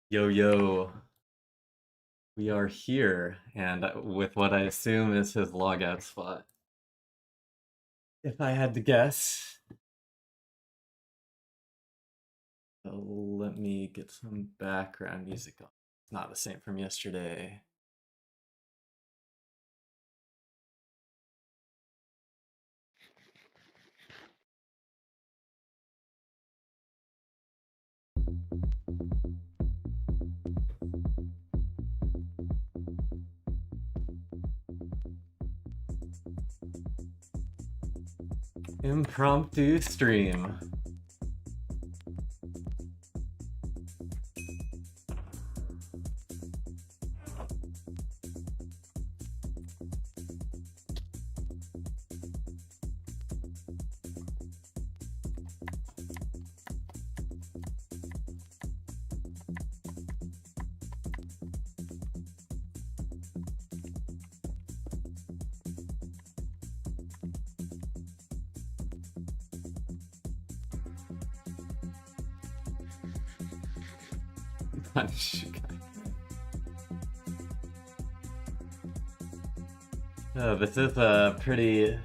Yo, yo, we are here, and with what I assume is his logout spot. If I had to guess, let me get some background music on. It's not the same from yesterday. Impromptu stream. This is a pretty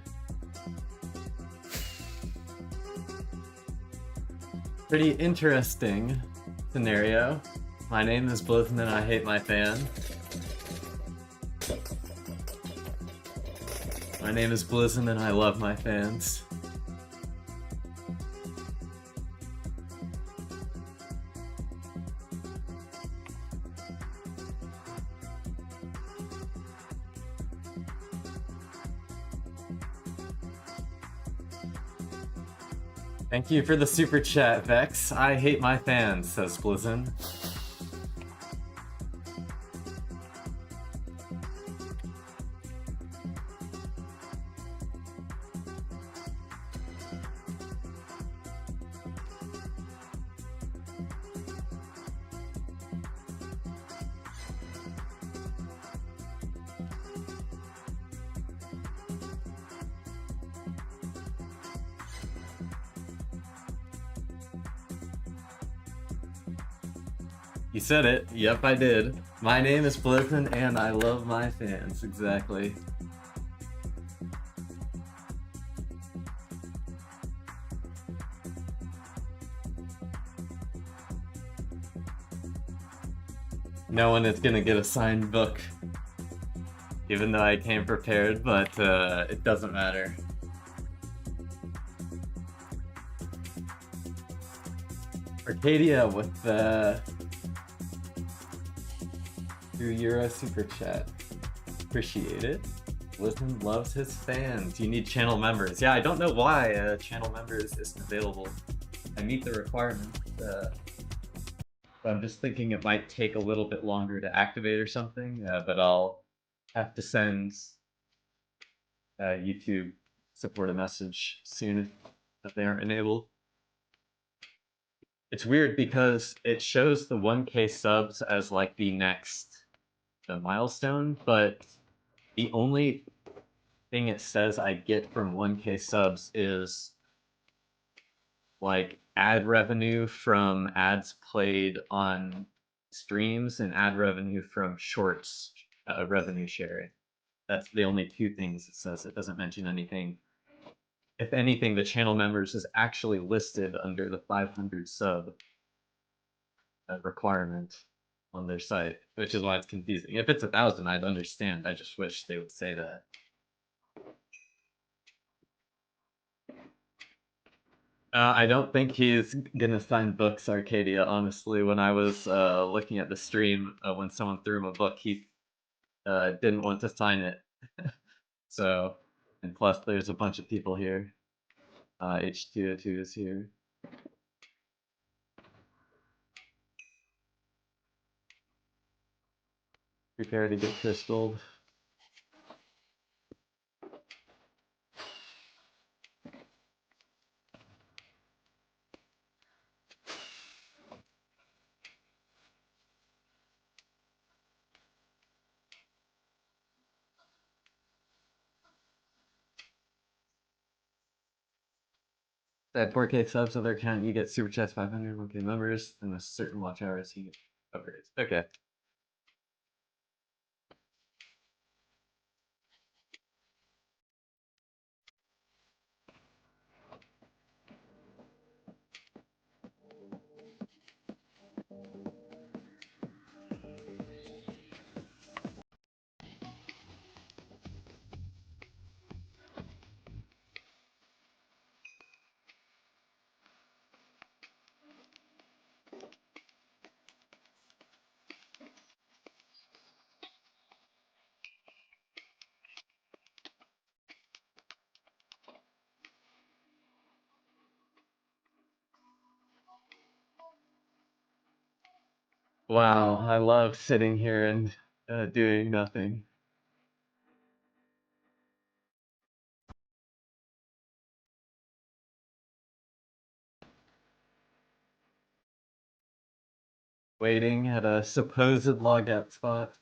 interesting scenario. My name is Blizzman and I hate my fans. My name is Blizzman and I love my fans. Thank you for the super chat, Vex. I hate my fans, says Blizzin. You said it. Yep, I did. My name is Blizzin and I love my fans. Exactly. No one is gonna get a signed book. Even though I came prepared, but it doesn't matter. Arcadia with the €2 super chat. Appreciate it. Listen loves his fans. You need channel members. Yeah, I don't know why channel members isn't available. I meet the requirements, but I'm just thinking it might take a little bit longer to activate or something. But I'll have to send YouTube support a message soon if they aren't enabled. It's weird because it shows the 1K subs as like the next milestone, but the only thing it says I get from 1K subs is like ad revenue from ads played on streams and ad revenue from shorts revenue sharing. That's the only two things it says. It doesn't mention anything. If anything, the channel members is actually listed under the 500 sub requirement on their site, which is why it's confusing. If it's 1,000, I'd understand. I just wish they would say that. I don't think he's gonna sign books, Arcadia. Honestly, when I was looking at the stream, when someone threw him a book, he didn't want to sign it. So, and plus, there's a bunch of people here. H202 is here. Prepare to get crystalled. At 4K subs on their account, you get super chats 500 1K members, and a certain watch hours you get Upgrades. Okay. Wow, I love sitting here and doing nothing. Waiting at a supposed logout spot.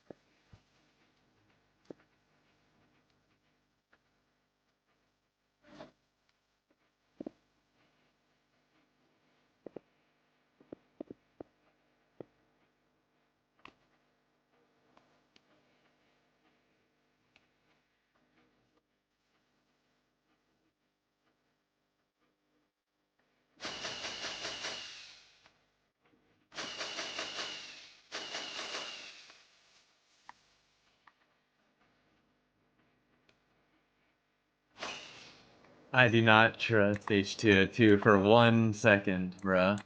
I do not trust H2O2 for 1 second, bruh.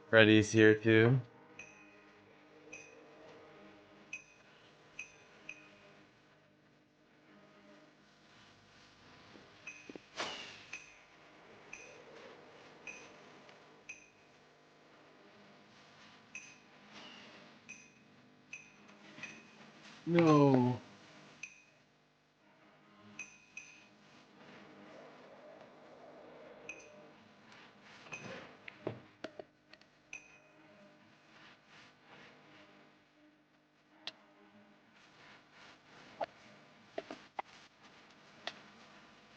Freddy's here too. No.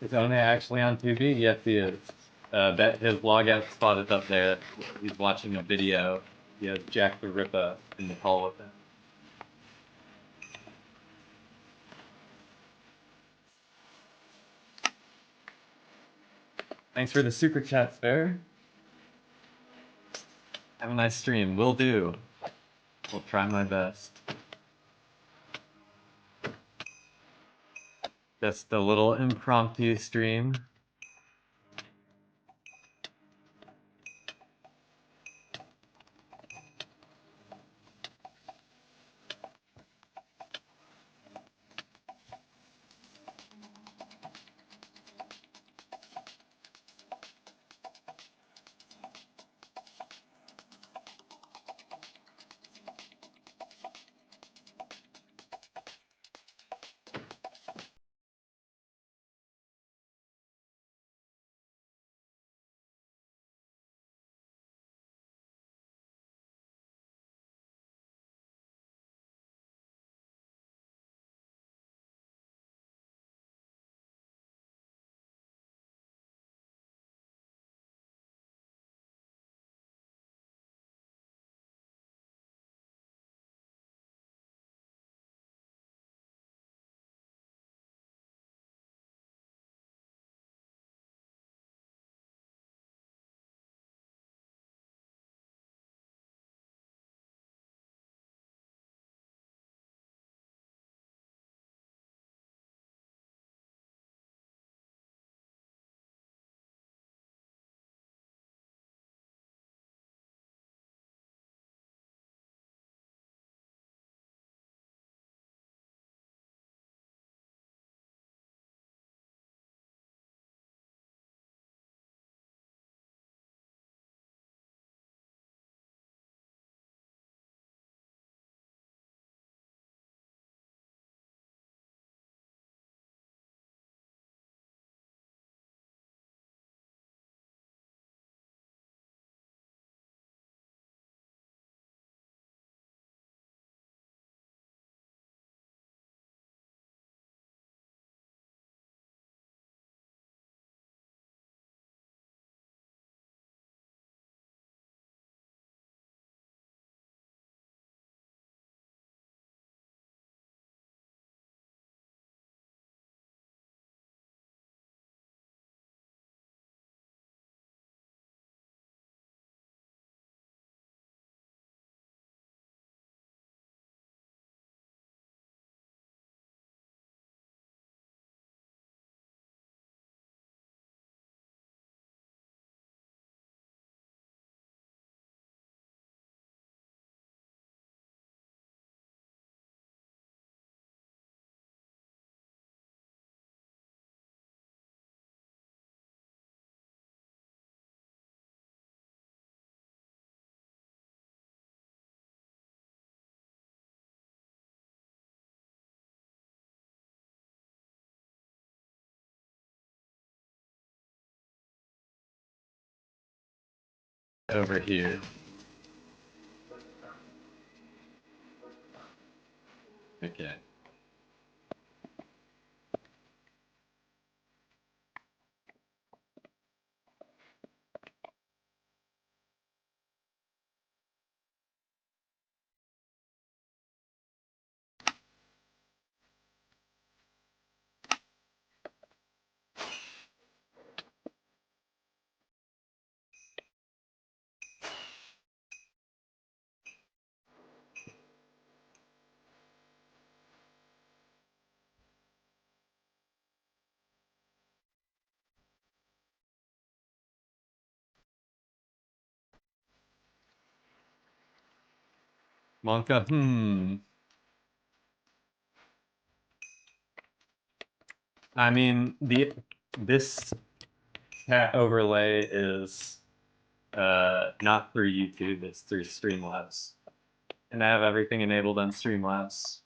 Is One actually on TV? Yes, he is. That his logout spot is up there. He's watching a video. He has Jack the Ripper in the call with him. Thanks for the super chat, Spare. Have a nice stream. Will do. Will try my best. Just a little impromptu stream. over here. Okay. Monka, I mean, this cat overlay is not through YouTube, it's through Streamlabs. And I have everything enabled on Streamlabs.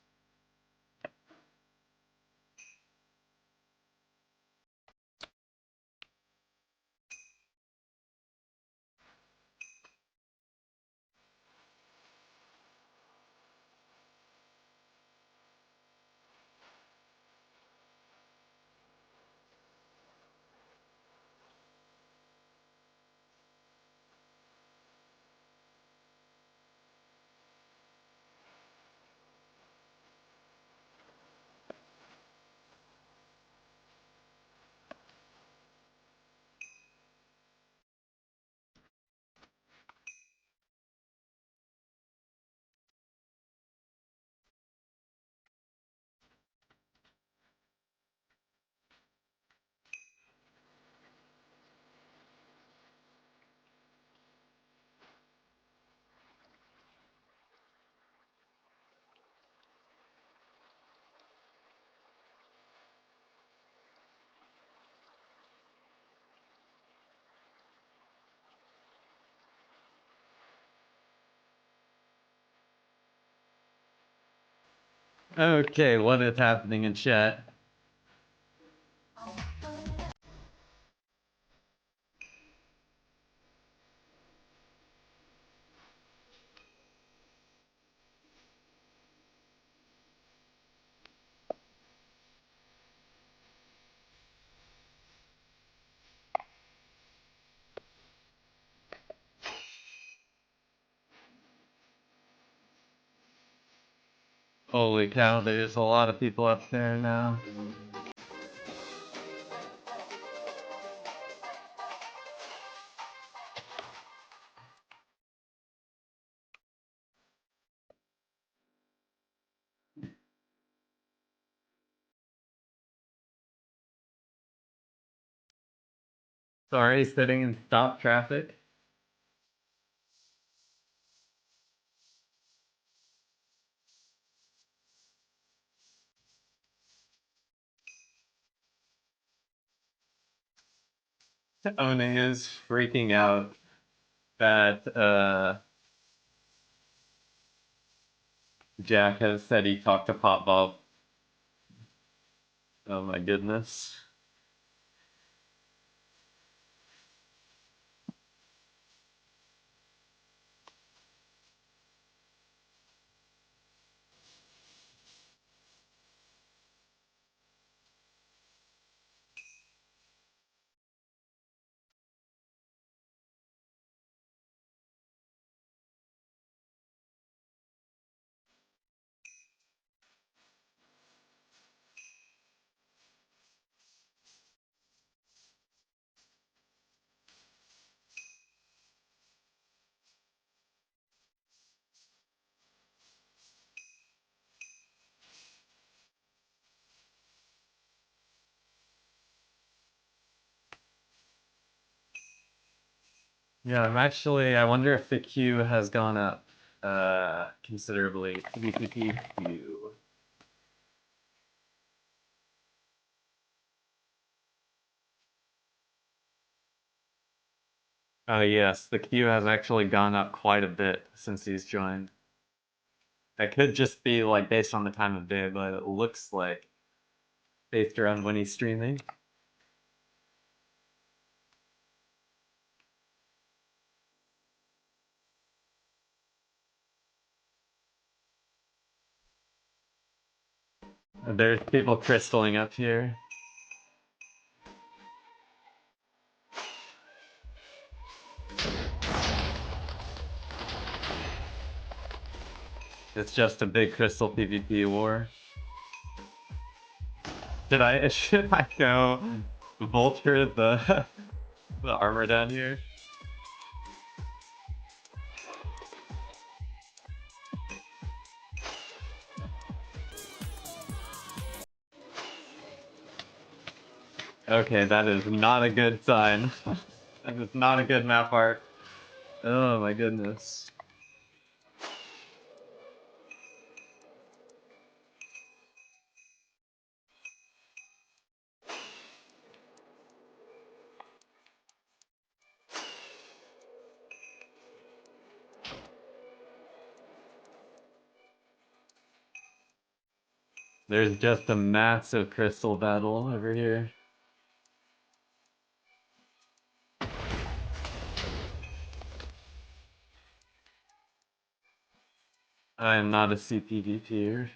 Okay, what is happening in chat? Holy cow, there's a lot of people up there now. Sorry, sitting in stop traffic. One is freaking out that Jack has said he talked to Pop Bob. Oh my goodness. Yeah, I wonder if the queue has gone up considerably. Queue. Oh yes, the queue has actually gone up quite a bit since he's joined. That could just be like based on the time of day, but it looks like based around when he's streaming. There's people crystalling up here. It's just a big crystal PvP war. Should I go vulture the the armor down here? Okay, that is not a good sign. That is not a good map art. Oh my goodness. There's just a massive crystal battle over here. I am not a CPVPer.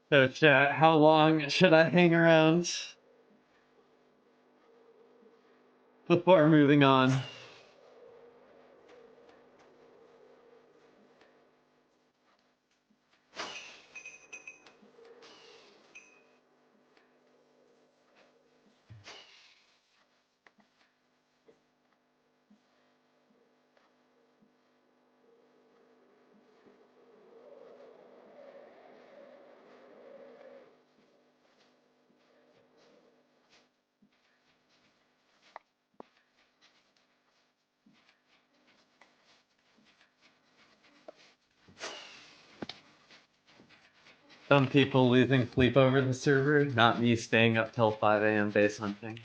So chat, how long should I hang around before moving on? Some people losing sleep over the server, not me staying up till 5 a.m. base hunting.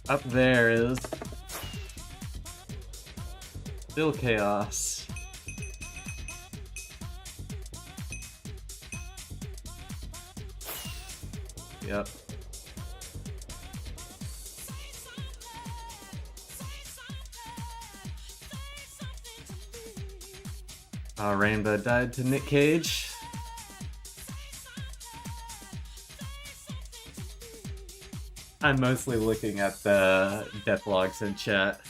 Up there is still chaos. Yep. Rainbow died to Nick Cage. I'm mostly looking at the death logs in chat.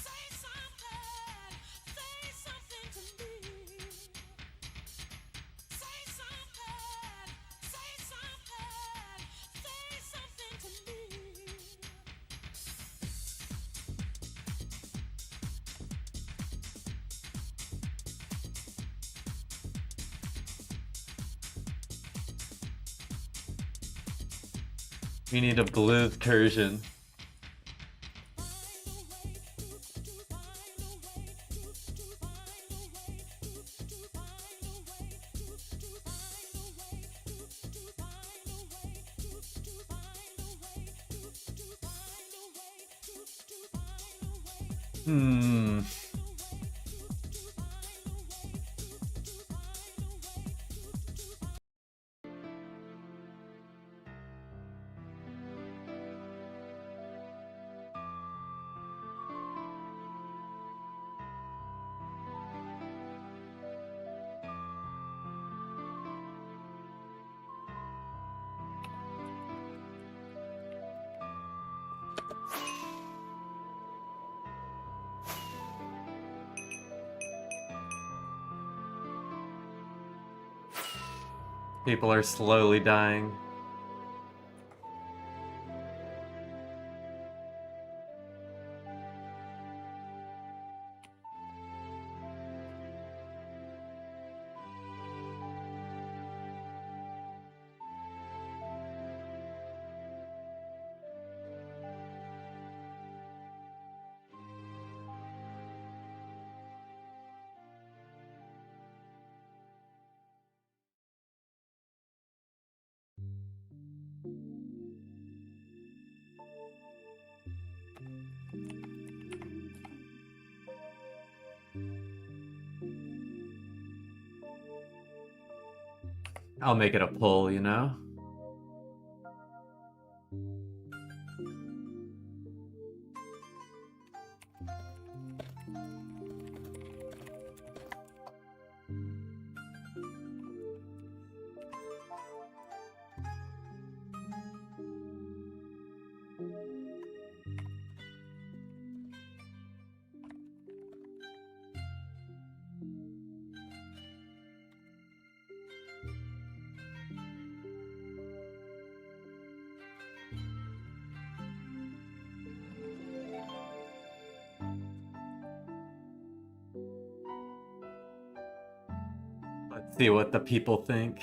We need a blue Persian. Hmm. People are slowly dying. I'll make it a pull, you know? Let's see what the people think.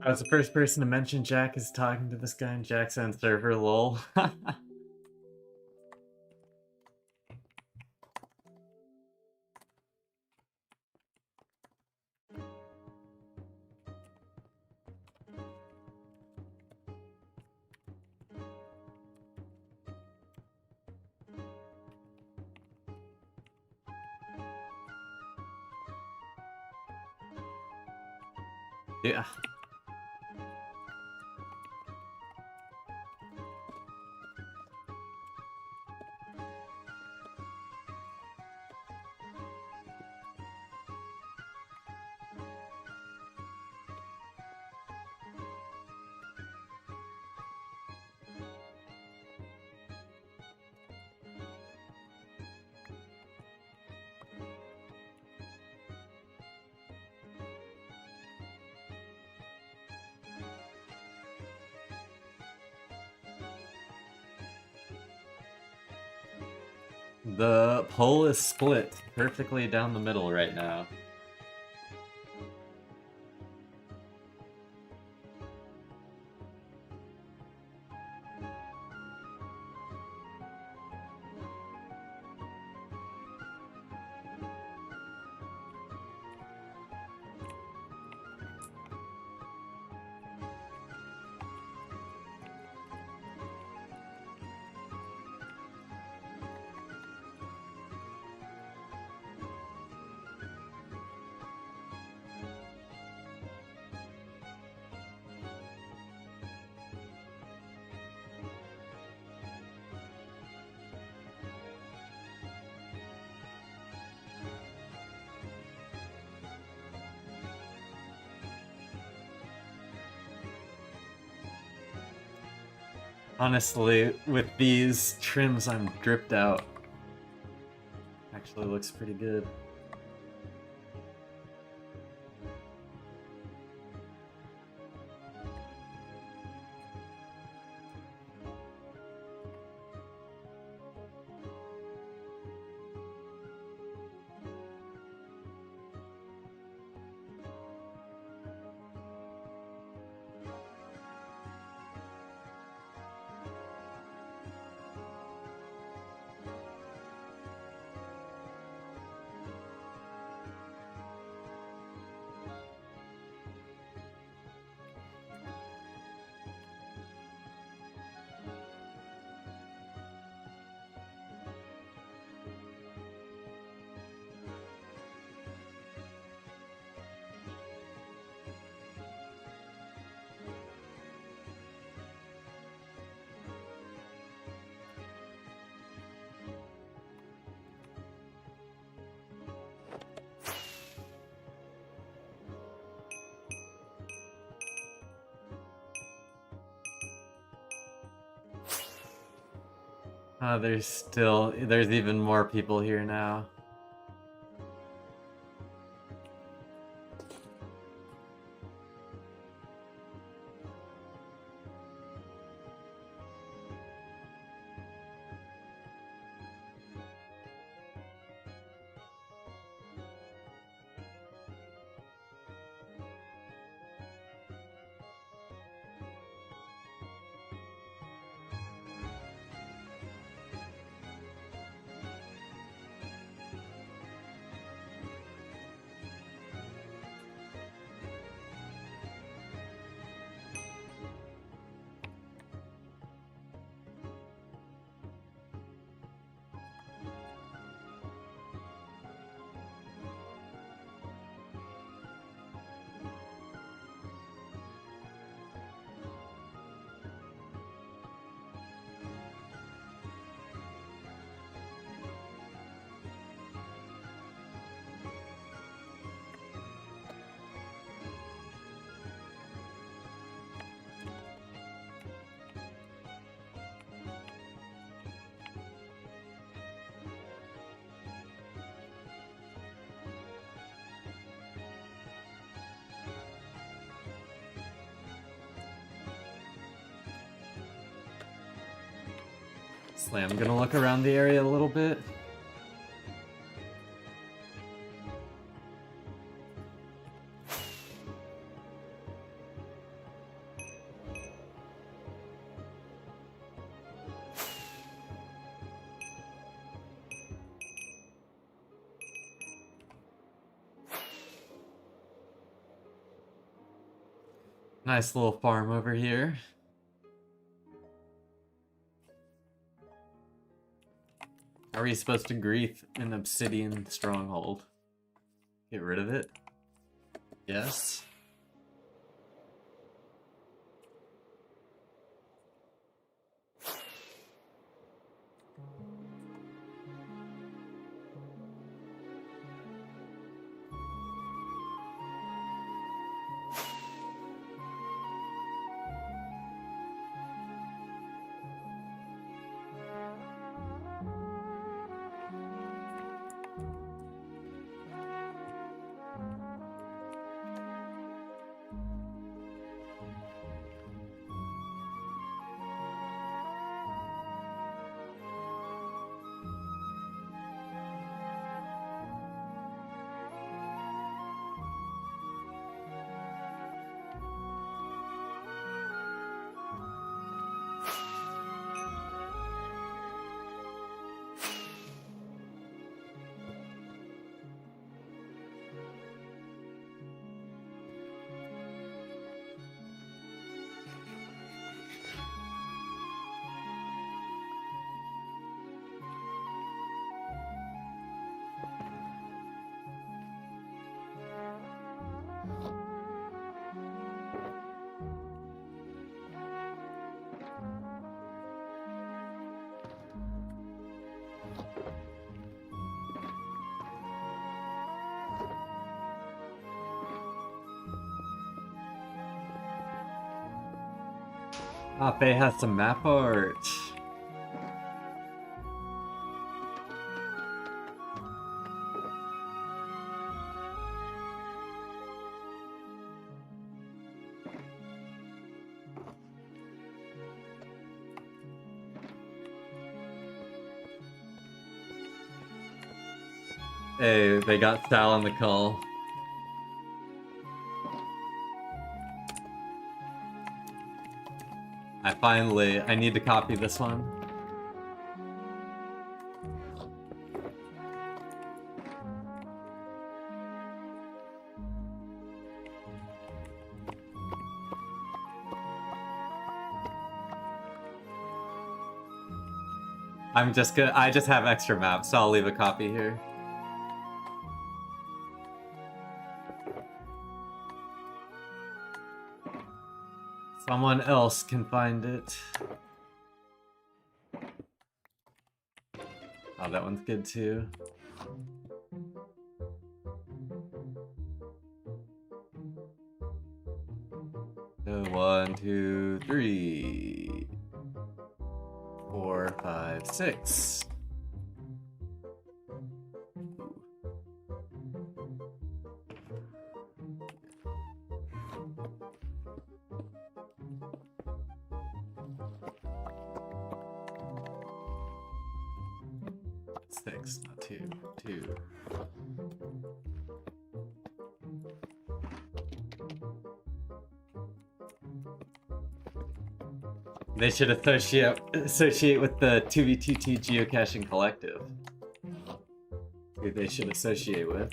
I was the first person to mention Jack is talking to this guy in Jack's on server, lol. Yeah. The poll is split perfectly down the middle right now. Honestly, with these trims I'm dripped out. Actually looks pretty good. Oh, there's even more people here now. I'm gonna look around the area a little bit. Nice little farm over here. How are you supposed to grief an obsidian stronghold? Get rid of it? Yes. Ah, Faye has some map art. Hey, they got Sal on the call. I need to copy this one. I just have extra maps, so I'll leave a copy here. Someone else can find it. Oh, that one's good too. So 1, 2, 3, 4, 5, 6. Six, not two. Two. They should associate with the 2v2t Geocaching Collective. Who they should associate with.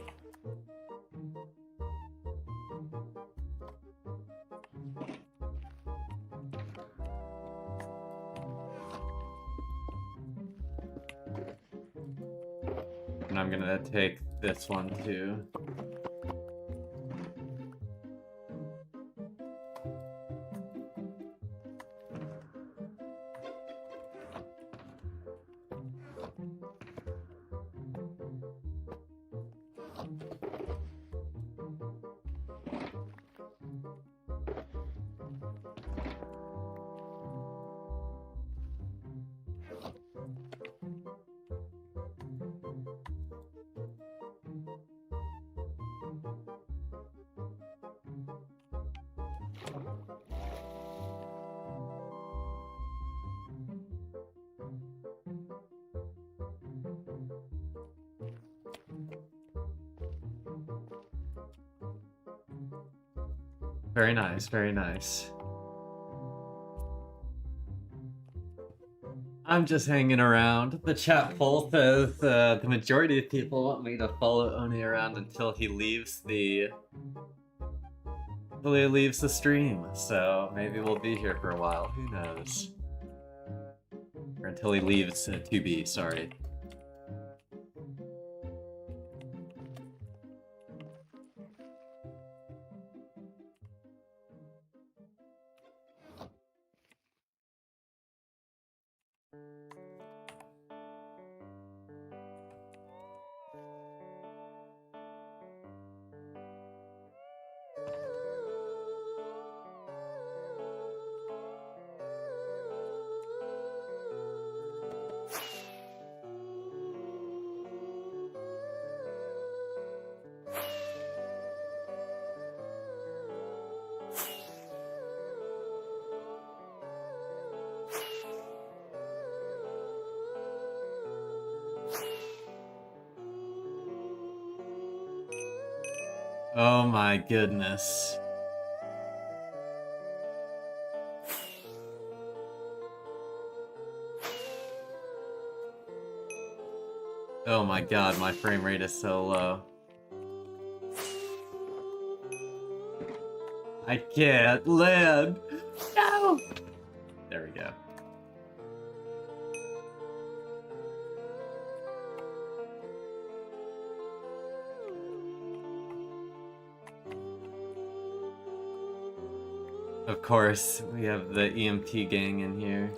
And I'm gonna take this one too. Very nice, very nice. I'm just hanging around. The chat poll says the majority of people want me to follow Oni around until he leaves the stream. So maybe we'll be here for a while. Who knows? Or until he leaves 2B. Sorry. Oh my goodness. Oh my god, my frame rate is so low. I can't live! No! There we go. Of course, we have the EMT gang in here.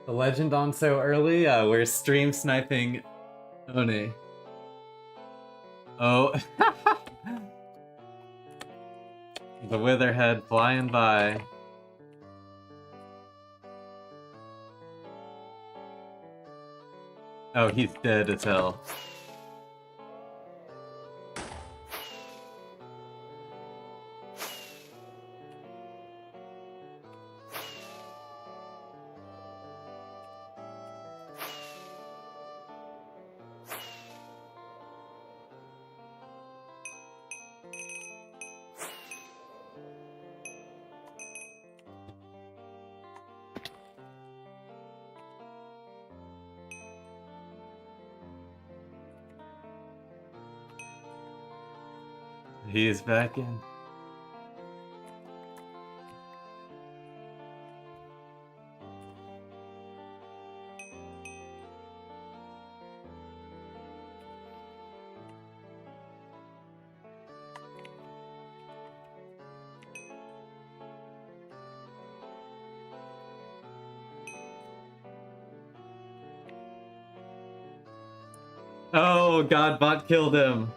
The legend on so early? We're stream sniping One. Oh. The Witherhead flying by. Oh, he's dead as hell. He is back in. Oh, Godbot killed him.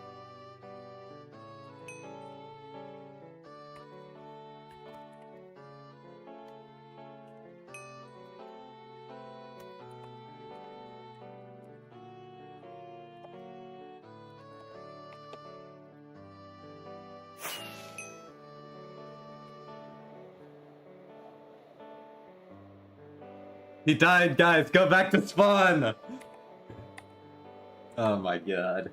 He died, guys. Go back to spawn. Oh my god.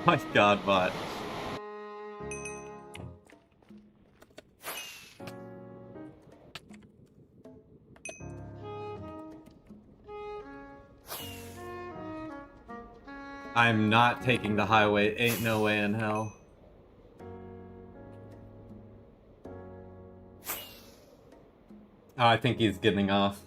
My god, bot. I'm not taking the highway. Ain't no way in hell. Oh, I think he's getting off.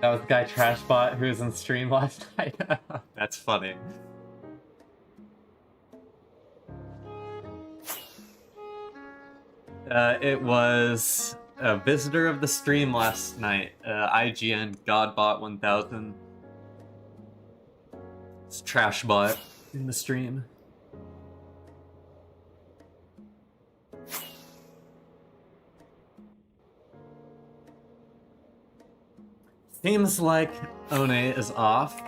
That was the guy Trashbot who was in stream last night. That's funny. It was a visitor of the stream last night. IGN Godbot 1000. It's Trashbot in the stream. Seems like One is off.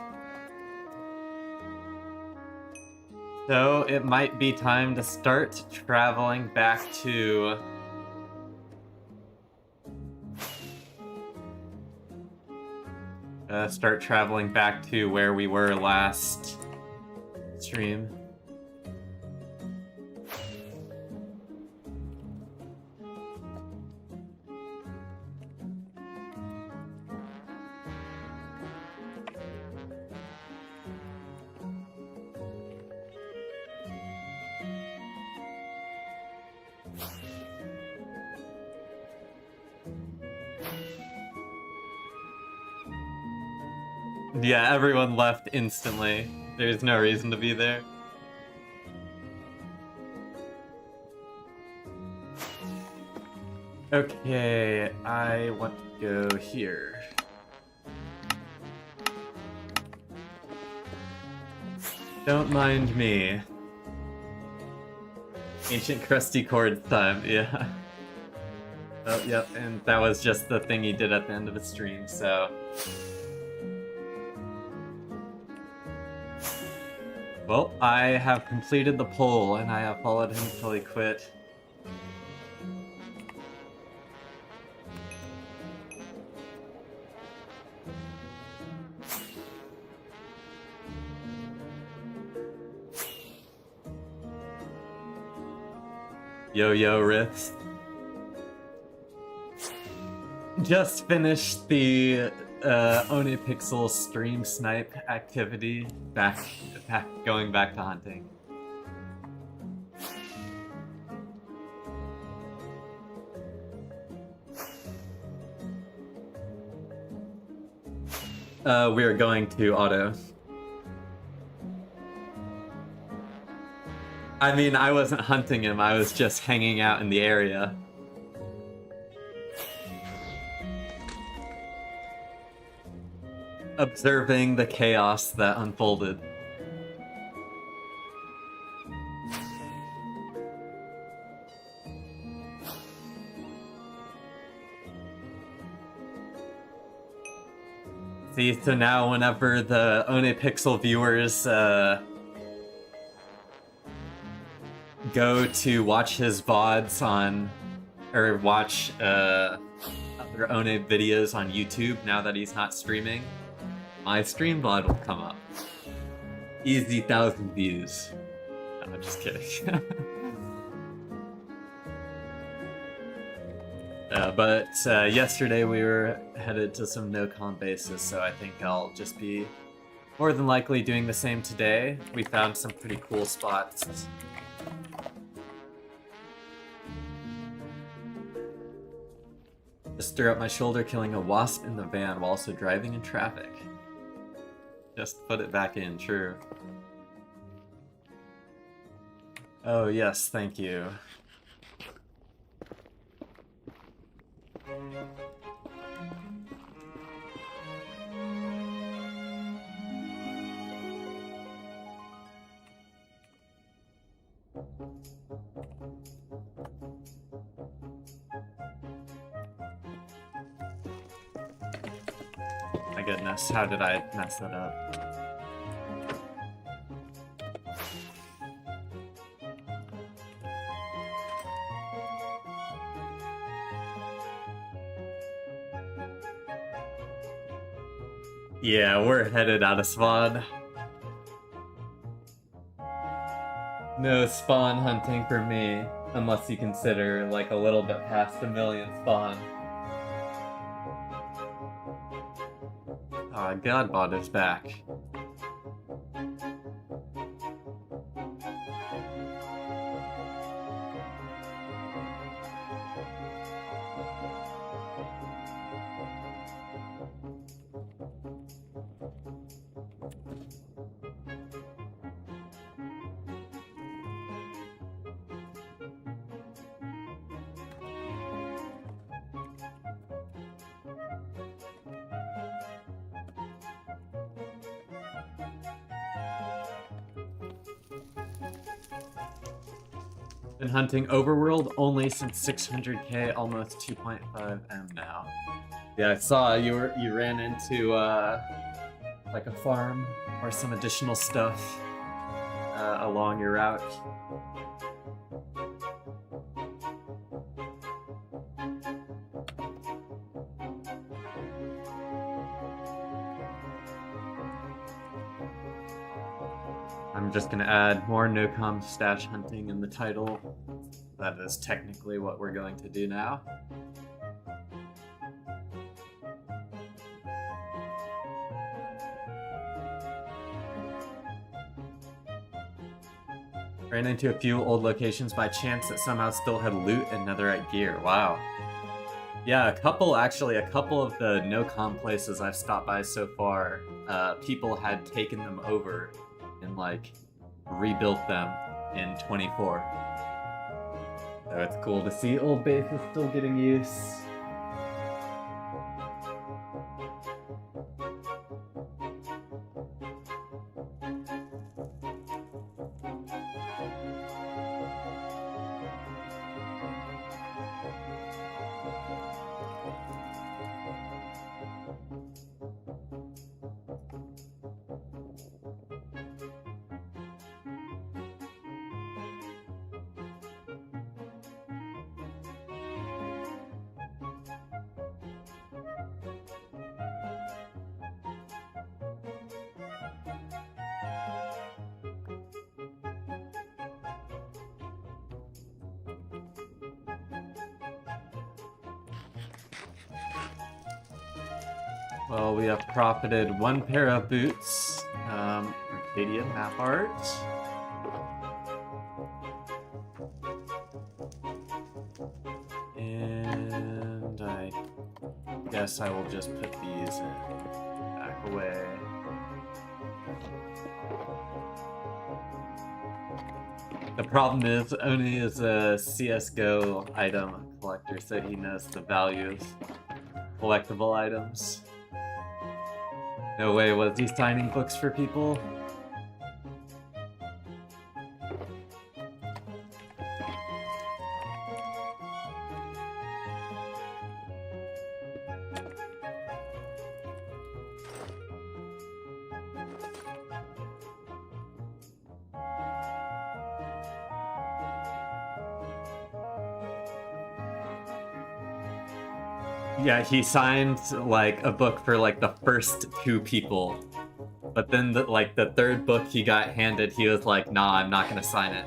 So it might be time to start traveling back to... start traveling back to where we were last stream. Yeah, everyone left instantly. There's no reason to be there. Okay, I want to go here. Don't mind me. Ancient crusty chords time, yeah. Oh, yep, and that was just the thing he did at the end of the stream, so... Well, I have completed the poll, and I have followed him until he quit. Yo-yo riffs. Just finished the ohnepixel stream snipe activity. Going back to hunting. We are going to auto. I mean, I wasn't hunting him, I was just hanging out in the area. Observing the chaos that unfolded. See, so now whenever the ohnepixel viewers go to watch his VODs on, or watch other One videos on YouTube now that he's not streaming, my stream VOD will come up. Easy 1,000 views. No, I'm just kidding. But yesterday we were headed to some nocom bases, so I think I'll just be more than likely doing the same today. We found some pretty cool spots. Just stir up my shoulder, killing a wasp in the van while also driving in traffic. Just put it back in, true. Oh yes, thank you. My goodness, how did I mess that up? Yeah, we're headed out of spawn. No spawn hunting for me, unless you consider like a little bit past 1 million spawn. Ah, Godbot is back. Been hunting overworld only since 600k, almost 2.5 M now. Yeah, I saw you ran into like a farm or some additional stuff along your route. I'm just gonna add more nocom stash hunting in the title. That is technically what we're going to do now. Ran into a few old locations by chance that somehow still had loot and netherite gear. Wow. Yeah, a couple of the nocom places I've stopped by so far, people had taken them over and like rebuilt them in 24. So it's cool to see old bases still getting use. Well, we have profited 1 pair of boots. Arcadia map art. And I guess I will just put these in. Back away. The problem is, Oni is a CSGO item collector, so he knows the value of collectible items. No way, was he signing books for people? Yeah, he signed like a book for like the first 2 people. But then the 3rd book he got handed, he was like, nah, I'm not gonna sign it.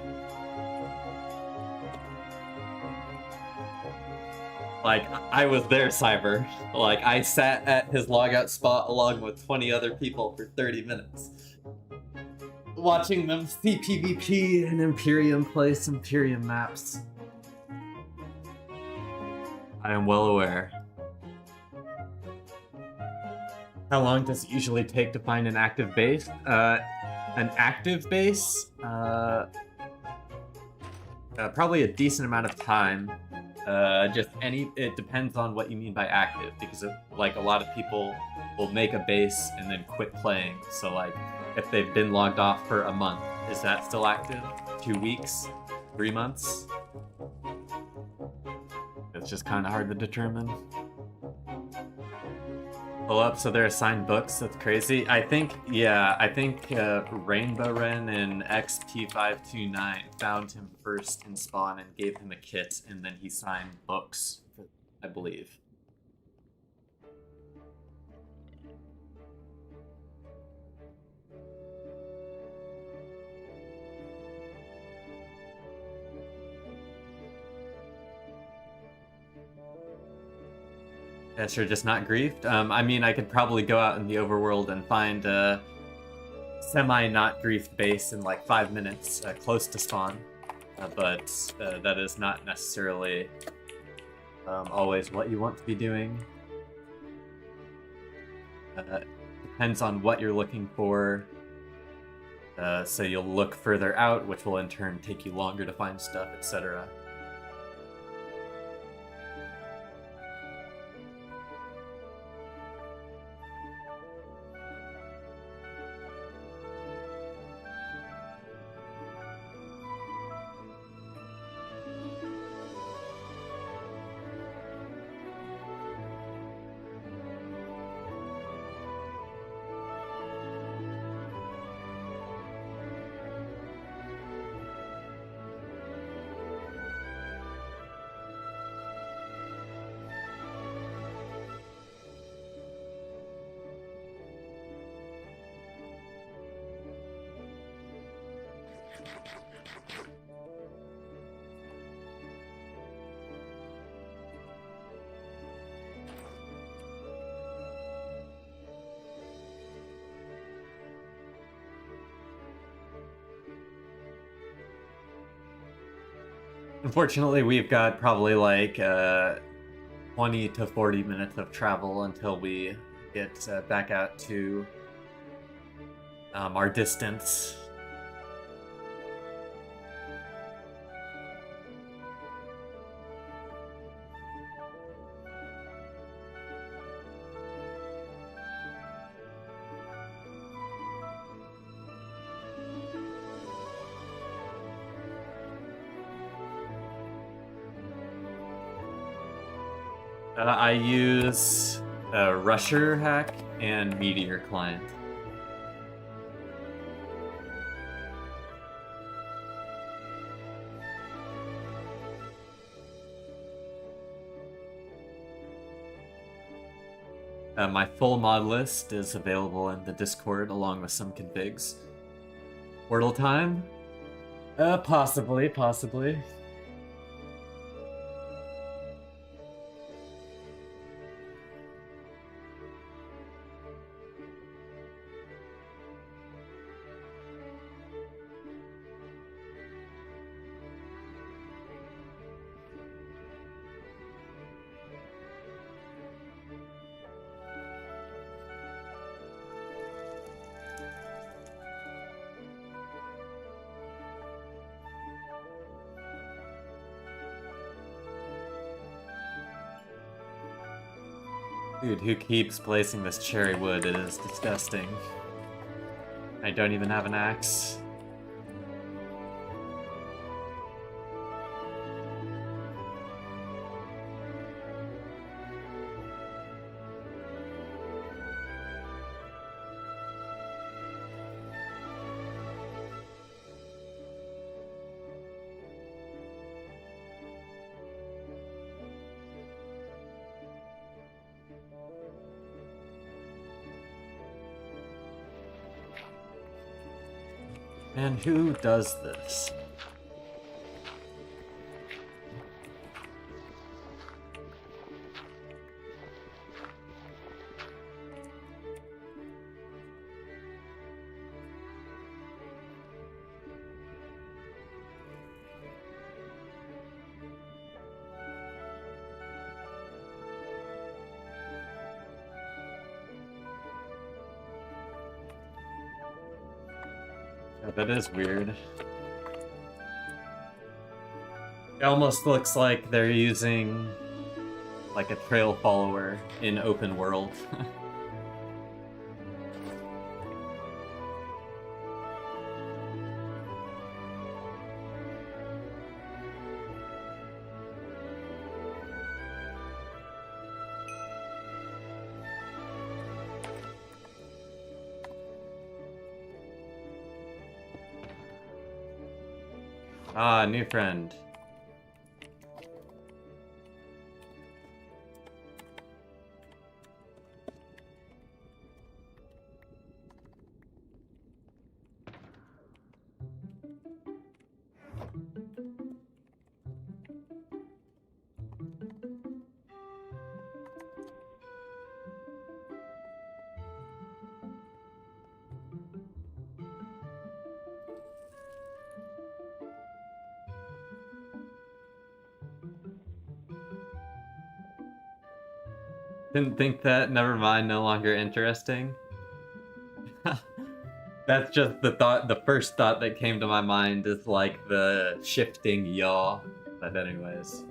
Like, I was there, Cyber. Like, I sat at his logout spot along with 20 other people for 30 minutes. Watching them see PvP and Imperium play some Imperium maps. I am well aware. How long does it usually take to find an active base? An active base? Probably a decent amount of time. It depends on what you mean by active, because like a lot of people will make a base and then quit playing. So like, if they've been logged off for a month, is that still active? 2 weeks? 3 months? It's just kind of hard to determine. Pull up, so they're assigned books. That's crazy. I think Rainbow Ren and XP529 found him first in spawn and gave him a kit, and then he signed books, I believe. Sure, just not griefed. I mean, I could probably go out in the overworld and find a semi-not griefed base in like 5 minutes, close to spawn. But that is not necessarily always what you want to be doing. Depends on what you're looking for. So you'll look further out, which will in turn take you longer to find stuff, etc. Unfortunately, we've got probably like 20 to 40 minutes of travel until we get back out to our distance. I use Rusher Hack and Meteor Client. My full mod list is available in the Discord along with some configs. Portal time? Possibly. Dude, who keeps placing this cherry wood? It is disgusting. I don't even have an axe. And who does this? Yeah, that is weird. It almost looks like they're using like a trail follower in open world. Ah, new friend. Didn't think that, never mind, no longer interesting. That's just the first thought that came to my mind is like the shifting yaw. But anyways.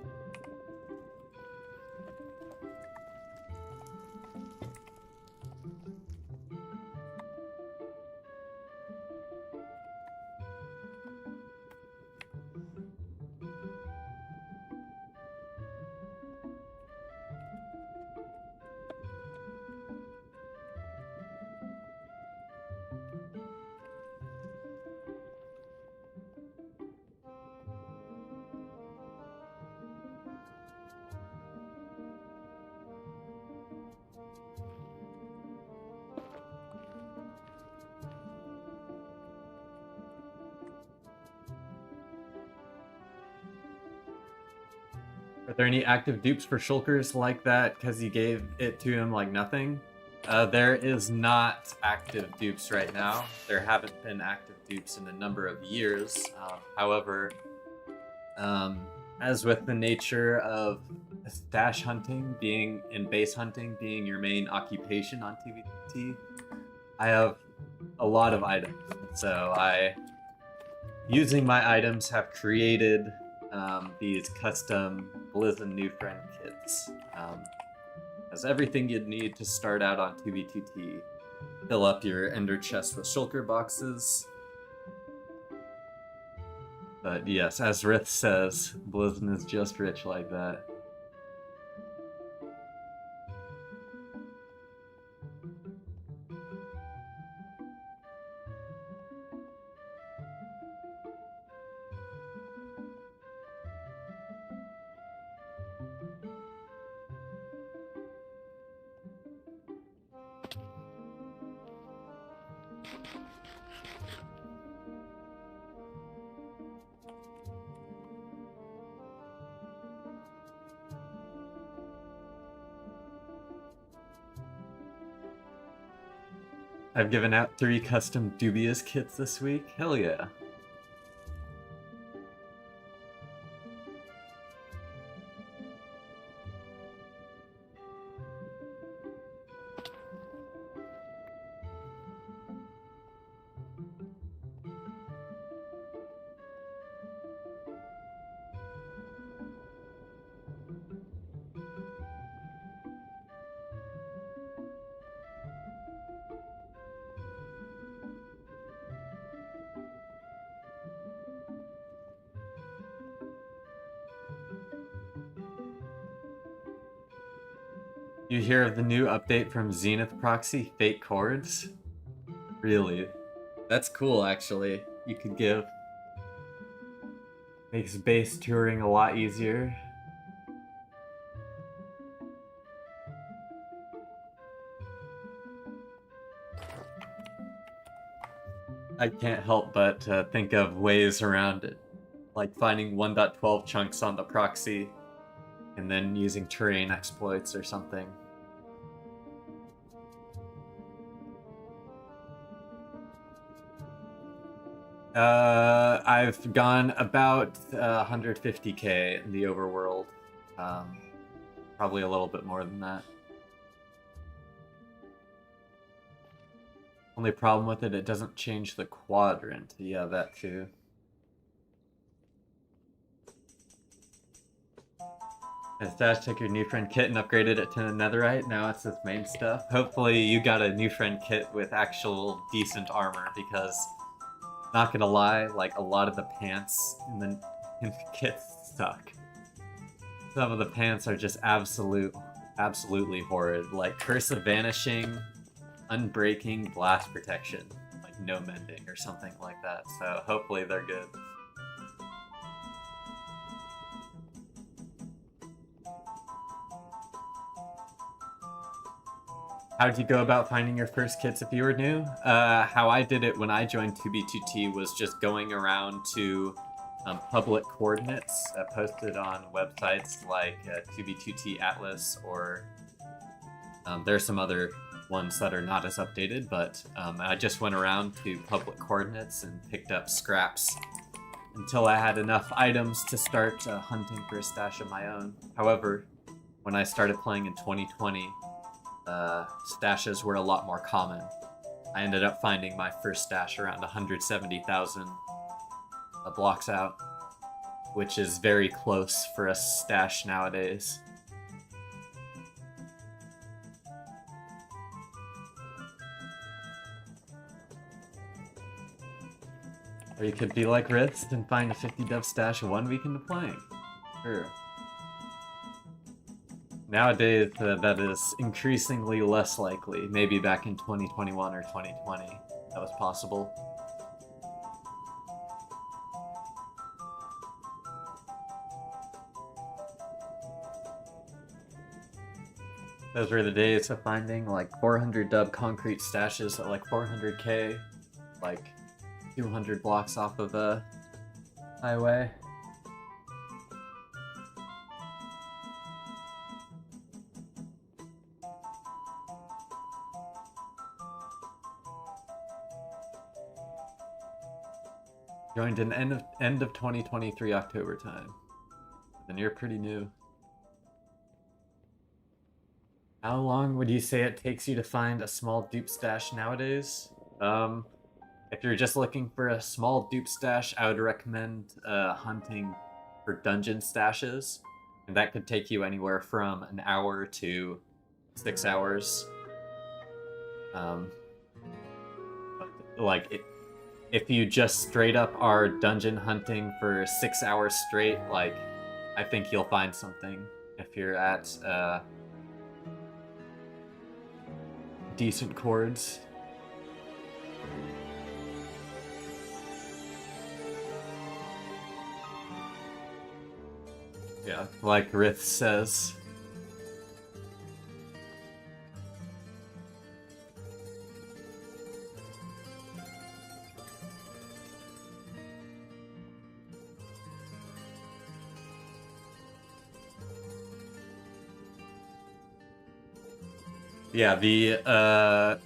Are there any active dupes for shulkers like that because you gave it to him like nothing? There is not active dupes right now. There haven't been active dupes in a number of years. However, as with the nature of stash hunting being and base hunting being your main occupation on TVT, I have a lot of items. So using my items, have created these custom Blizzard New Friend kits. Has everything you'd need to start out on 2v2t. Fill up your ender chest with shulker boxes. But yes, as Rith says, Blizzard is just rich like that. I've given out 3 custom dubious kits this week. Hell yeah. You hear of the new update from Zenith Proxy, Fake Chords? Really? That's cool, actually. You could give... Makes bass touring a lot easier. I can't help but think of ways around it. Like finding 1.12 chunks on the proxy, and then using terrain exploits or something. I've gone about 150k in the overworld. Probably a little bit more than that. Only problem with it, it doesn't change the quadrant. Yeah, that too. And Stash took your new friend kit and upgraded it to netherite. Now it's this main stuff. Hopefully you got a new friend kit with actual decent armor, because not gonna lie, like a lot of the pants in the kit suck. Some of the pants are just absolutely horrid. Like Curse of Vanishing, Unbreaking, Blast Protection, like no mending or something like that. So hopefully they're good. How did you go about finding your first kits if you were new? How I did it when I joined 2B2T was just going around to public coordinates posted on websites like 2B2T Atlas, or there's some other ones that are not as updated, but I just went around to public coordinates and picked up scraps until I had enough items to start hunting for a stash of my own. However, when I started playing in 2020, stashes were a lot more common. I ended up finding my first stash around 170,000 blocks out, which is very close for a stash nowadays. Or you could be like Riths and find a 50 dove stash 1 week into playing. Sure. Nowadays, that is increasingly less likely. Maybe back in 2021 or 2020, that was possible. Those were the days of finding like 400 dub concrete stashes at like 400k, like 200 blocks off of a highway. Joined in end of 2023 October time. Then you're pretty new. How long would you say it takes you to find a small dupe stash nowadays? If you're just looking for a small dupe stash, I would recommend hunting for dungeon stashes, and that could take you anywhere from an hour to 6 hours. If you just straight up are dungeon hunting for 6 hours straight, like, I think you'll find something if you're at decent chords. Yeah, like Rith says. Yeah, the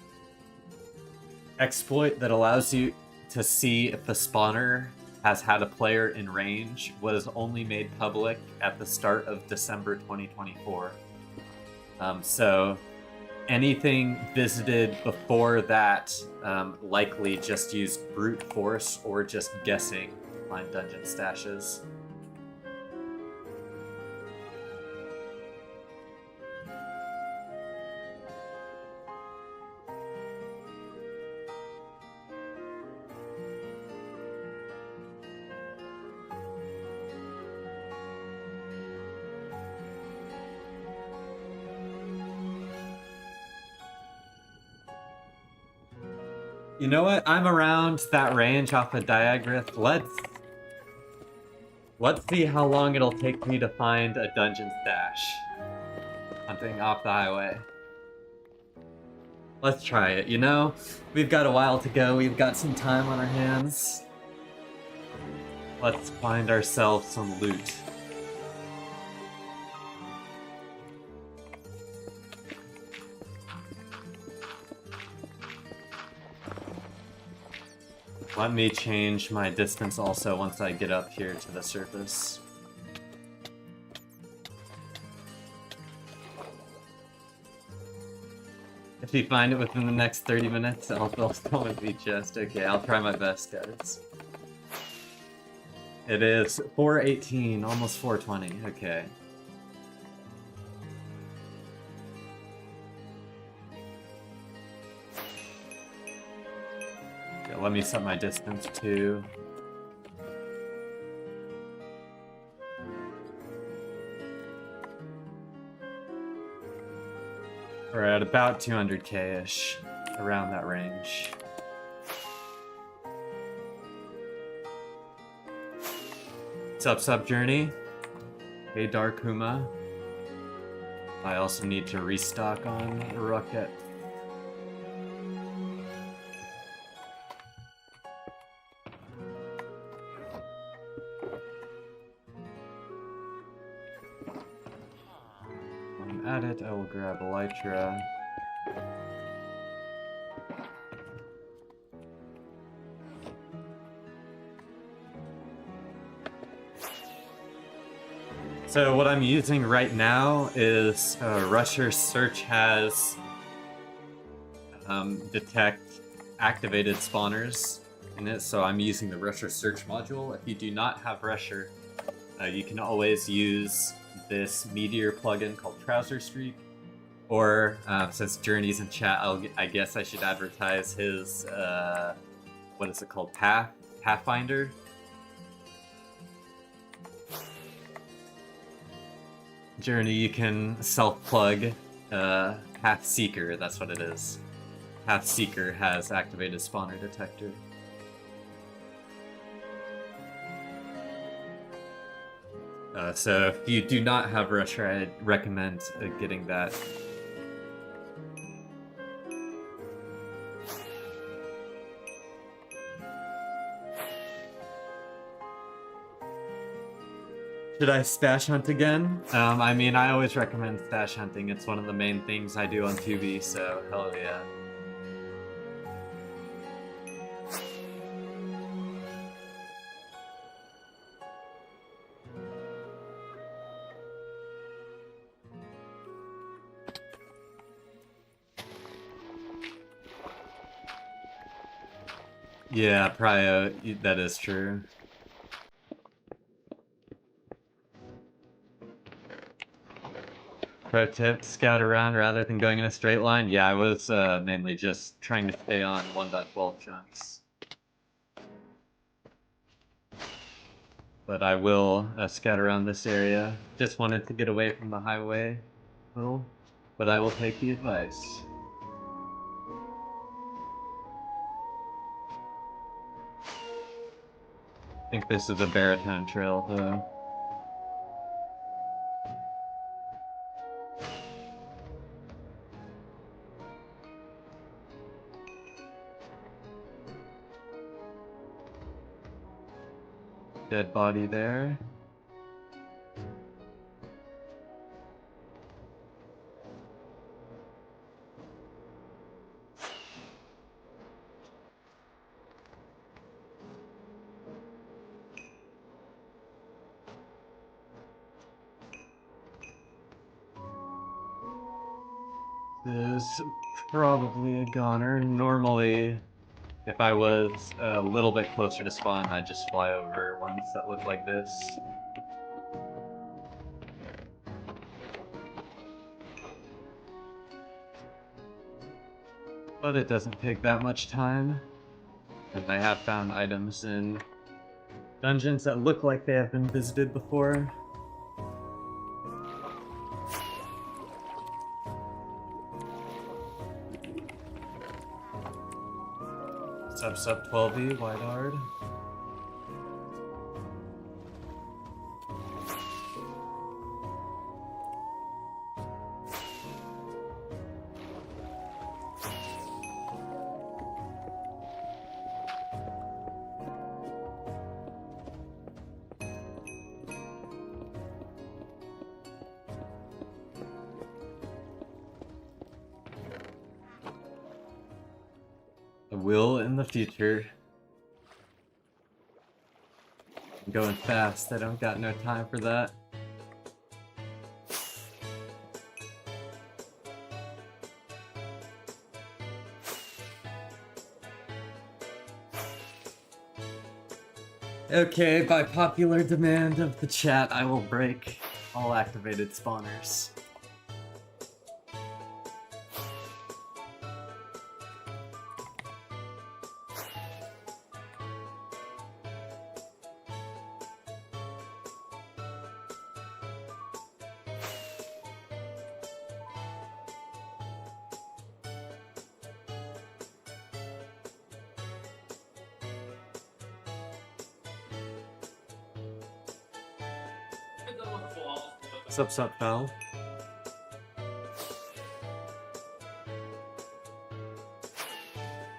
exploit that allows you to see if the spawner has had a player in range was only made public at the start of December 2024. So anything visited before that likely just used brute force or just guessing to find dungeon stashes. You know what? I'm around that range off of Diagrith. Let's see how long it'll take me to find a dungeon stash. Hunting off the highway. Let's try it, you know? We've got a while to go, we've got some time on our hands. Let's find ourselves some loot. Let me change my distance also once I get up here to the surface. If you find it within the next 30 minutes, I'll go with the chest. Okay, I'll try my best, guys. It is 4:18, almost 4:20. Okay. Okay, let me set my distance to... We're at about 200k-ish, around that range. Sub Journey. Hey Darkuma. I also need to restock on Rocket. When I'm at it, I will grab Elytra. So what I'm using right now is Rusher Search has detect activated spawners in it, so I'm using the Rusher Search module. If you do not have Rusher, you can always use this Meteor plugin called Trouser Streak, or since Journey's in chat, I guess I should advertise his what is it called, Pathfinder. Journey, you can self-plug Path Seeker, that's what it is. Path Seeker has activated spawner detector. So if you do not have Rusher, I'd recommend getting that. Should I stash hunt again? I mean, I always recommend stash hunting. It's one of the main things I do on 2B, so hell yeah. Yeah, Prio, that is true. Pro tip, scout around rather than going in a straight line. Yeah, I was mainly just trying to stay on 1.12 chunks. But I will scout around this area. Just wanted to get away from the highway a little, but I will take the advice. I think this is a baritone trail though. Dead body there. This is probably a goner. Normally, if I was a little bit closer to spawn, I'd just fly over ones that look like this. But it doesn't take that much time. And I have found items in dungeons that look like they have been visited before. Sub 12E, Whiteard. I will in the future. I'm going fast, I don't got no time for that. Okay, by popular demand of the chat, I will break all activated spawners. Sup, pal?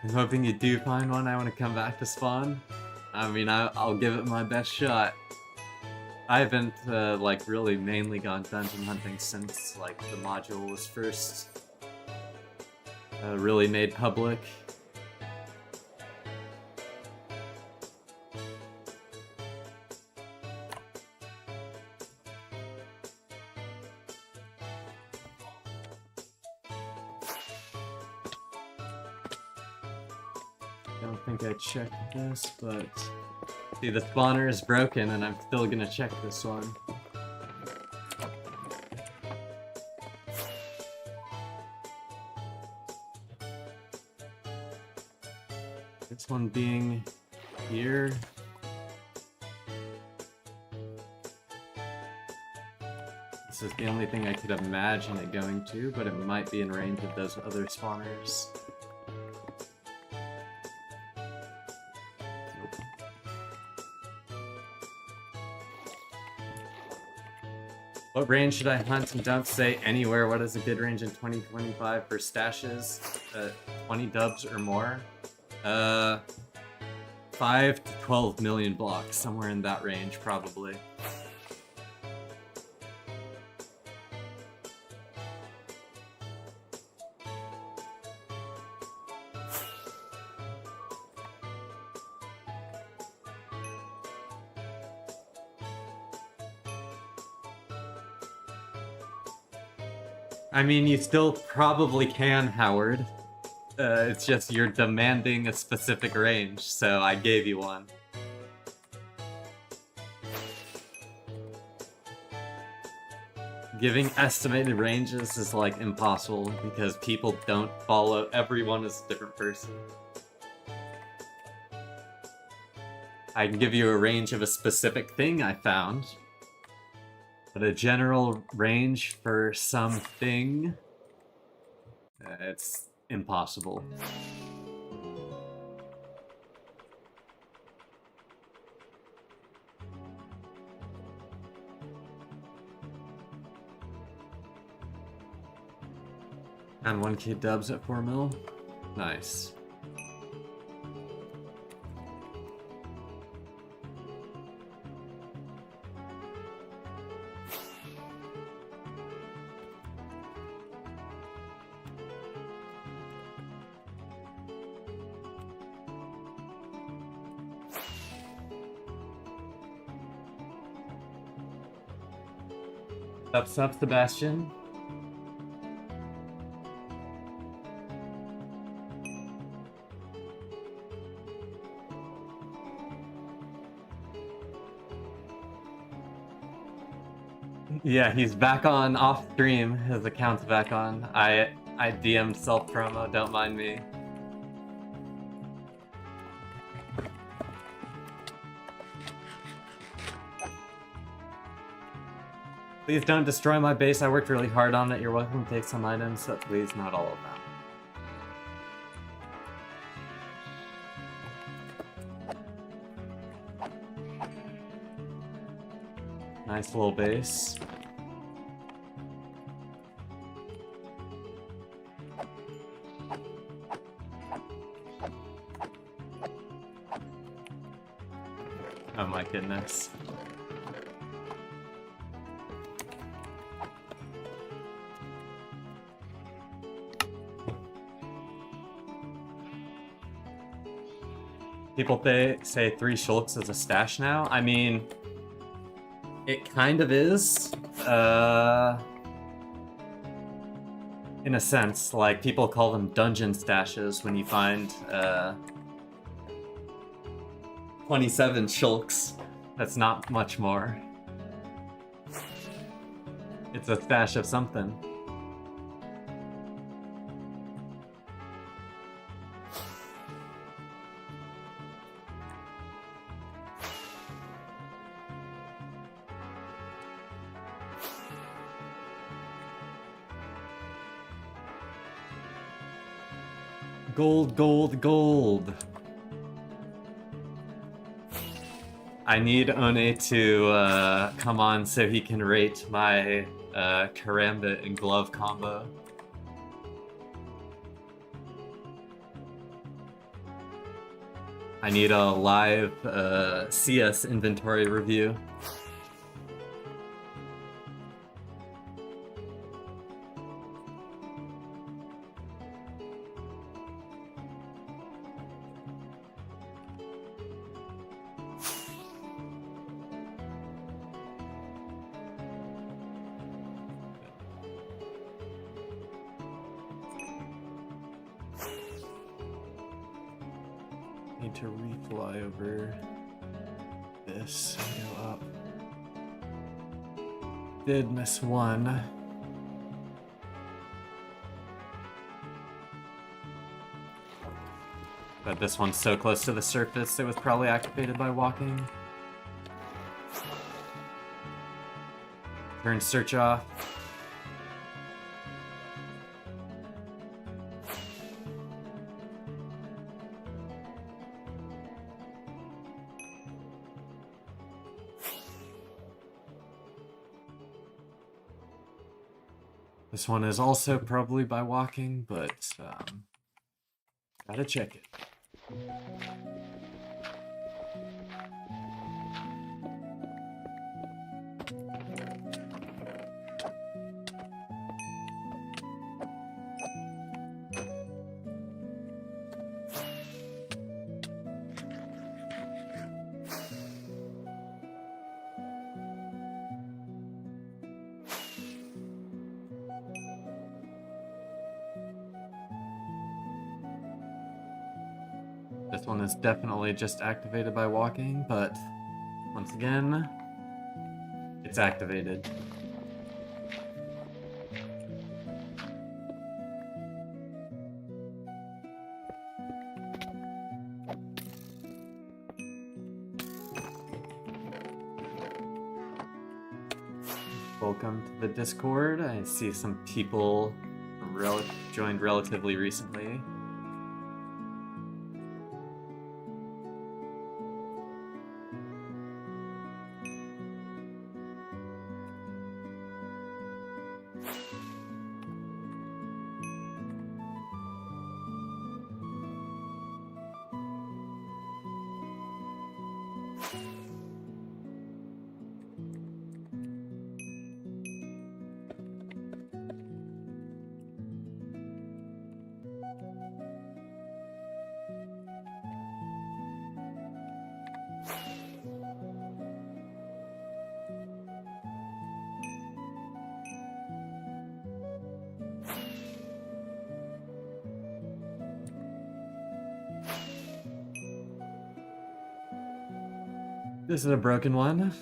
I'm hoping you do find one. I want to come back to spawn. I mean, I'll give it my best shot. I haven't, like, really mainly gone dungeon hunting since, like, the module was first really made public. I don't think I checked this, but... See, the spawner is broken, and I'm still gonna check this one. This one being here. This is the only thing I could imagine it going to, but it might be in range of those other spawners. What range should I hunt? And don't say anywhere. What is a good range in 2025 for stashes? 20 dubs or more? 5 to 12 million blocks, somewhere in that range, probably. I mean, you still probably can, Howard. It's just you're demanding a specific range, so I gave you one. Giving estimated ranges is, like, impossible, because people don't follow. Everyone is a different person. I can give you a range of a specific thing I found. But a general range for something, it's impossible. And 1k dubs at 4 mil. Nice. Sup, Sebastian. Yeah, he's back on off stream. His account's back on. I DM'd self promo. Don't mind me. Please don't destroy my base. I worked really hard on it. You're welcome to take some items, but please not all of them. Nice little base. Oh my goodness. People say 3 shulks is a stash now. I mean, it kind of is. In a sense, like, people call them dungeon stashes when you find 27 shulks. That's not much more. It's a stash of something. Gold, gold, gold. I need One to come on so he can rate my karambit and glove combo. I need a live CS inventory review. Need to refly over this and go up. Did miss one. But this one's so close to the surface, it was probably activated by walking. Turn search off. This one is also probably by walking, but gotta check it. This one is definitely just activated by walking, but once again, it's activated. Welcome to the Discord. I see some people joined relatively recently. This is a broken one.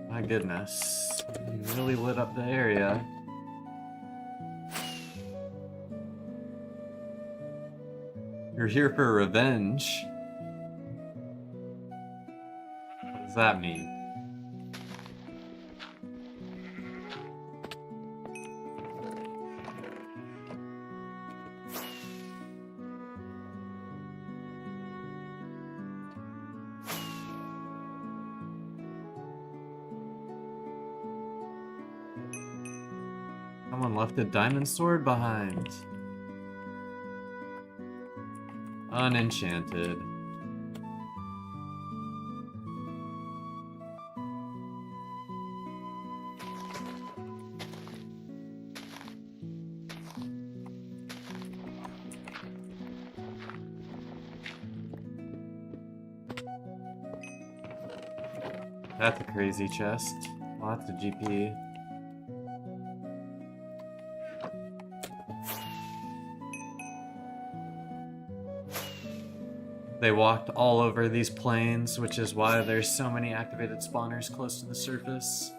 My goodness, you really lit up the area. You're here for revenge. What does that mean? Someone left a diamond sword behind. Unenchanted. That's a crazy chest. Lots of GP. They walked all over these plains, which is why there's so many activated spawners close to the surface.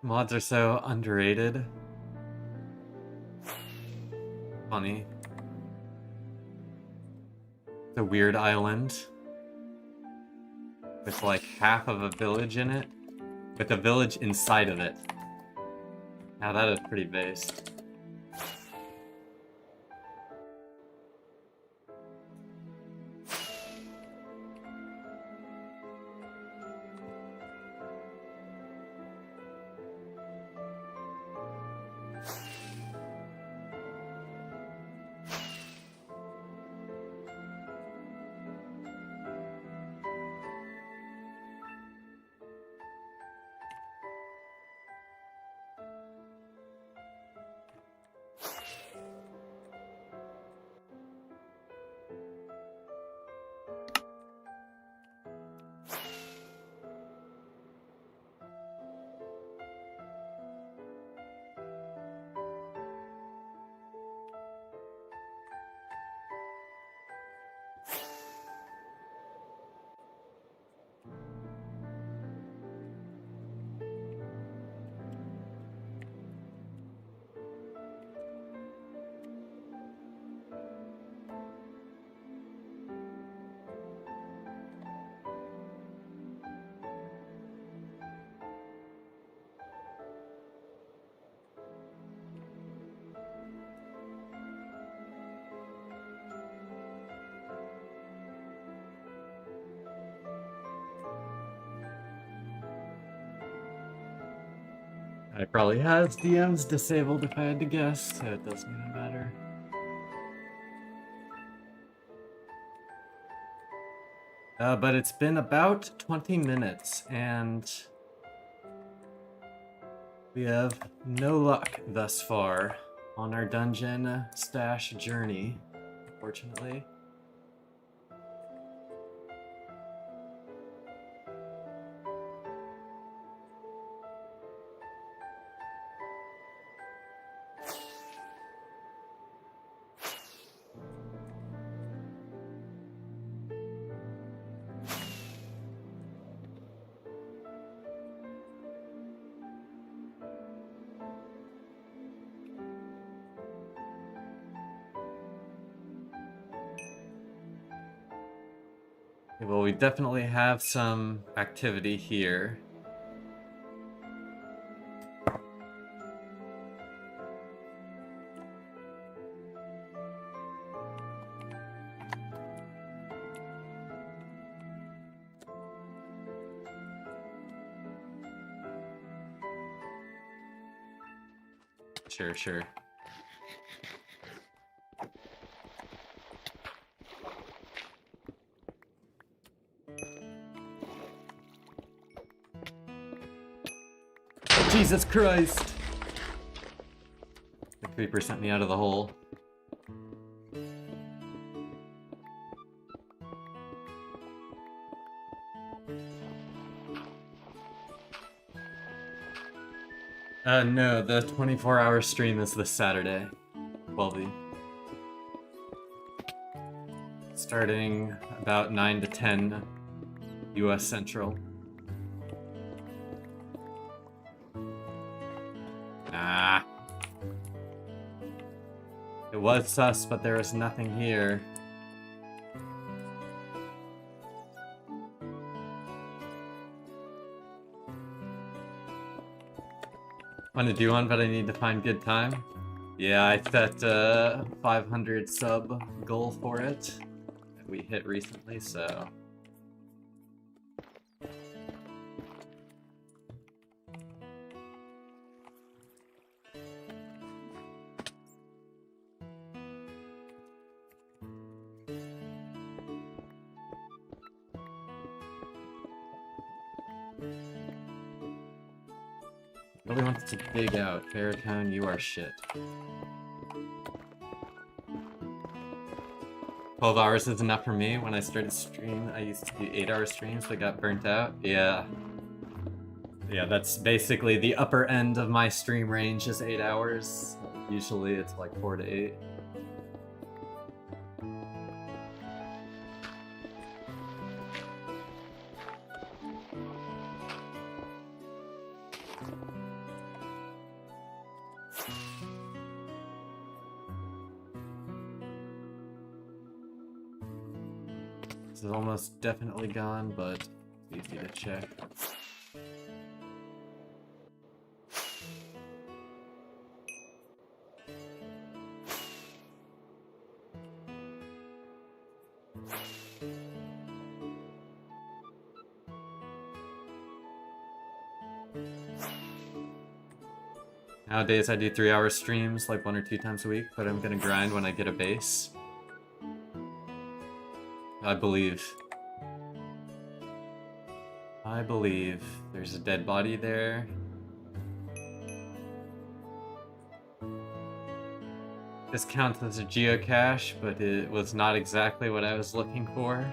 Mods are so underrated. Funny. It's a weird island with like half of a village in it, with a village inside of it. Now that is pretty based. I probably has DMs disabled if I had to guess, so it doesn't even matter. But it's been about 20 minutes, and we have no luck thus far on our dungeon stash journey, unfortunately. Well, we definitely have some activity here. Sure, sure. Jesus Christ! The creeper sent me out of the hole. No, the 24-hour stream is this Saturday, 12 starting about 9 to 10 US Central. Ah. It was sus, but there was nothing here. Want to do one, but I need to find good time. Yeah, I set a 500 sub goal for it that we hit recently, so... Really wants to dig out. Baritone, you are shit. 12 hours is enough for me. When I started stream, I used to do 8-hour streams that got burnt out. Yeah. Yeah, that's basically the upper end of my stream range is 8 hours. Usually it's like 4 to 8. This is almost definitely gone, but it's easy to check. Nowadays I do 3-hour streams like 1 or 2 times a week, but I'm gonna grind when I get a base. I believe. I believe. There's a dead body there. This counts as a geocache, but it was not exactly what I was looking for.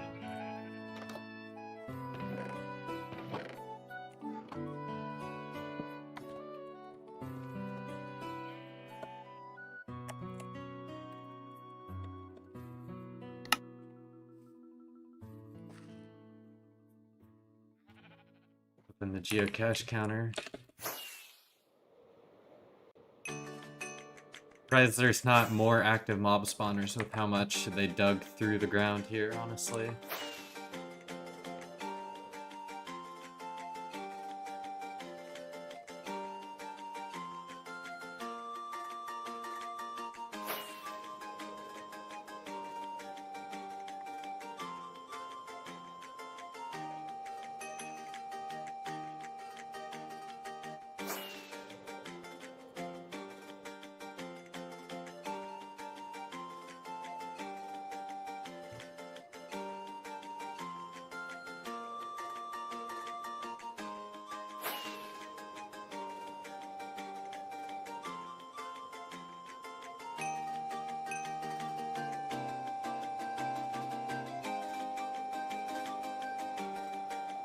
Open the geocache counter. Surprised there's not more active mob spawners with how much they dug through the ground here, honestly.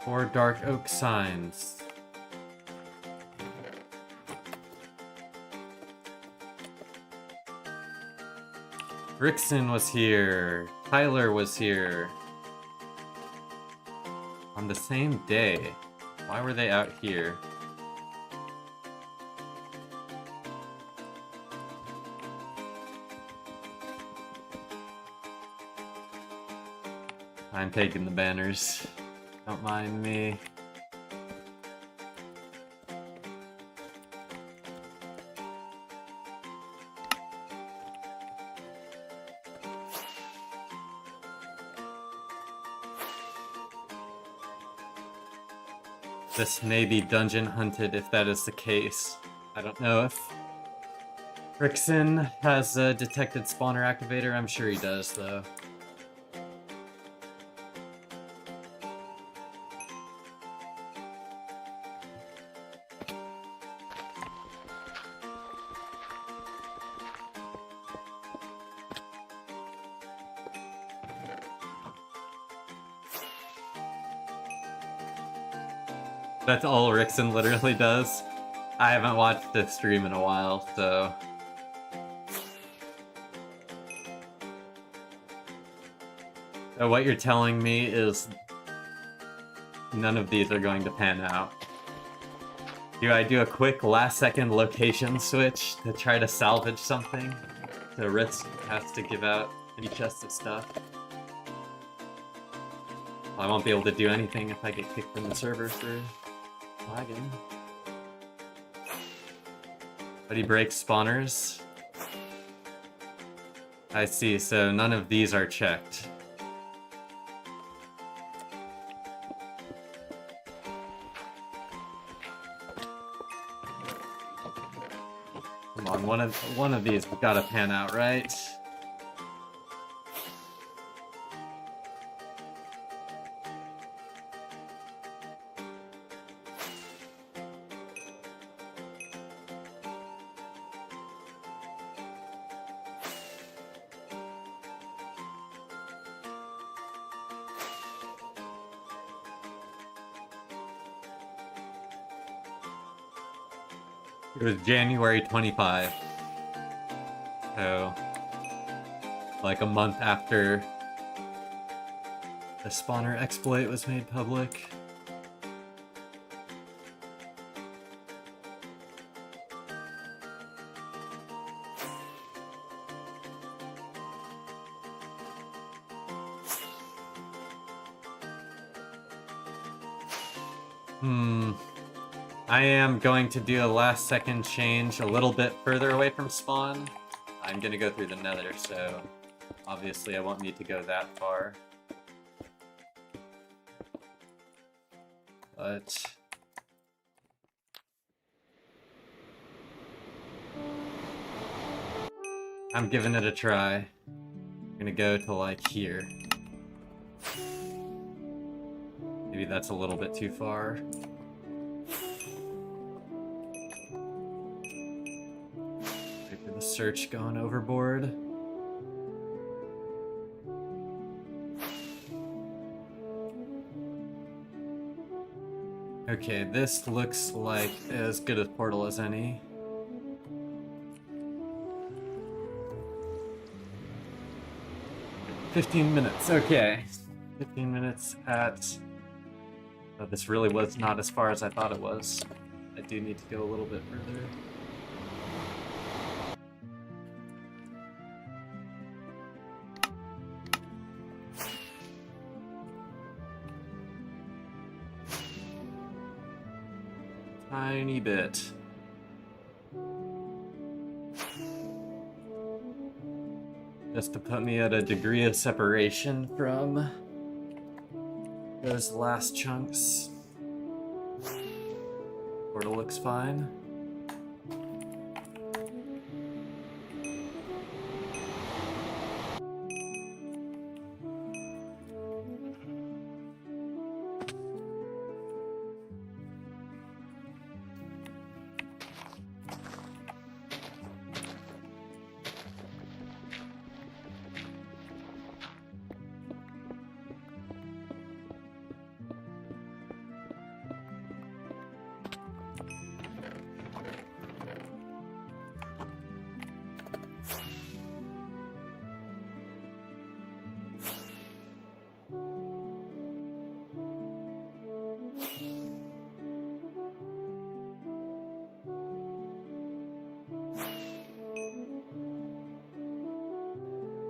Or dark oak signs. Rickson was here. Tyler was here. On the same day. Why were they out here? I'm taking the banners. Don't mind me. This may be dungeon hunted if that is the case. I don't know if Rickson has a detected spawner activator. I'm sure he does, though. That's all Rickson literally does. I haven't watched the stream in a while, so... So what you're telling me is none of these are going to pan out. Do I do a quick last-second location switch to try to salvage something? So Risk has to give out any chest of stuff. I won't be able to do anything if I get kicked from the server for lagging. But he breaks spawners. I see, so none of these are checked. Come on, one of these gotta pan out, right? It was January 25. So, like a month after the spawner exploit was made public. I am going to do a last second change a little bit further away from spawn. I'm gonna go through the nether, so obviously I won't need to go that far. But... I'm giving it a try. I'm gonna go to like here. Maybe that's a little bit too far. Search going overboard. Okay, this looks like as good a portal as any. "15 minutes, okay. 15 minutes at... Oh, this really was not as far as I thought it was. I do need to go a little bit further. Tiny bit. Just to put me at a degree of separation from those last chunks. Portal looks fine.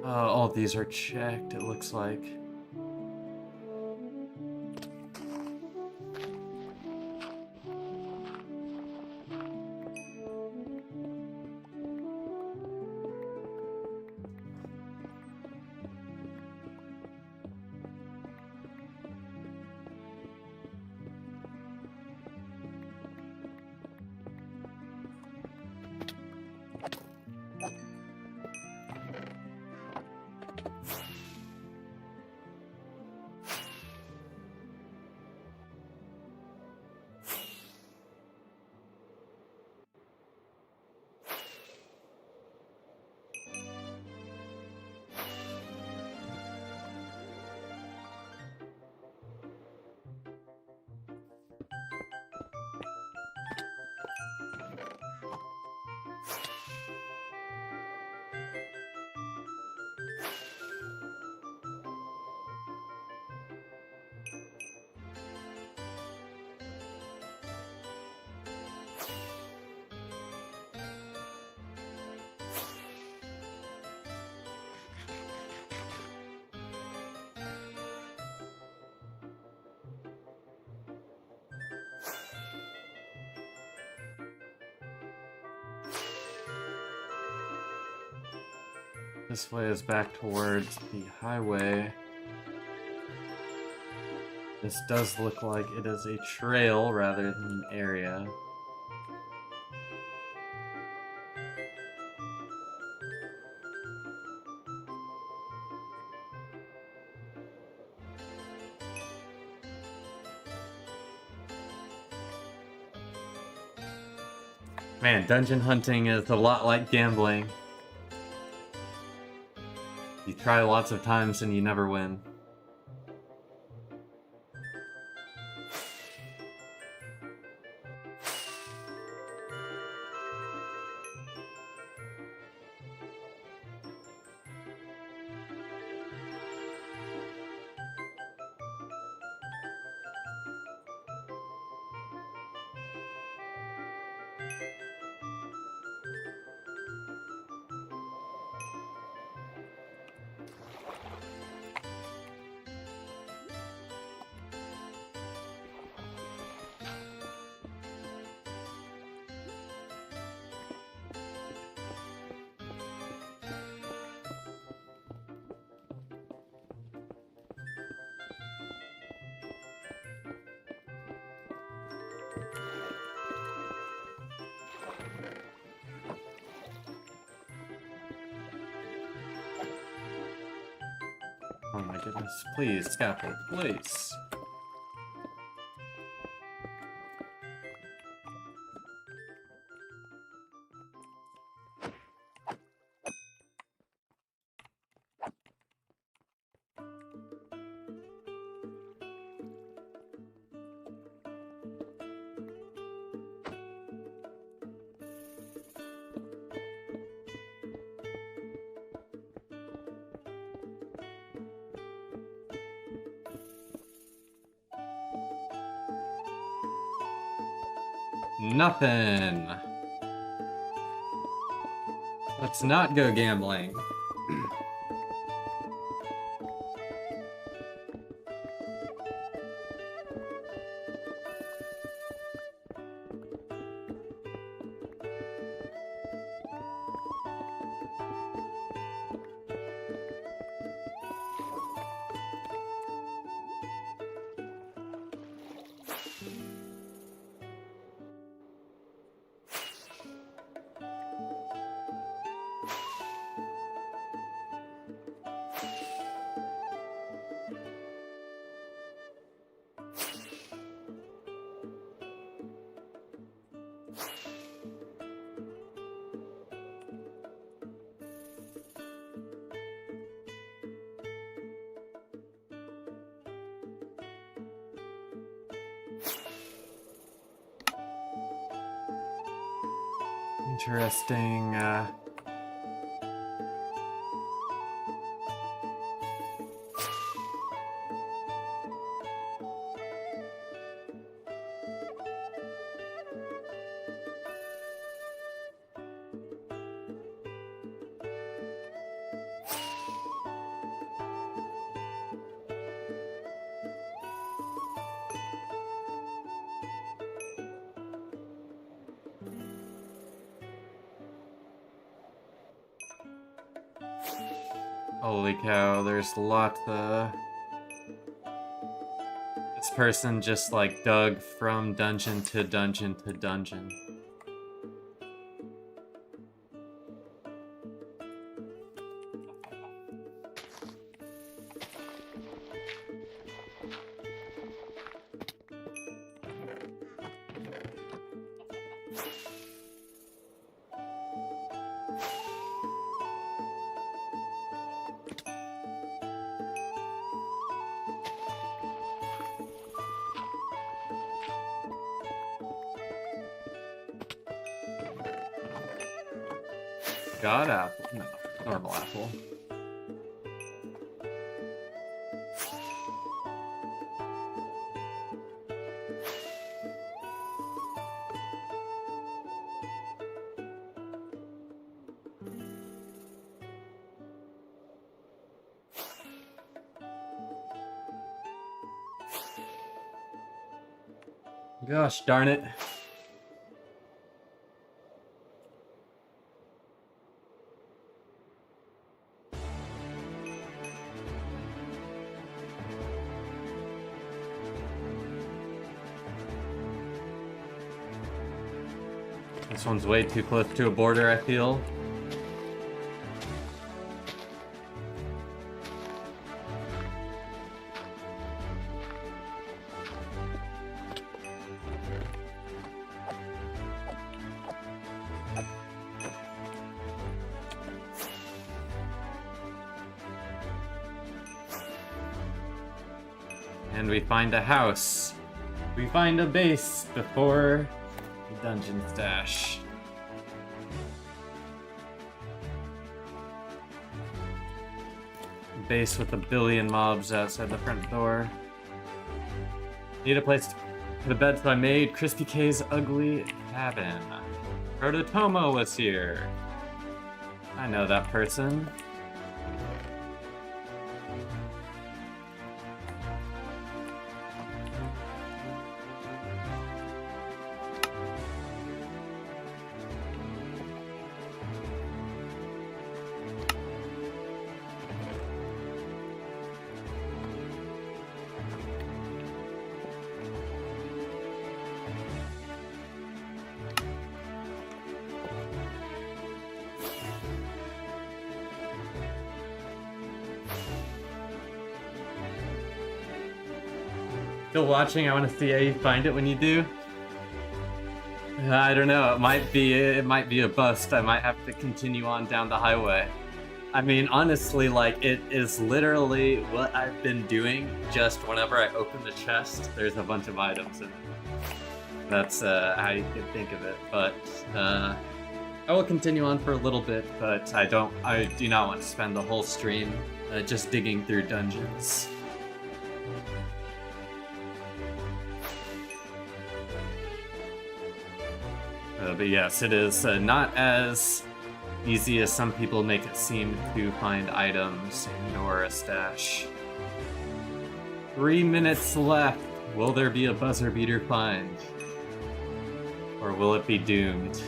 All these are checked, it looks like. This way is back towards the highway. This does look like it is a trail rather than an area. Man, dungeon hunting is a lot like gambling. You try lots of times and you never win. Oh my goodness, please, scaffold, please. Nothing. Let's not go gambling. Interesting, holy cow, there's lots of... This person just like dug from dungeon to dungeon to dungeon. God apple? No, normal apple. Gosh darn it. This one's way too close to a border, I feel. And we find a house. We find a base before the dungeon stash. Base with a billion mobs outside the front door. Need a place to put a bed, so I made Crispy K's ugly cabin. Prototomo was here. I know that person. Still watching? I want to see how you find it when you do. I don't know. It might be a bust. I might have to continue on down the highway. I mean, honestly, like, it is literally what I've been doing. Just whenever I open the chest, there's a bunch of items in it. That's how you could think of it. But I will continue on for a little bit. But I do not want to spend the whole stream just digging through dungeons. But yes, it is not as easy as some people make it seem to find items in your stash. 3 minutes left. Will there be a buzzer beater find? Or will it be doomed?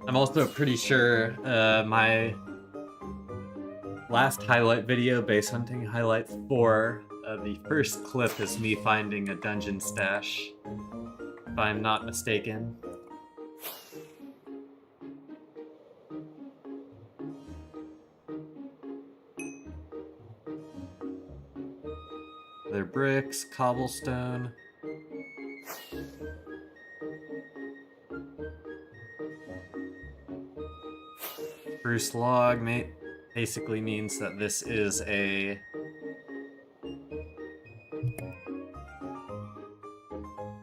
I'm also pretty sure my last highlight video, base hunting highlight 4, the first clip is me finding a dungeon stash, if I'm not mistaken. They're bricks, cobblestone. Spruce log basically means that this is a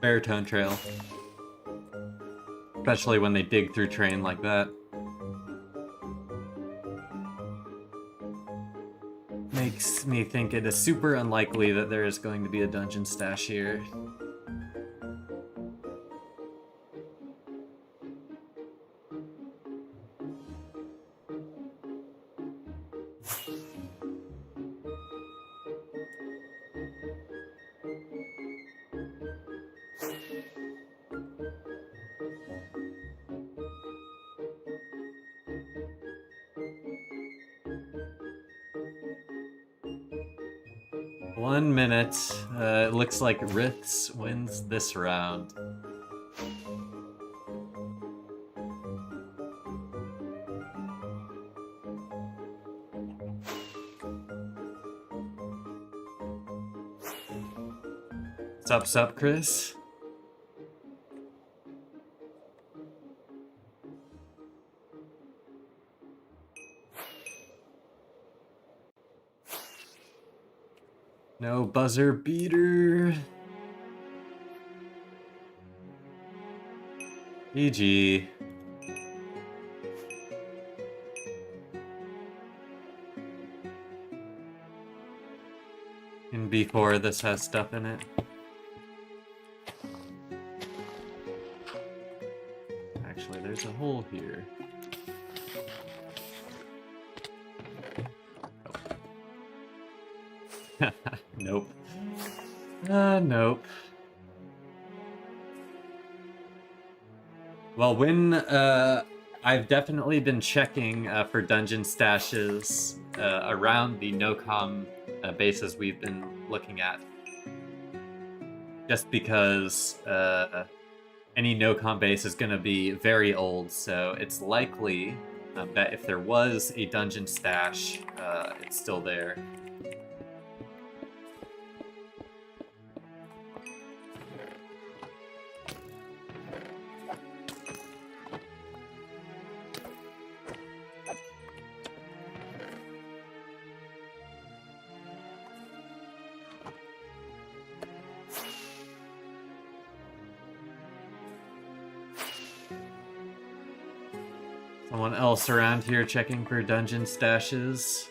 baritone trail. Especially when they dig through terrain like that. Makes me think it is super unlikely that there is going to be a dungeon stash here. One minute. It looks like Riths wins this round. Sup, Chris? No buzzer beater. GG. In B4, this has stuff in it. Actually, there's a hole here. Oh. Nope. Nope. Well, when, I've definitely been checking for dungeon stashes around the nocom bases we've been looking at. Just because any nocom base is going to be very old, so it's likely that if there was a dungeon stash, it's still there. Someone else around here checking for dungeon stashes?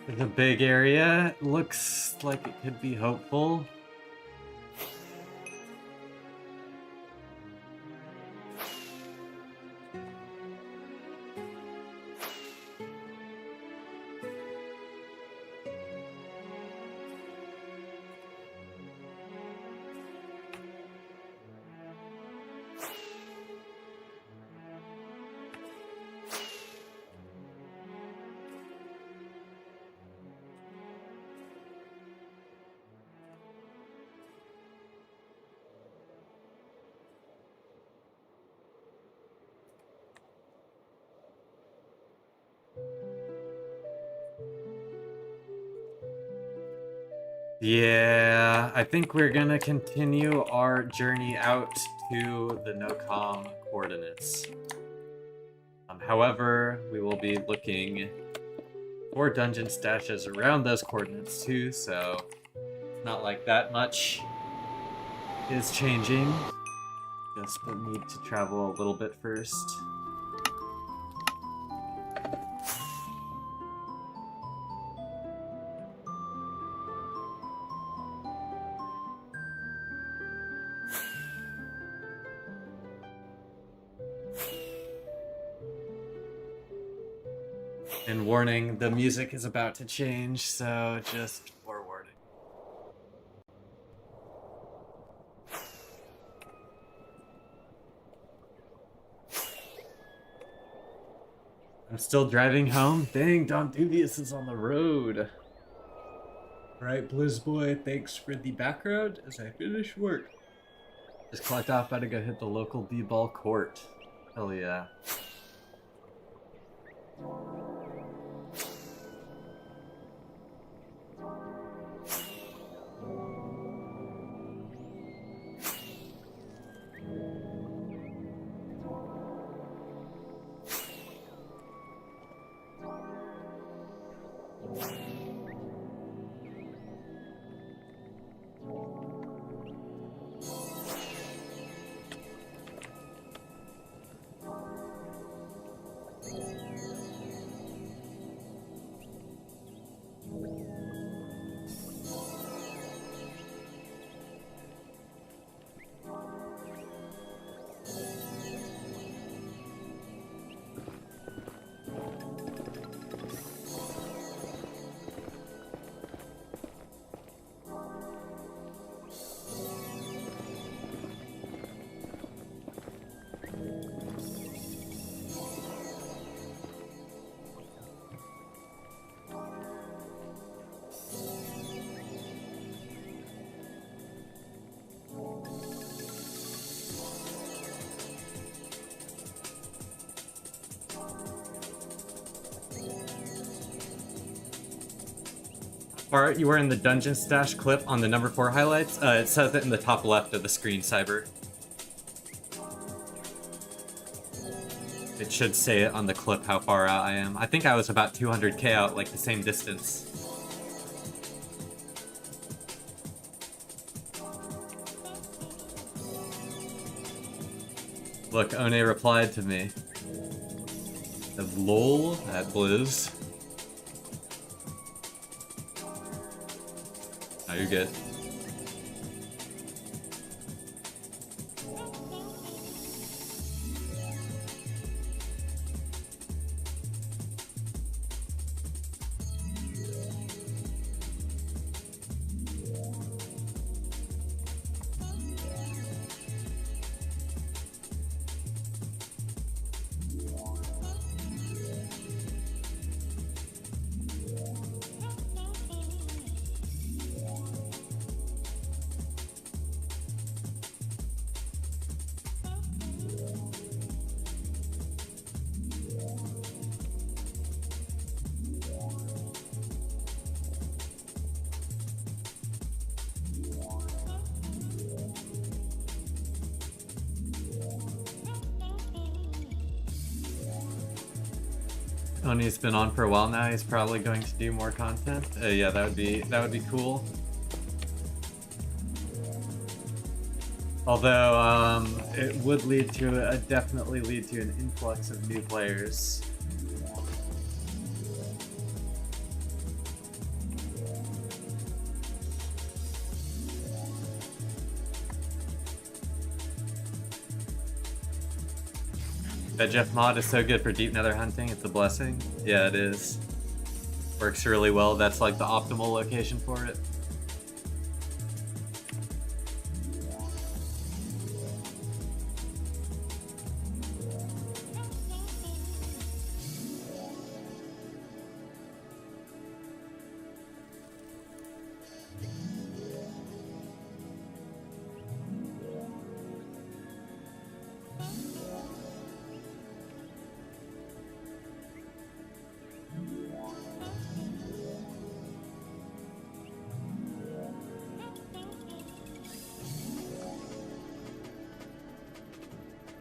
The big area looks like it could be hopeful. Yeah, I think we're gonna continue our journey out to the nocom coordinates. However, we will be looking for dungeon stashes around those coordinates too, so not like that much is changing. Just need to travel a little bit first. And warning, the music is about to change, so just forewarning. I'm still driving home? Dang, Don Dubious is on the road. Alright, Blizz Boy, thanks for the background as I finish work. Just clocked off, about to go hit the local b-ball court. Hell yeah. far you were in the dungeon stash clip on the number 4 highlights? It says it in the top left of the screen, Cyber. It should say it on the clip how far out I am. I think I was about 200k out, like the same distance. Look, One replied to me. The lol at Blizz. Oh, you're good. Tony's been on for a while now. He's probably going to do more content. Yeah, that would be cool. Although it would definitely lead to an influx of new players. That Jeff mod is so good for deep nether hunting, it's a blessing. Yeah, it is. Works really well, that's like the optimal location for it.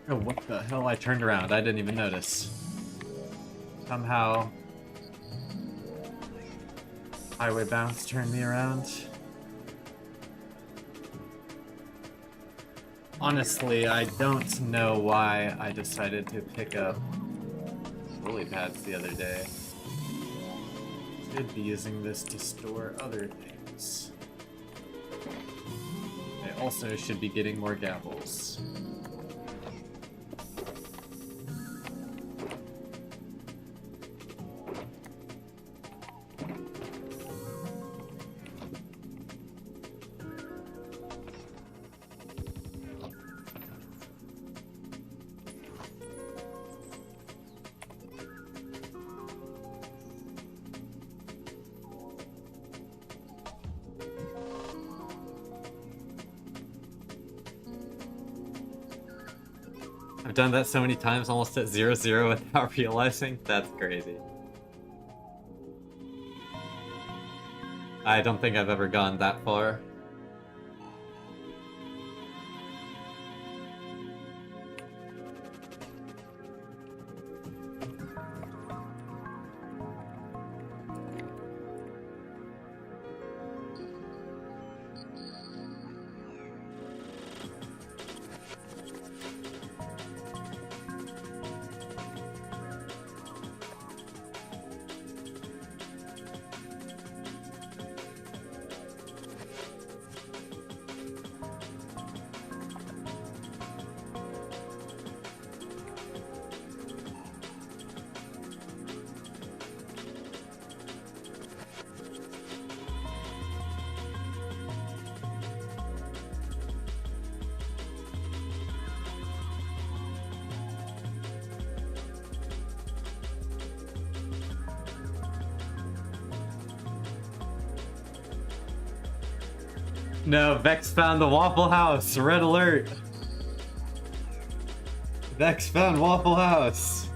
Oh, what the hell? I turned around. I didn't even notice. Somehow... highway bounce turned me around. Honestly, I don't know why I decided to pick up lily pads the other day. Should be using this to store other things. I also should be getting more gavels. I've done that so many times, almost at 0-0 without realizing. That's crazy. I don't think I've ever gone that far. No, Vex found the Waffle House. Red alert. Vex found Waffle House.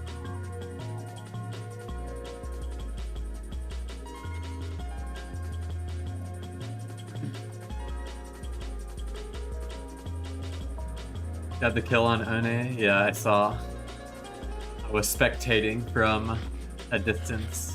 Got the kill on One. Yeah, I saw. I was spectating from a distance.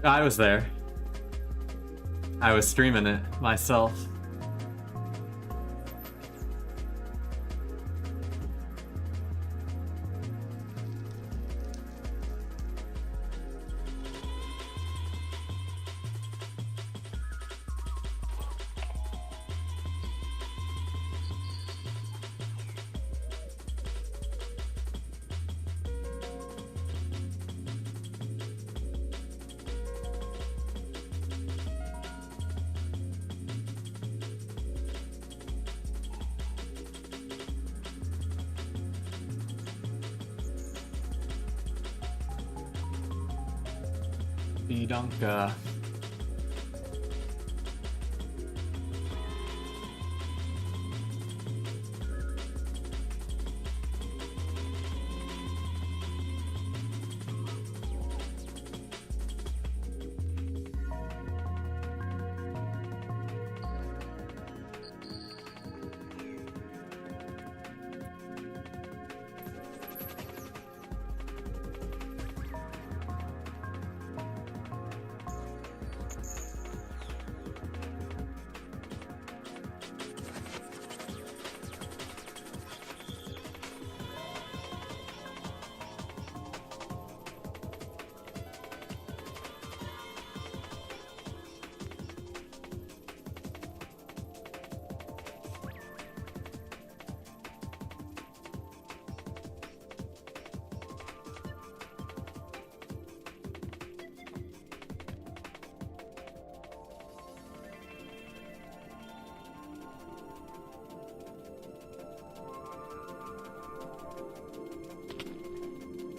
I was there. I was streaming it myself. Donka.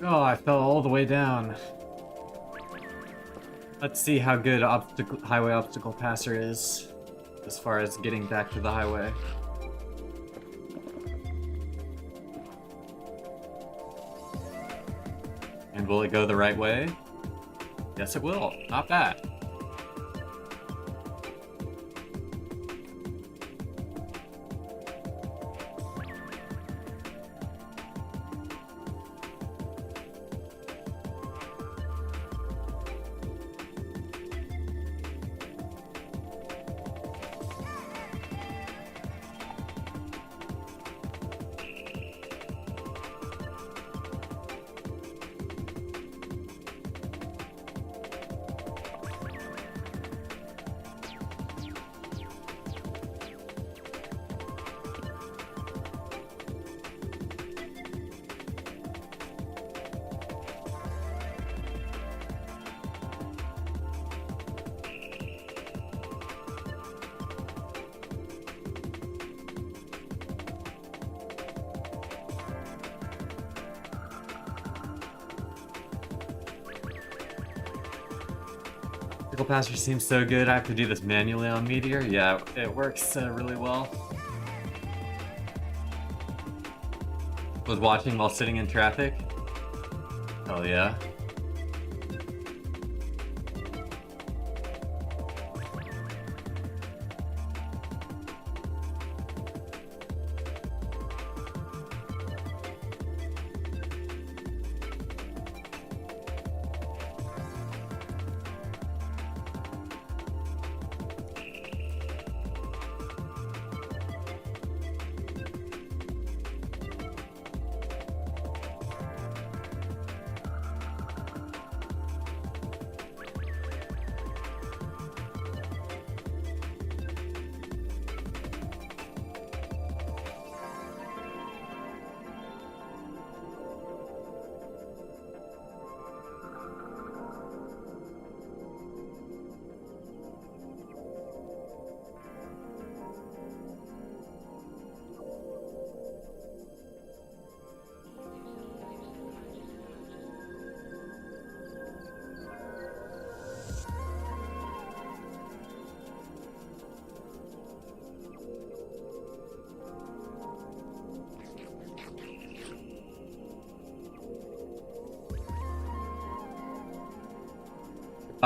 Oh, I fell all the way down. Let's see how good highway obstacle passer is as far as getting back to the highway. And will it go the right way? Yes, it will. Not bad. Passer seems so good. I have to do this manually on Meteor. Yeah, it works really well. Was watching while sitting in traffic. Hell yeah.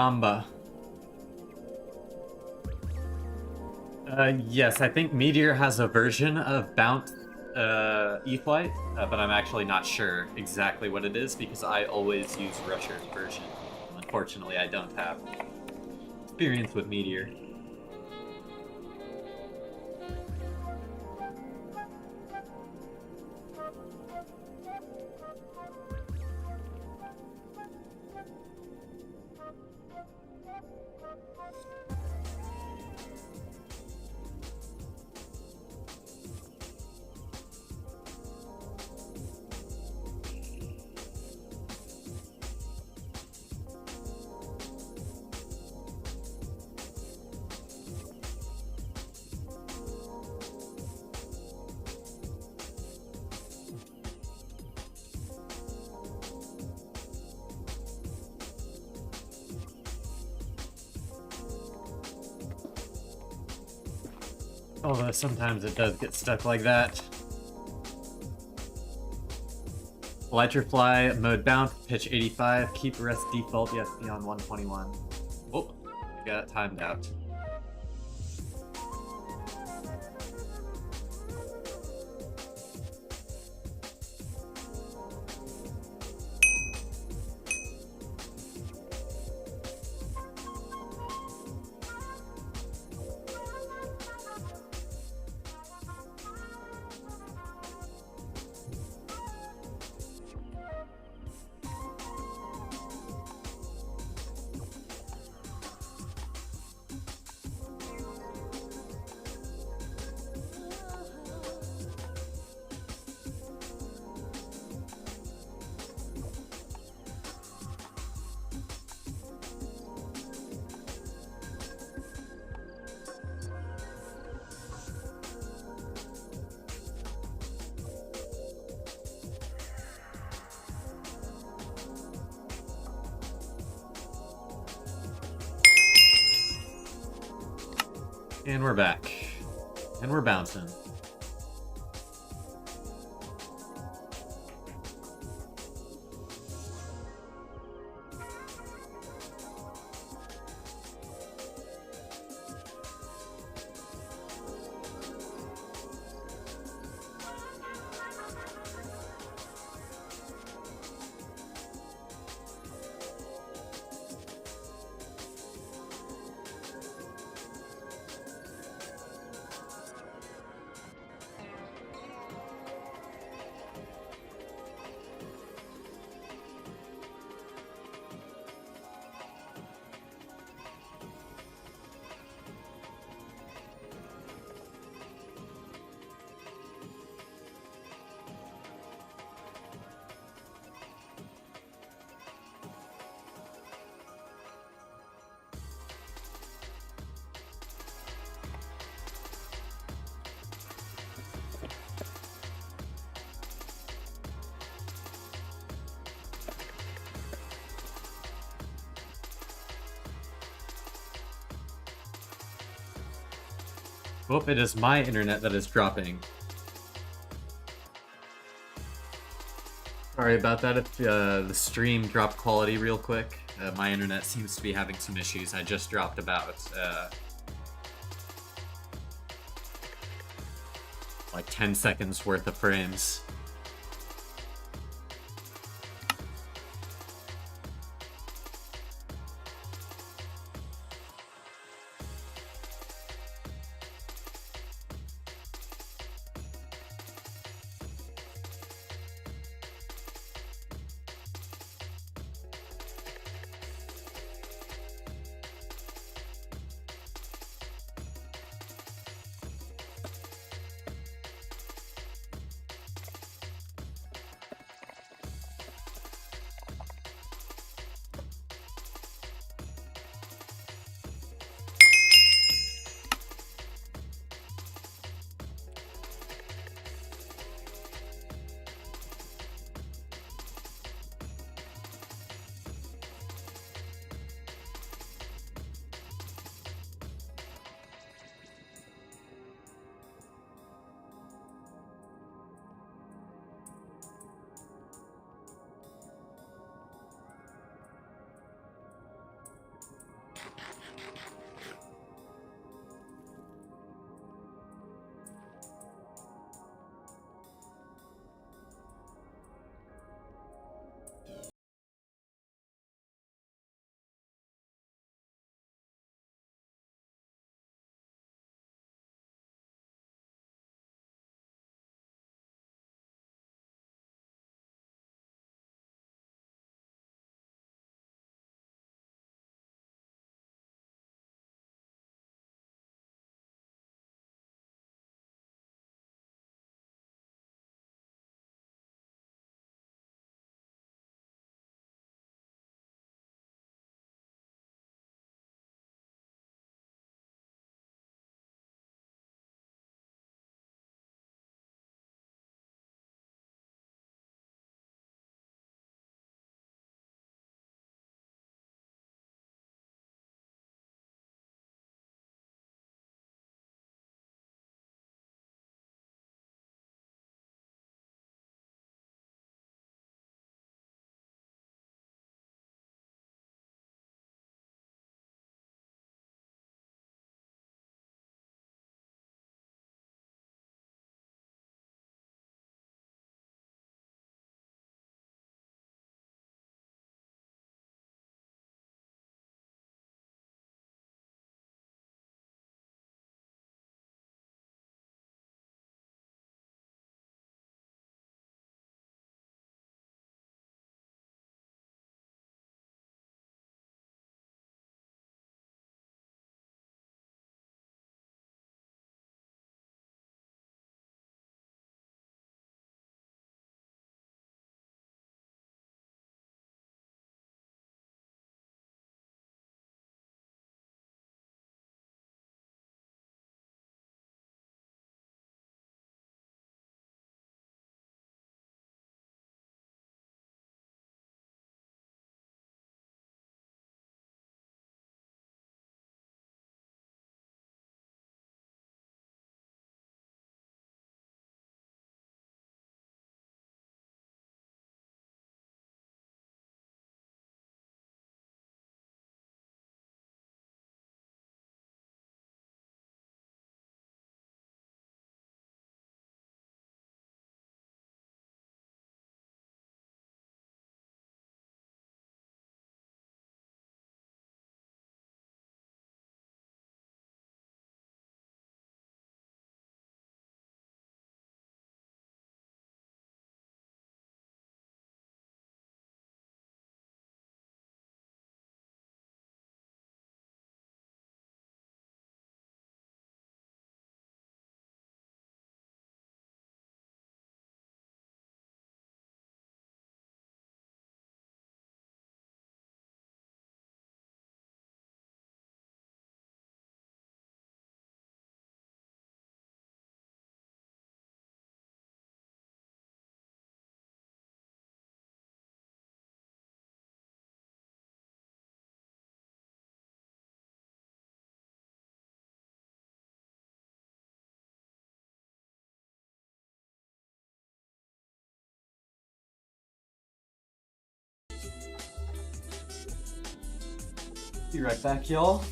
Bamba. Yes, I think Meteor has a version of Bounce E-Flight, but I'm actually not sure exactly what it is because I always use Rusher's version. Unfortunately, I don't have experience with Meteor. Although sometimes it does get stuck like that. Electrifly, mode bounce, pitch 85, keep rest default, ESP on 121. Oh, I got it timed out. And we're back. And we're bouncing. Oh, it is my internet that is dropping. Sorry about that if the stream dropped quality real quick. My internet seems to be having some issues. I just dropped about like 10 seconds worth of frames. Be right back, y'all.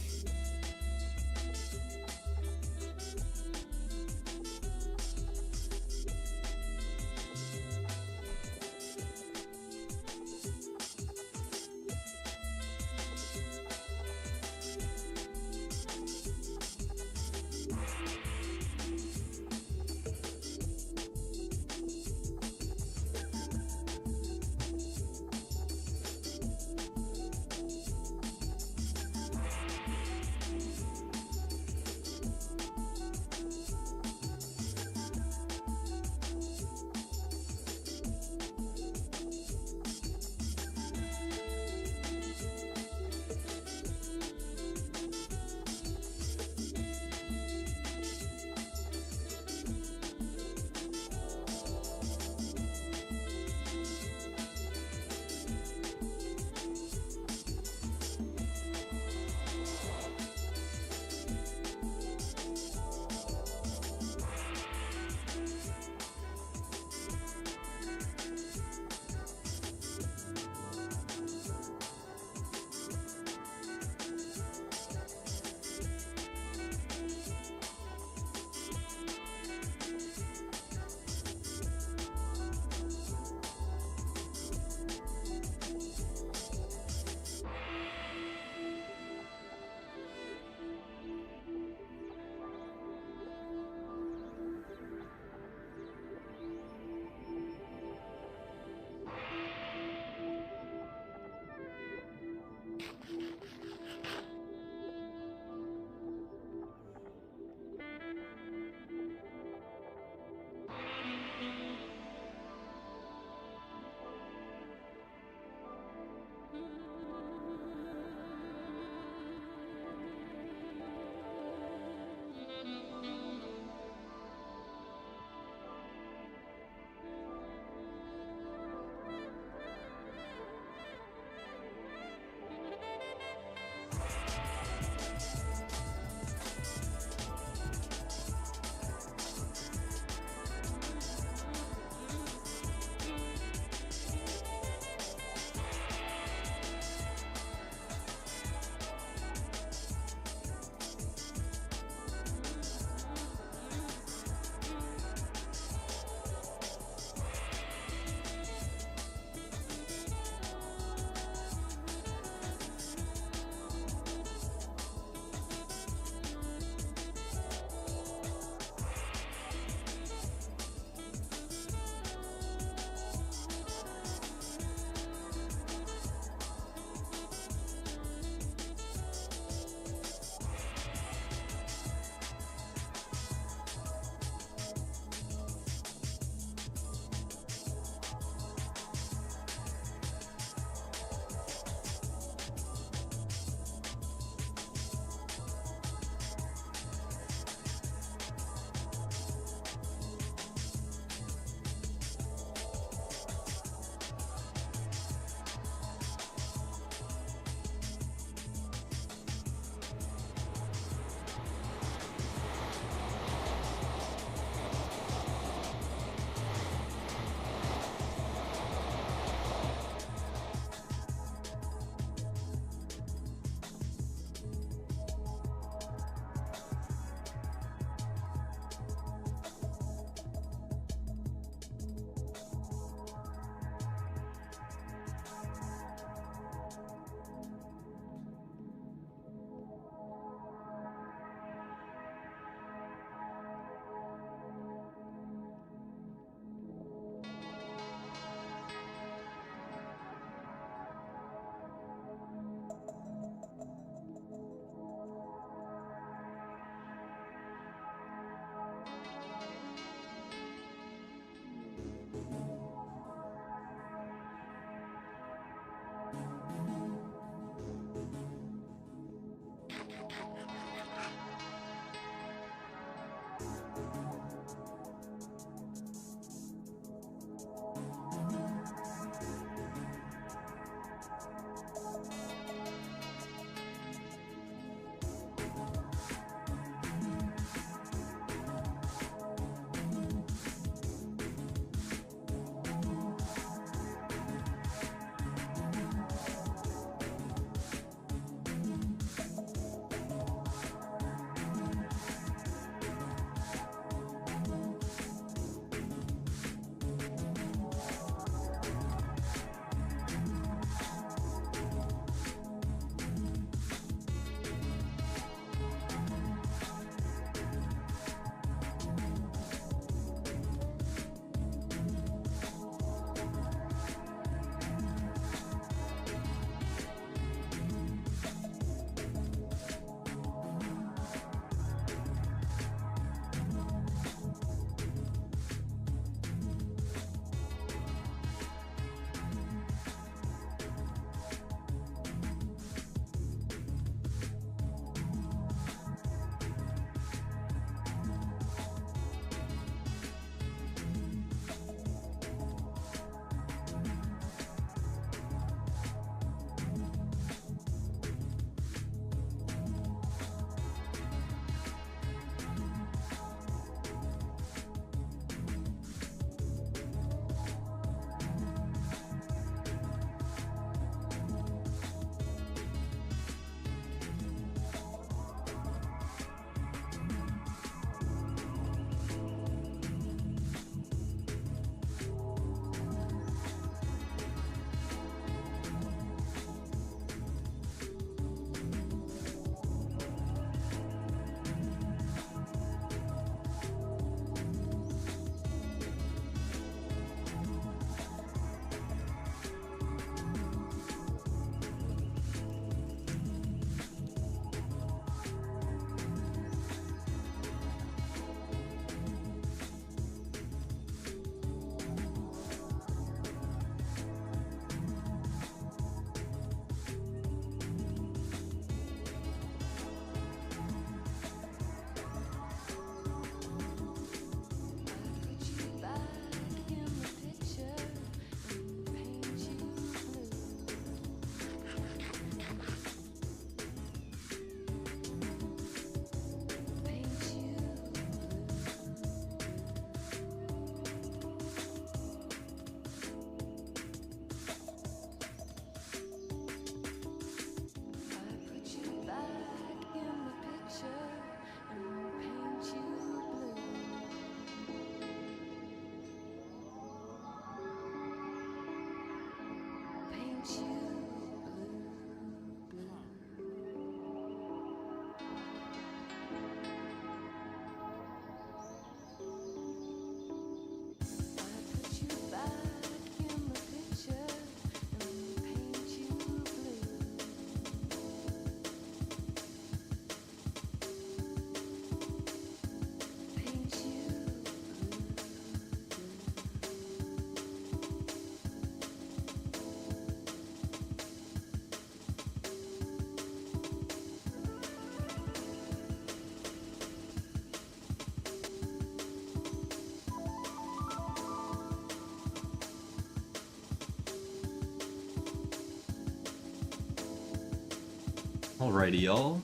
Alrighty, y'all.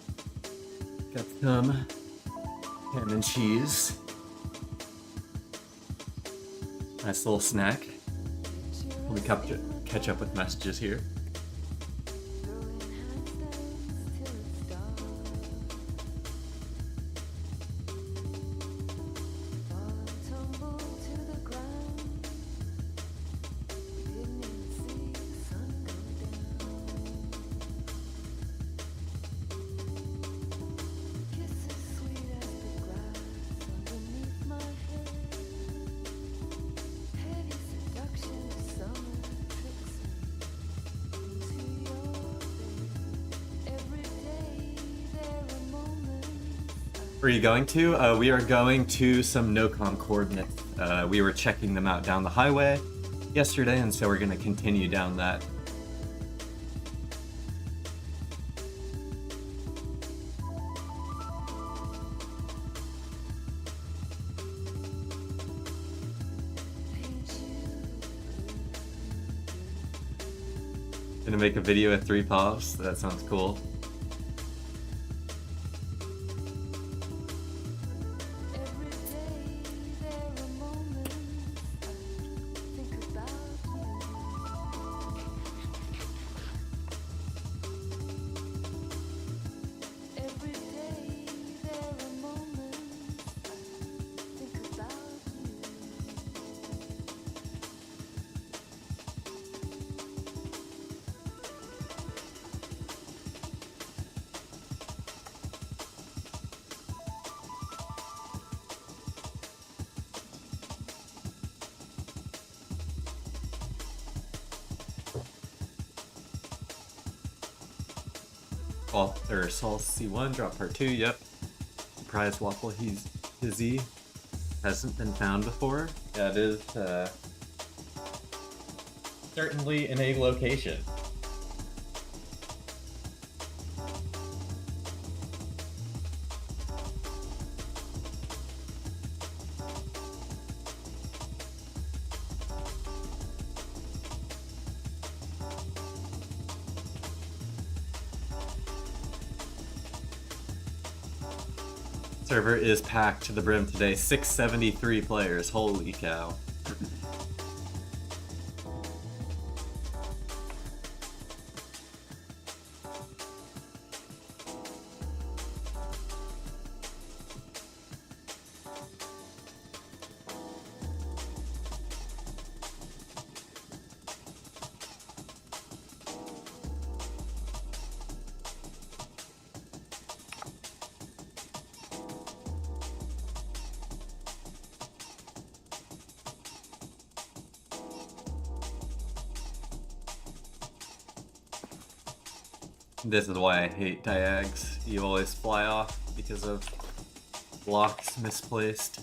Got some ham and cheese. Nice little snack. Let me catch up with messages here. Where are you going to? We are going to some nocom coordinates. We were checking them out down the highway yesterday, and so we're going to continue down that. Gonna make a video at 3 pops. That sounds cool. Or Sol C1 drop part 2. Yep. Surprise waffle. He's busy. Hasn't been found before. Yeah, it is certainly an egg location. Server is packed to the brim today. 673 players. Holy cow. This is why I hate diags. You always fly off because of blocks misplaced.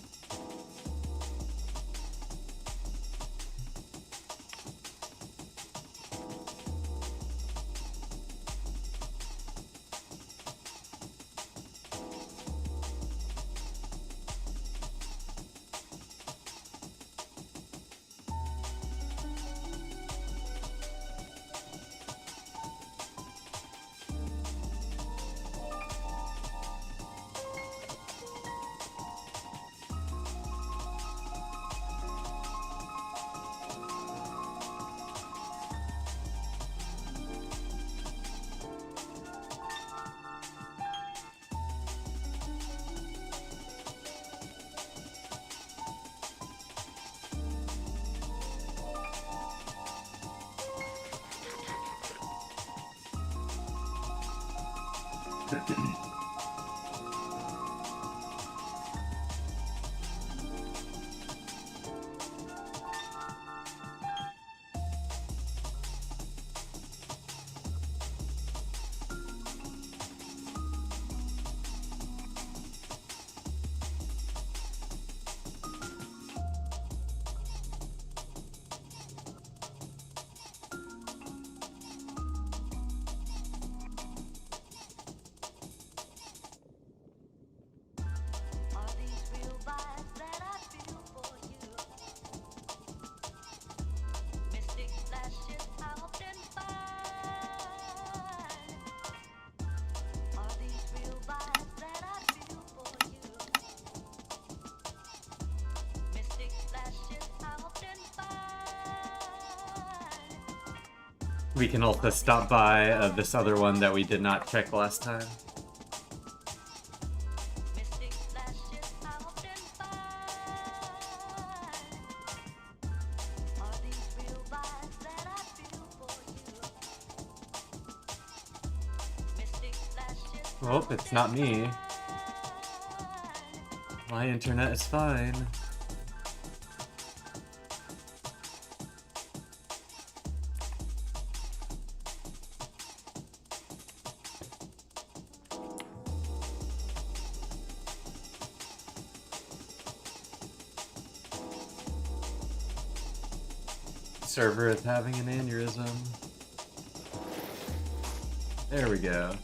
we can also stop by this other one that we did not check last time. Oh, it's not me. My internet is fine. Server is having an aneurysm. There we go.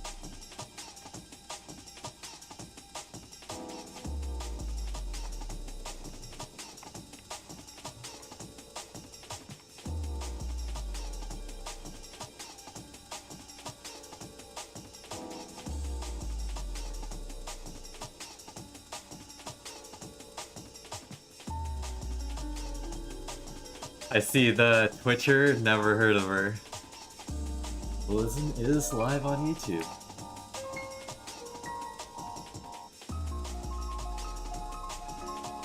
I see the Twitcher, never heard of her. Listen is live on YouTube.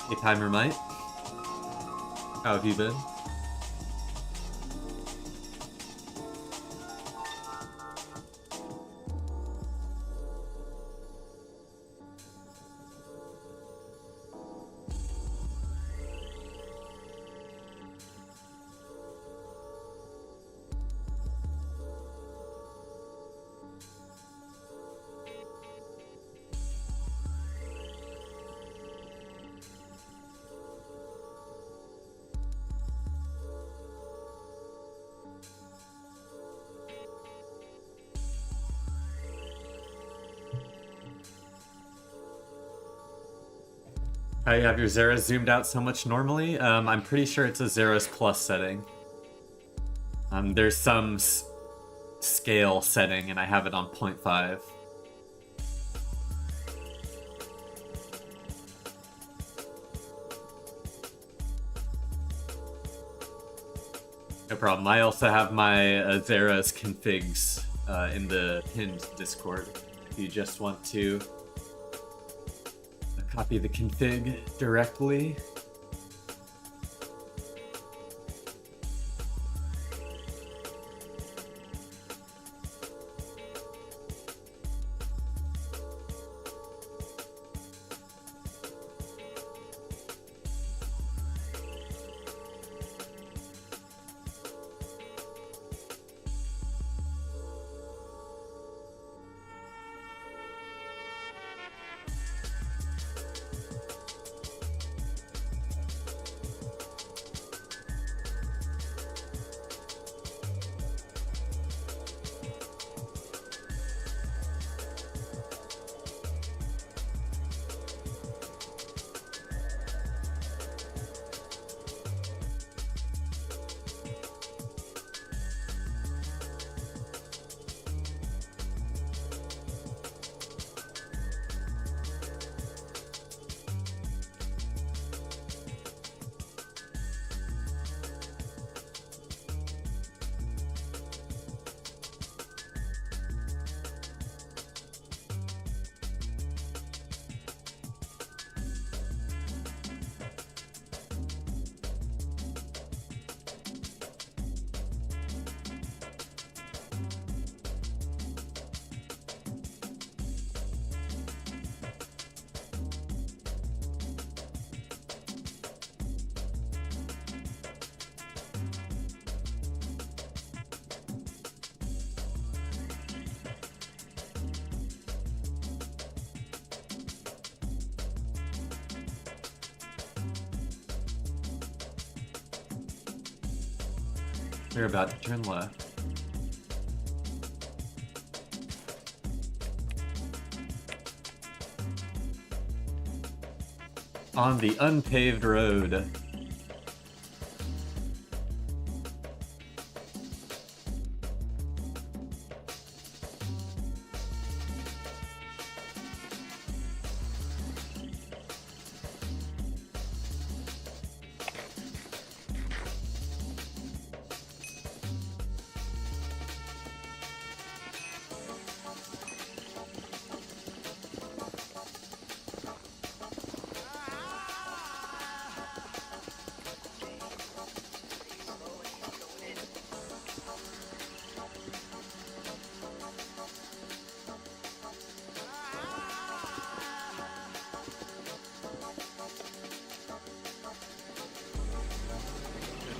Hey, Timer Mite. How have you been? How you have your Zeros zoomed out so much normally? I'm pretty sure it's a Zeros Plus setting. There's some scale setting, and I have it on 0.5. No problem. I also have my Zeros configs in the pinned Discord. If you just want to copy the config directly. We're about to turn left. On the unpaved road.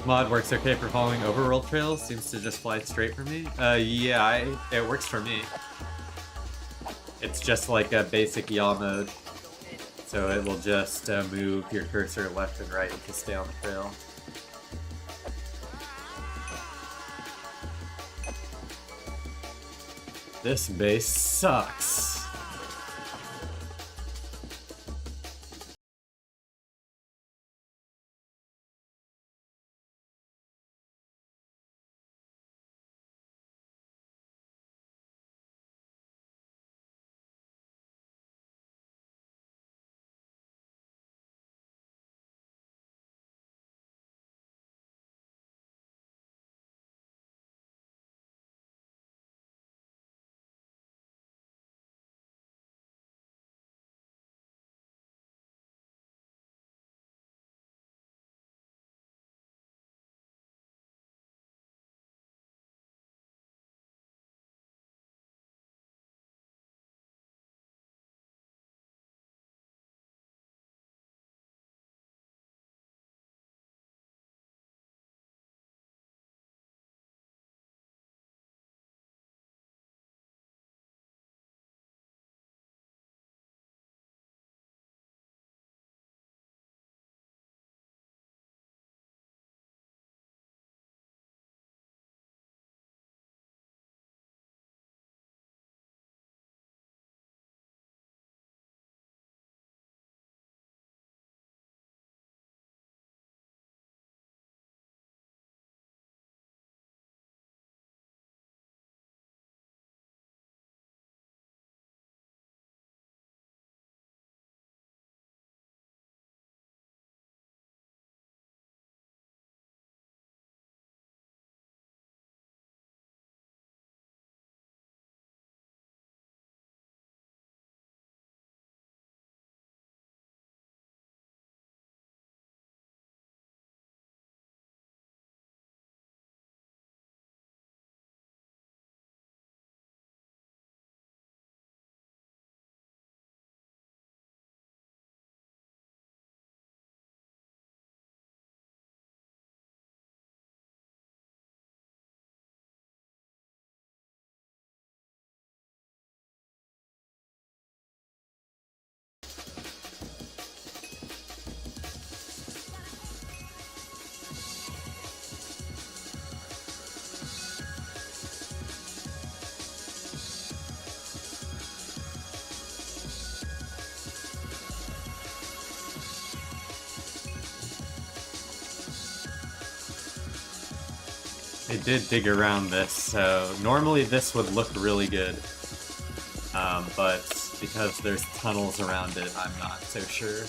Mod works okay for following overworld trails. Seems to just fly straight for me. Yeah, it works for me. It's just like a basic yaw mode. So it will just move your cursor left and right to stay on the trail. This base sucks. I did dig around this, so normally this would look really good. But because there's tunnels around it, I'm not so sure.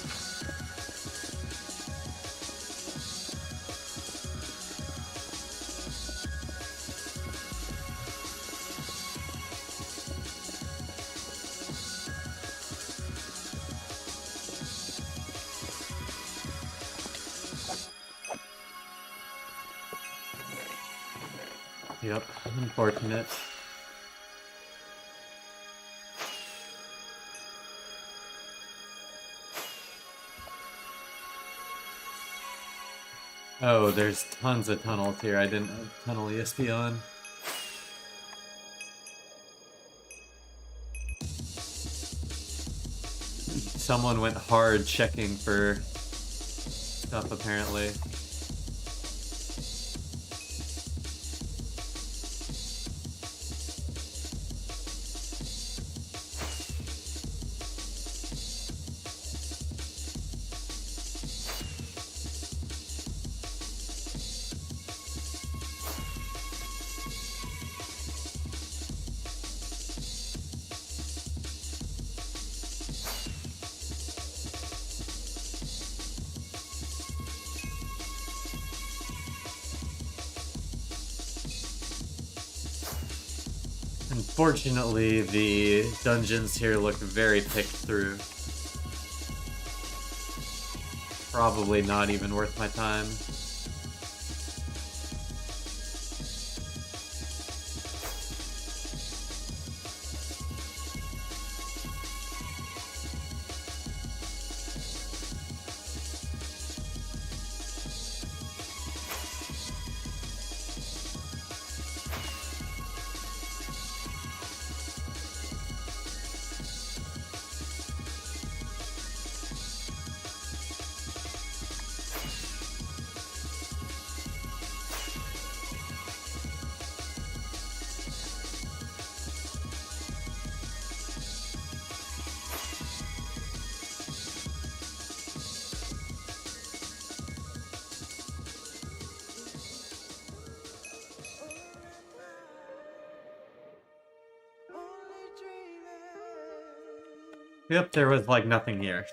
Yep, unfortunate. Oh, there's tons of tunnels here. I didn't have tunnel ESP on. Someone went hard checking for stuff, apparently. Unfortunately, the dungeons here look very picked through. Probably not even worth my time. Yep, there was like nothing here.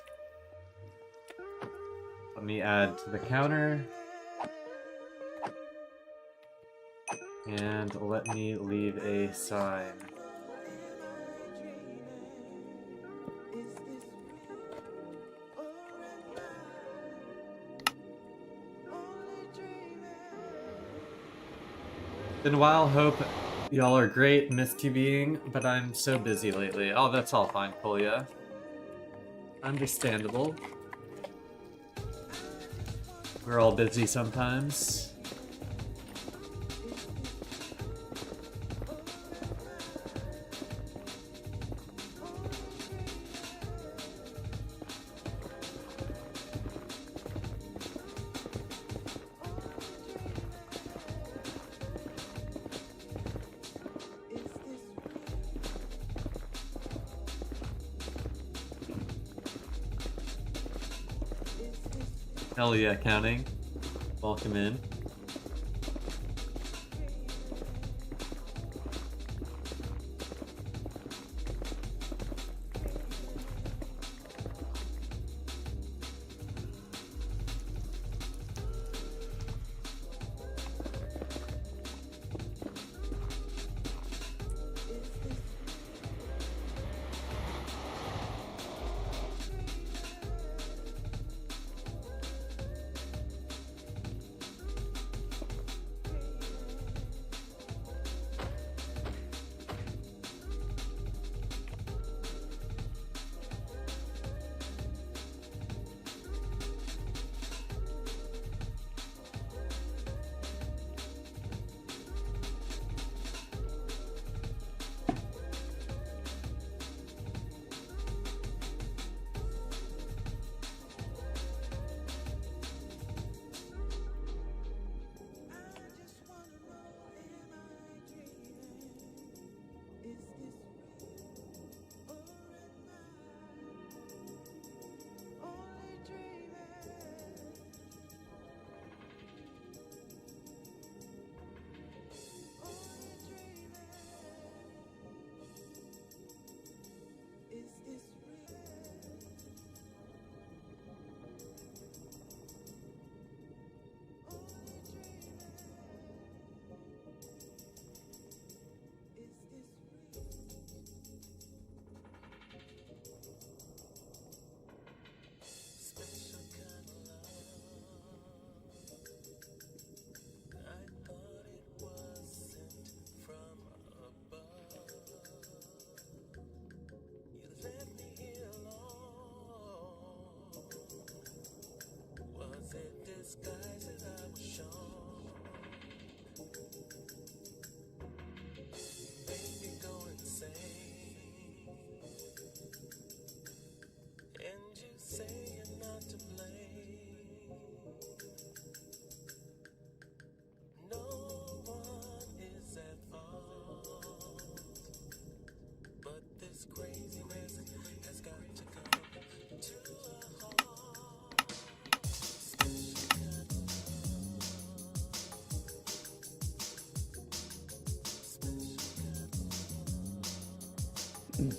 Let me add to the counter. And let me leave a sign. Been a while, hope y'all are great, missed you being, but I'm so busy lately. Oh, that's all fine, Polya. Understandable. We're all busy sometimes. Hell yeah, counting. Welcome in.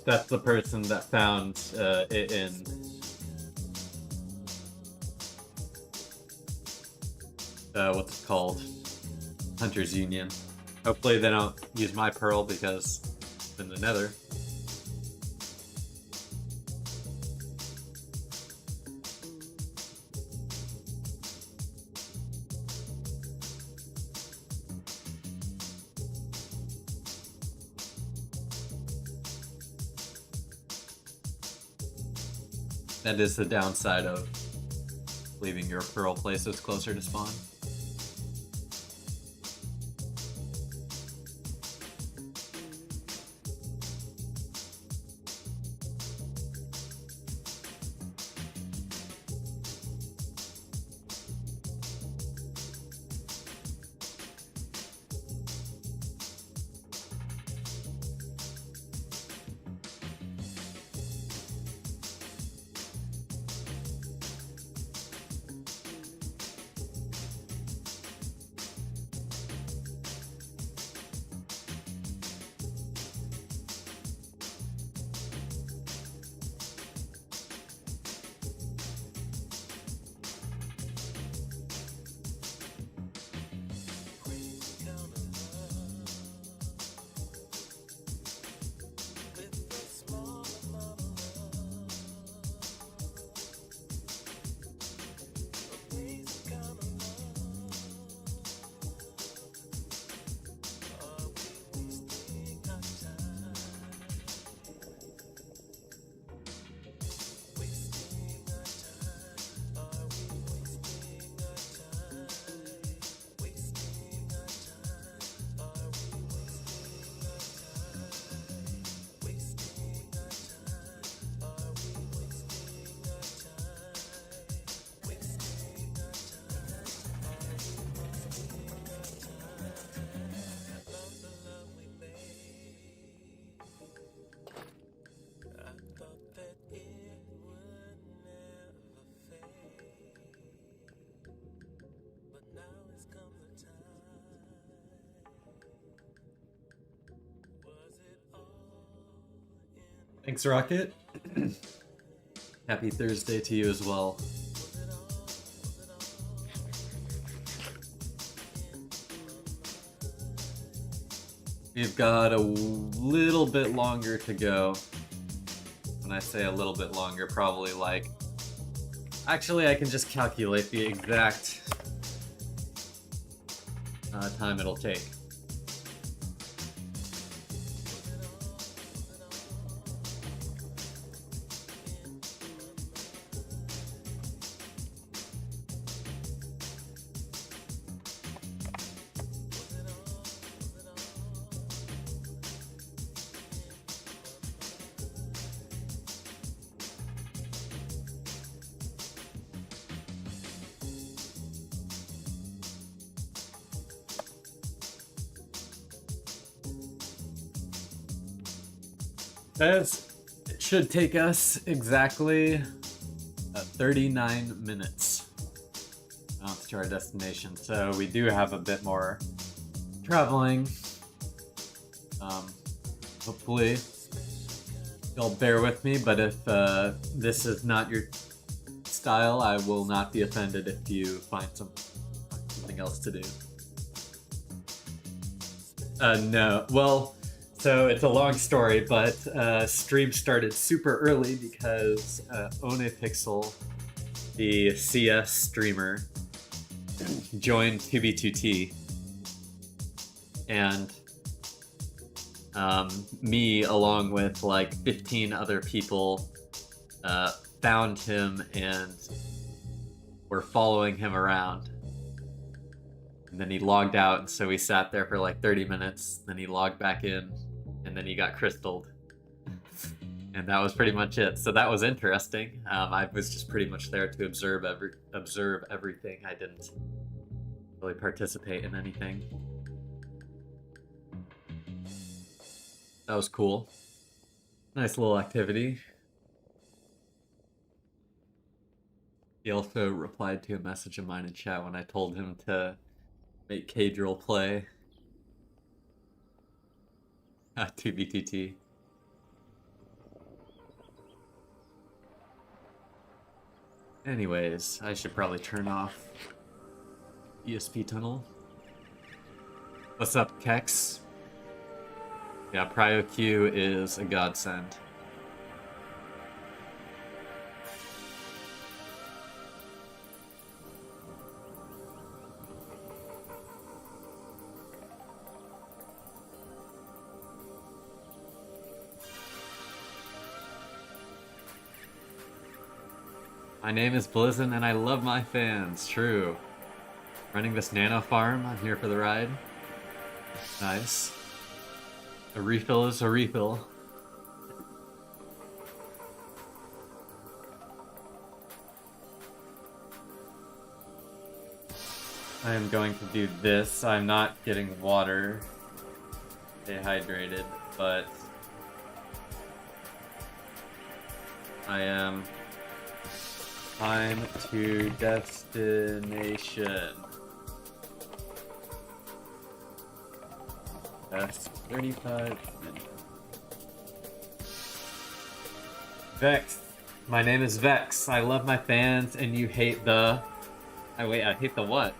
That's the person that found it in what's it called? Hunter's Union. Hopefully they don't use my pearl because it's in the nether. That is the downside of leaving your pearl places closer to spawn. Thanks, Rocket. Happy Thursday to you as well. We've got a little bit longer to go. When I say a little bit longer, probably like... Actually, I can just calculate the exact time it'll take. It should take us exactly 39 minutes to our destination, so we do have a bit more traveling. Hopefully you'll bear with me, but if this is not your style, I will not be offended if you find something else to do. No, well, so it's a long story, but stream started super early because ohnepixel, the CS streamer, joined 2b2t, and me, along with like 15 other people, found him and were following him around. And then he logged out, and so we sat there for like 30 minutes, then he logged back in, and then he got crystalled. And that was pretty much it. So that was interesting. I was just pretty much there to observe everything. I didn't really participate in anything. That was cool. Nice little activity. He also replied to a message of mine in chat when I told him to make K-Drill play 2b2t. Anyways, I should probably turn off ESP tunnel. What's up, Kex? Yeah, PrioQ is a godsend. My name is Blizzin and I love my fans. True. Running this nano farm. I'm here for the ride. Nice. A refill is a refill. I am going to do this. I'm not getting water. Stay hydrated, but I am time to destination. That's 35 minutes. Vex. My name is Vex. I love my fans and you hate the... I hate the what?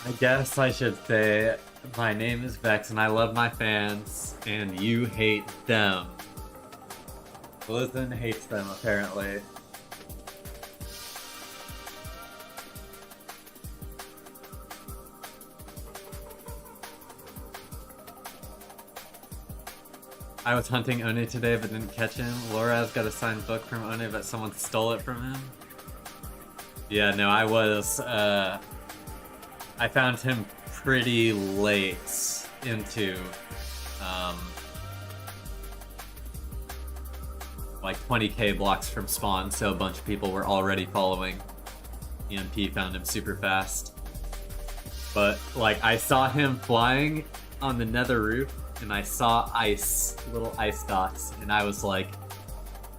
I guess I should say, my name is Vex and I love my fans, and you hate them. Blizzin hates them, apparently. I was hunting One today but didn't catch him. Laura's got a signed book from One, but someone stole it from him. Yeah, no, I was, I found him pretty late into, like 20k blocks from spawn, so a bunch of people were already following. EMP found him super fast. But, like, I saw him flying on the nether roof, and I saw ice, little ice dots, and I was like,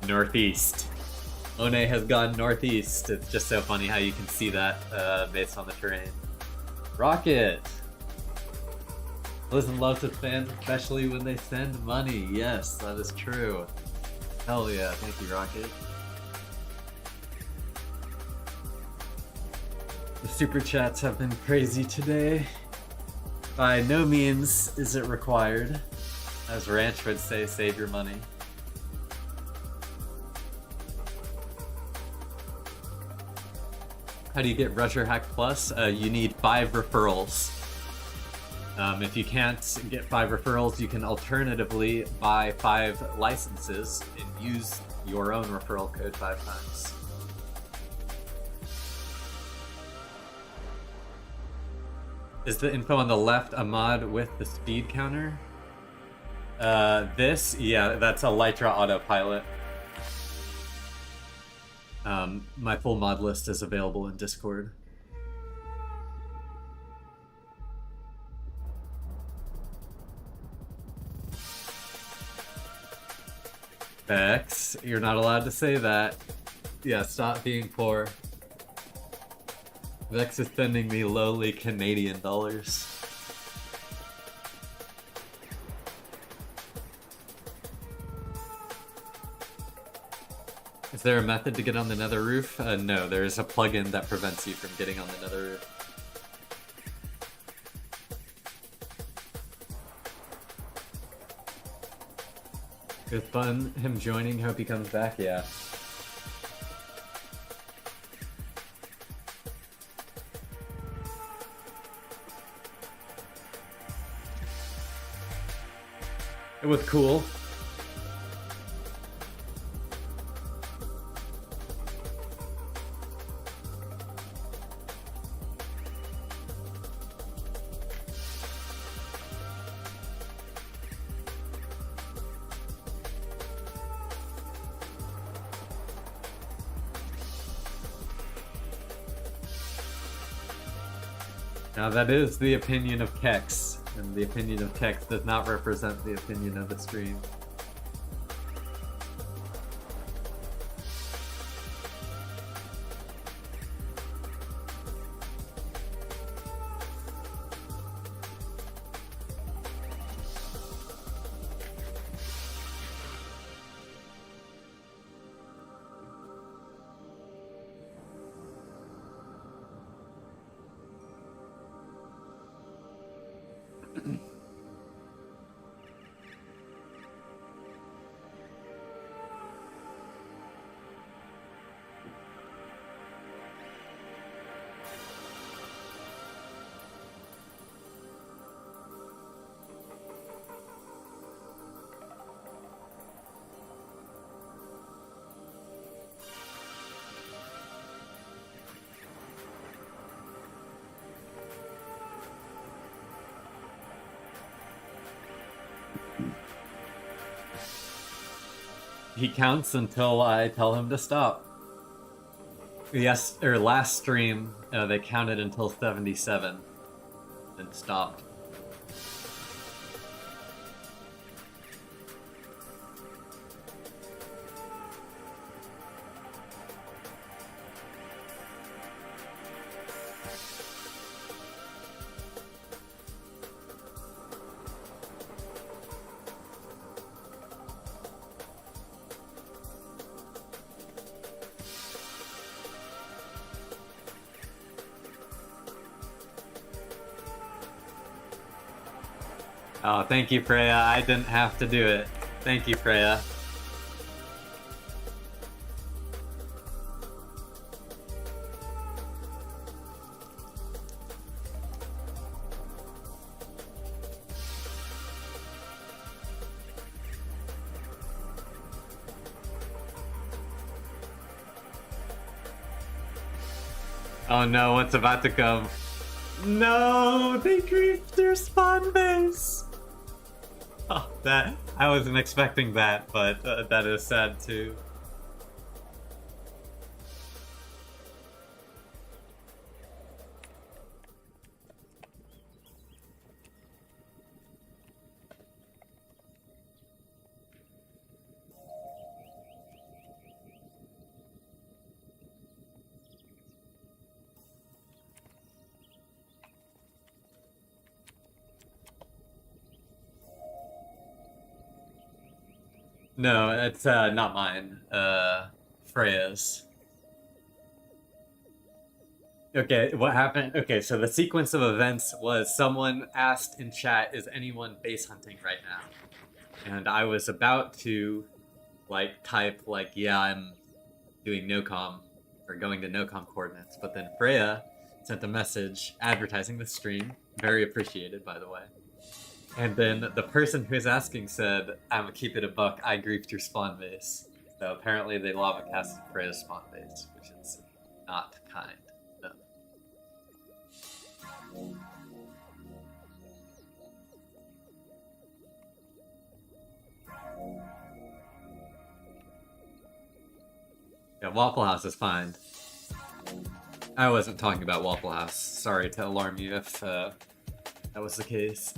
Northeast. One has gone northeast. It's just so funny how you can see that based on the terrain. Rocket! Listen, loves its fans, especially when they send money. Yes, that is true. Hell yeah, thank you, Rocket. The super chats have been crazy today. By no means is it required. As Ranch would say, save your money. How do you get Rusher Hack Plus? You need 5 referrals. If you can't get 5 referrals, you can alternatively buy 5 licenses and use your own referral code 5 times. Is the info on the left a mod with the speed counter? Yeah, that's a Lytra autopilot. My full mod list is available in Discord. Vex, you're not allowed to say that. Yeah, stop being poor. Vex is sending me lowly Canadian dollars. Is there a method to get on the nether roof? No, there is a plugin that prevents you from getting on the nether roof. It was fun, him joining, hope he comes back, yeah. It was cool. Now that is the opinion of Kex, and the opinion of Kex does not represent the opinion of the stream. He counts until I tell him to stop. Yes, or last stream, they counted until 77 and stopped. Oh, thank you, Freya. I didn't have to do it. Thank you, Freya. Oh no, what's about to come? No, they griefed their spawn base! Oh, that, I wasn't expecting that, but that is sad too. No, it's not mine. Freya's. Okay, what happened? Okay, so the sequence of events was someone asked in chat, "Is anyone base hunting right now?" And I was about to, like, type like, "Yeah, I'm doing nocom or going to nocom coordinates," but then Freya sent a message advertising the stream, very appreciated, by the way. And then the person who's asking said, "I'm gonna keep it a buck. I griefed your spawn base." So apparently they lava casted Freya's spawn base, which is not kind. No. Yeah, Waffle House is fine. I wasn't talking about Waffle House. Sorry to alarm you if that was the case.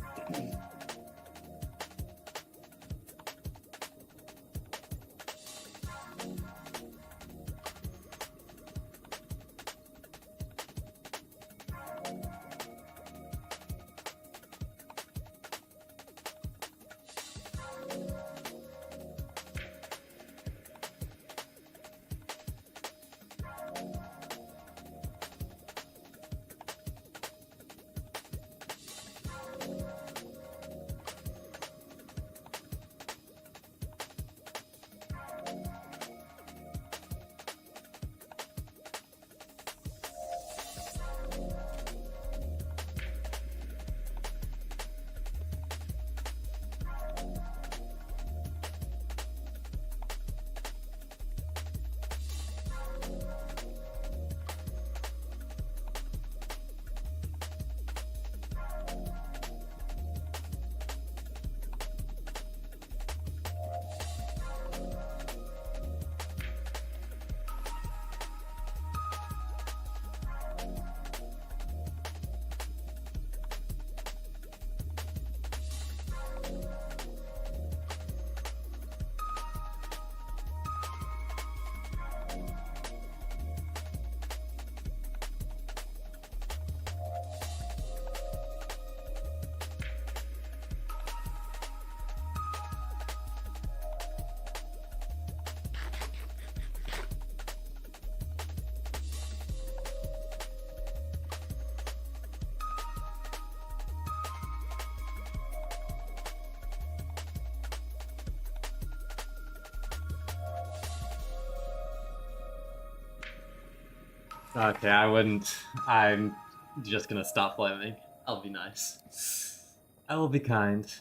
Okay, I wouldn't. I'm just gonna stop flaming. I'll be nice. I will be kind.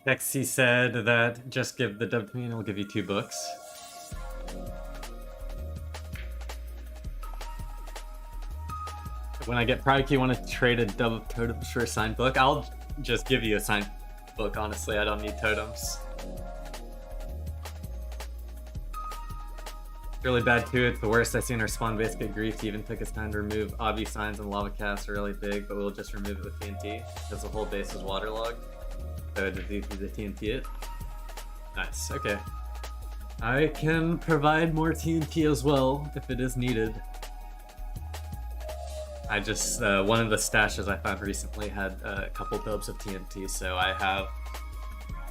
Lexi said that just give the dub to me and I'll give you 2 books. When I get product, you want to trade a dub totem for a signed book? I'll just give you a signed book, honestly. I don't need totems. Really bad too. It's the worst I've seen our spawn base get griefed. He even took his time to remove obby signs and lava casts are really big, but we'll just remove it with TNT because the whole base is waterlogged. So just easy to TNT it. Nice, okay. I can provide more TNT as well if it is needed. I just, one of the stashes I found recently had a couple dubs of TNT, so I have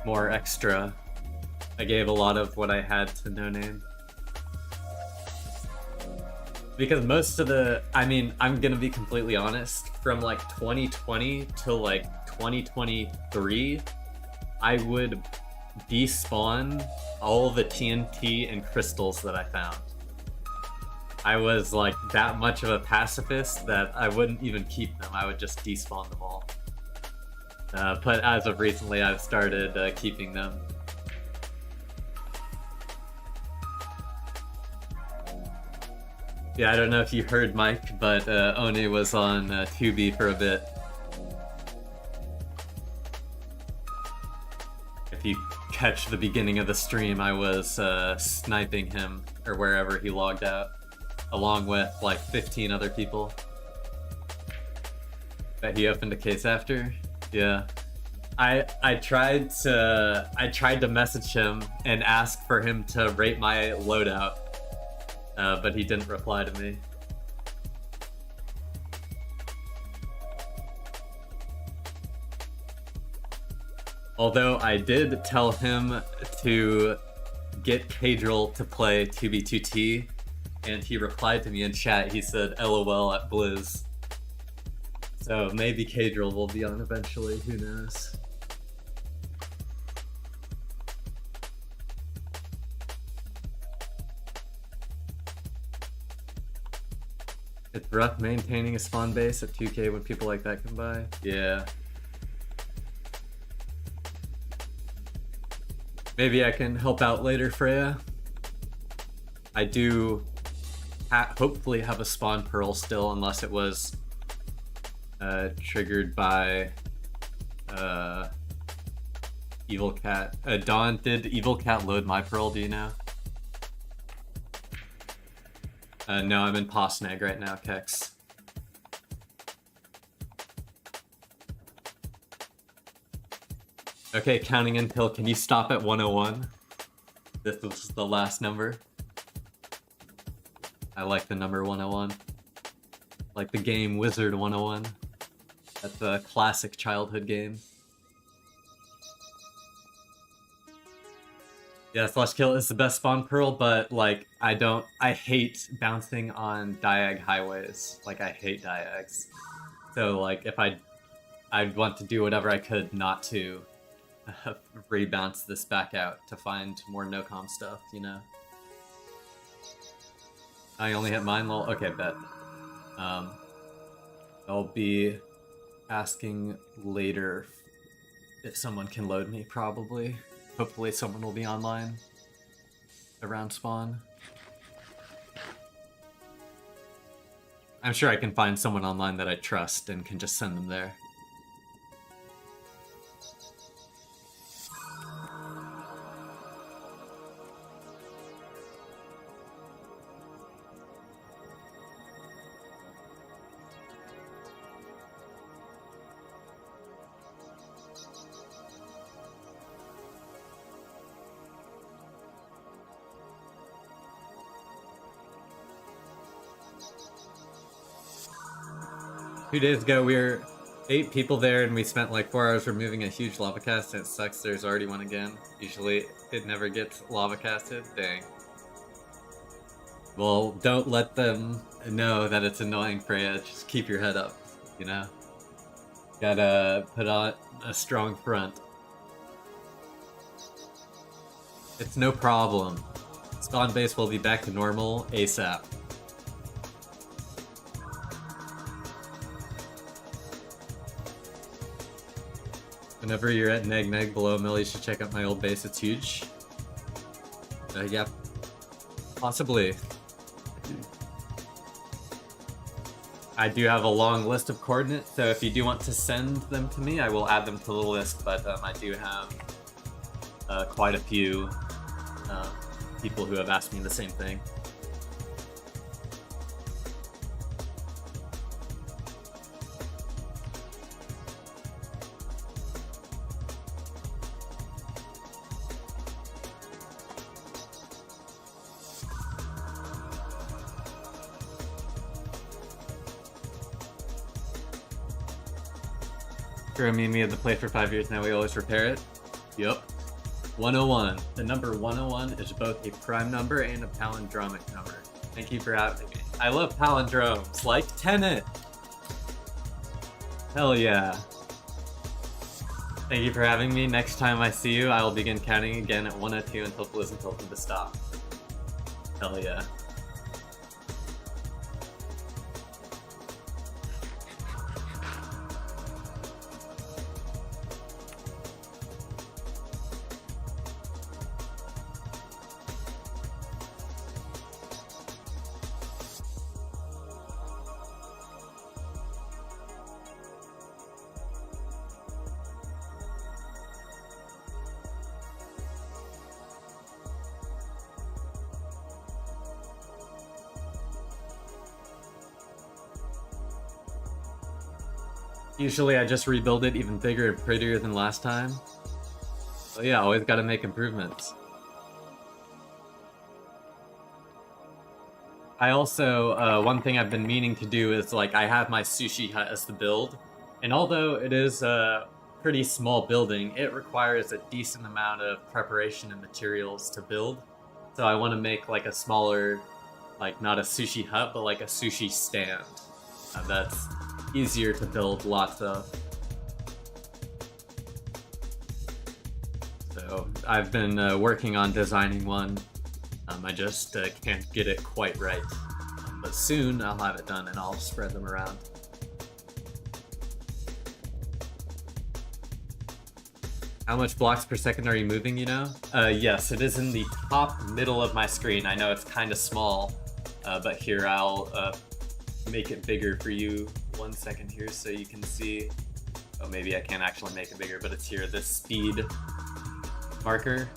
more extra. I gave a lot of what I had to No Name. Because most of the, I mean, I'm gonna be completely honest, from like 2020 to like 2023, I would despawn all the TNT and crystals that I found. I was like that much of a pacifist that I wouldn't even keep them, I would just despawn them all. But as of recently, I've started keeping them. Yeah, I don't know if you heard Mike, but One was on Tubi for a bit. if you catch the beginning of the stream, I was sniping him, or wherever he logged out, along with like 15 other people. But he opened a case after? Yeah. I tried to message him and ask for him to rate my loadout, but he didn't reply to me. Although I did tell him to get Cadril to play 2B2T, and he replied to me in chat, he said LOL at Blizz. So maybe Cadril will be on eventually, who knows. It's rough maintaining a spawn base at 2K when people like that come by. Yeah. Maybe I can help out later, Freya. I do hopefully have a spawn pearl still, unless it was triggered by Evil Cat. Dawn, did Evil Cat load my pearl, do you know? No, I'm in Postnag right now, Kex. Okay, counting until, can you stop at 101? This was the last number. I like the number 101. Like the game Wizard 101. That's a classic childhood game. Yeah, Slush Kill is the best spawn pearl, but like I hate bouncing on diag highways. Like I hate diags. So like if I'd want to do whatever I could not to rebounce this back out to find more nocom stuff, you know? I only hit mine, lol. Okay, bet. I'll be asking later if someone can load me, probably. Hopefully someone will be online around spawn. I'm sure I can find someone online that I trust and can just send them there. Two days ago, we were 8 people there, and we spent like 4 hours removing a huge lava cast, and it sucks there's already one again. Usually, it never gets lava casted. Dang. Well, don't let them know that it's annoying, Freya. Just keep your head up, you know? Gotta put on a strong front. It's no problem. Spawn base will be back to normal ASAP. Whenever you're at neg below mill, you should check out my old base. It's huge. Yeah, possibly. I do have a long list of coordinates, so if you do want to send them to me, I will add them to the list, but I do have quite a few people who have asked me the same thing. Me had the play for 5 years now, we always repair it. Yup. 101. The number 101 is both a prime number and a palindromic number. Thank you for having me. I love palindromes, like Tenet! Hell yeah. Thank you for having me. Next time I see you, I will begin counting again at 102 until Blizzard tells me to stop. Hell yeah. Usually I just rebuild it even bigger and prettier than last time. But yeah, always gotta make improvements. I also, one thing I've been meaning to do is, like, I have my sushi hut as the build, and although it is a pretty small building, it requires a decent amount of preparation and materials to build. So I want to make, like, a smaller, like, not a sushi hut, but like a sushi stand. That's easier to build lots of. So I've been working on designing one. I just can't get it quite right. But soon I'll have it done and I'll spread them around. How much blocks per second are you moving, you know? Yes, it is in the top middle of my screen. I know it's kind of small, but here I'll make it bigger for you. 1 second here so you can see. Oh, maybe I can't actually make it bigger, but it's here, this speed marker.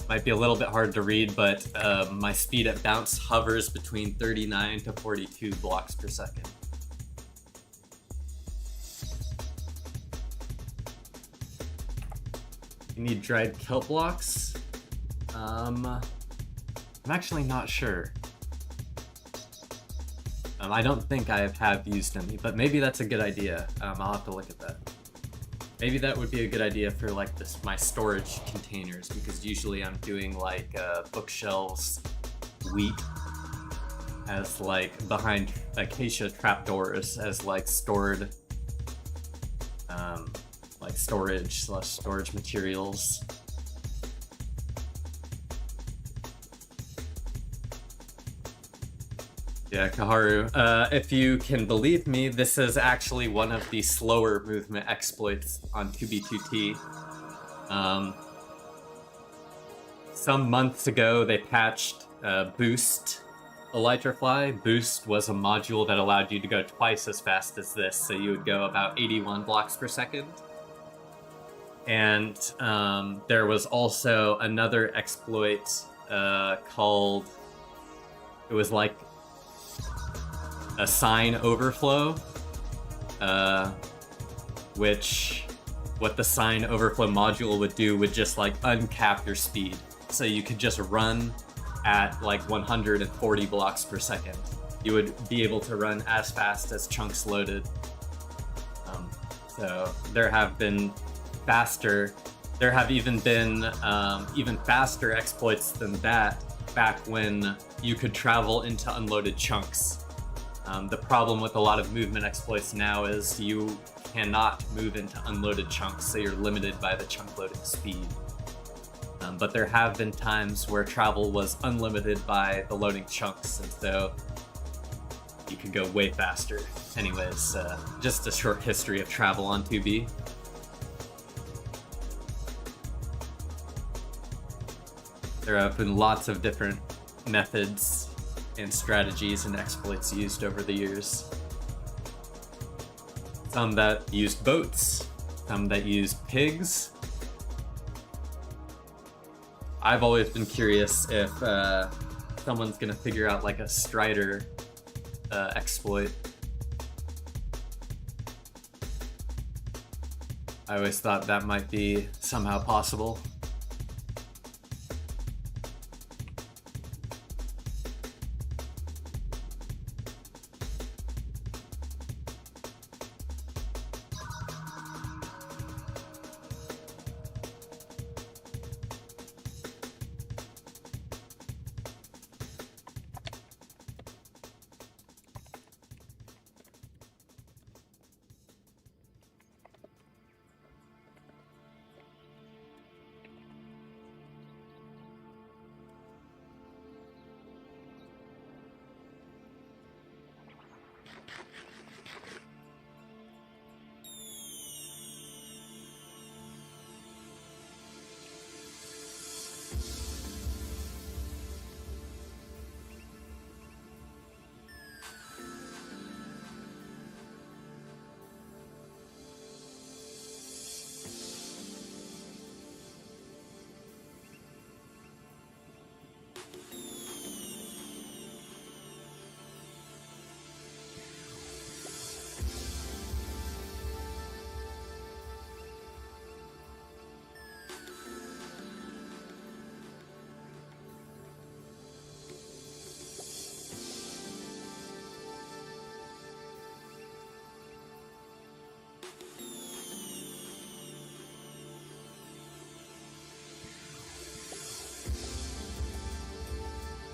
Might be a little bit hard to read, but my speed at bounce hovers between 39 to 42 blocks per second. You need dried kelp blocks? I'm actually not sure. I don't think I have used any, but maybe that's a good idea. I'll have to look at that. Maybe that would be a good idea for like my storage containers, because usually I'm doing like bookshelves, wheat, as like behind acacia trapdoors as like stored, like storage materials. Yeah, Kaharu, if you can believe me, this is actually one of the slower movement exploits on 2B2T. Some months ago, they patched Boost Elytrafly. Boost was a module that allowed you to go twice as fast as this, so you would go about 81 blocks per second. And there was also another exploit called... It was like a sign overflow, which what the sign overflow module would do would just like uncap your speed. So you could just run at like 140 blocks per second. You would be able to run as fast as chunks loaded. So there have been faster, there have even been even faster exploits than that back when you could travel into unloaded chunks. The problem with a lot of movement exploits now is you cannot move into unloaded chunks, so you're limited by the chunk loading speed. But there have been times where travel was unlimited by the loading chunks, and so you could go way faster. Anyways, just a short history of travel on 2B. There have been lots of different methods and strategies and exploits used over the years. Some that used boats, some that used pigs. I've always been curious if someone's gonna figure out like a Strider exploit. I always thought that might be somehow possible.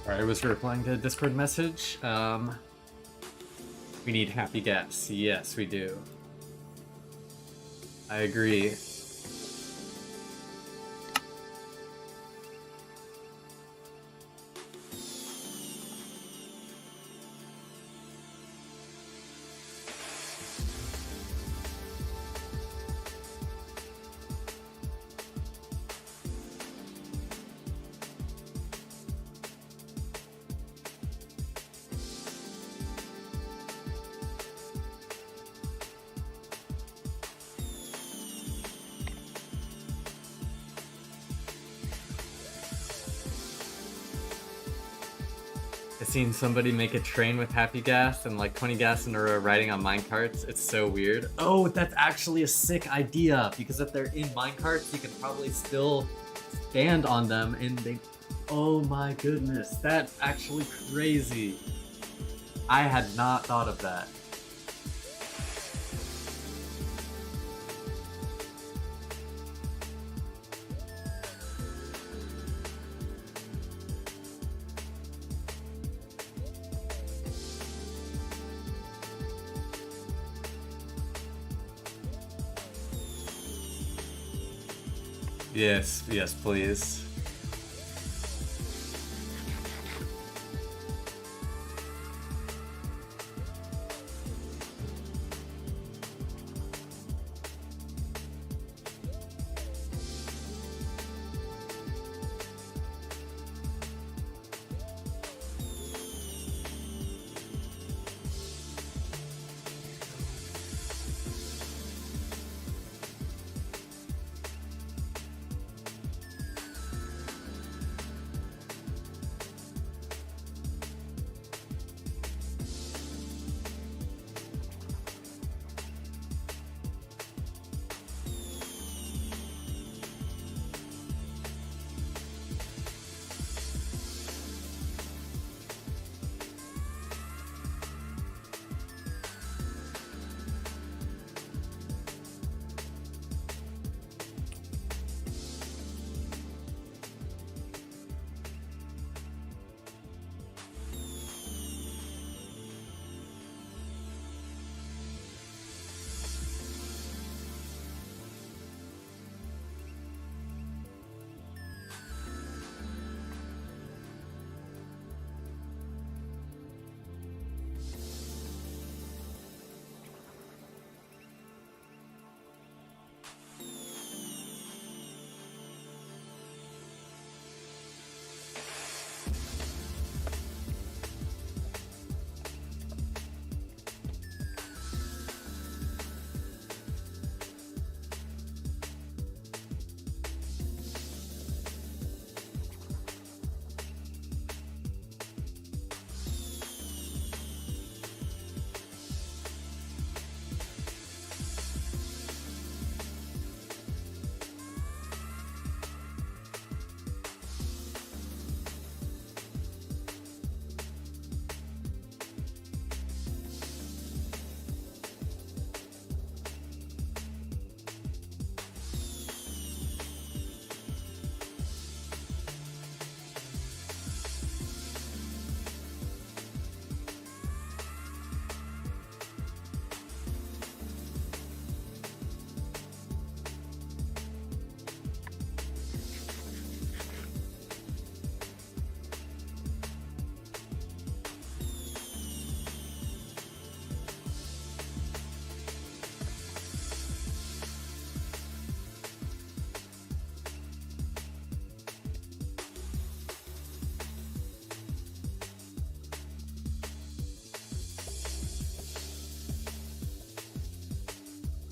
Alright, I was replying to a Discord message. We need happy gas. Yes, we do. I agree. I've seen somebody make a train with happy gas and like 20 gas in a row riding on minecarts. It's so weird. Oh, that's actually a sick idea, because if they're in minecarts, you can probably still stand on them and they... Oh my goodness, that's actually crazy. I had not thought of that. Yes, yes, please.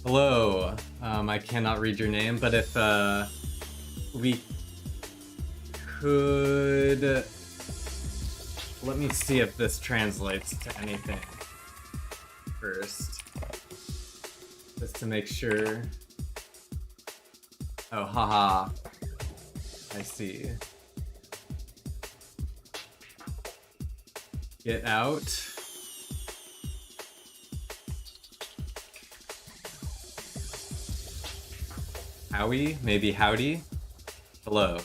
Hello. I cannot read your name, but if we could... Let me see if this translates to anything first. Just to make sure. Oh, haha. I see. Get out. Howie? Maybe howdy? Hello.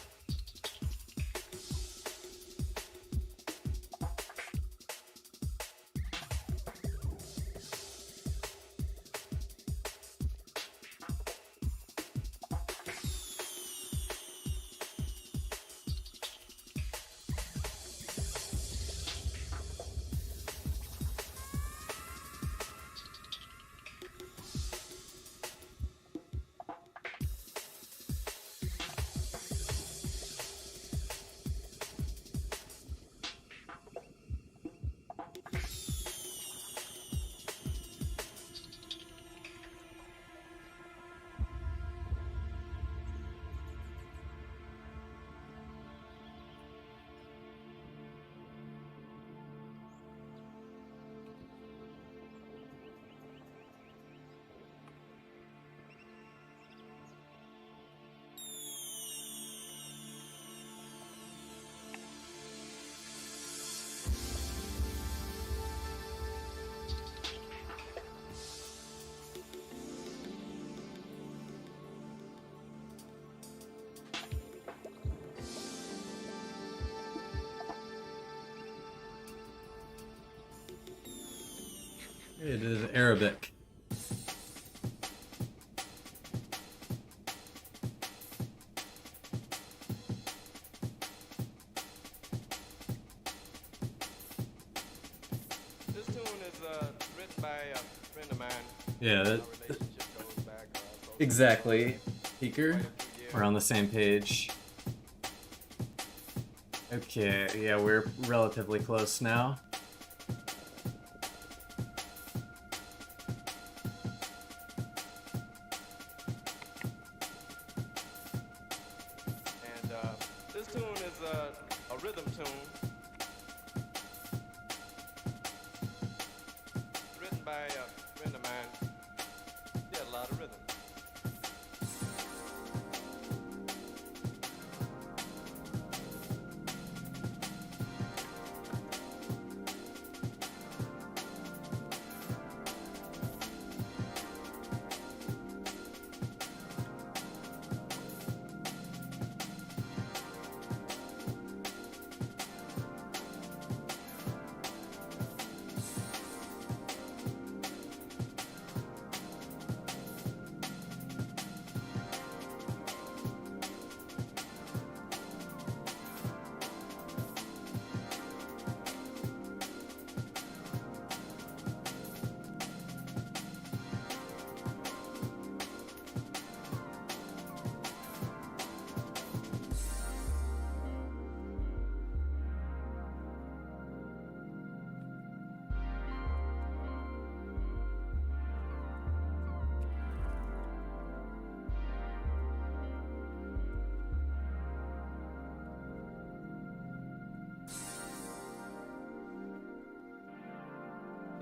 It is Arabic. This tune is written by a friend of mine. Yeah, Our relationship goes back exactly. Peeker, quite a few years. we're on the same page. Okay, yeah, we're relatively close now. And this tune is a rhythm tune written by a friend of mine. Yeah, a lot of rhythm.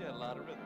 Yeah, a lot of rhythm.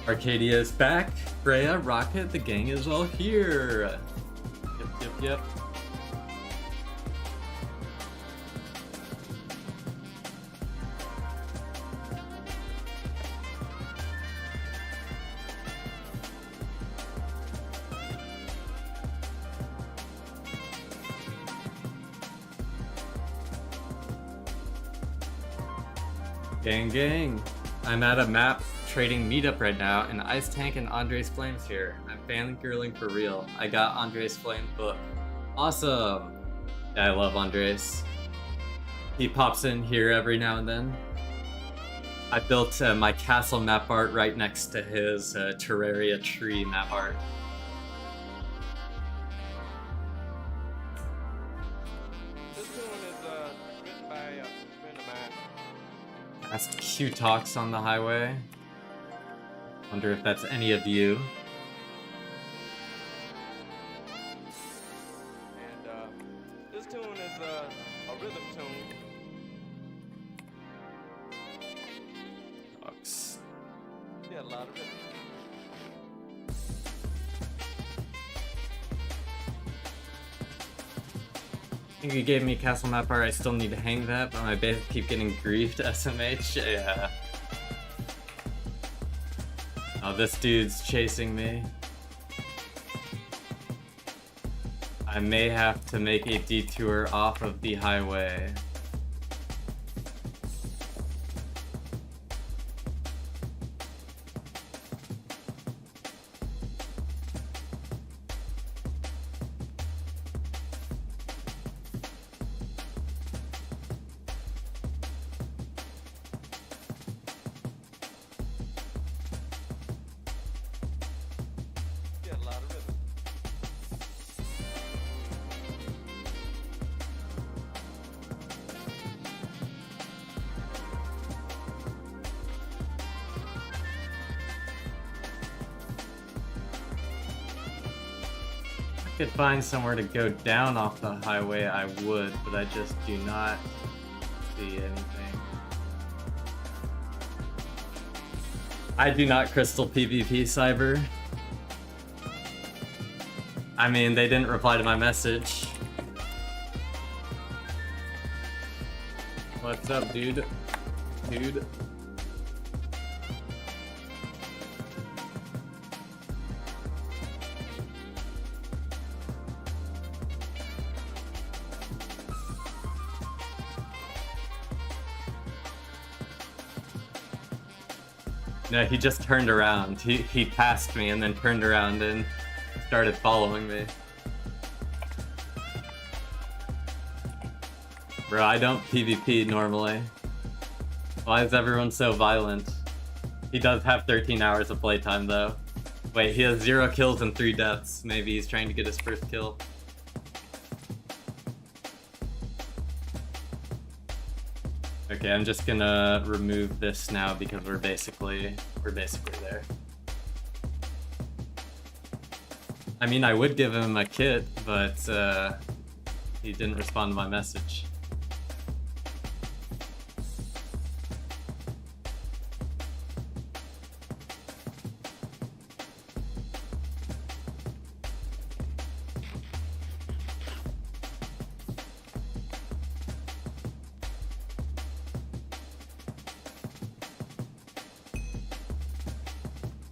Arcadia is back. Freya, Rocket, the gang is all here. Yep. Gang. I'm at a map trading meetup right now, and Ice Tank and Andres Flame's here. I'm fangirling for real. I got Andres Flame book. Awesome! Yeah, I love Andres. He pops in here every now and then. I built my castle map art right next to his Terraria tree map art. This tune is written by a friend of mine. Asked Q Talks on the highway. Wonder if that's any of you. And this tune is a rhythm tune. Talks. Yeah, a lot of rhythm. I think you gave me castle map art, I still need to hang that, but my base keep getting griefed, SMH, yeah. Oh, this dude's chasing me. I may have to make a detour off of the highway. Get a lot of rhythm. If I could find somewhere to go down off the highway, I would, but I just do not see anything. I do not crystal PvP cyber. I mean, they didn't reply to my message. What's up, dude? Dude. No, he just turned around. He passed me and then turned around and started following me. Bro, I don't PvP normally. Why is everyone so violent? He does have 13 hours of playtime though. Wait, he has 0 kills and 3 deaths. Maybe he's trying to get his first kill. Okay, I'm just gonna remove this now because we're basically there. I mean, I would give him a kit, but he didn't respond to my message.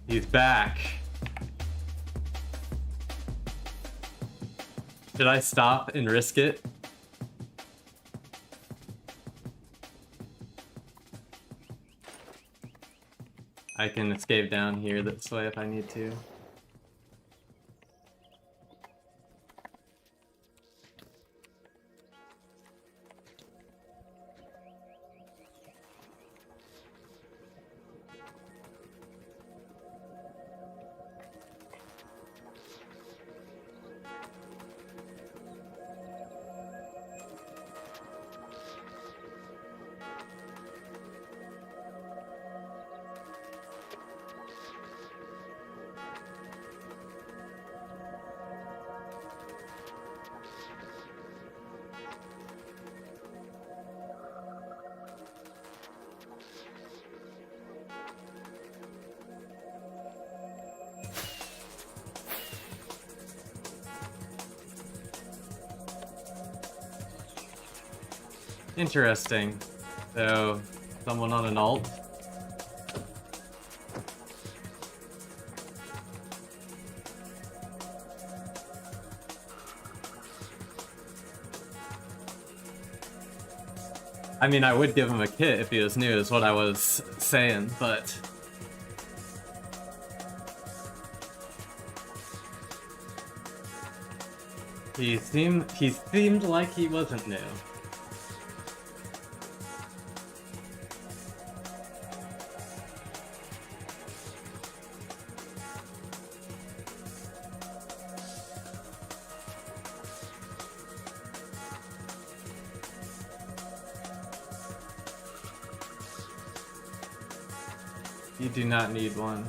He's back. Should I stop and risk it? I can escape down here this way if I need to. Interesting. So, someone on an alt. I mean, I would give him a kit if he was new, is what I was saying, but... He seemed like he wasn't new. You do not need one.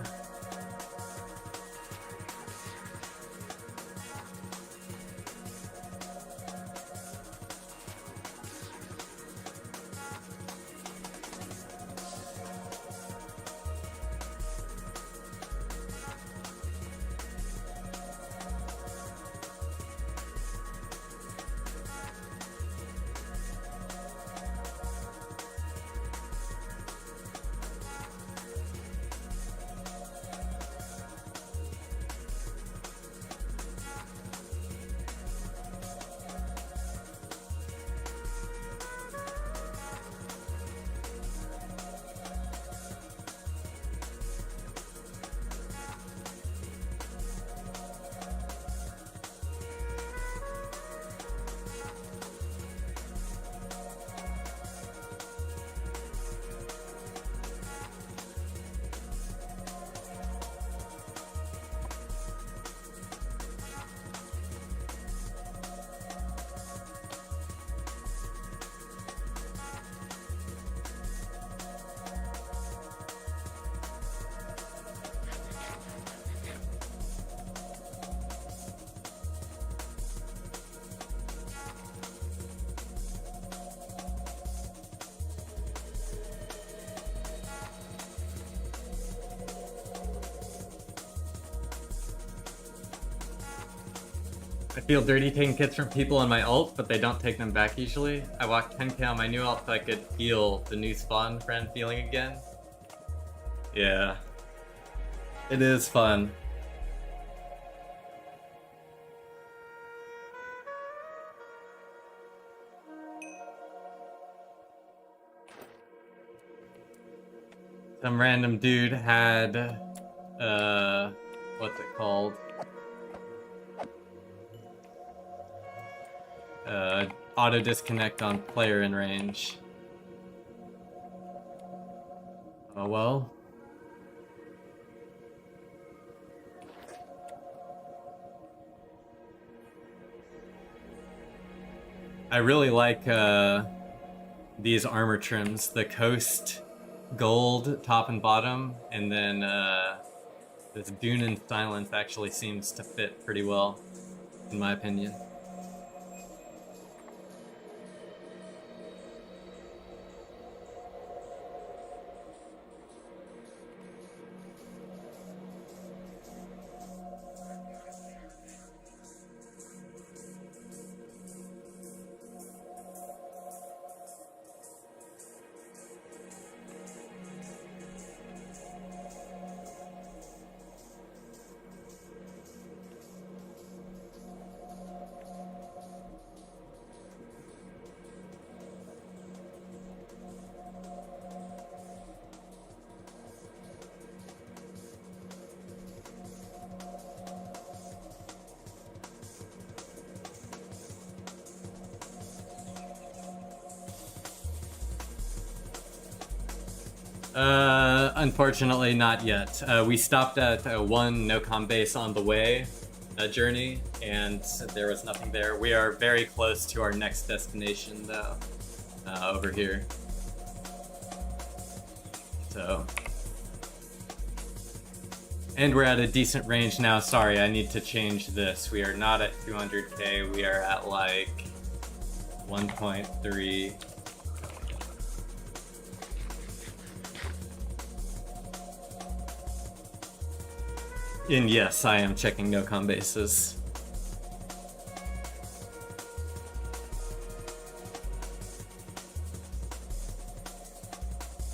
I feel dirty taking kits from people on my ult, but they don't take them back usually. I walked 10k on my new ult so I could feel the new spawn friend feeling again. Yeah. It is fun. Some random dude had, what's it called? Auto disconnect on player in range. Oh well. I really like these armor trims, the Coast Gold top and bottom, and then this Dune and Silence actually seems to fit pretty well, in my opinion. Unfortunately, not yet. We stopped at one nocom base on the way journey, and there was nothing there. We are very close to our next destination, though, over here. So... And we're at a decent range now. Sorry, I need to change this. We are not at 200k. We are at, like, 1.3... And yes, I am checking nocom bases.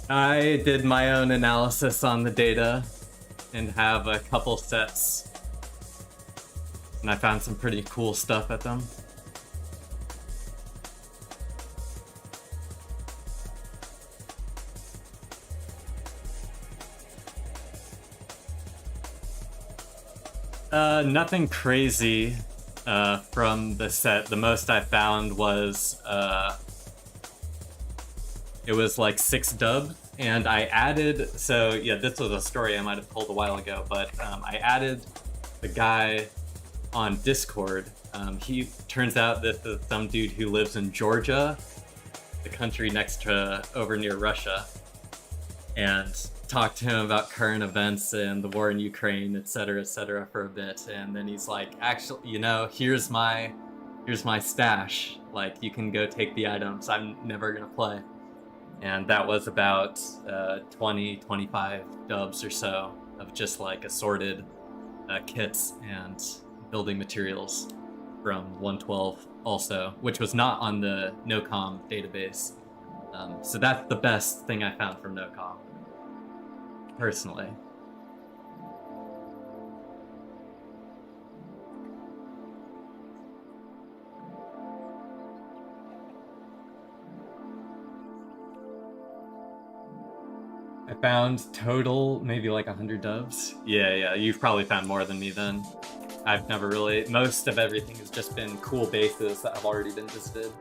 I did my own analysis on the data and have a couple sets, and I found some pretty cool stuff at them. Nothing crazy from the set. The most I found was it was like 6 dubs, and I added, so yeah, this was a story I might have told a while ago, but I added the guy on Discord. He turns out this is some dude who lives in Georgia, the country next to over near Russia, and talked to him about current events and the war in Ukraine, etc., for a bit, and then he's like, actually, you know, here's my stash, like, you can go take the items, I'm never gonna play. And that was about 20-25 dubs or so of just like assorted kits and building materials from 112 also, which was not on the nocom database. So that's the best thing I found from nocom, personally. I found total maybe like 100 dubs. Yeah, you've probably found more than me then. I've never really, most of everything has just been cool bases that have already been visited.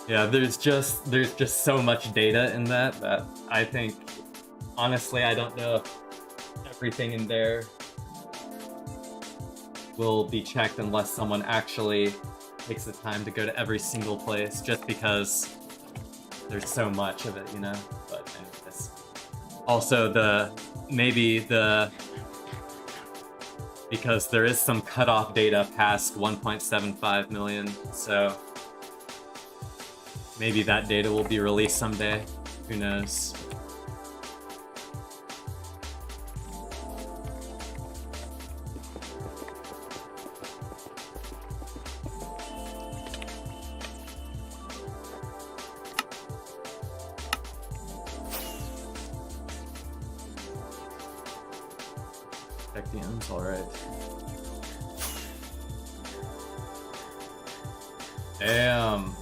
Yeah, there's just so much data in that I think, honestly, I don't know if everything in there will be checked unless someone actually takes the time to go to every single place, just because there's so much of it, you know? But anyways. Also, because there is some cutoff data past 1.75 million, so maybe that data will be released someday. Who knows? Check the ends, alright. Damn.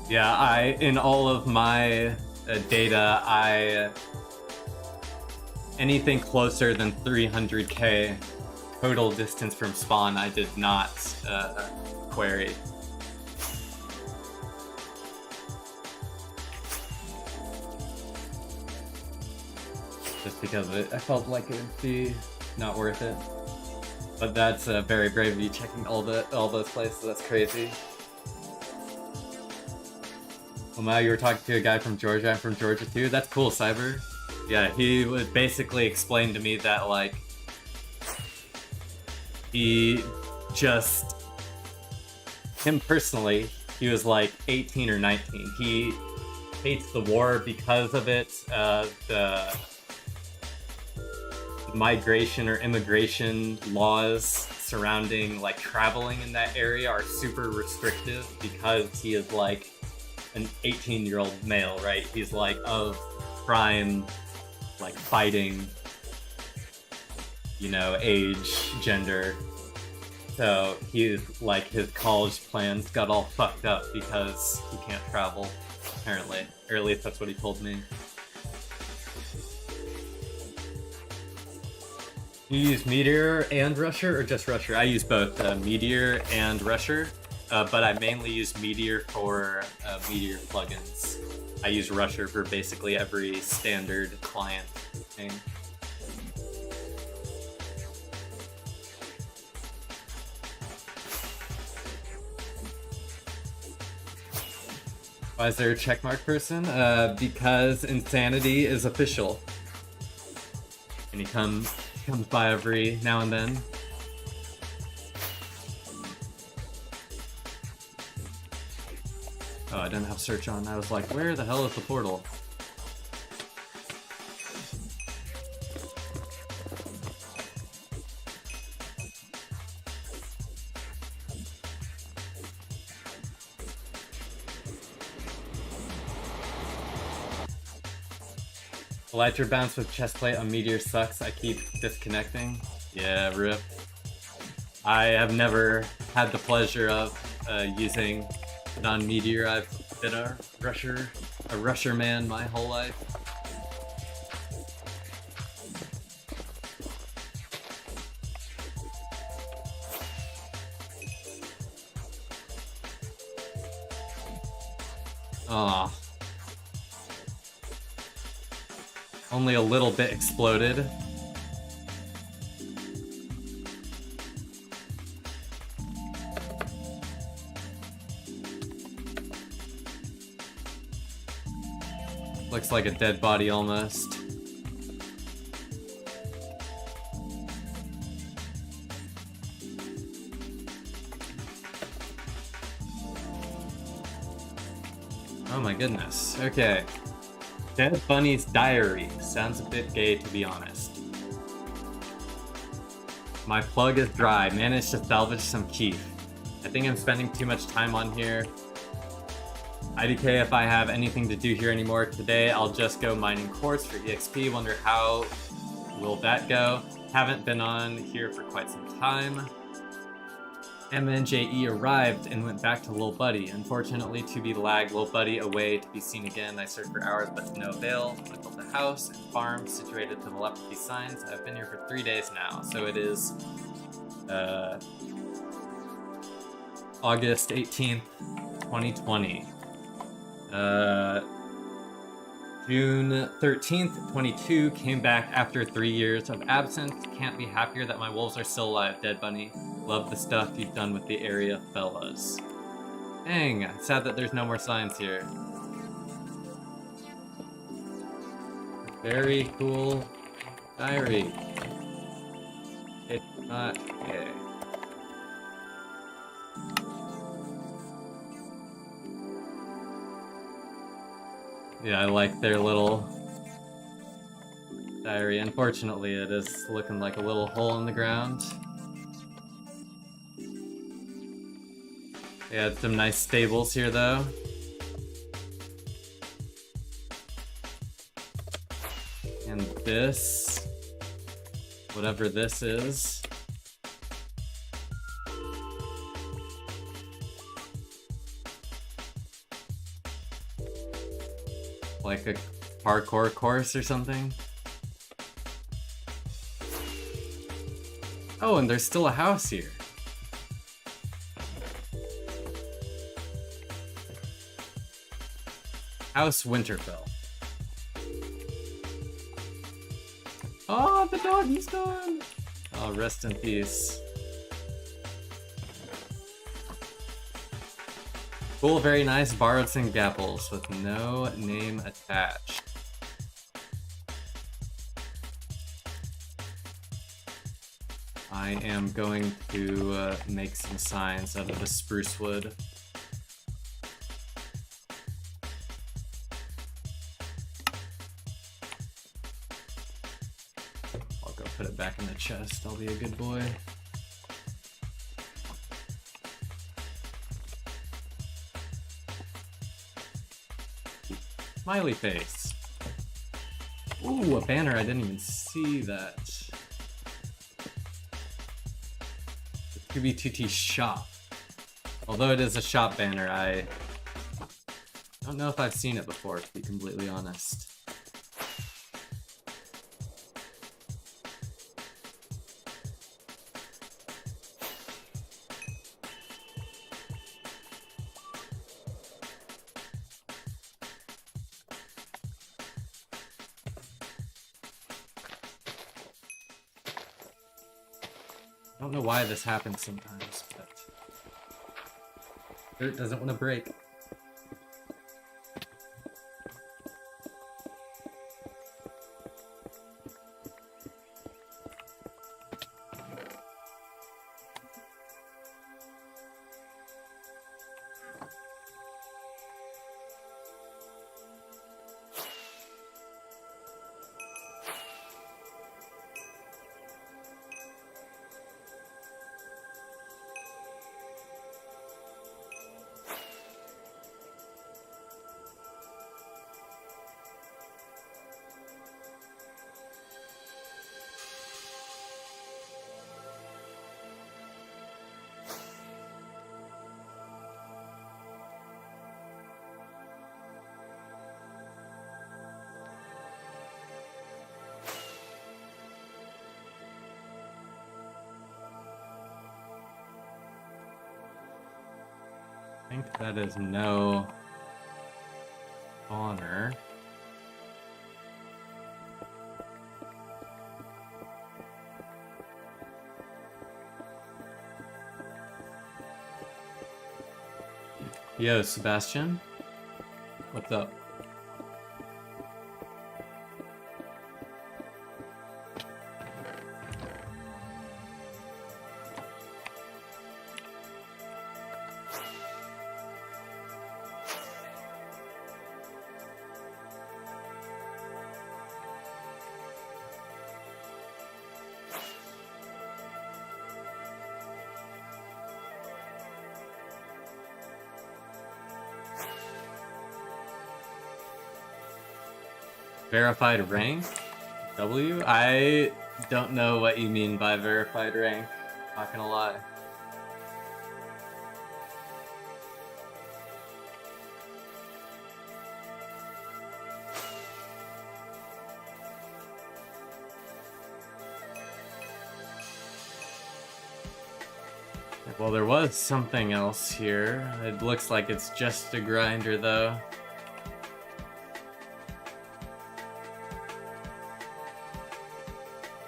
Yeah, in all of my data, anything closer than 300k total distance from spawn, I did not query. Just because I felt like it would be not worth it. But that's very brave of you checking all those places. That's crazy. Well, now you were talking to a guy from Georgia. I'm from Georgia too. That's cool, Cyber. Yeah, he would basically explain to me that like him personally, he was like 18 or 19. He hates the war because of it. The migration or immigration laws surrounding like traveling in that area are super restrictive because he is like an 18-year-old male, right? He's like of prime, like fighting, you know, age, gender. So he's like, his college plans got all fucked up because he can't travel, apparently. Or at least that's what he told me. You use Meteor and Rusher, or just Rusher? I use both Meteor and Rusher, but I mainly use Meteor for Meteor plugins. I use Rusher for basically every standard client thing. Why is there a checkmark person? Because Insanity is official. And he comes by every now and then. Oh, I didn't have search on. I was like, where the hell is the portal? Elytra bounce with chestplate on Meteor sucks. I keep disconnecting. Yeah, rip. I have never had the pleasure of using it on Meteor. I've been a rusher man my whole life. Aw. Only a little bit exploded. Looks like a dead body almost. Oh my goodness. Okay. Dead Bunny's Diary. Sounds a bit gay, to be honest. My plug is dry. Managed to salvage some keef. I think I'm spending too much time on here. IDK, if I have anything to do here anymore today, I'll just go mining quartz for EXP. Wonder how will that go? Haven't been on here for quite some time. MNJE arrived and went back to Lil Buddy. Unfortunately, to be lagged, Lil Buddy away to be seen again. I searched for hours, but to no avail. I built a house and farm situated to the left of these signs. I've been here for 3 days now, so it is August 18th, 2020. June 13th, 22, came back after 3 years of absence. Can't be happier that my wolves are still alive, Dead Bunny. Love the stuff you've done with the area, fellas. Dang, sad that there's no more signs here. Very cool diary. It's not gay. Yeah, I like their little diary. Unfortunately, it is looking like a little hole in the ground. They had some nice stables here, though. And this, whatever this is, like a parkour course or something. Oh, and there's still a house here. House Winterfell. Oh, the doggy's gone! Oh, rest in peace. Cool, very nice. Borrowed some gapples with no name attached. I am going to make some signs out of the spruce wood. I'll go put it back in the chest. I'll be a good boy. Smiley face. Ooh, a banner. I didn't even see that. The 2B2T shop. Although it is a shop banner, I don't know if I've seen it before, to be completely honest. I don't know why this happens sometimes, but dirt doesn't want to break. I think that is no honor. Yo, Sebastian. What's up? Verified rank? W? I don't know what you mean by verified rank. Not gonna lie. Well, there was something else here. It looks like it's just a grinder, though.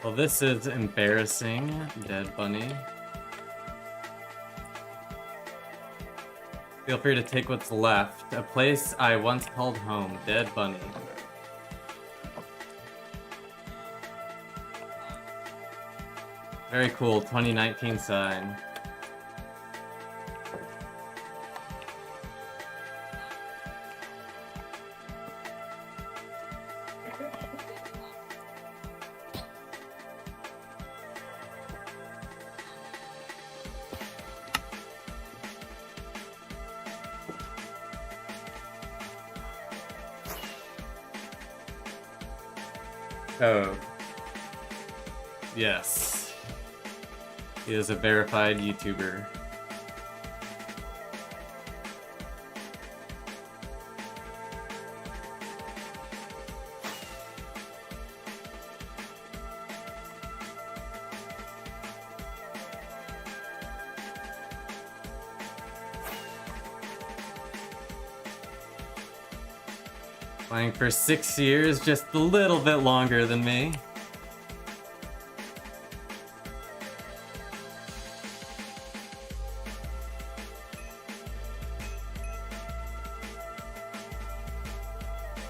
Well, this is embarrassing, Dead Bunny. Feel free to take what's left. A place I once called home, Dead Bunny. Very cool, 2019 sign. Oh. Yes. He is a verified YouTuber. Playing for 6 years, just a little bit longer than me.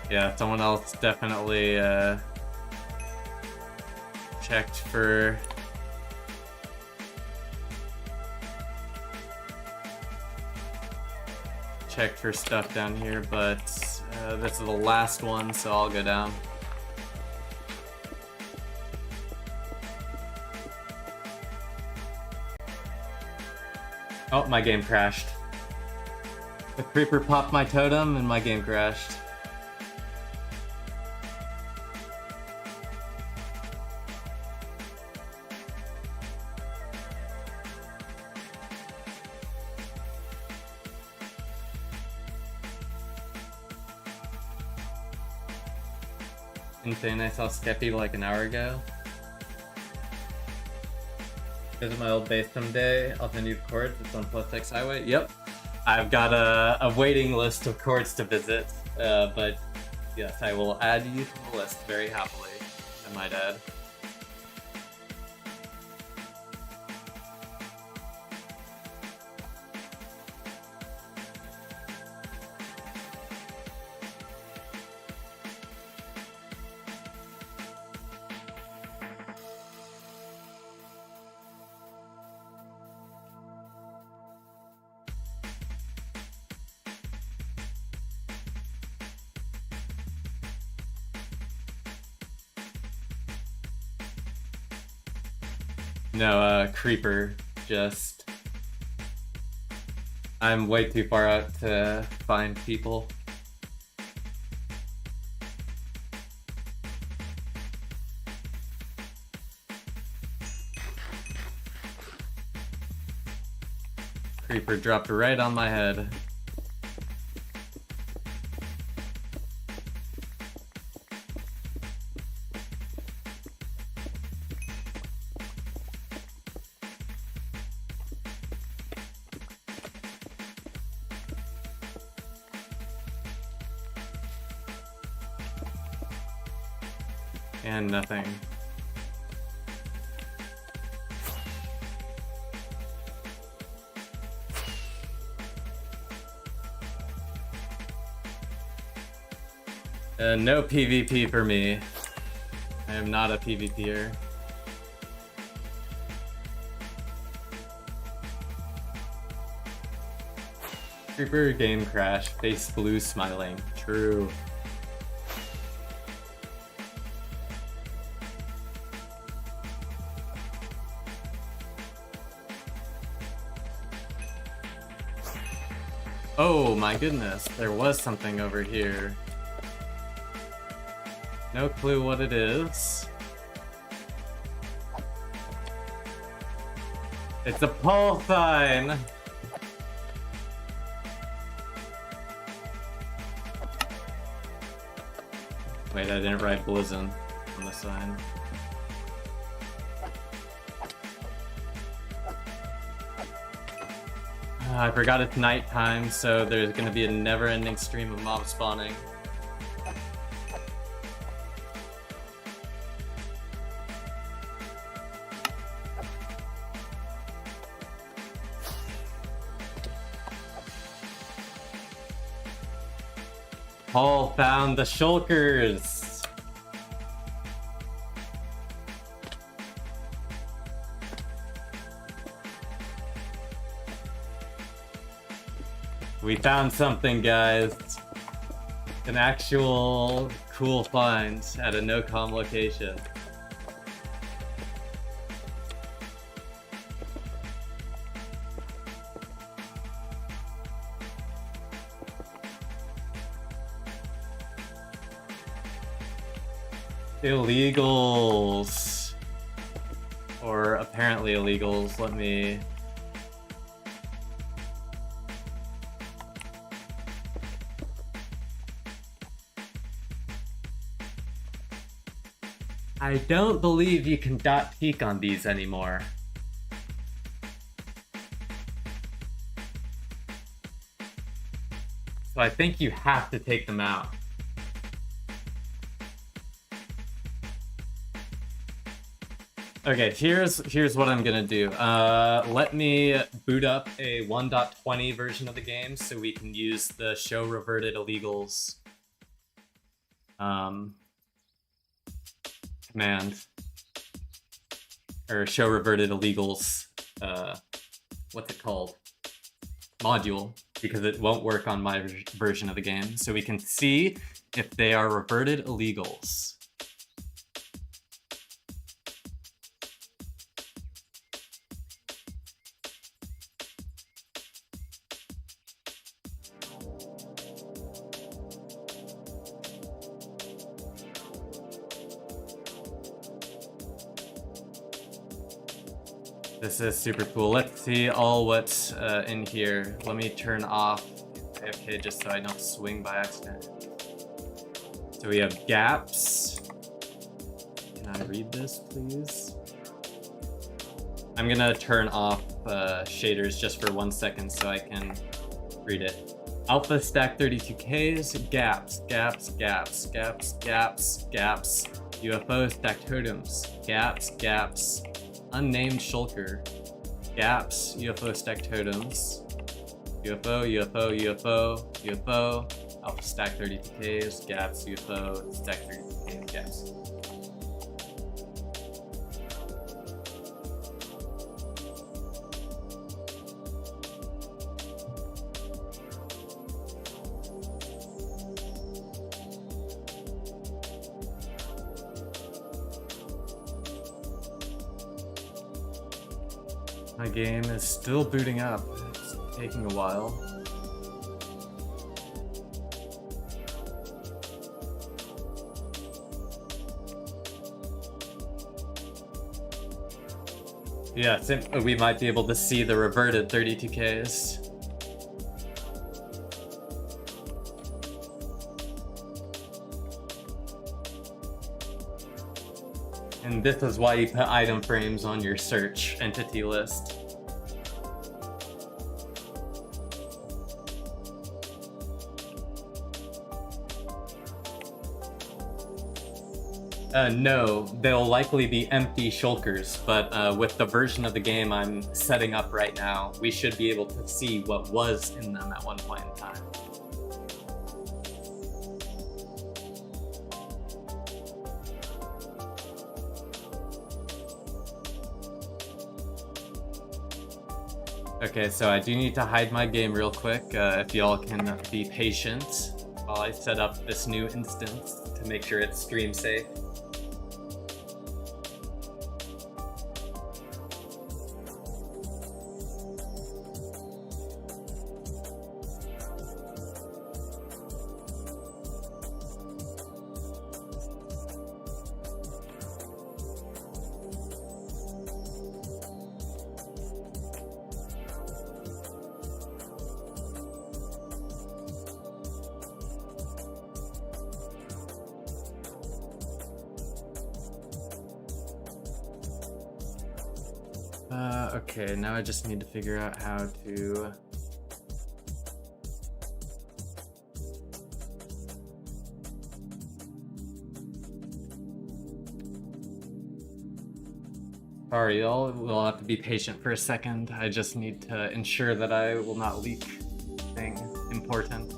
Yeah, someone else definitely checked for stuff down here, but this is the last one, so I'll go down. Oh, my game crashed. The creeper popped my totem and my game crashed. Insane, I saw Skeppy like an hour ago. Visit my old base someday. I'll send you the chords. It's on Plus X Highway. Yep. I've got a waiting list of chords to visit. But yes, I will add you to the list very happily, I might add. No, creeper, just... I'm way too far out to find people. Creeper dropped right on my head. And nothing. No PvP for me. I am not a PvPer. Creeper game crash, face blue smiling. True. Oh my goodness, there was something over here. No clue what it is. It's a pole sign! Wait, I didn't write Blizzard on the sign. I forgot it's nighttime, so there's gonna be a never-ending stream of mob spawning. Paul found the shulkers! We found something, guys. An actual cool find at a nocom location. Illegals. Or apparently illegals. Let me... I don't believe you can .peek on these anymore. So I think you have to take them out. Okay, here's what I'm gonna do. Let me boot up a 1.20 version of the game so we can use the show reverted illegals command, or show reverted illegals what's it called, module, because it won't work on my version of the game, so we can see if they are reverted illegals. This is super cool. Let's see all what's in here. Let me turn off AFK just so I don't swing by accident. So we have gaps. Can I read this, please? I'm gonna turn off shaders just for 1 second so I can read it. Alpha stack 32Ks, gaps, gaps, gaps, gaps, gaps, gaps, UFO stack totems, gaps, gaps, unnamed shulker, gaps, UFO stack totems, UFO, UFO, UFO, UFO, alpha stack 32Ks, gaps, UFO, stack 32Ks, gaps. My game is still booting up. It's taking a while. Yeah, we might be able to see the reverted 32Ks. And this is why you put item frames on your search entity list. No, they'll likely be empty shulkers, but with the version of the game I'm setting up right now, we should be able to see what was in them at one point in time. Okay, so I do need to hide my game real quick, if y'all can be patient while I set up this new instance to make sure it's stream safe. Okay, now I just need to figure out how to... Sorry, y'all will have to be patient for a second. I just need to ensure that I will not leak anything important.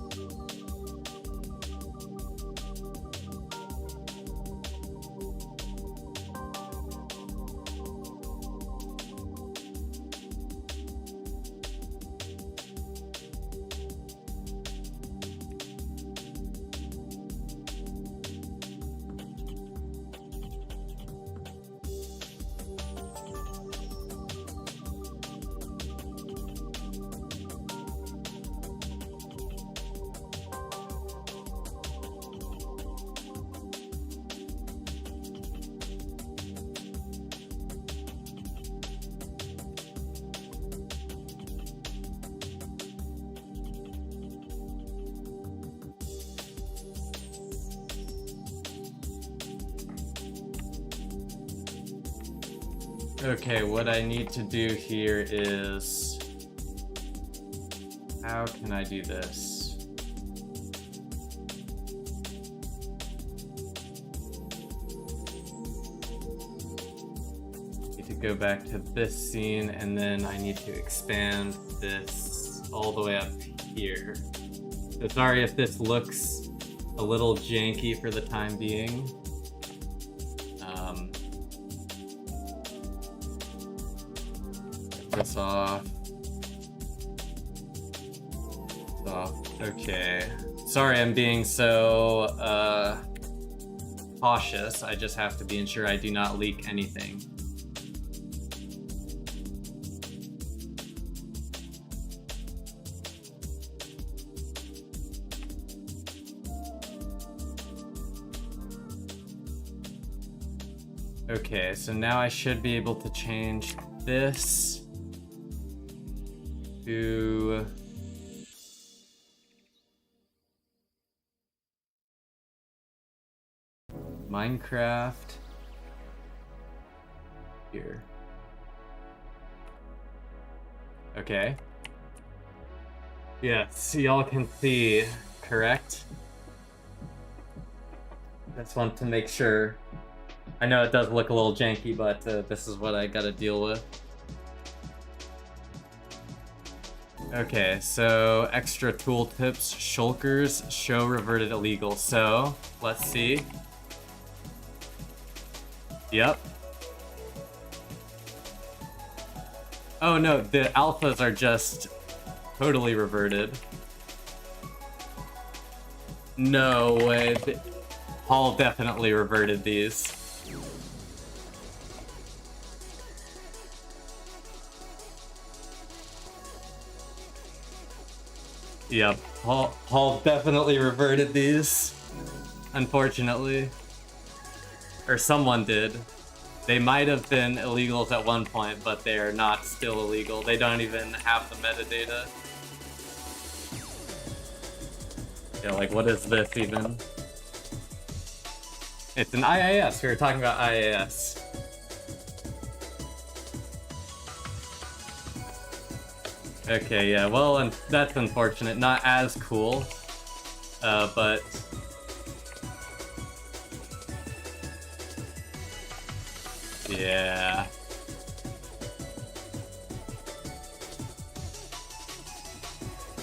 Okay, what I need to do here is... How can I do this? Need to go back to this scene, and then I need to expand this all the way up here. So sorry if this looks a little janky for the time being. This off. Okay. Sorry I'm being so cautious. I just have to be sure I do not leak anything. Okay, so now I should be able to change this to Minecraft here. Okay. Yes, y'all can see, correct? Just want to make sure. I know it does look a little janky, but this is what I gotta deal with. Okay, so extra tooltips, shulkers, show reverted illegal. So, let's see. Yep. Oh no, the alphas are just totally reverted. No way. Paul definitely reverted these. Yep, Paul definitely reverted these, unfortunately. Or someone did. They might have been illegals at one point, but they are not still illegal. They don't even have the metadata. Yeah, like what is this even? It's an IIS, we were talking about IIS. Okay, yeah, well, and that's unfortunate. Not as cool, but... Yeah.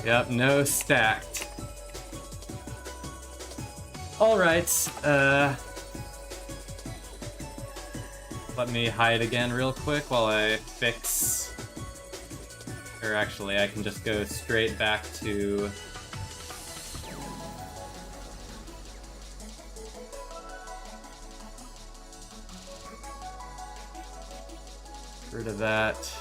Yep, no stacked. Alright, let me hide again real quick while I fix... Or actually, I can just go straight back to... Rid of that.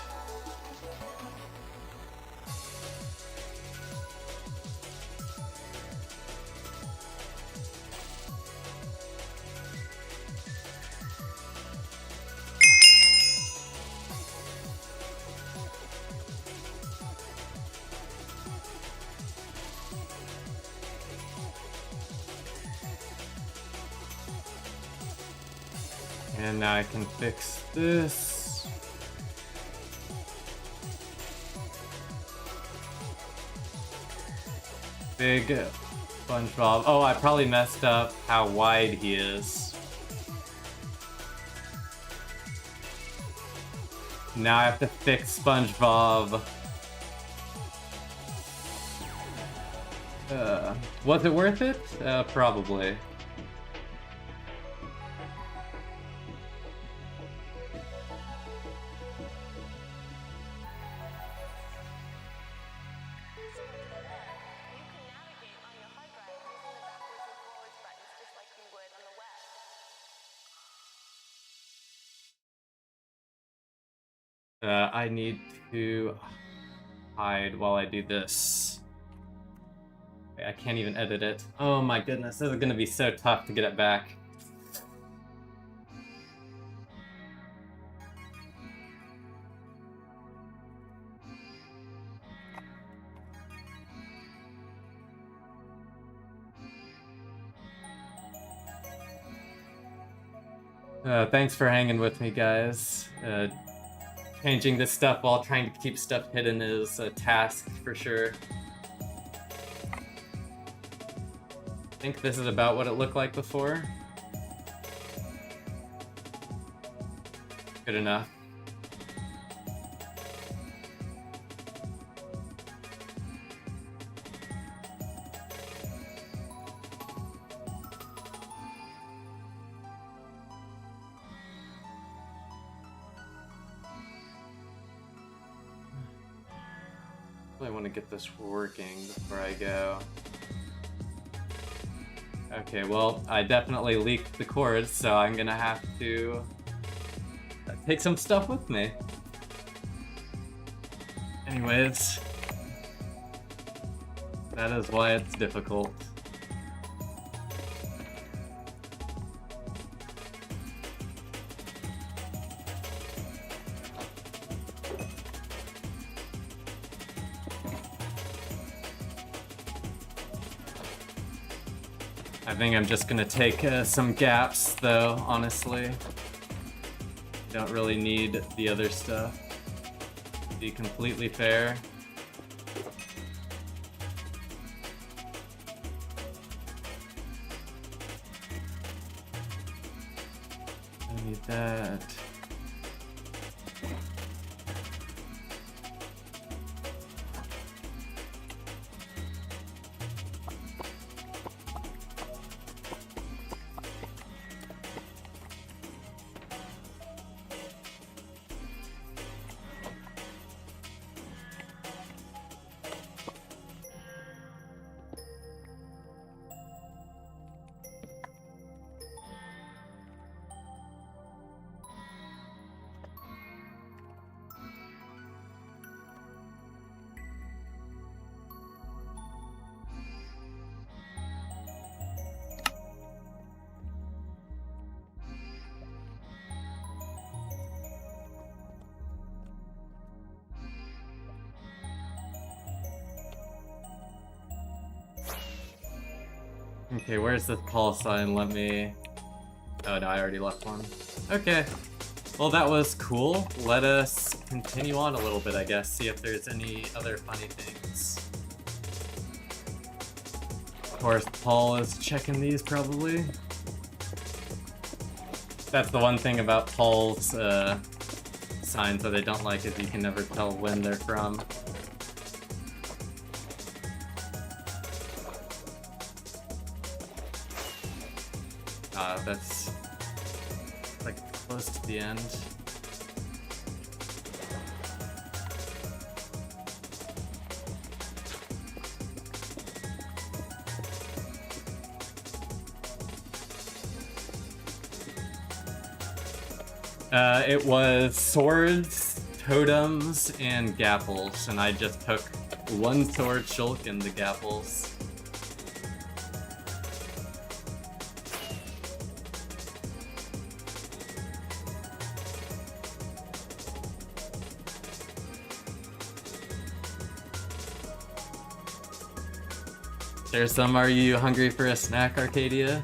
And now I can fix this. Big SpongeBob. Oh, I probably messed up how wide he is. Now I have to fix SpongeBob. Was it worth it? Probably. I need to hide while I do this. I can't even edit it. Oh my goodness, this is gonna be so tough to get it back. Thanks for hanging with me, guys. Changing this stuff while trying to keep stuff hidden is a task for sure. I think this is about what it looked like before. Good enough. I want to get this working before I go. Okay, well, I definitely leaked the cords, so I'm gonna have to take some stuff with me. Anyways, that is why it's difficult. I think I'm just gonna take some gaps, though, honestly. Don't really need the other stuff. To be completely fair. I need that. Okay, where's the call sign? Let me... Oh no, I already left one. Okay. Well, that was cool. Let us continue on a little bit, I guess. See if there's any other funny things. Of course, Paul is checking these, probably. That's the one thing about Paul's signs that I don't like, is you can never tell when they're from. That's like close to the end. It was swords, totems, and gapples, and I just took one sword shulk and the gapples. There's some. Are you hungry for a snack, Arcadia?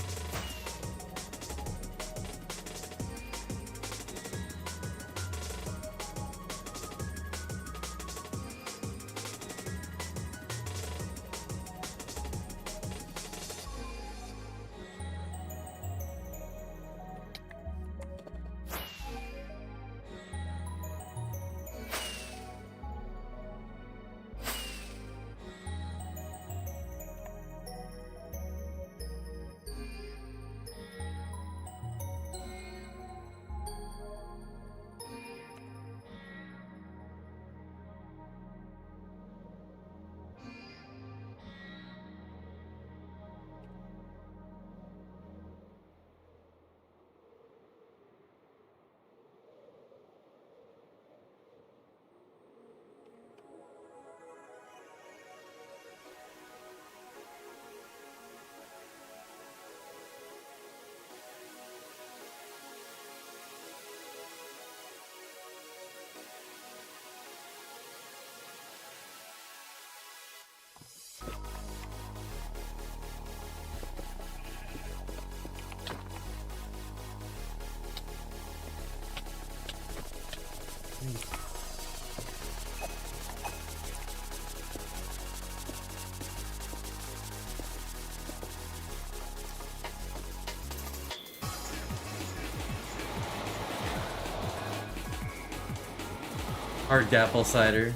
Hard apple cider.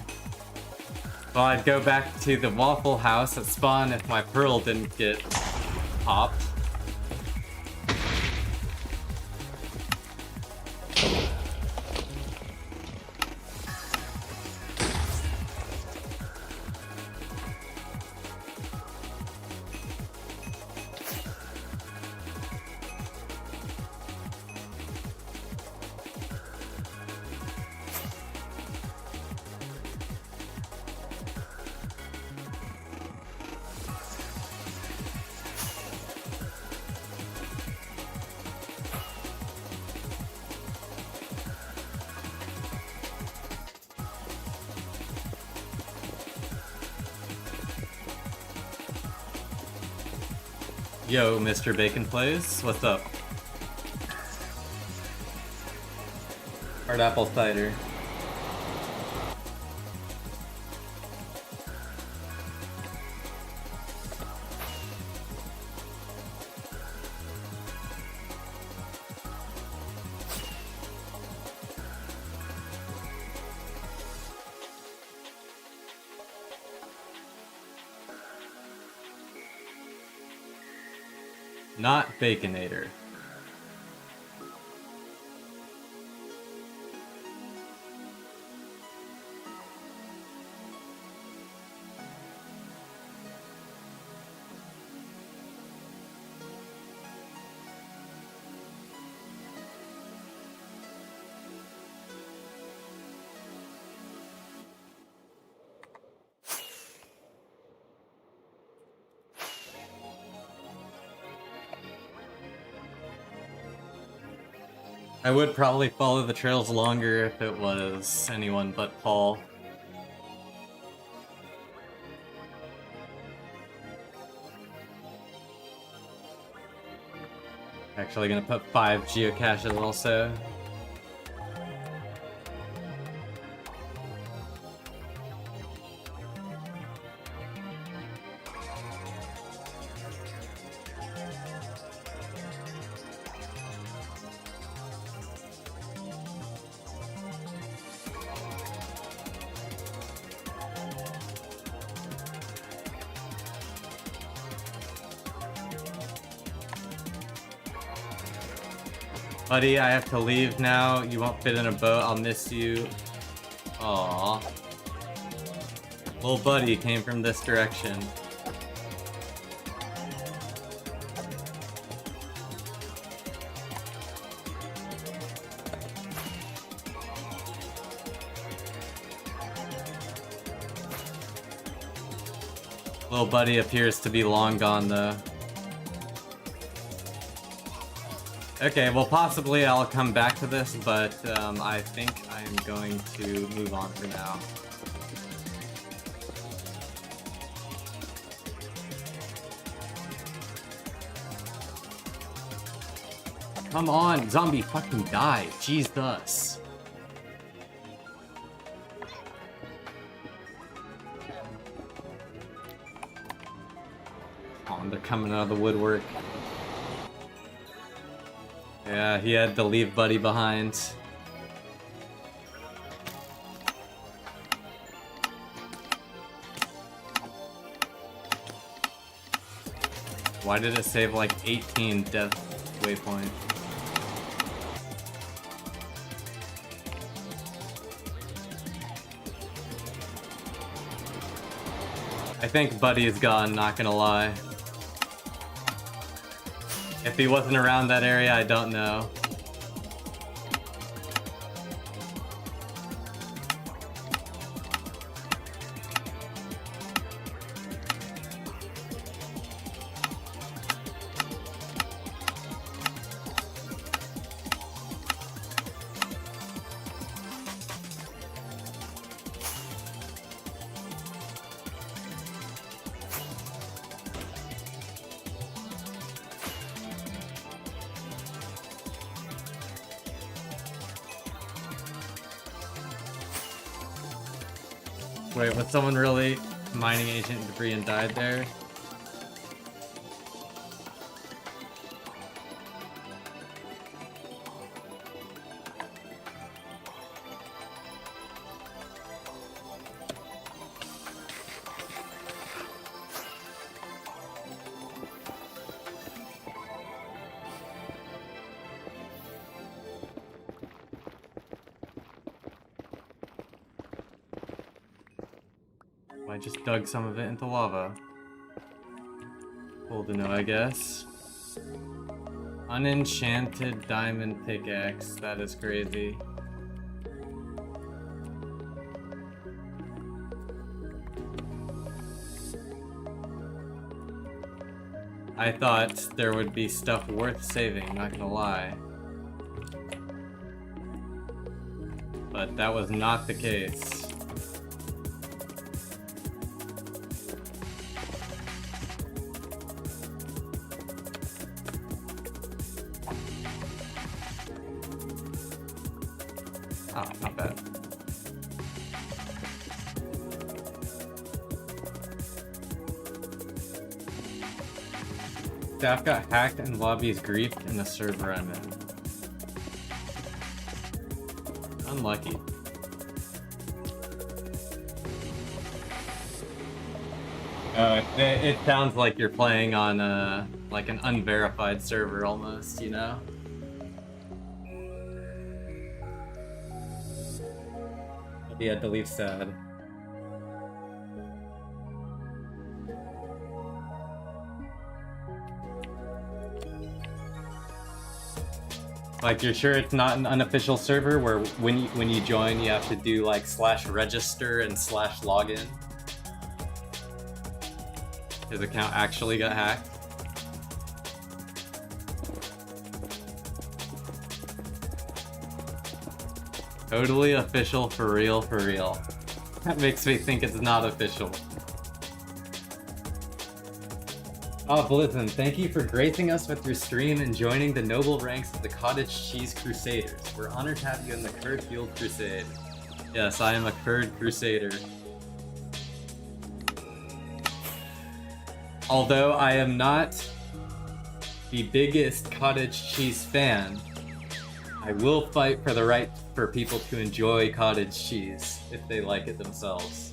Well, I'd go back to the Waffle House at spawn if my pearl didn't get popped. Yo, Mr. Bacon Plays, what's up? Hard apple cider. Not Baconator. I would probably follow the trails longer if it was anyone but Paul. Actually gonna put 5 geocaches also. Buddy, I have to leave now. You won't fit in a boat. I'll miss you. Aww. Little buddy came from this direction. Little buddy appears to be long gone though. Okay, well possibly I'll come back to this, but I think I'm going to move on for now. Come on, zombie, fucking die. Jesus. Oh, they're coming out of the woodwork. Yeah, he had to leave Buddy behind. Why did it save like 18 death waypoint? I think Buddy is gone, not gonna lie. If he wasn't around that area, I don't know. Wait, was someone really mining ancient debris and died there? I just dug some of it into lava. Cool to know, I guess. Unenchanted diamond pickaxe. That is crazy. I thought there would be stuff worth saving, not gonna lie. But that was not the case. Oh, not bad. Staff got hacked and lobbies griefed in the server I'm in. Unlucky. It sounds like you're playing on like an unverified server almost, you know? Yeah, delete sad. Like, you're sure it's not an unofficial server where when you join you have to do like /register and /login? His account actually got hacked. Totally official, for real, for real. That makes me think it's not official. Oh, Blizzard, thank you for gracing us with your stream and joining the noble ranks of the Cottage Cheese Crusaders. We're honored to have you in the Curd Fueled Crusade. Yes, I am a Curd Crusader. Although I am not the biggest cottage cheese fan, I will fight for the right for people to enjoy cottage cheese if they like it themselves.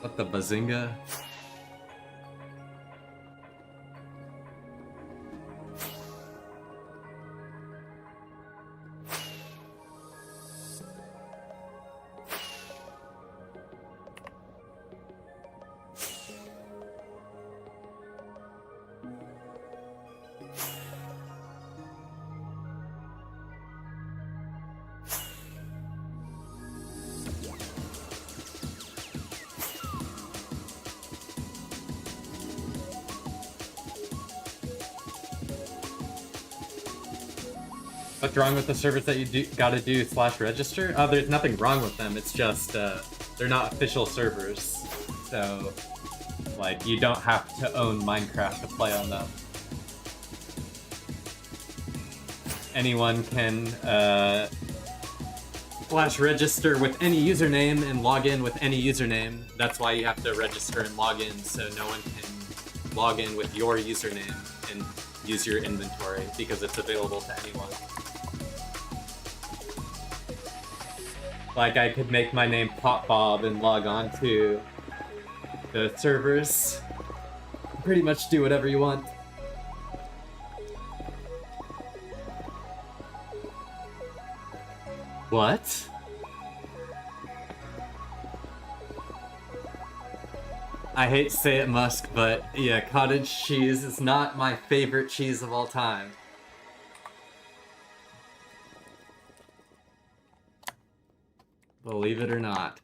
What the bazinga? What's wrong with the servers that you gotta do /register? Oh, there's nothing wrong with them. It's just they're not official servers, so like you don't have to own Minecraft to play on them. Anyone can /register with any username and log in with any username. That's why you have to register and log in, so no one can log in with your username and use your inventory because it's available to anyone. Like, I could make my name Pop Bob and log on to the servers. Pretty much do whatever you want. What? I hate to say it, Musk, but yeah, cottage cheese is not my favorite cheese of all time. Believe it or not.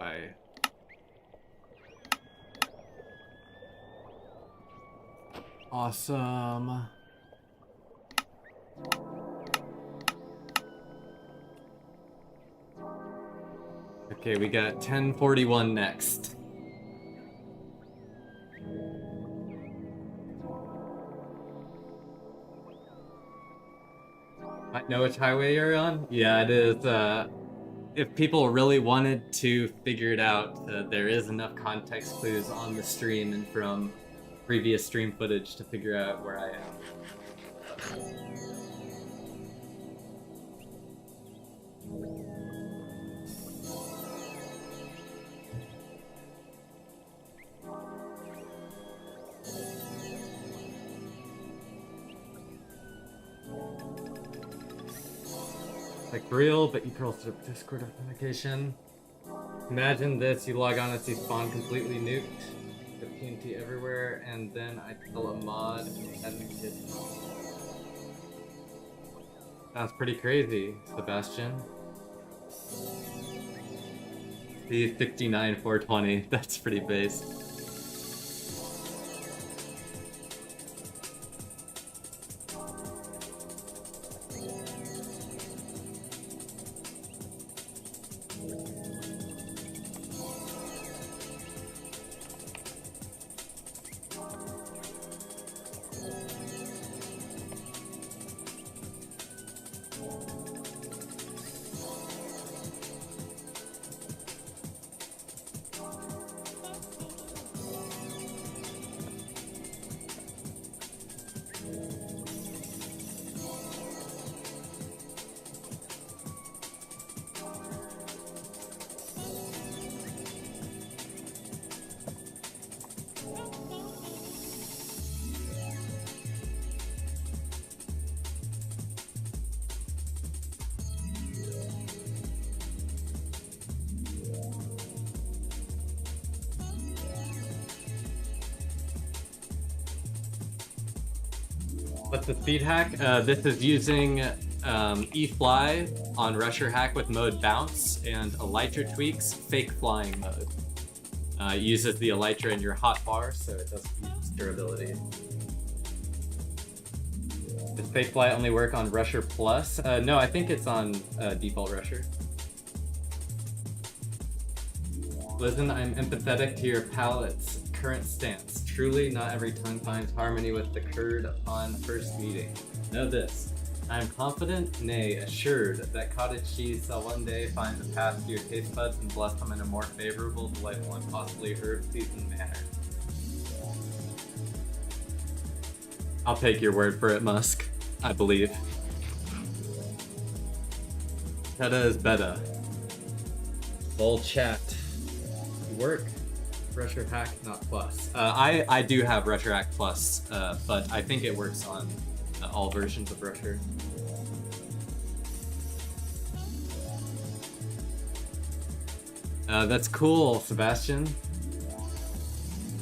I... Awesome. Okay, we got 1041 next. I know which highway you're on? Yeah, it is. If people really wanted to figure it out, there is enough context clues on the stream and from previous stream footage to figure out where I am. Like real, but you can also Discord authentication. Imagine this, you log on and see spawn completely nuked, the TNT everywhere, and then I kill a mod and the kid. Sounds pretty crazy, Sebastian. The 69 420, that's pretty base. What's the speed hack? This is using E-Fly on Rusher Hack with mode Bounce and Elytra tweaks Fake Flying mode. It uses the Elytra in your hotbar, so it doesn't use durability. Does Fake Fly only work on Rusher Plus? No, I think it's on default Rusher. Listen, I'm empathetic to your palate's current stance. Truly, not every tongue finds harmony with the curd upon first meeting. Know this. I am confident, nay, assured, that cottage cheese shall one day find the path to your taste buds and bless them in a more favorable, delightful, and possibly herb-seasoned manner. I'll take your word for it, Musk. I believe. Beta is beta. Full chat. You work? Rusher Hack, not Plus. I do have Rusher Hack Plus, but I think it works on all versions of Rusher. That's cool, Sebastian.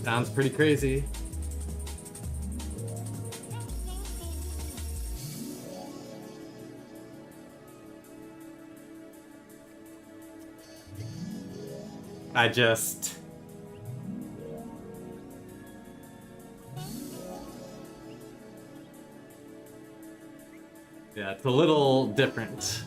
Sounds pretty crazy. Yeah, it's a little different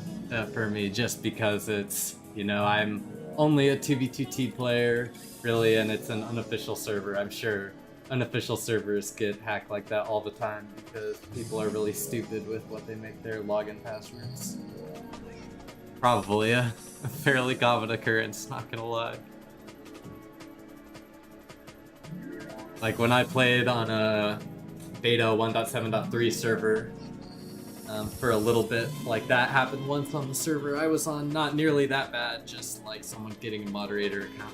for me just because it's, you know, I'm only a 2v2T player, really, and it's an unofficial server. I'm sure unofficial servers get hacked like that all the time because people are really stupid with what they make their login passwords. Probably a fairly common occurrence, not gonna lie. Like when I played on a beta 1.7.3 server for a little bit, like that happened once on the server I was on. Not nearly that bad, just like someone getting a moderator account.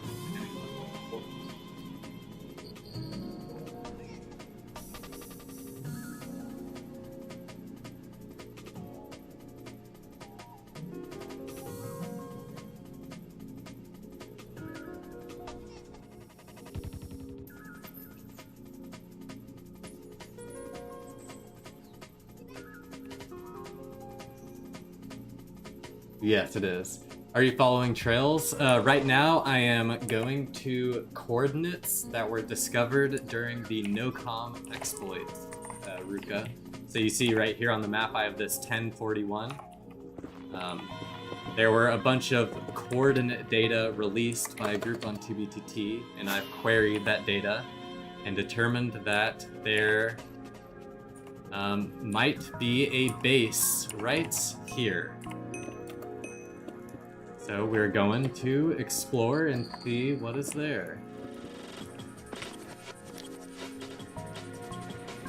Yes, it is. Are you following trails? Right now, I am going to coordinates that were discovered during the nocom exploit, Ruka. So you see right here on the map, I have this 1041. There were a bunch of coordinate data released by a group on TBTT, and I've queried that data and determined that there might be a base right here. So we're going to explore and see what is there.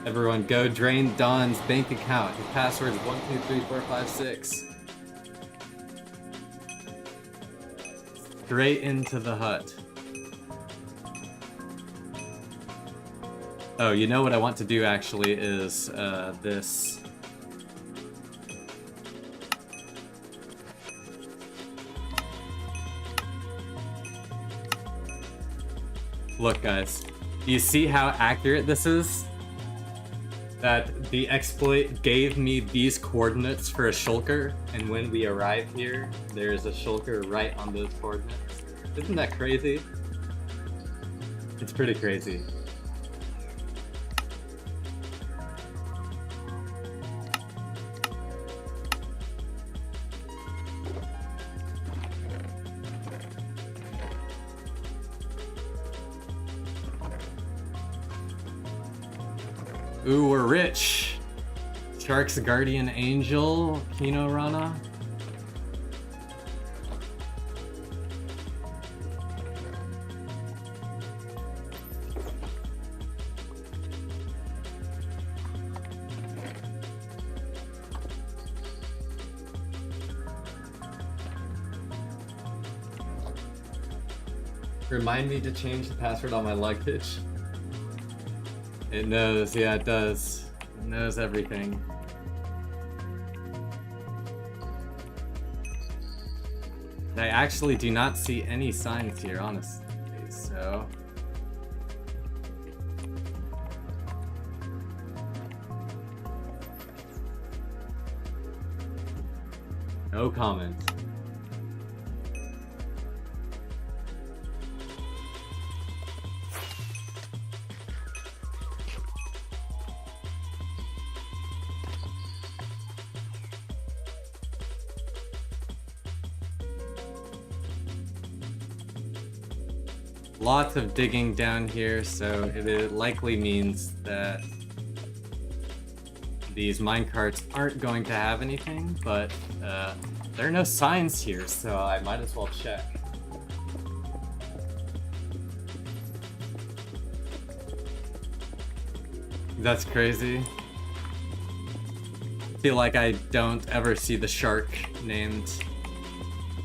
Everyone go drain Don's bank account. His password is 123456. Straight into the hut. Oh, you know what I want to do actually is this. Look, guys, you see how accurate this is? That the exploit gave me these coordinates for a shulker, and when we arrive here, there's a shulker right on those coordinates. Isn't that crazy? It's pretty crazy. Ooh, we're rich. Shark's Guardian Angel, Kino Rana. Remind me to change the password on my luggage. It knows, yeah, it does. It knows everything. I actually do not see any signs here, honestly, so... No comment. Lots of digging down here, so it likely means that these minecarts aren't going to have anything, but there are no signs here, so I might as well check. That's crazy. I feel like I don't ever see the shark named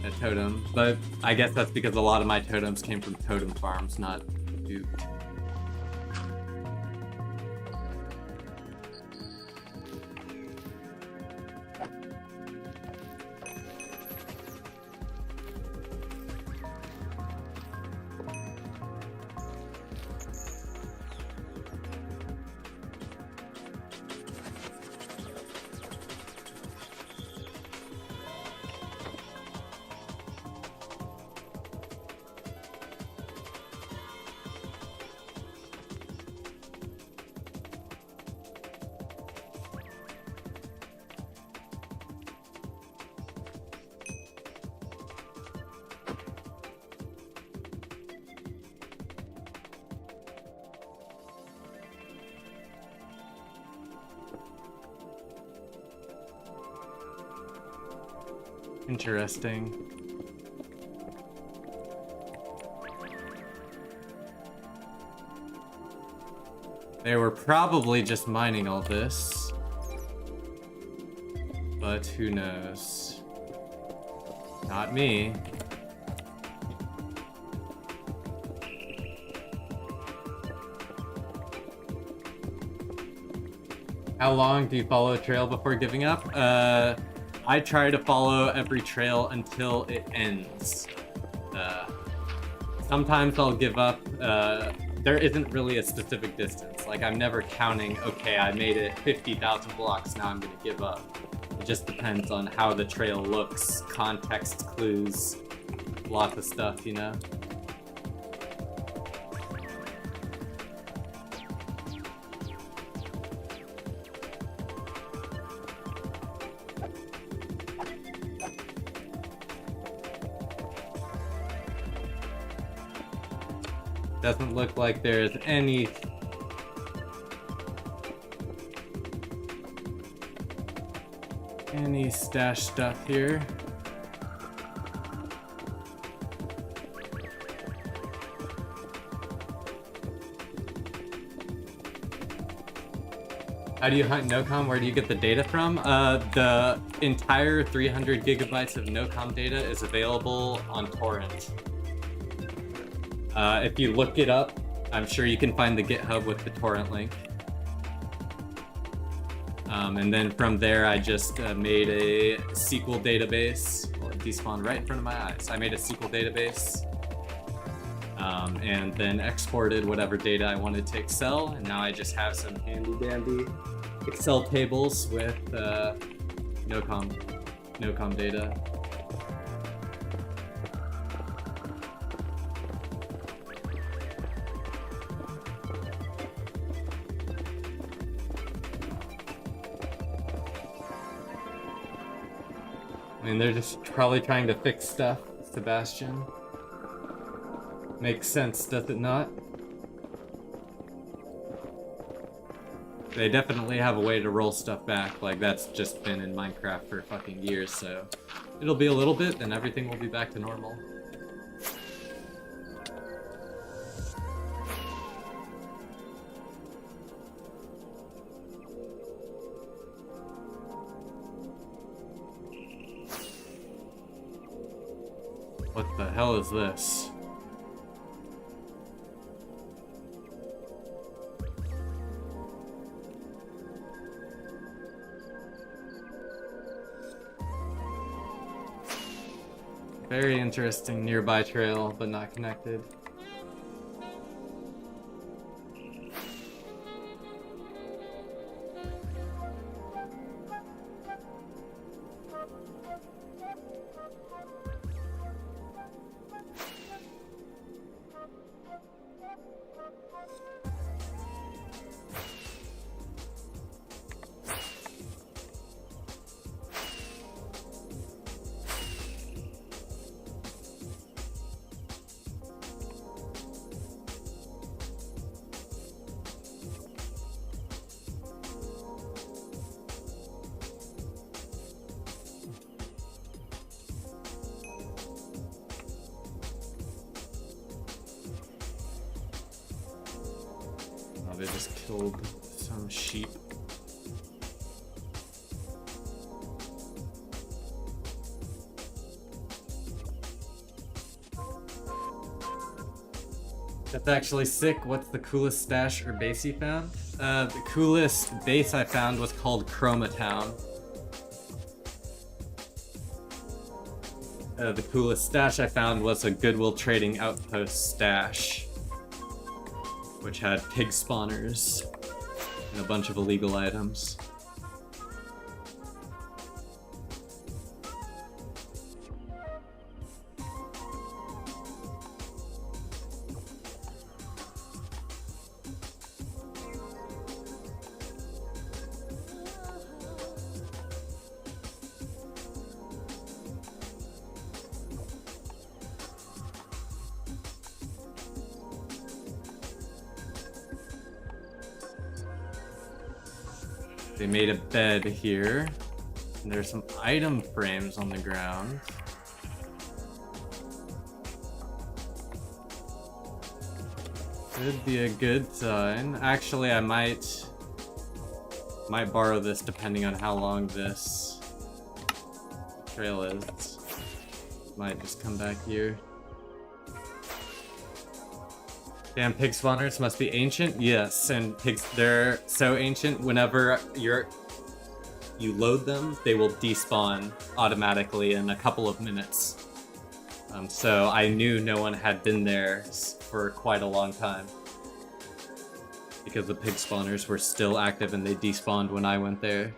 a totem, but I guess that's because a lot of my totems came from totem farms, not duped. Interesting. They were probably just mining all this, but who knows? Not me. How long do you follow a trail before giving up? I try to follow every trail until it ends. Sometimes I'll give up. There isn't really a specific distance. Like, I'm never counting, okay, I made it 50,000 blocks, now I'm gonna give up. It just depends on how the trail looks, context clues, lots of stuff, you know? Doesn't look like there's any stash stuff here. How do you hunt nocom? Where do you get the data from? The entire 300 gigabytes of nocom data is available on torrent. If you look it up, I'm sure you can find the GitHub with the torrent link. And then from there, I just made a SQL database. Well, it despawned right in front of my eyes. I made a SQL database and then exported whatever data I wanted to Excel. And now I just have some handy dandy Excel tables with nocom data. I mean, they're just probably trying to fix stuff, Sebastian. Makes sense, does it not? They definitely have a way to roll stuff back, like that's just been in Minecraft for fucking years, so it'll be a little bit, then everything will be back to normal. What the hell is this? Very interesting nearby trail, but not connected. They just killed some sheep. That's actually sick. What's the coolest stash or base you found? The coolest base I found was called Chromatown. The coolest stash I found was a Goodwill Trading Outpost stash, which had pig spawners and a bunch of illegal items. They made a bed here, and there's some item frames on the ground. Could be a good sign. Actually, I might borrow this depending on how long this trail is. Might just come back here. Damn, pig spawners must be ancient? Yes, and pigs, they're so ancient, whenever you load them, they will despawn automatically in a couple of minutes. So I knew no one had been there for quite a long time, because the pig spawners were still active and they despawned when I went there.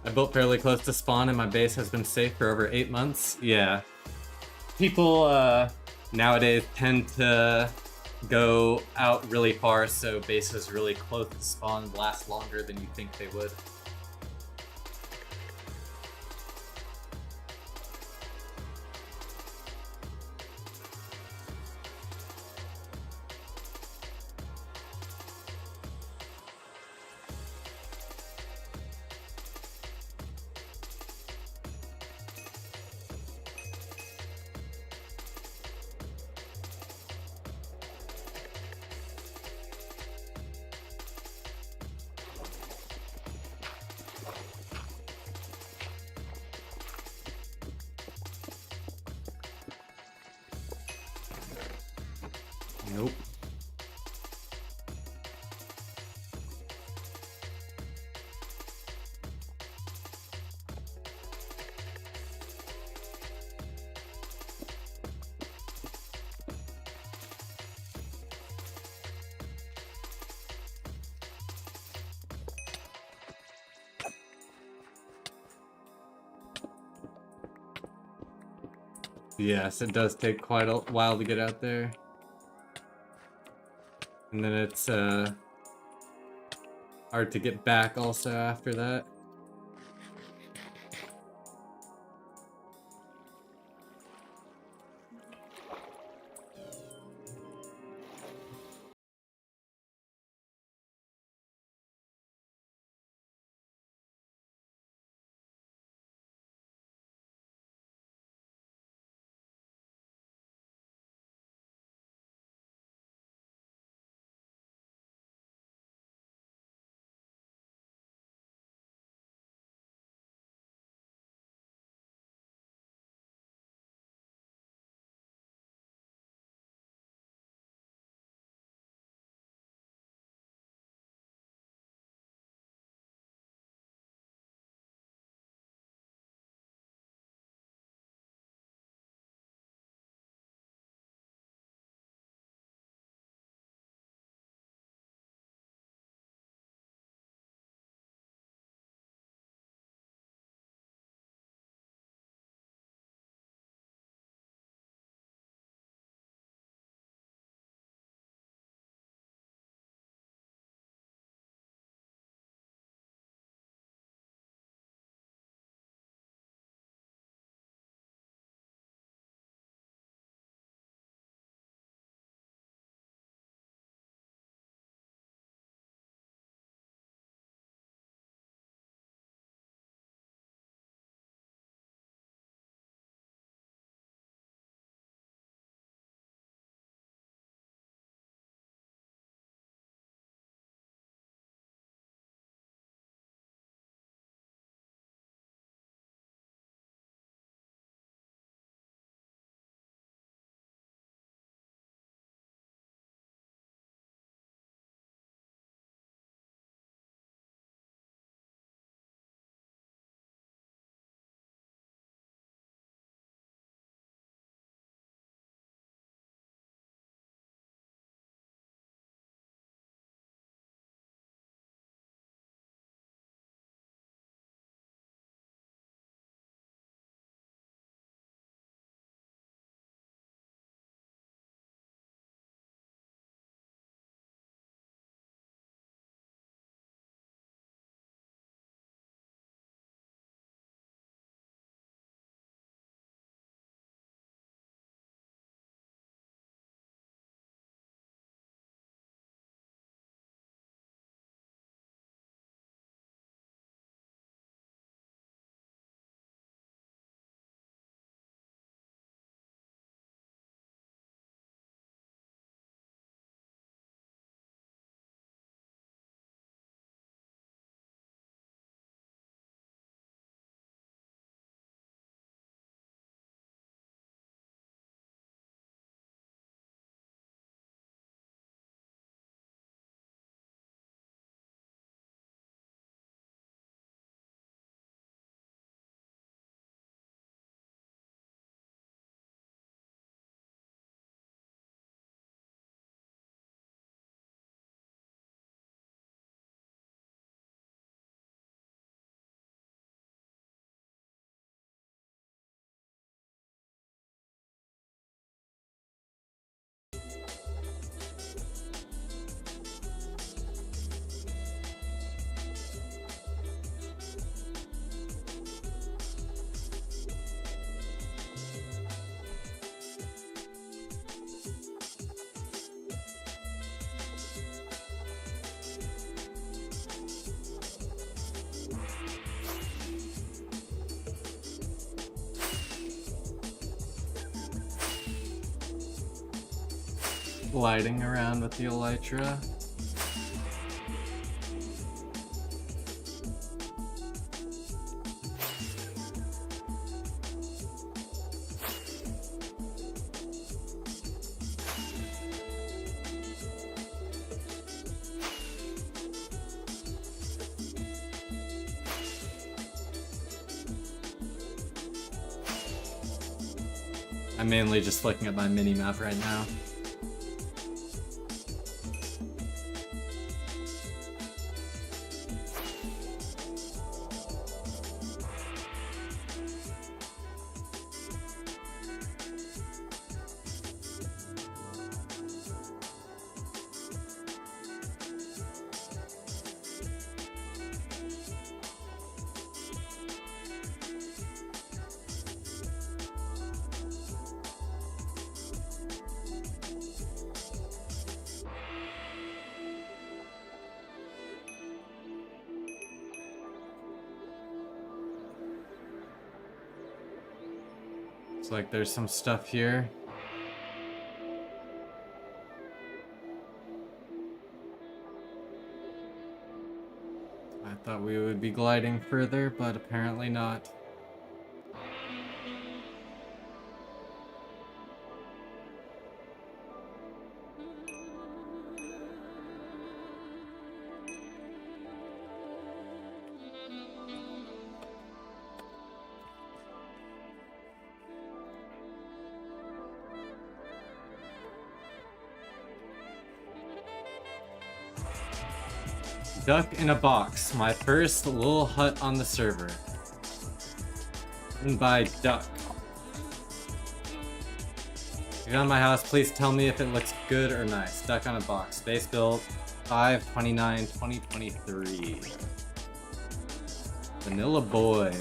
I built fairly close to spawn and my base has been safe for over 8 months. Yeah. People nowadays tend to go out really far, so bases really close to spawn last longer than you think they would. Nope. Yes, it does take quite a while to get out there. And then it's hard to get back also after that. gliding around with the elytra. I'm mainly just looking at my mini-map right now. Looks like there's some stuff here. I thought we would be gliding further, but apparently not. Duck in a box, my first little hut on the server. Written by Duck. If you're on my house, please tell me if it looks good or nice. Duck on a box. Base build 5/29/2023. Vanilla Boy.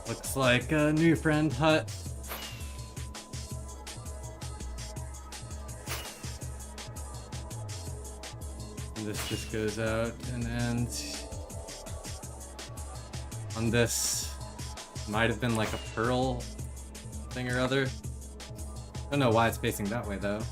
Looks like a new friend hut. And this just goes out and ends on this. Might have been like a pearl thing or other. Don't know why it's facing that way though.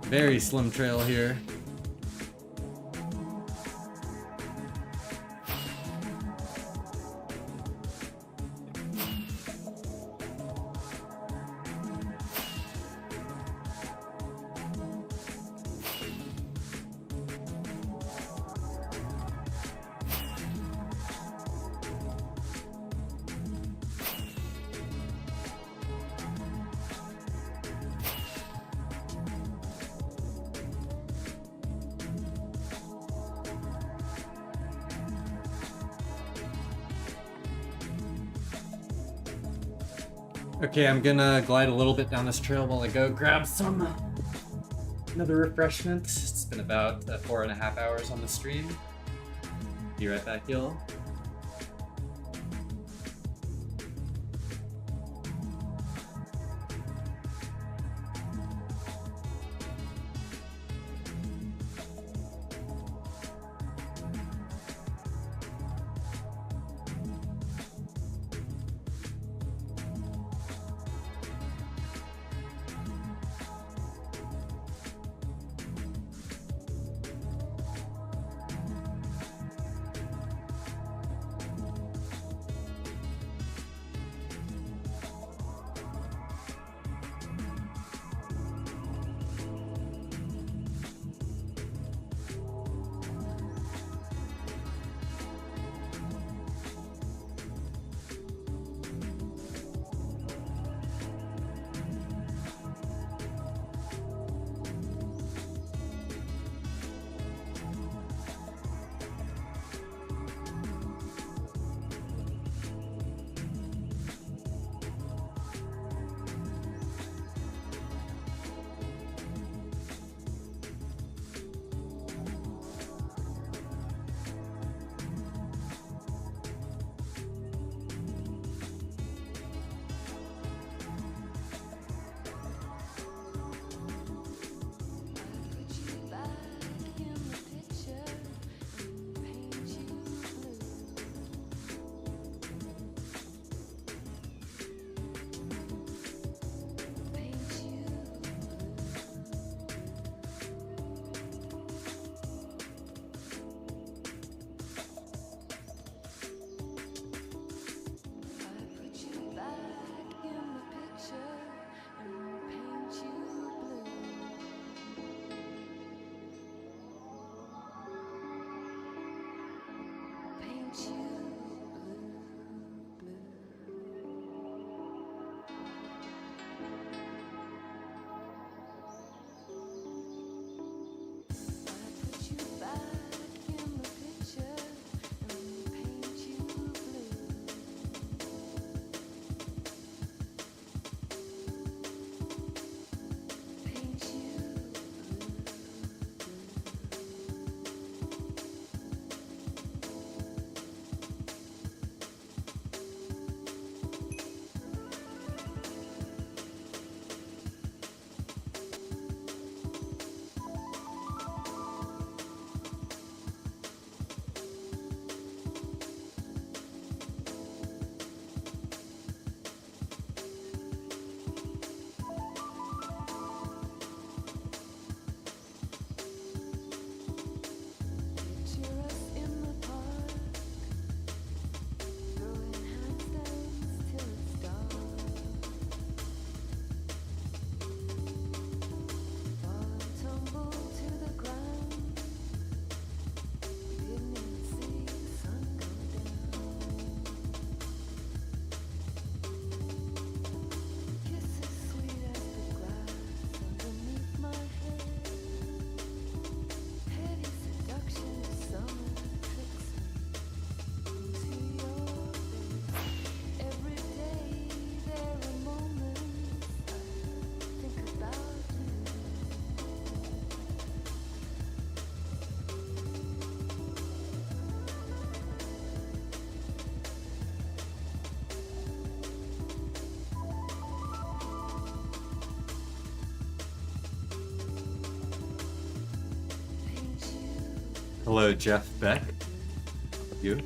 Very slim trail here. Okay, I'm gonna glide a little bit down this trail while I go grab another refreshment. It's been about 4.5 hours on the stream. Be right back, y'all. Hello, Jeff Beck. You?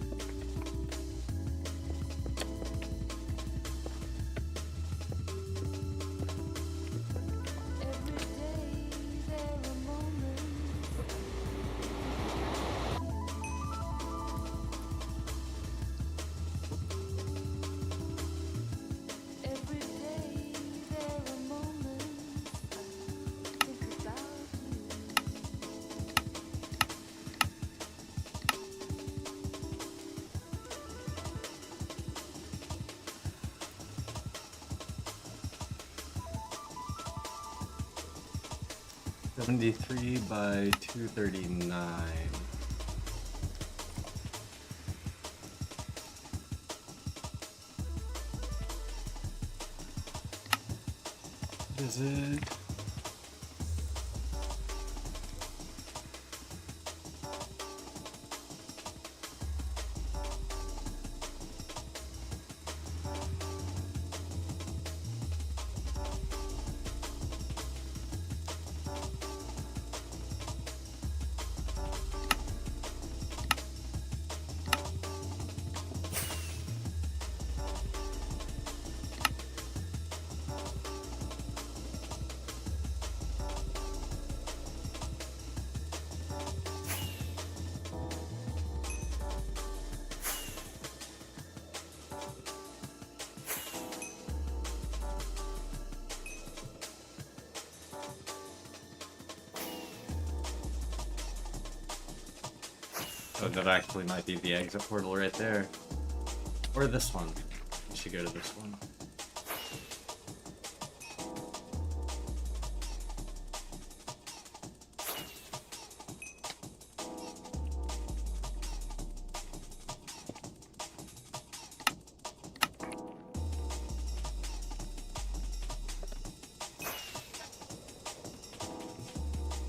$73 by $239. Is it? Oh, that actually might be the exit portal right there. Or this one. We should go to this one.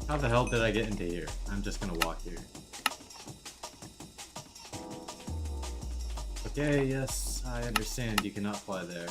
How the hell did I get into here? I'm just gonna walk here. Okay, yes, I understand you cannot fly there.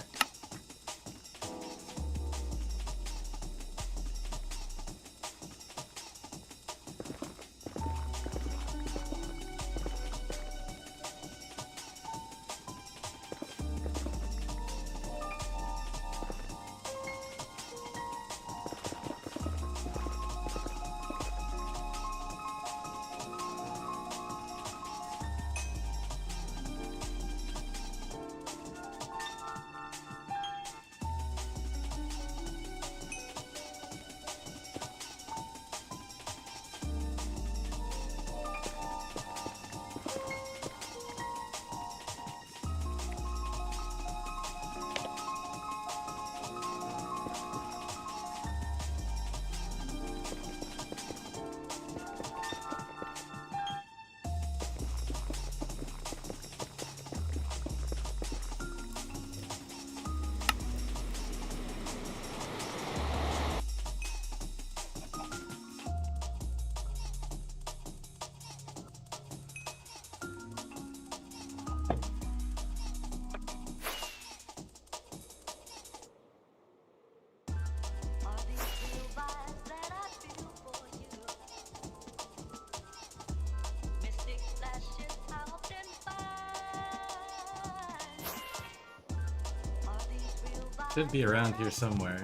Should be around here somewhere.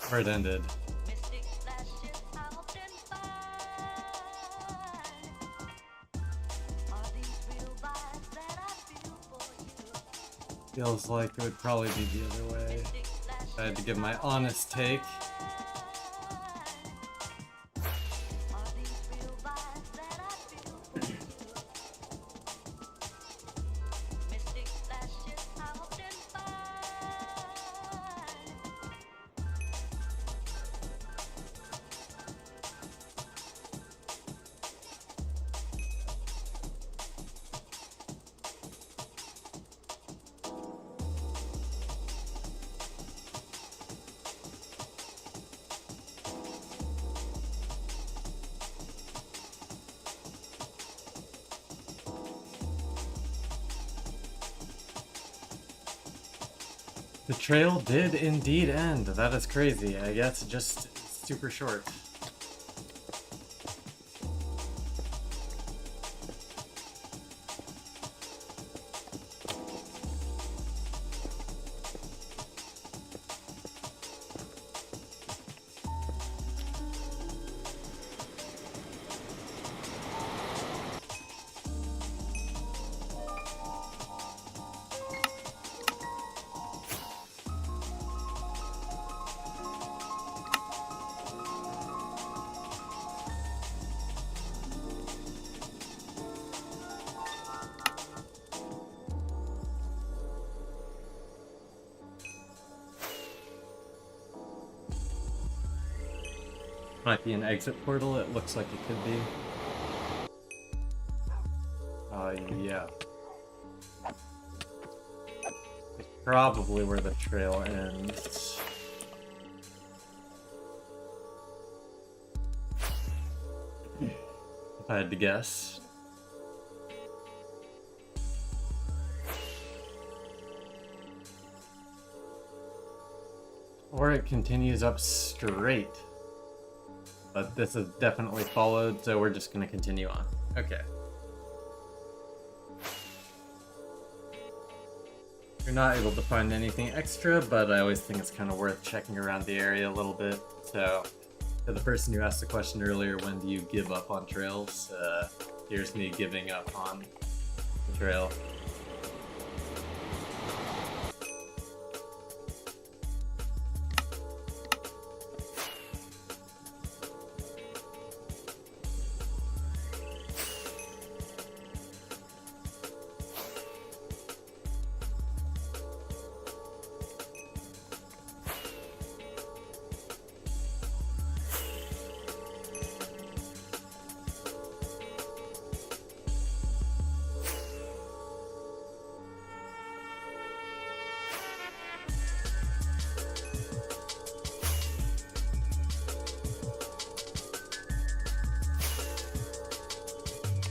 Where it ended. Feels like it would probably be the other way. If I had to give my honest take. The trail did indeed end. That is crazy. I guess just super short. Might be an exit portal, it looks like it could be. Yeah. probably where the trail ends. If I had to guess. Or it continues up straight. But this is definitely followed, so we're just gonna continue on. Okay. You're not able to find anything extra, but I always think it's kind of worth checking around the area a little bit. So, to the person who asked the question earlier, when do you give up on trails? Here's me giving up on the trail.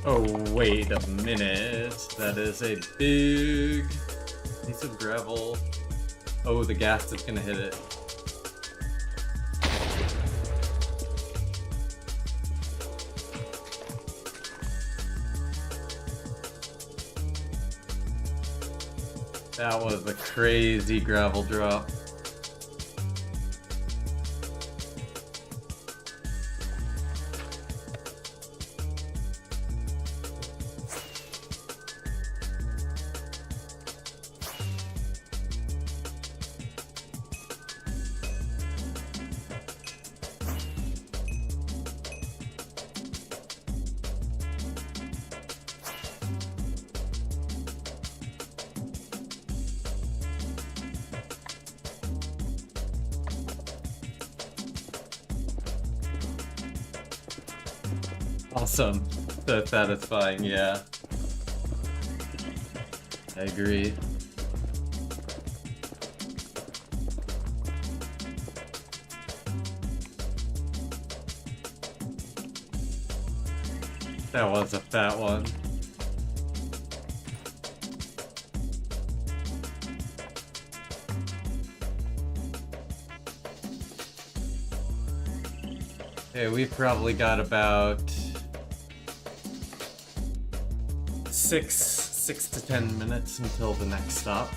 Oh, wait a minute. That is a big piece of gravel. Oh, the gas is gonna hit it. That was a crazy gravel drop. Awesome. So satisfying, yeah. I agree. That was a fat one. Okay, we've probably got about six to 10 minutes until the next stop.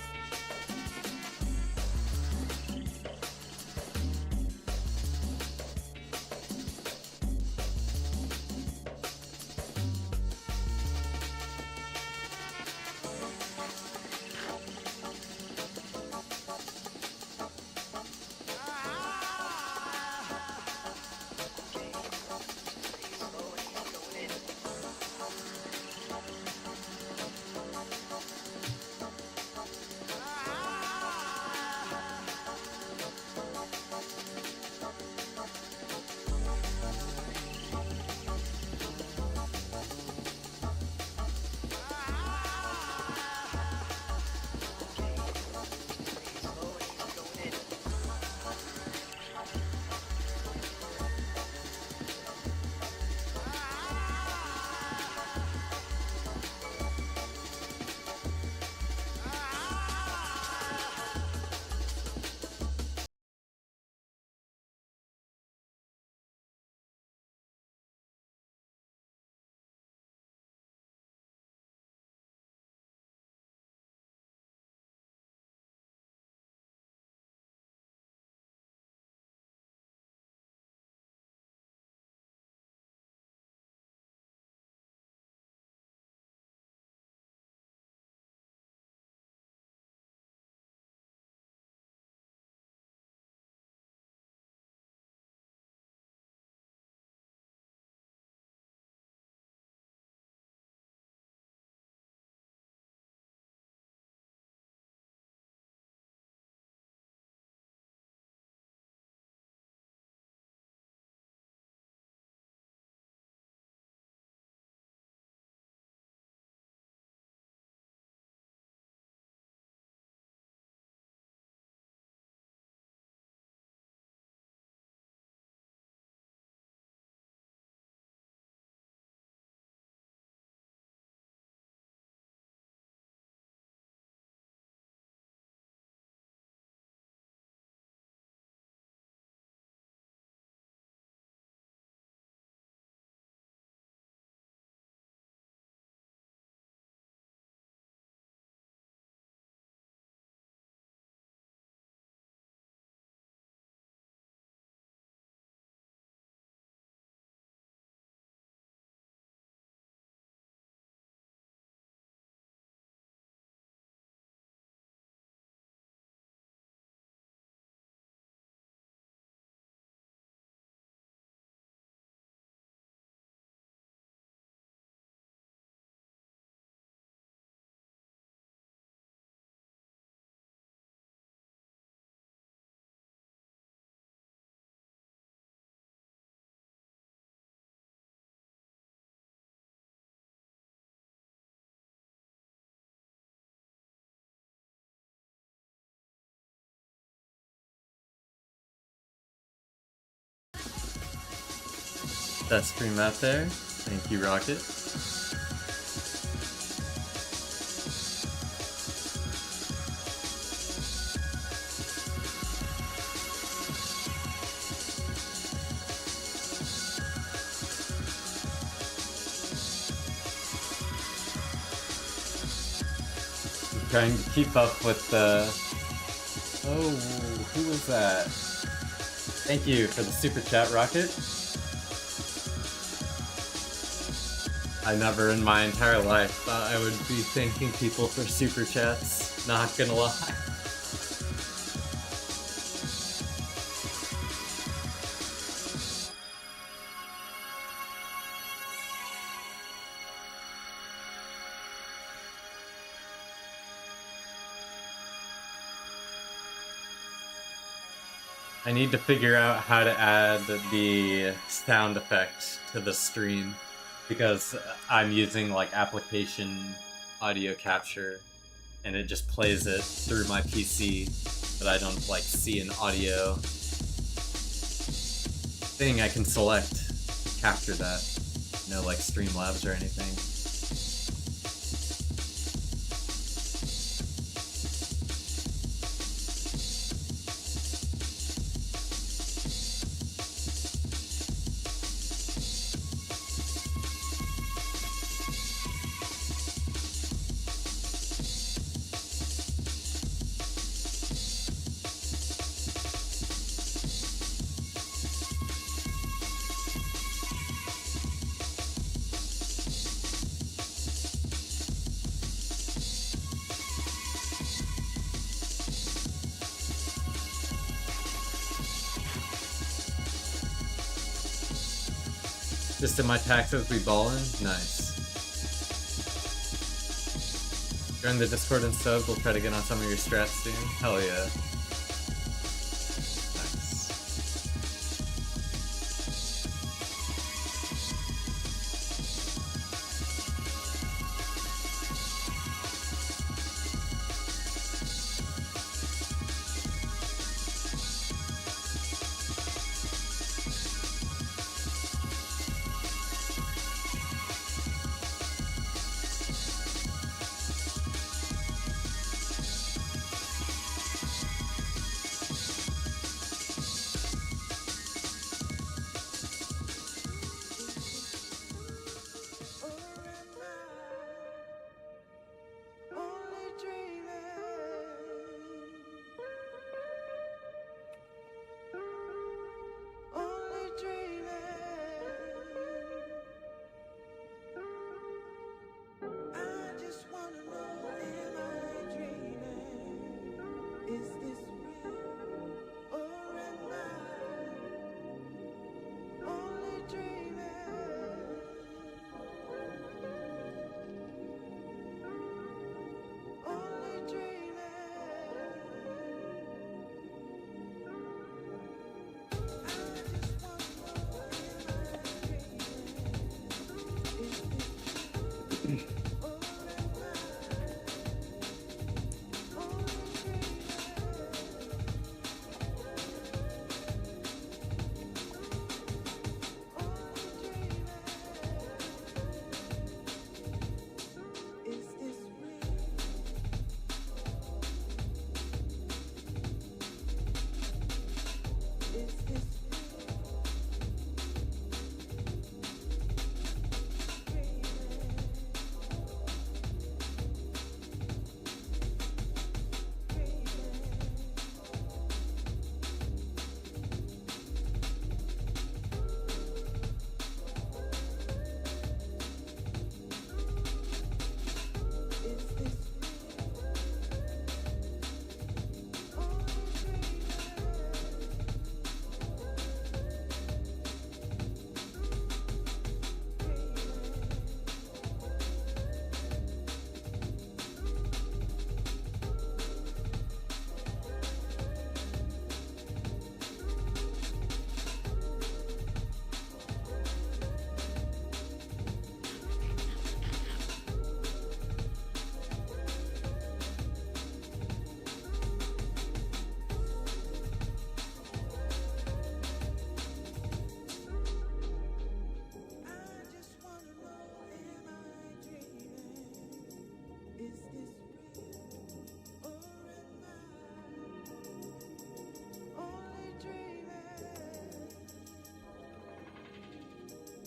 that stream out there. Thank you, Rocket. I'm trying to keep up with the... Oh, who was that? Thank you for the super chat, Rocket. I never in my entire life thought I would be thanking people for super chats, not gonna lie. I need to figure out how to add the sound effect to the stream because I'm using like application audio capture and it just plays it through my PC, but I don't like see an audio thing I can select to capture that. No like Streamlabs or anything. Just in my taxes, we ballin'? Nice. Join the Discord and sub, we'll try to get on some of your strats soon. Hell yeah. Nice.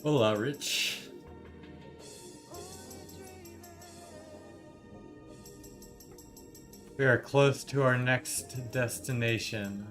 Hola, Rich. We are close to our next destination.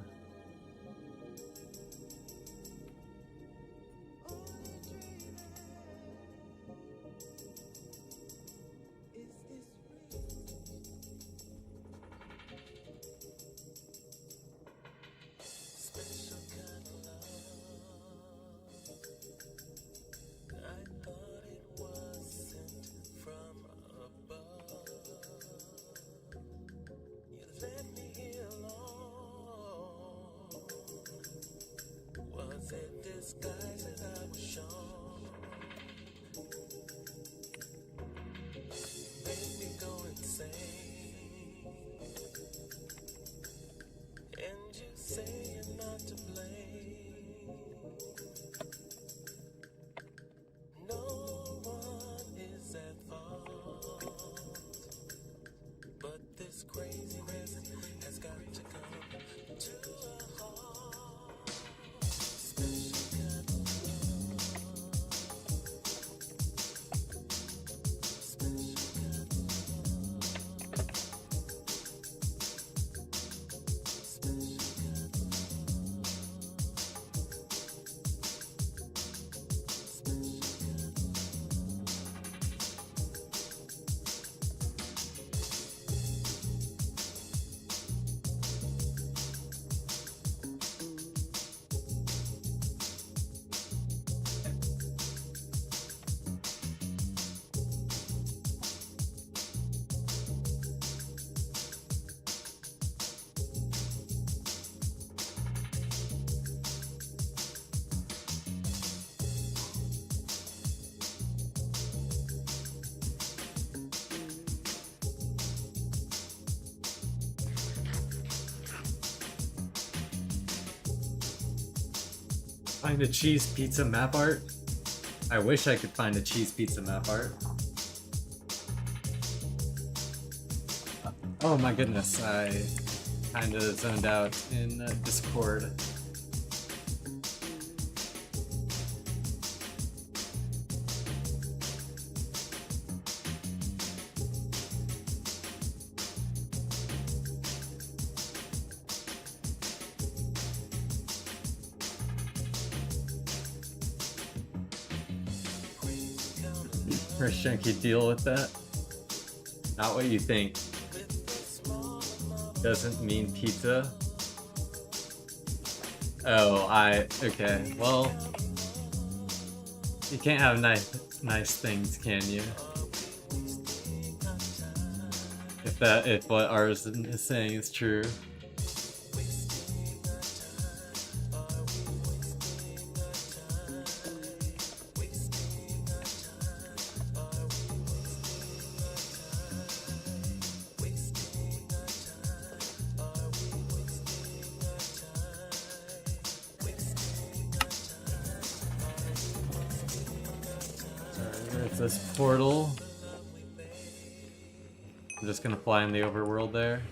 Find a cheese pizza map art? I wish I could find a cheese pizza map art. Oh my goodness, I kinda zoned out in Discord. Christian, can you deal with that? Not what you think. Doesn't mean pizza. Oh, okay. Well, you can't have nice things, can you? If what Arson is saying is true. This portal. I'm just gonna fly in the overworld there.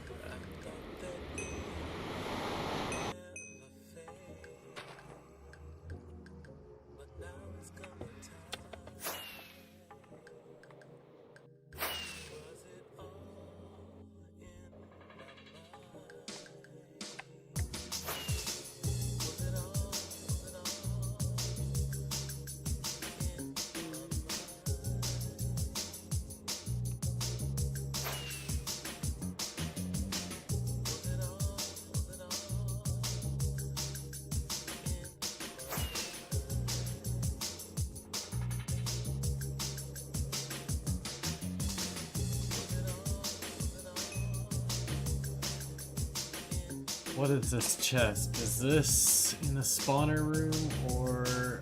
What is this chest? Is this in the spawner room or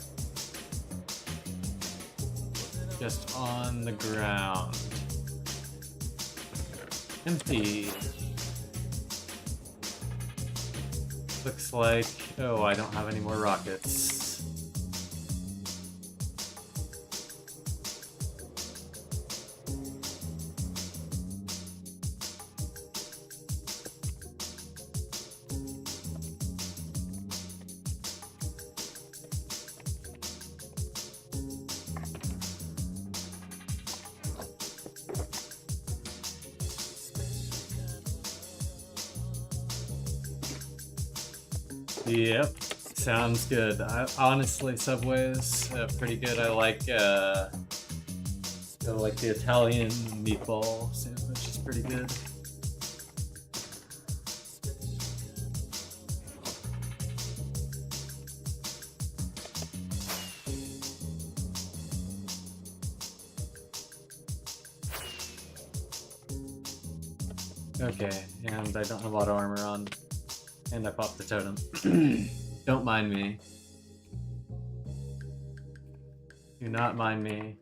just on the ground? Empty. Looks like, oh, I don't have any more rockets. Yep, sounds good. Honestly, Subway's pretty good. I like the Italian meatball sandwich is pretty good. Okay, and I don't have a lot of armor on. And I popped the totem. Don't mind me. Do not mind me.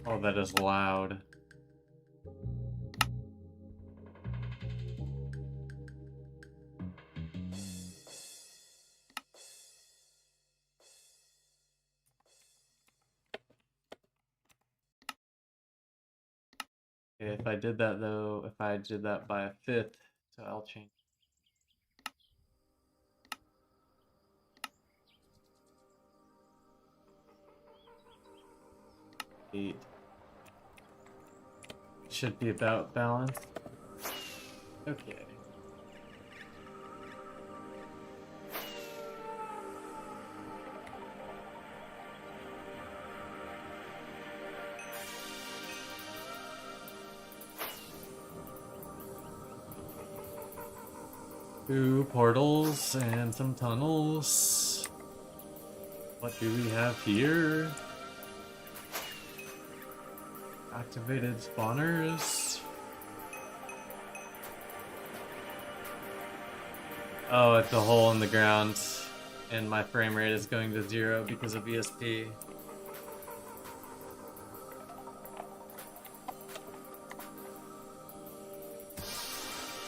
Oh, that is loud. Okay, if I did that though, if I did that by a fifth, so I'll change. Eight. Should be about balanced. Okay. Two portals and some tunnels. What do we have here? Activated spawners. Oh, it's a hole in the ground, and my frame rate is going to 0 because of ESP.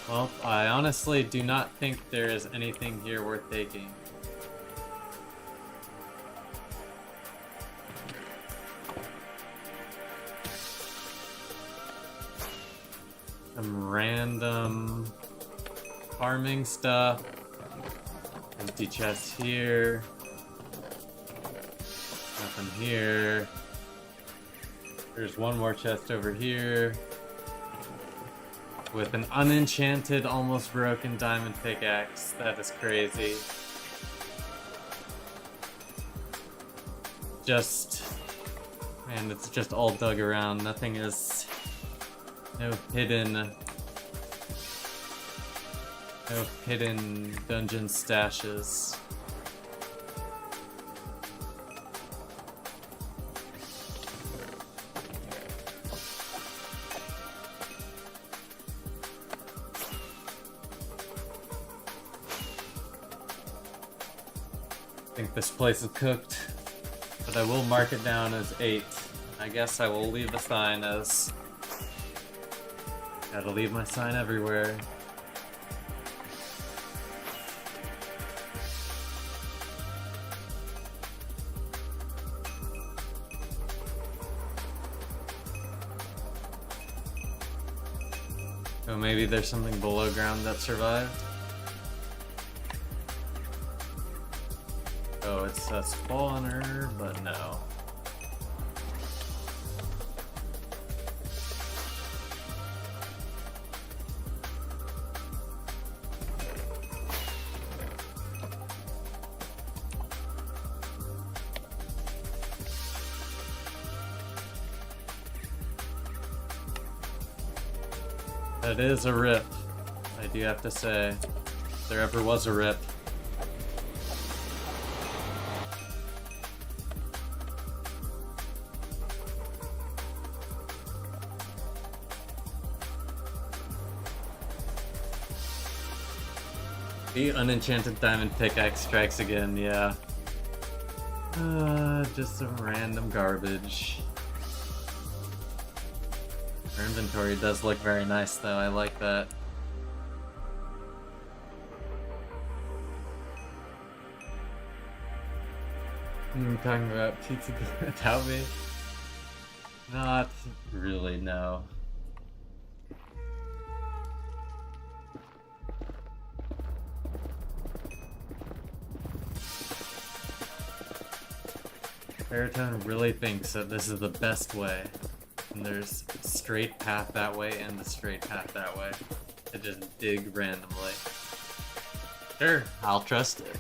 Well, I honestly do not think there is anything here worth taking. Some random farming stuff. Empty chest here. Nothing here. There's one more chest over here. With an unenchanted, almost broken diamond pickaxe. That is crazy. Man, it's just all dug around. Nothing is... No hidden dungeon stashes. I think this place is cooked, but I will mark it down as 8. I guess I will leave the sign as... Gotta leave my sign everywhere. Oh, maybe there's something below ground that survived? Oh, it's a spawner, but no. That is a rip, I do have to say. If there ever was a rip. The unenchanted diamond pickaxe strikes again, yeah. Just some random garbage. Our inventory does look very nice though, I like that. We're talking about pizza without me? Not really, no. Baritone really thinks that this is the best way. And there's a straight path that way and the straight path that way. To just dig randomly. Sure, I'll trust it.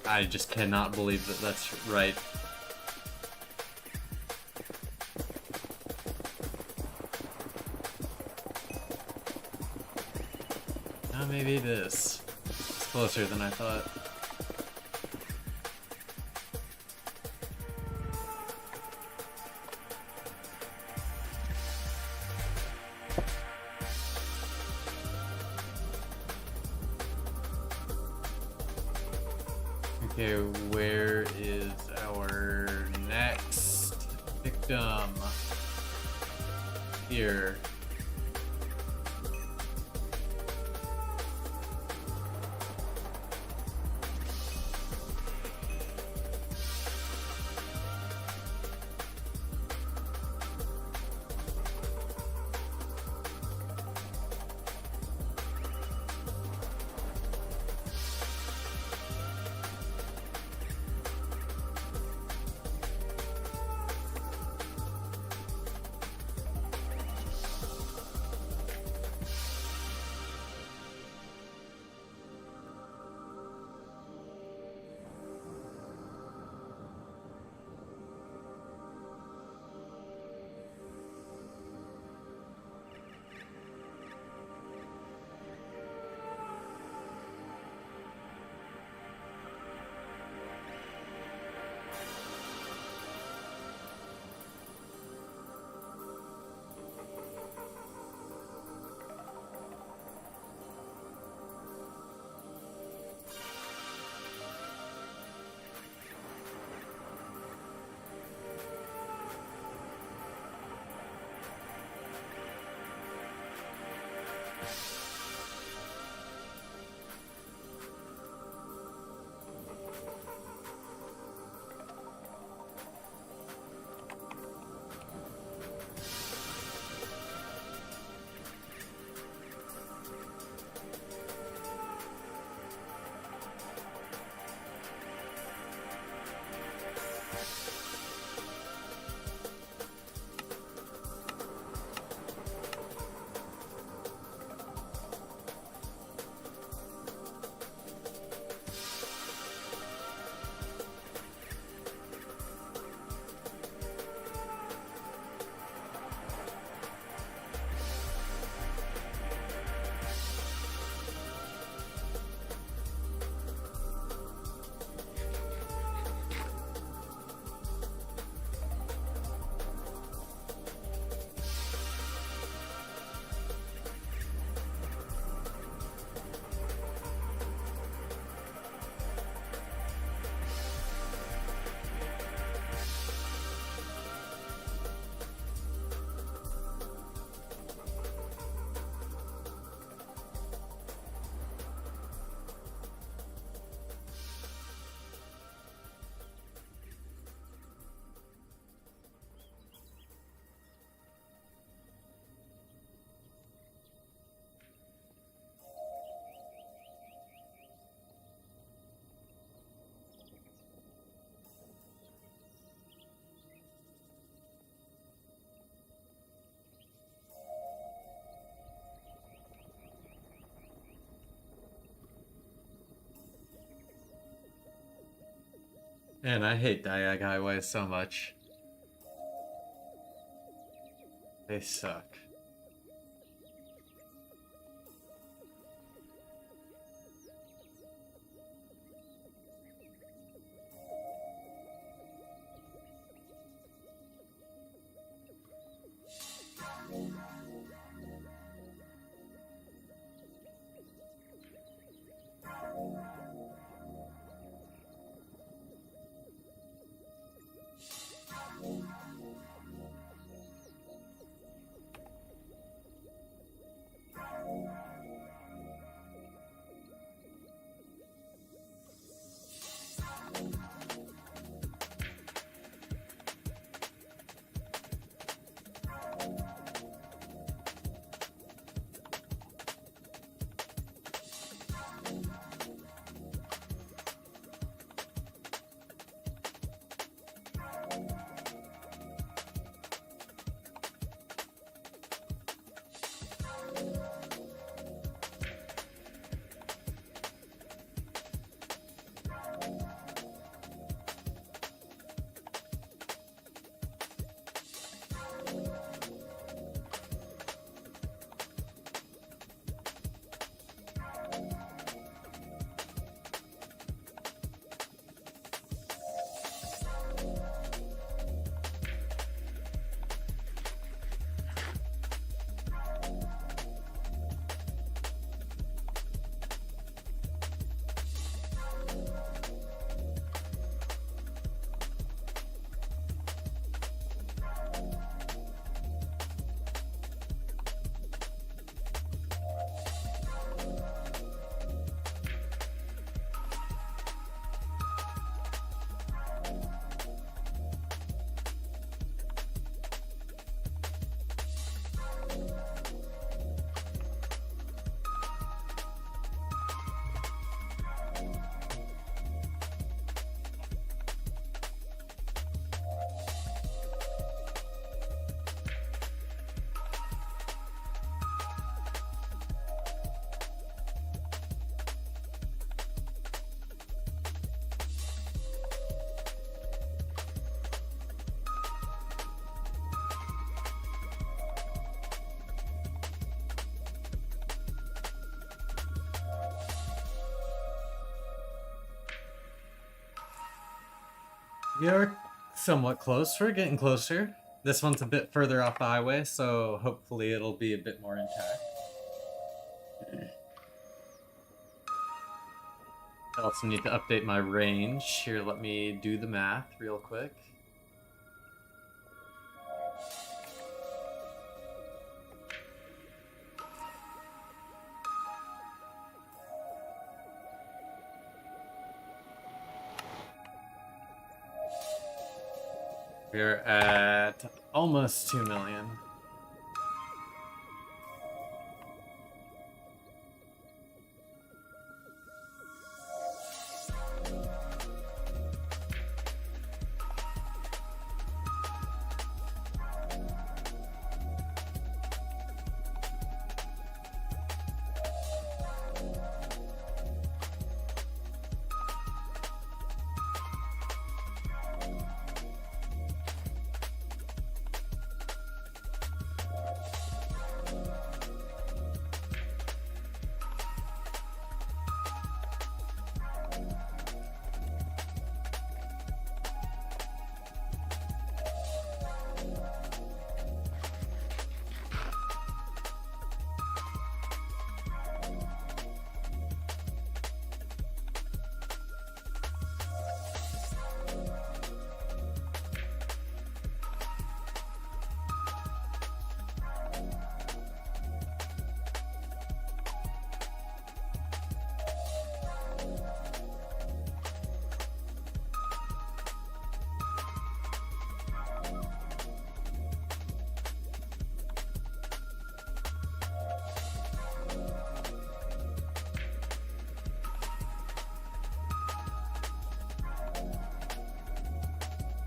I just cannot believe that that's right. Oh, maybe it is. It's closer than I thought. Okay, where is our next victim? Here. Man, I hate Diag highways so much. They suck. We are somewhat close. We're getting closer. This one's a bit further off the highway, so hopefully it'll be a bit more intact. I also need to update my range. Here, let me do the math real quick. We're at almost 2 million.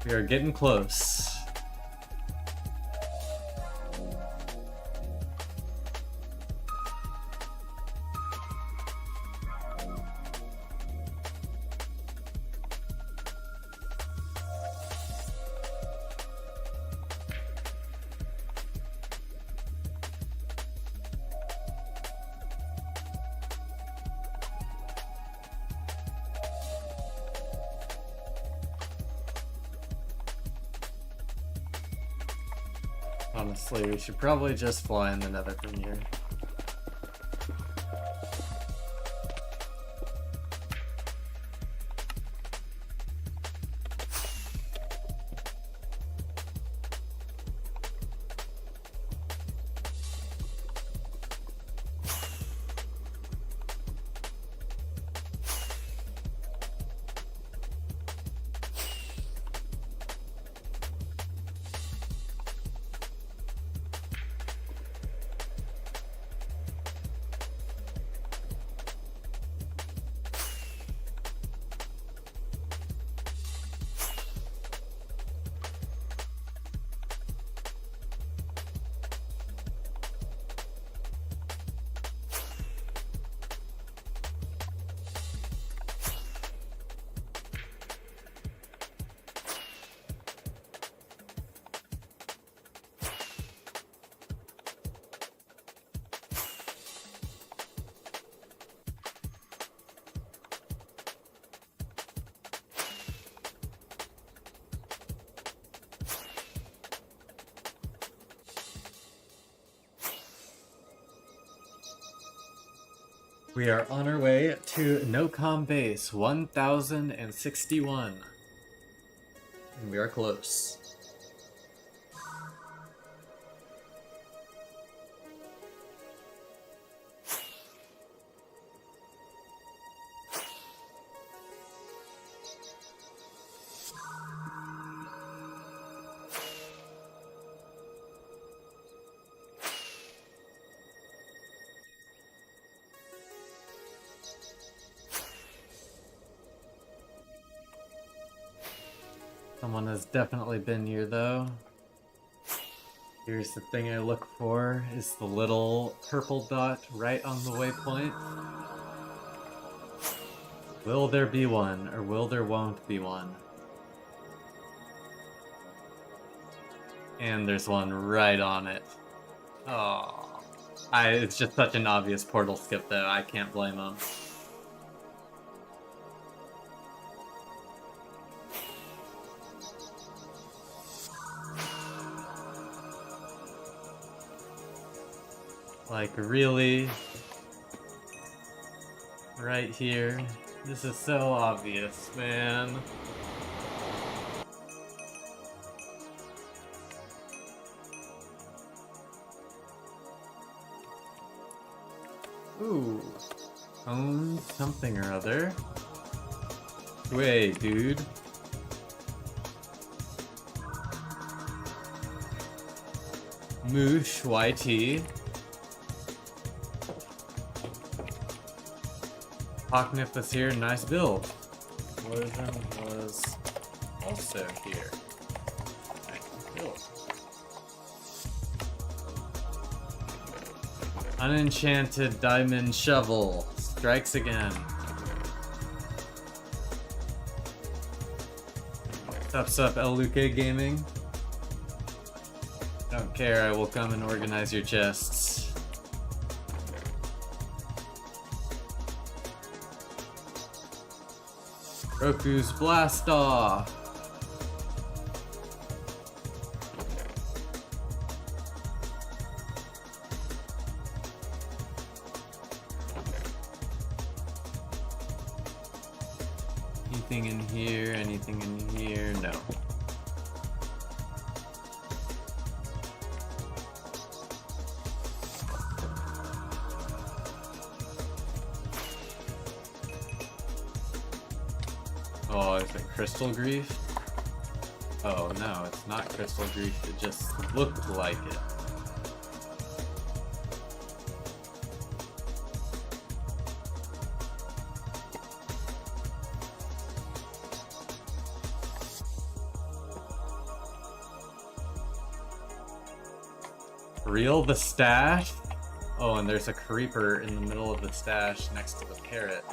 We are getting close. Honestly, we should probably just fly in the nether from here. We are on our way to nocom base 1061. And we are close. Someone has definitely been here though. Here's the thing I look for, is the little purple dot right on the waypoint. Will there be one, or will there won't be one? And there's one right on it. Oh, it's just such an obvious portal skip though, I can't blame them. Like, really? Right here? This is so obvious, man. Ooh. Own something or other. Wait, dude. Moosh YT. Hawknip was here, nice build. Wilson was also here. Nice build. Unenchanted diamond shovel strikes again. What's up, El Luque Gaming? Don't care, I will come and organize your chests. Roku's Blast Off! Anything in here? Anything in here? No. Oh, is it Crystal Grief? Oh no, it's not Crystal Grief, it just looked like it. Real the stash? Oh, and there's a creeper in the middle of the stash next to the parrot.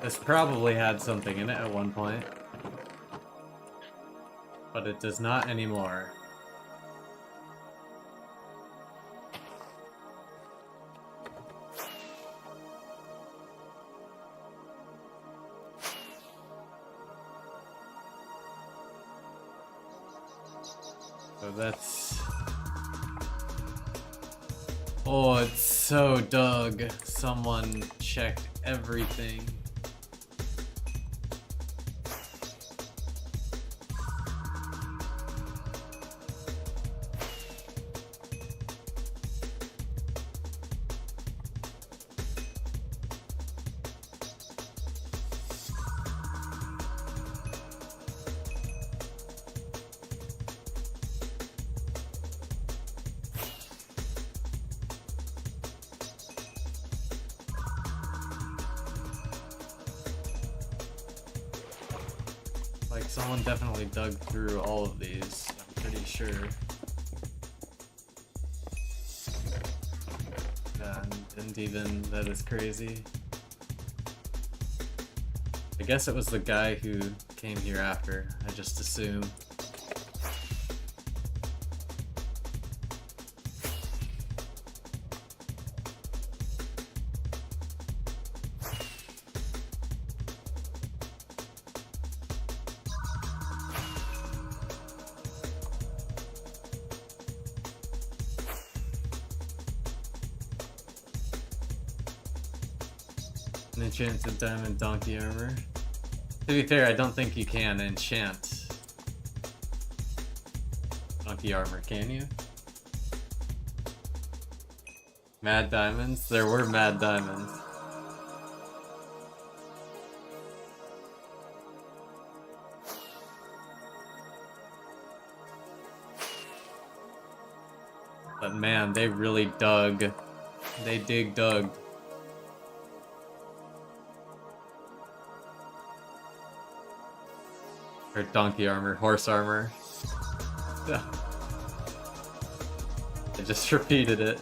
This probably had something in it at one point, but it does not anymore. So that's... Oh, it's so Doug. Someone checked everything. Like, someone definitely dug through all of these, I'm pretty sure. Yeah, and even, that is crazy. I guess it was the guy who came here after, I just assume. An enchanted diamond donkey armor. To be fair, I don't think you can enchant donkey armor, can you? Mad diamonds? There were mad diamonds. But man, they really dug. They dug. Or donkey armor, horse armor. I just repeated it.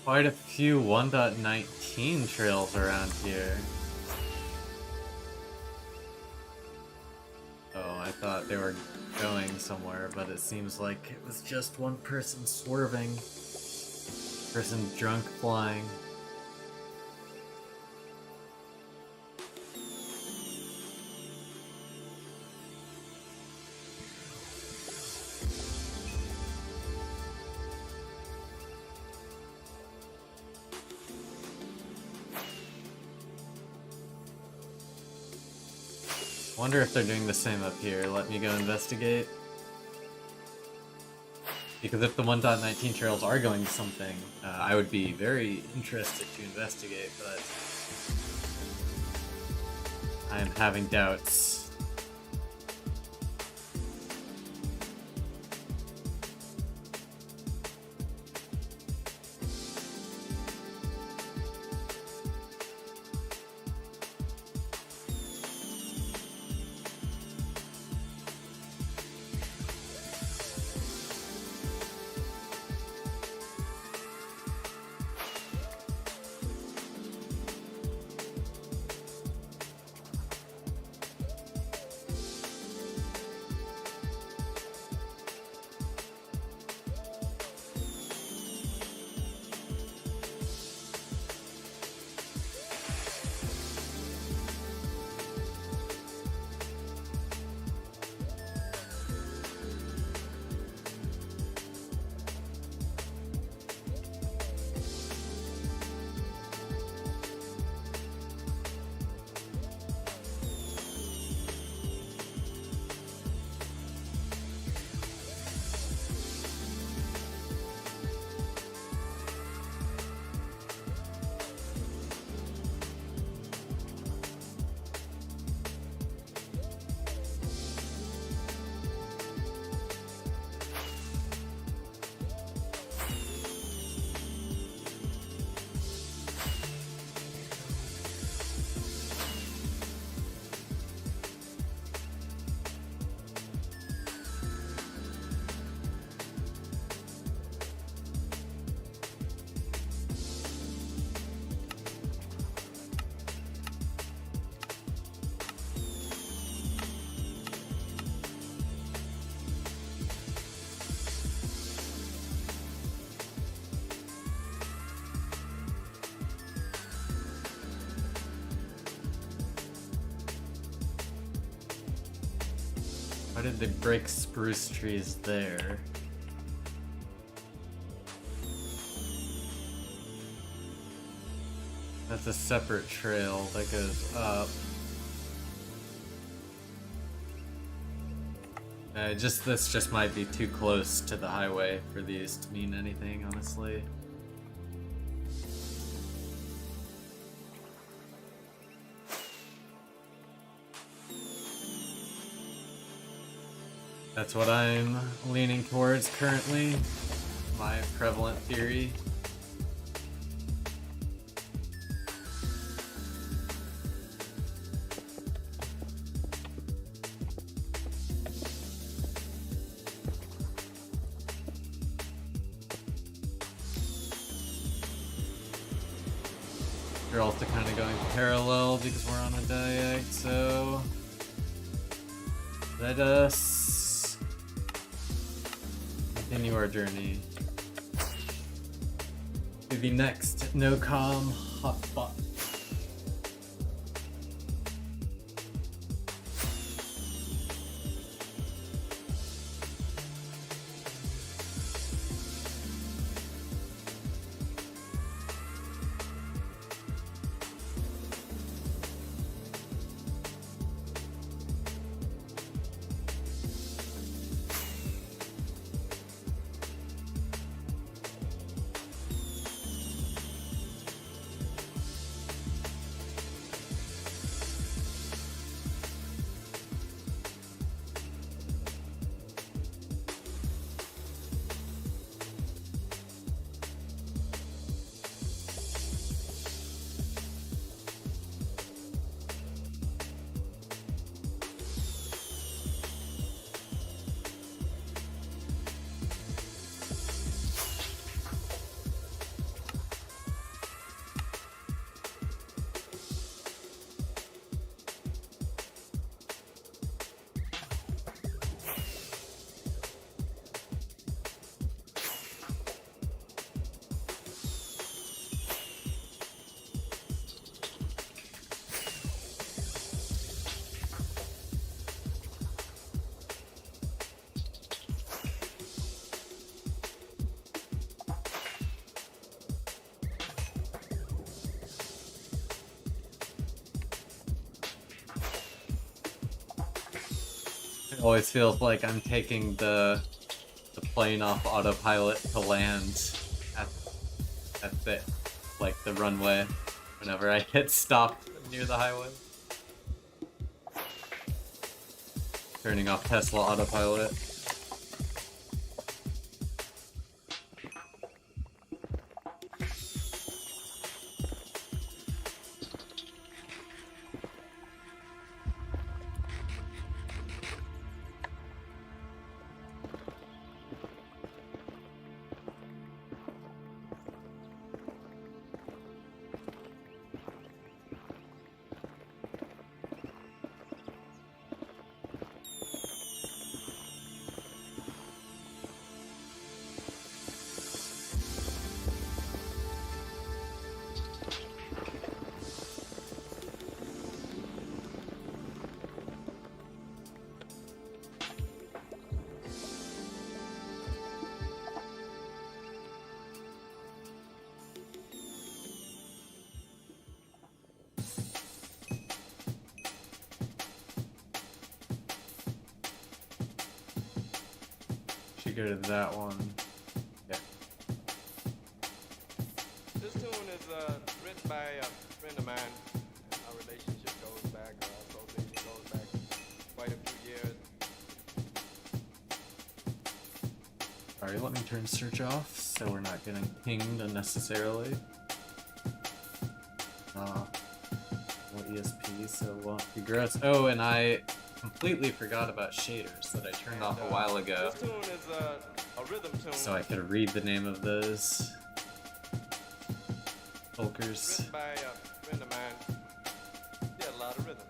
quite a few 1.19 trails around here. Oh, I thought they were going somewhere, but it seems like it was just one person swerving. Person drunk flying. Wonder if they're doing the same up here. Let me go investigate. Because if the 1.19 trails are going to something, I would be very interested to investigate, but I'm having doubts. Why did they break spruce trees there? That's a separate trail that goes up. This just might be too close to the highway for these to mean anything, honestly. That's what I'm leaning towards currently. My prevalent theory. They're also kind of going parallel because we're on a diag, so let us continue our journey to the next nocom hotspot. always feels like I'm taking the plane off autopilot to land at the like the runway whenever I hit stop near the highway. Turning off Tesla autopilot. Should go to that one. Yeah. This tune is written by a friend of mine. Our relationship goes back, association goes back quite a few years. Alright, let me turn search off so we're not getting pinged unnecessarily. What ESP, so it won't be gross. Oh, and I completely forgot about shaders that I turned off a while ago. This tune is a rhythm tune. So I could read the name of those Folkers. Written by a friend of mine. Yeah, a lot of rhythm.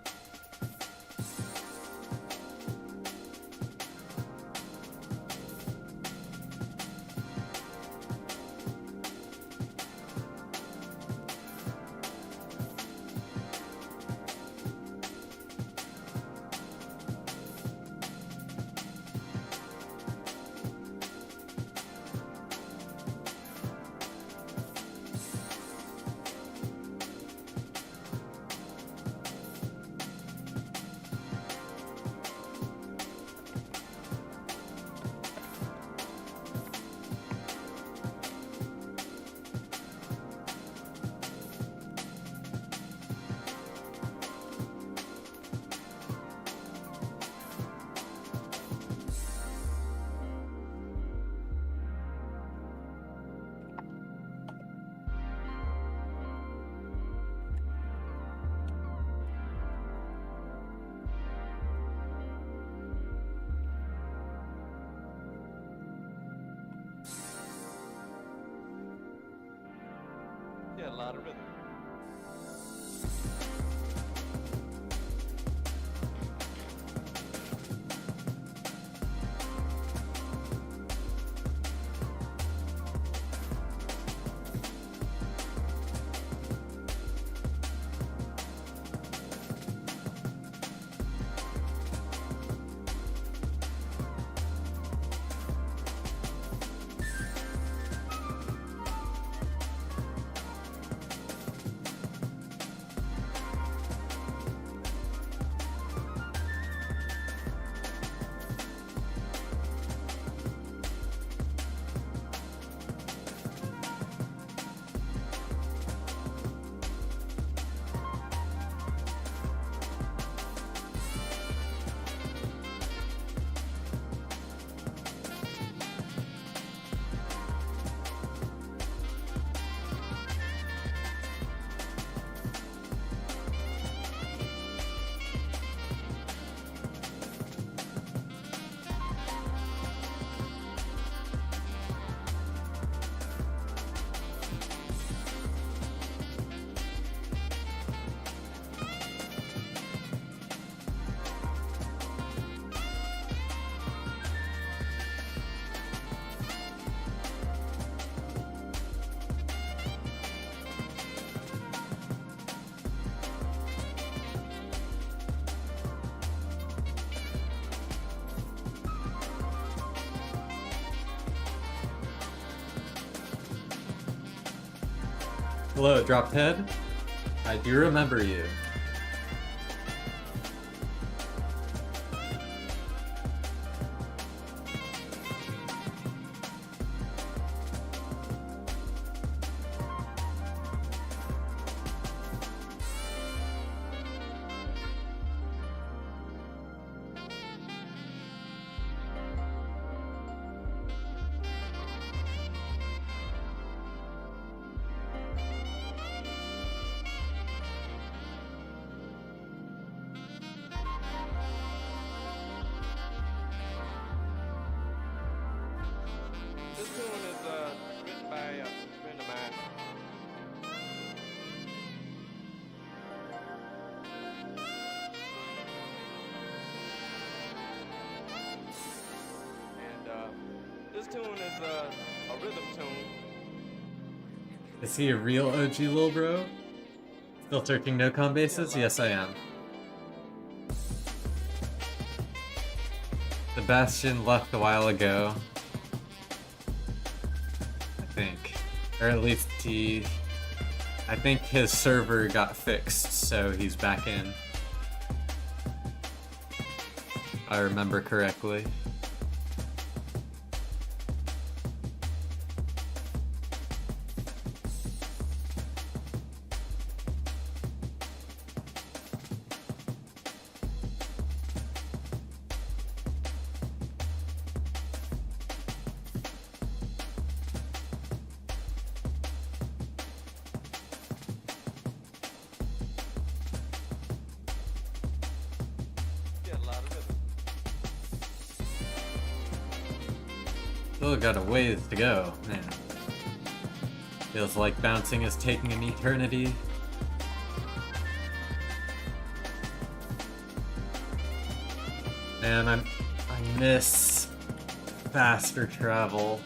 Yeah, a lot of rhythm. Hello, dropped head. I do remember you. is a rhythm tune. Is he a real OG lil bro? Still searching nocom bases? Yes, I am. Sebastian left a while ago. I think. Or at least I think his server got fixed, so he's back in. If I remember correctly. Still got a ways to go, man. Feels like bouncing is taking an eternity. Man, I miss faster travel.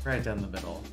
Right down the middle.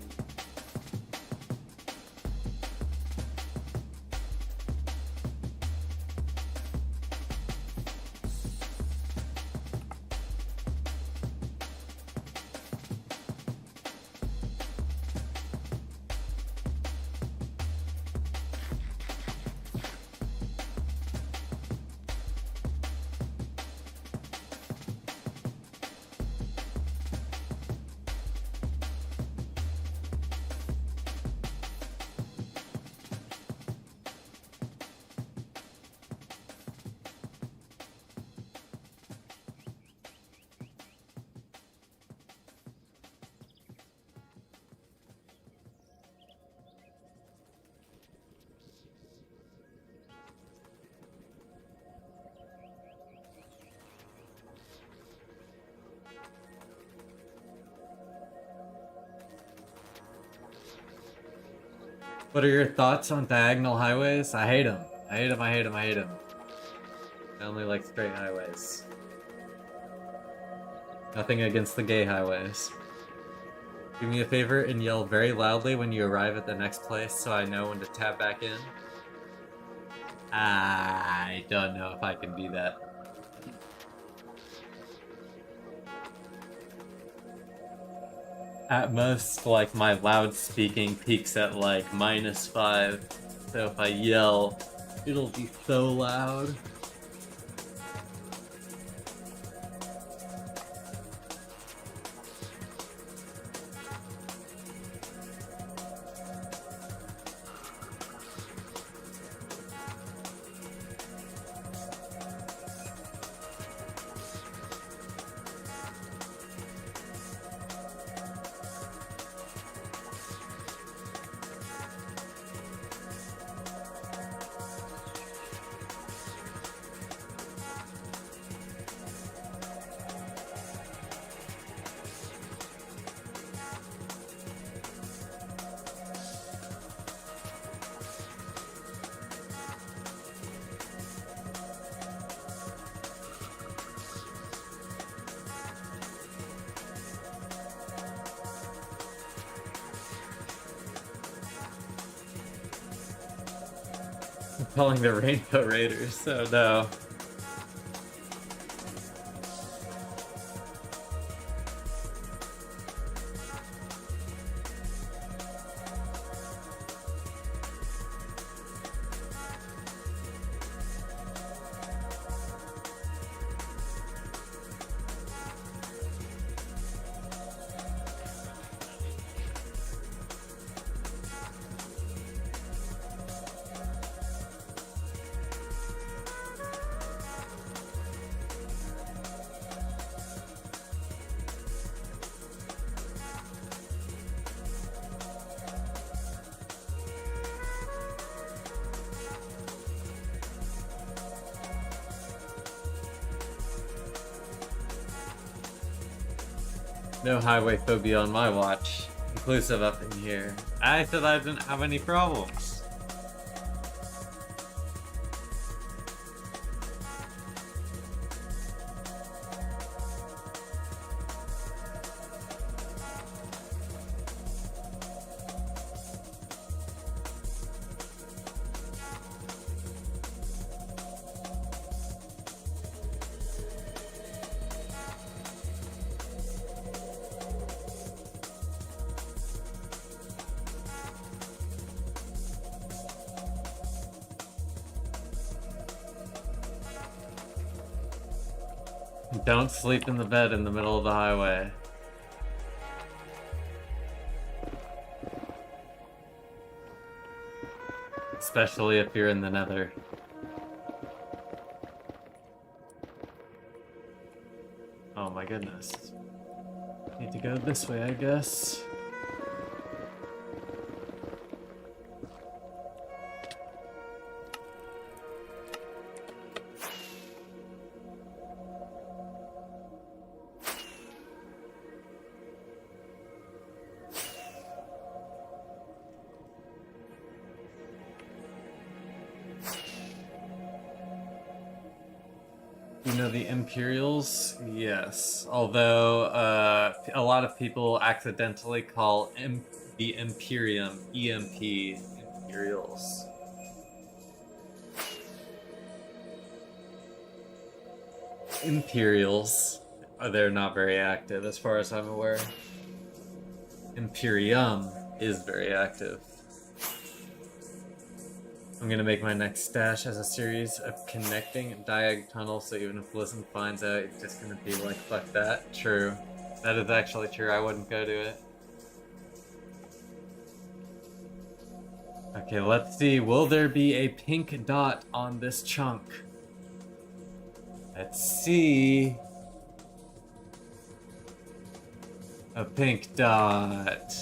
What are your thoughts on diagonal highways? I hate them. I hate them, I hate them, I hate them. I only like straight highways. Nothing against the gay highways. Do me a favor and yell very loudly when you arrive at the next place so I know when to tap back in. I don't know if I can do that. At most, like, my loud speaking peaks at like -5, so if I yell, it'll be so loud. calling the Rainbow Raiders, so no. No highway phobia on my watch, inclusive up in here. I said I didn't have any problems. Don't sleep in the bed in the middle of the highway. Especially if you're in the nether. Oh my goodness. Need to go this way, I guess. You know the Imperials? Yes. Although a lot of people accidentally call the Imperium EMP Imperials. Imperials, they're not very active as far as I'm aware. Imperium is very active. I'm gonna make my next stash as a series of connecting diag tunnels, so even if Listen finds out, it's just gonna be like, fuck that. True. That is actually true, I wouldn't go to it. Okay, let's see, will there be a pink dot on this chunk? Let's see. A pink dot.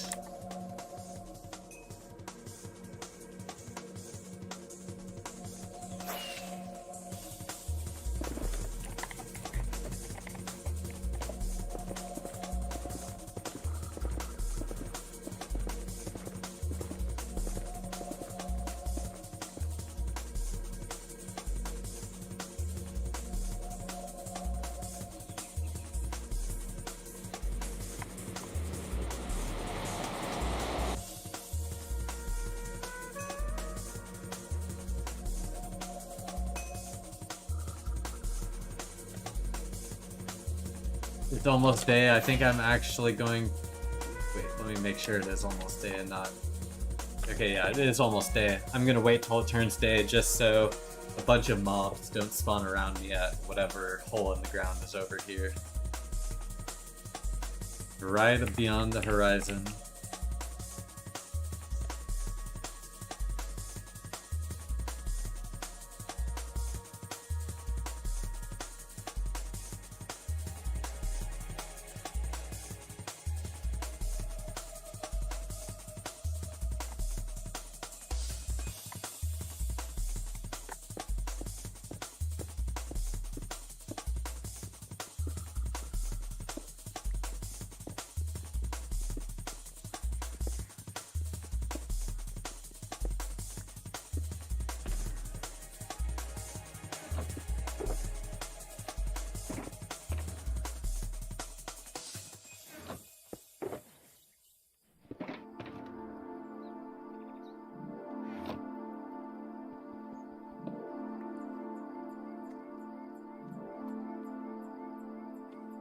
It's almost day. I think I'm actually going... Wait, let me make sure it is almost day and not... Okay, yeah, it is almost day. I'm gonna wait till it turns day just so a bunch of mobs don't spawn around me at whatever hole in the ground is over here. Right beyond the horizon.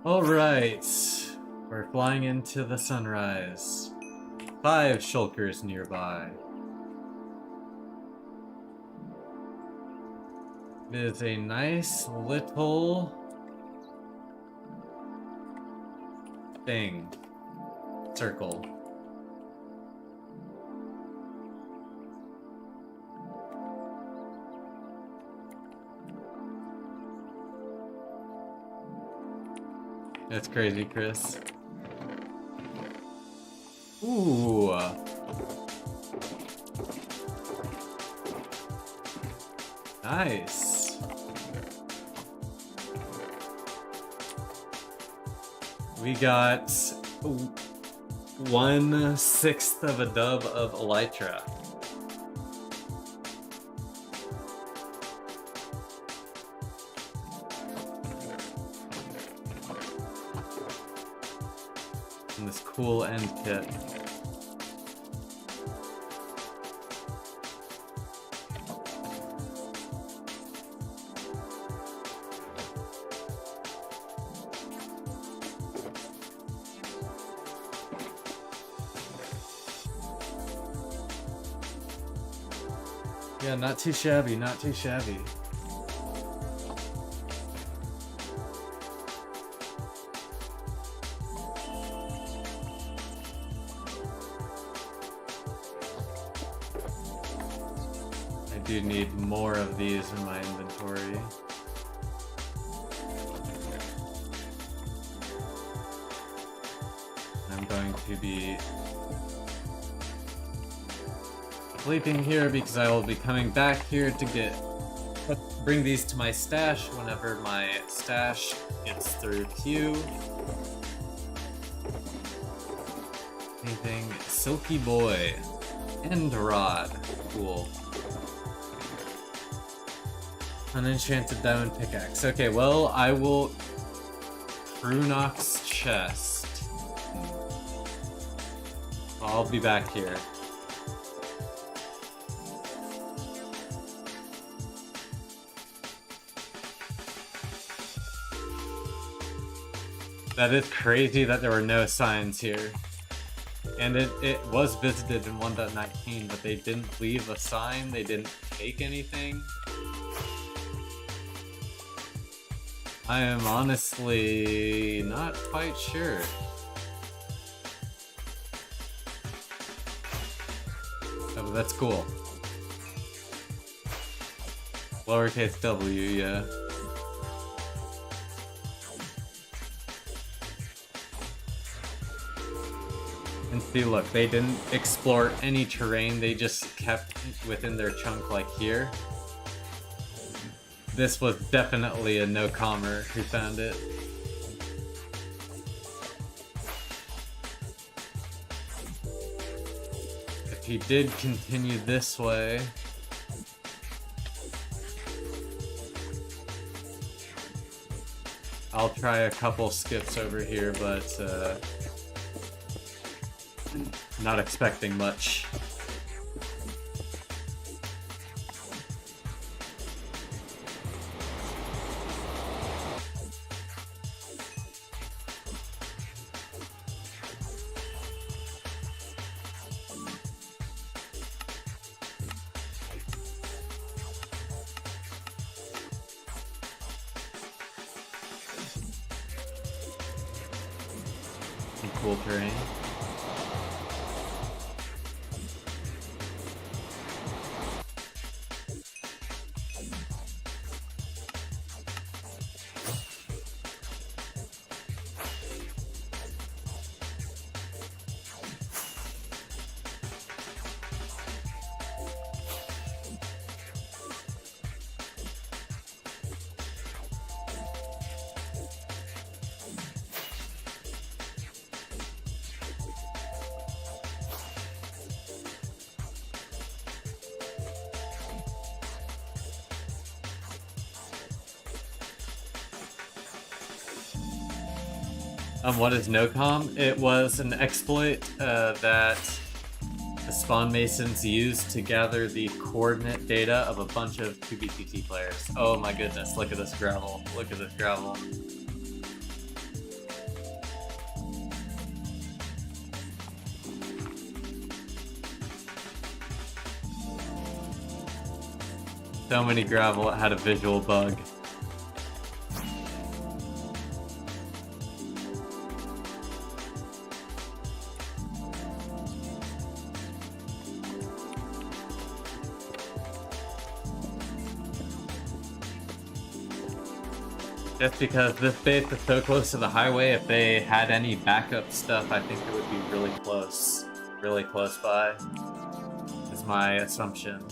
Alright, we're flying into the sunrise. 5 shulkers nearby. It is a nice little thing. Circle. That's crazy, Chris. Ooh. Nice. We got 1/6 of a dub of Elytra. And this cool end kit. Yeah, not too shabby, not too shabby. I do need more of these in my inventory. I'm going to be sleeping here because I will be coming back here to bring these to my stash whenever my stash gets through queue. Anything Silky Boy. End Rod. Cool. Unenchanted diamond pickaxe. Okay, well, I will Prunox chest. I'll be back here. That is crazy that there were no signs here. And it was visited in 1.19, but they didn't leave a sign, they didn't take anything. I am honestly not quite sure. Oh, that's cool. Lowercase w, yeah. And see, look, they didn't explore any terrain, they just kept within their chunk like here. This was definitely a no-commer who found it. If he did continue this way... I'll try a couple skips over here, but not expecting much. Some cool terrain. What is nocom? It was an exploit that the spawn masons used to gather the coordinate data of a bunch of 2BTT players. Oh my goodness, look at this gravel. Look at this gravel. So many gravel, it had a visual bug. Just because this base is so close to the highway, if they had any backup stuff, I think it would be really close. Really close by, is my assumption.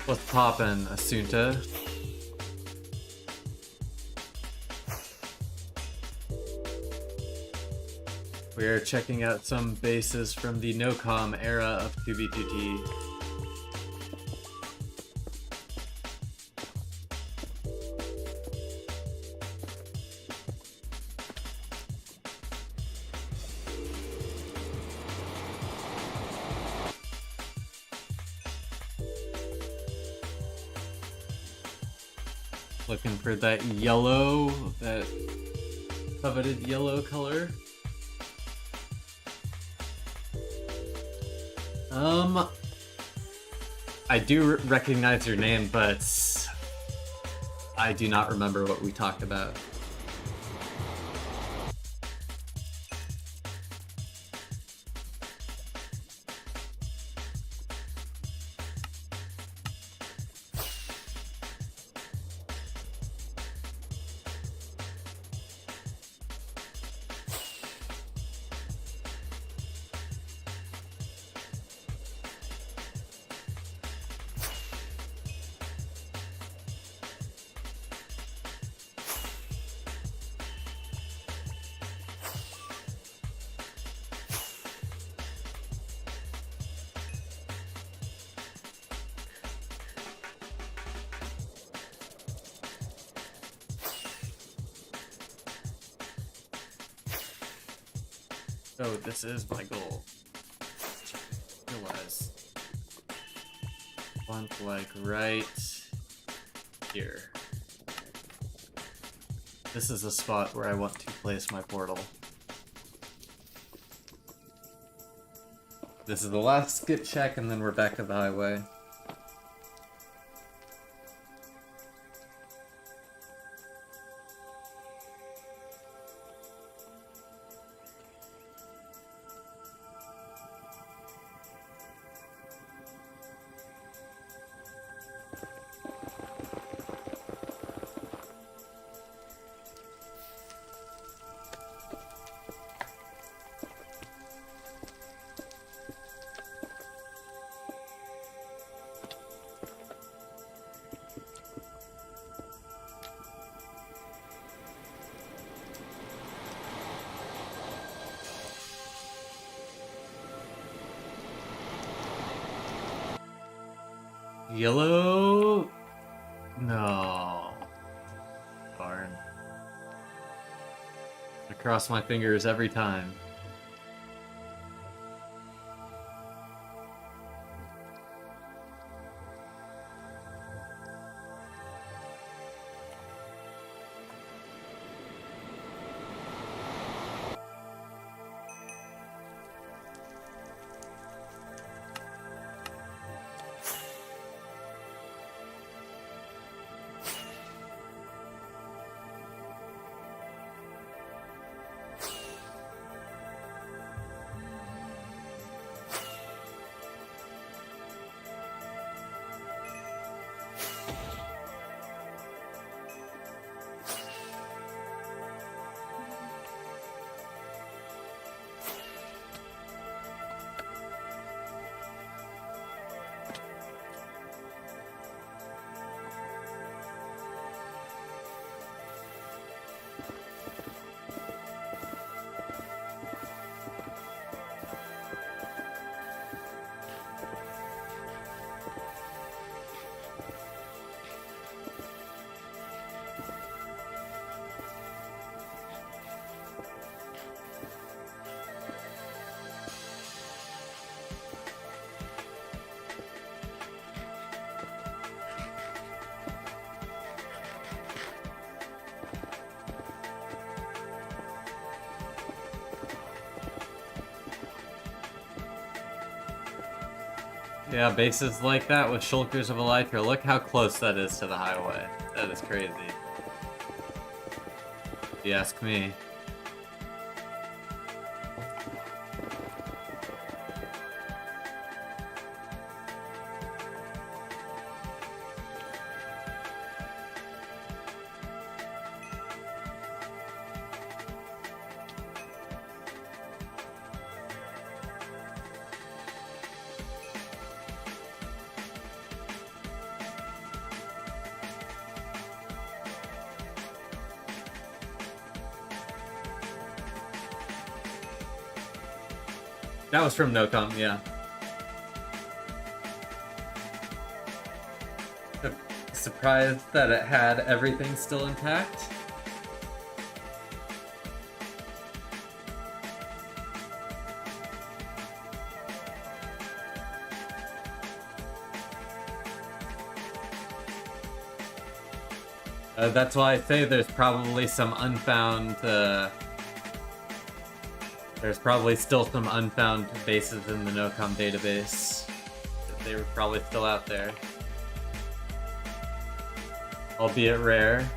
What's poppin', Asunta? We are checking out some bases from the nocom era of 2v2t. Looking for that yellow, that coveted yellow color. I do recognize your name, but I do not remember what we talked about. So this is my goal. Realize. Want like right here. This is a spot where I want to place my portal. This is the last skip check and then we're back to the highway. Yellow? No. Darn. I cross my fingers every time. Yeah, bases like that with Shulkers of Elytra. Look how close that is to the highway. That is crazy. If you ask me. That was from nocom, yeah. Surprised that it had everything still intact. That's why I say there's probably some unfound, there's probably still some unfound bases in the nocom database. They were probably still out there. Albeit rare.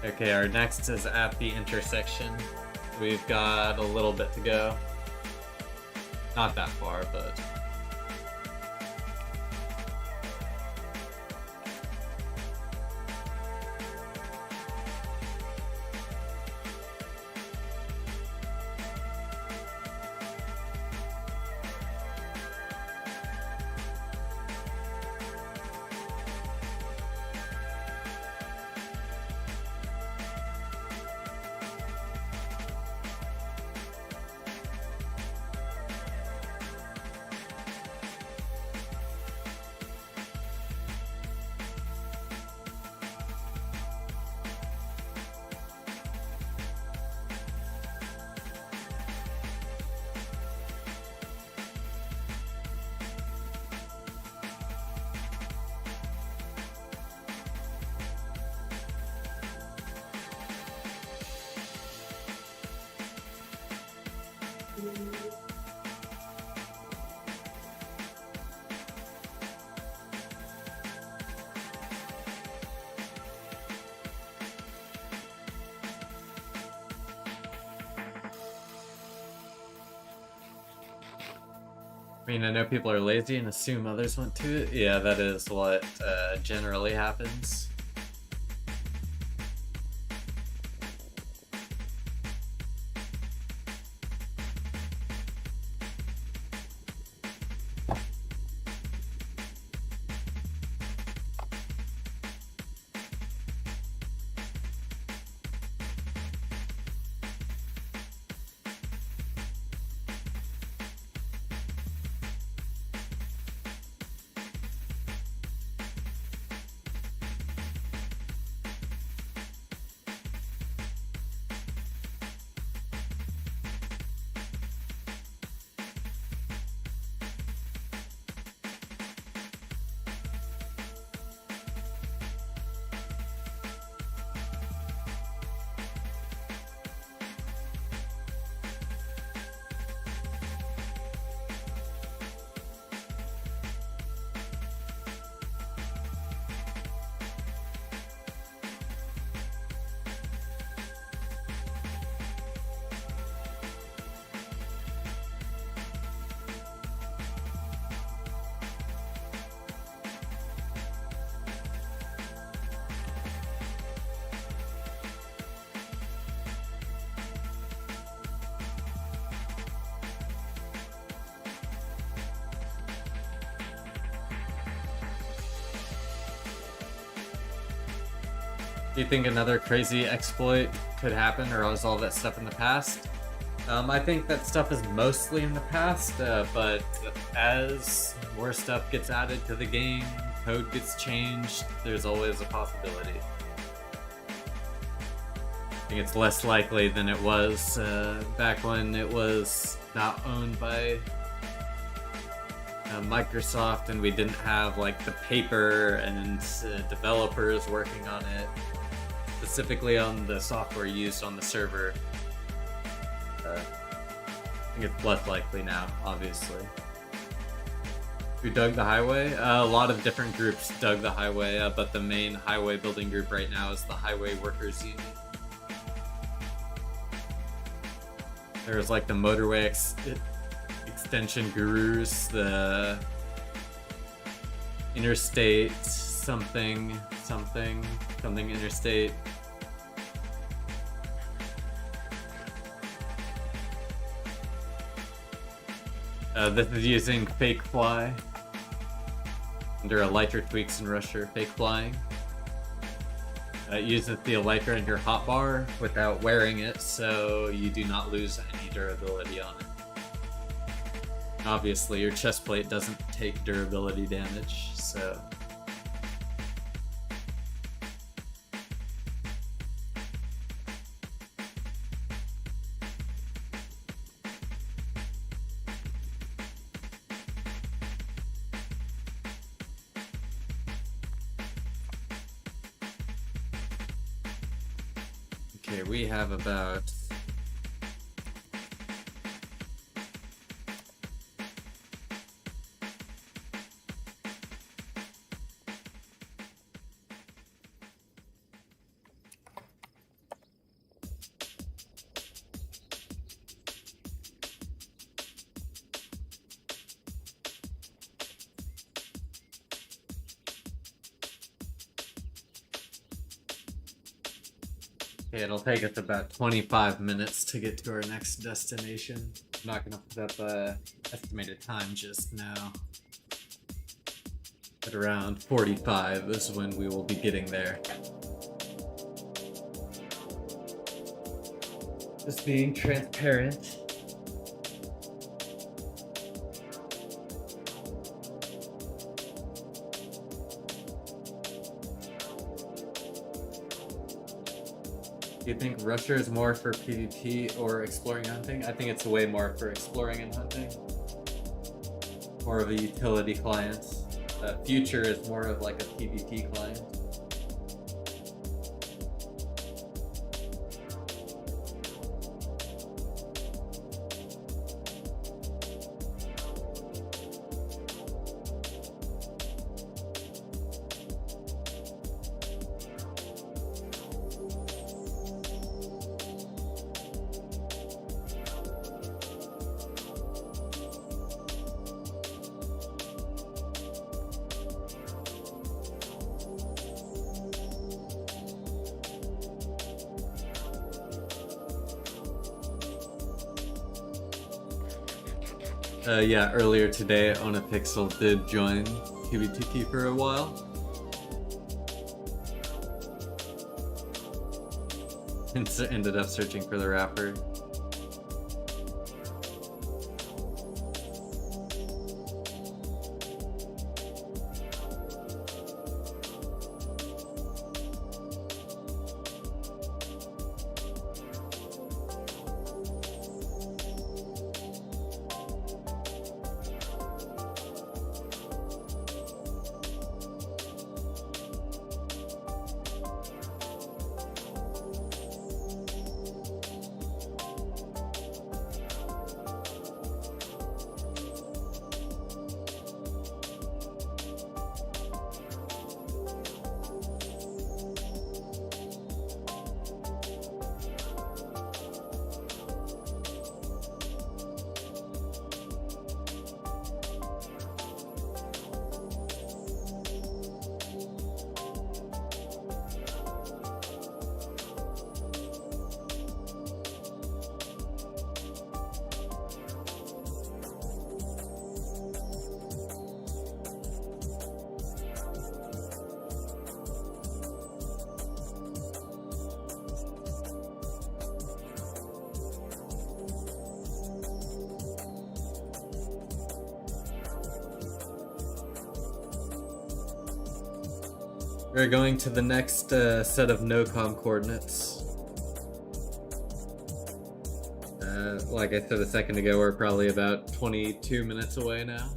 Okay, our next is at the intersection. We've got a little bit to go. Not that far, but... I mean, I know people are lazy and assume others went to it. Yeah, that is what generally happens. Do you think another crazy exploit could happen, or was all that stuff in the past? I think that stuff is mostly in the past, but as more stuff gets added to the game, code gets changed, there's always a possibility. I think it's less likely than it was back when it was not owned by Microsoft and we didn't have like the paper and developers working on it, specifically on the software used on the server. I think it's less likely now, obviously. Who dug the highway? A lot of different groups dug the highway, but the main highway building group right now is the Highway Workers Union. There's like the motorway extension gurus, the interstate something interstate. This is using fake fly. Under Elytra tweaks in Russia, fake flying. It uses the Elytra in your hotbar without wearing it, so you do not lose any durability on it. Obviously, your chest plate doesn't take durability damage, so... Okay, we have about... Okay, it'll take us about 25 minutes to get to our next destination. I'm not gonna put up a estimated time just now. At around 45 is when we will be getting there. Just being transparent. Do you think Russia is more for PvP or exploring and hunting? I think it's way more for exploring and hunting. More of a utility client. Future is more of like a PvP client. Yeah, earlier today, ohnepixel did join QBTT for a while. And ended up searching for the rapper. We're going to the next set of nocom coordinates. Like I said a second ago, we're probably about 22 minutes away now.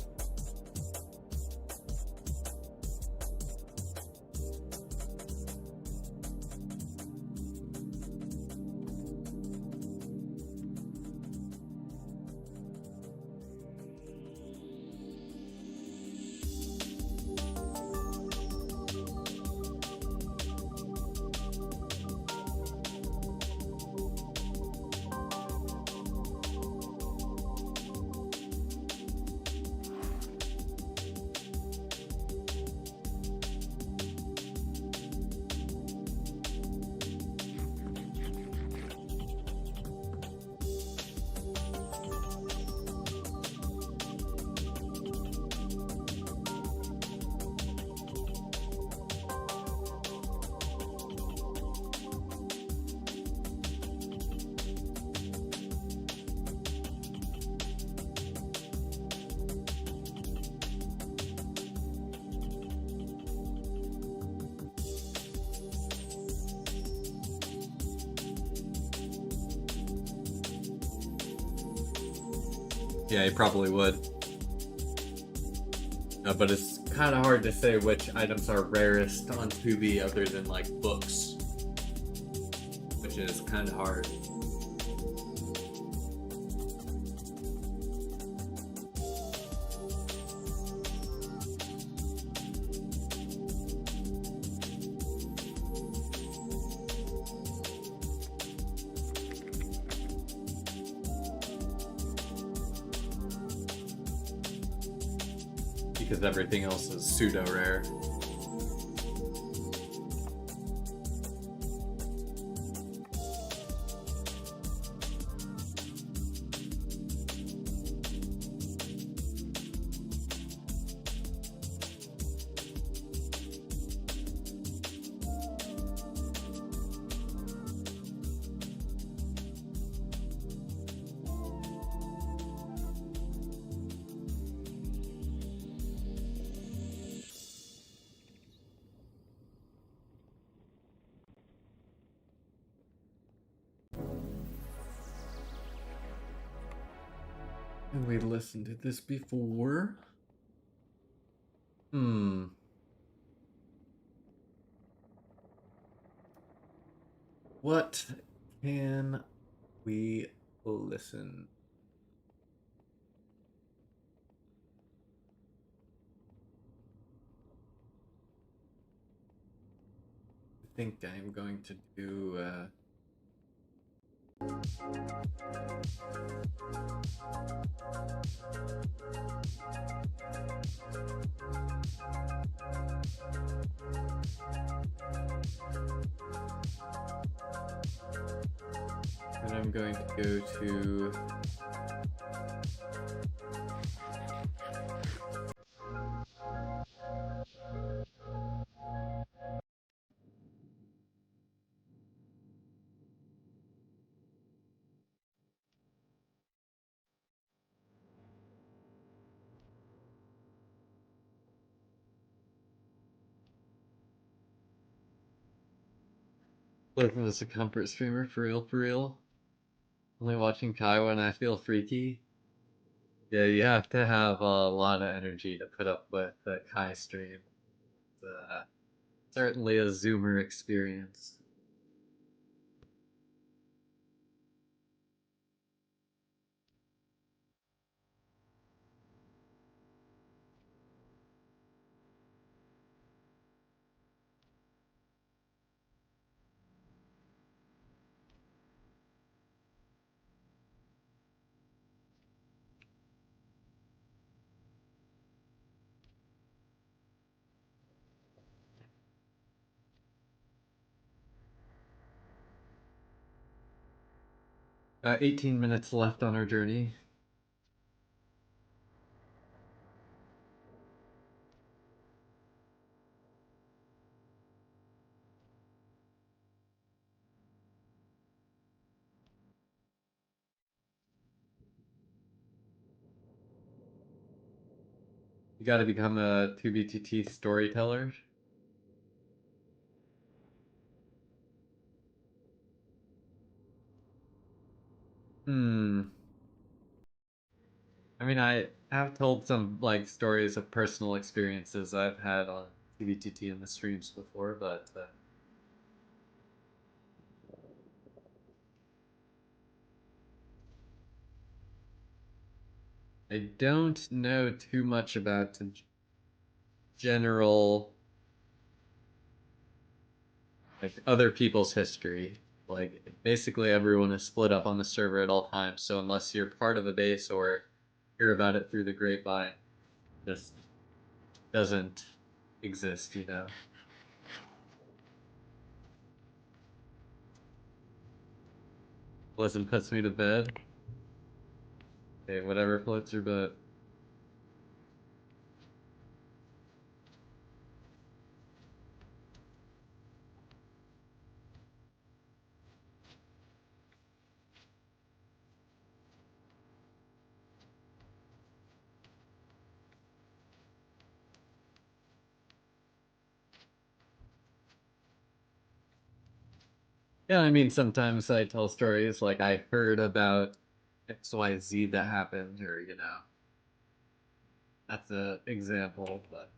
Yeah, he probably would. But it's kind of hard to say which items are rarest on Tubi other than like books, which is kind of hard. Because everything else is pseudo rare. And we listened to this before. Hmm. What can we listen? I think I'm going to do. And I'm going to go to. Living as a comfort streamer, for real, for real. Only watching Kai when I feel freaky. Yeah, you have to have a lot of energy to put up with the Kai stream. Uh, Certainly a Zoomer experience. Got 18 minutes left on our journey. You gotta become a 2BTT storyteller. Hmm. I mean, I have told some like stories of personal experiences I've had on TVTT in the streams before, but I don't know too much about the general like other people's history. Like basically everyone is split up on the server at all times, so unless you're part of a base or hear about it through the grapevine, just doesn't exist, you know. Listen puts me to bed. Okay, whatever floats your boat. Yeah, I mean sometimes I tell stories like I heard about XYZ that happened, or that's an example, but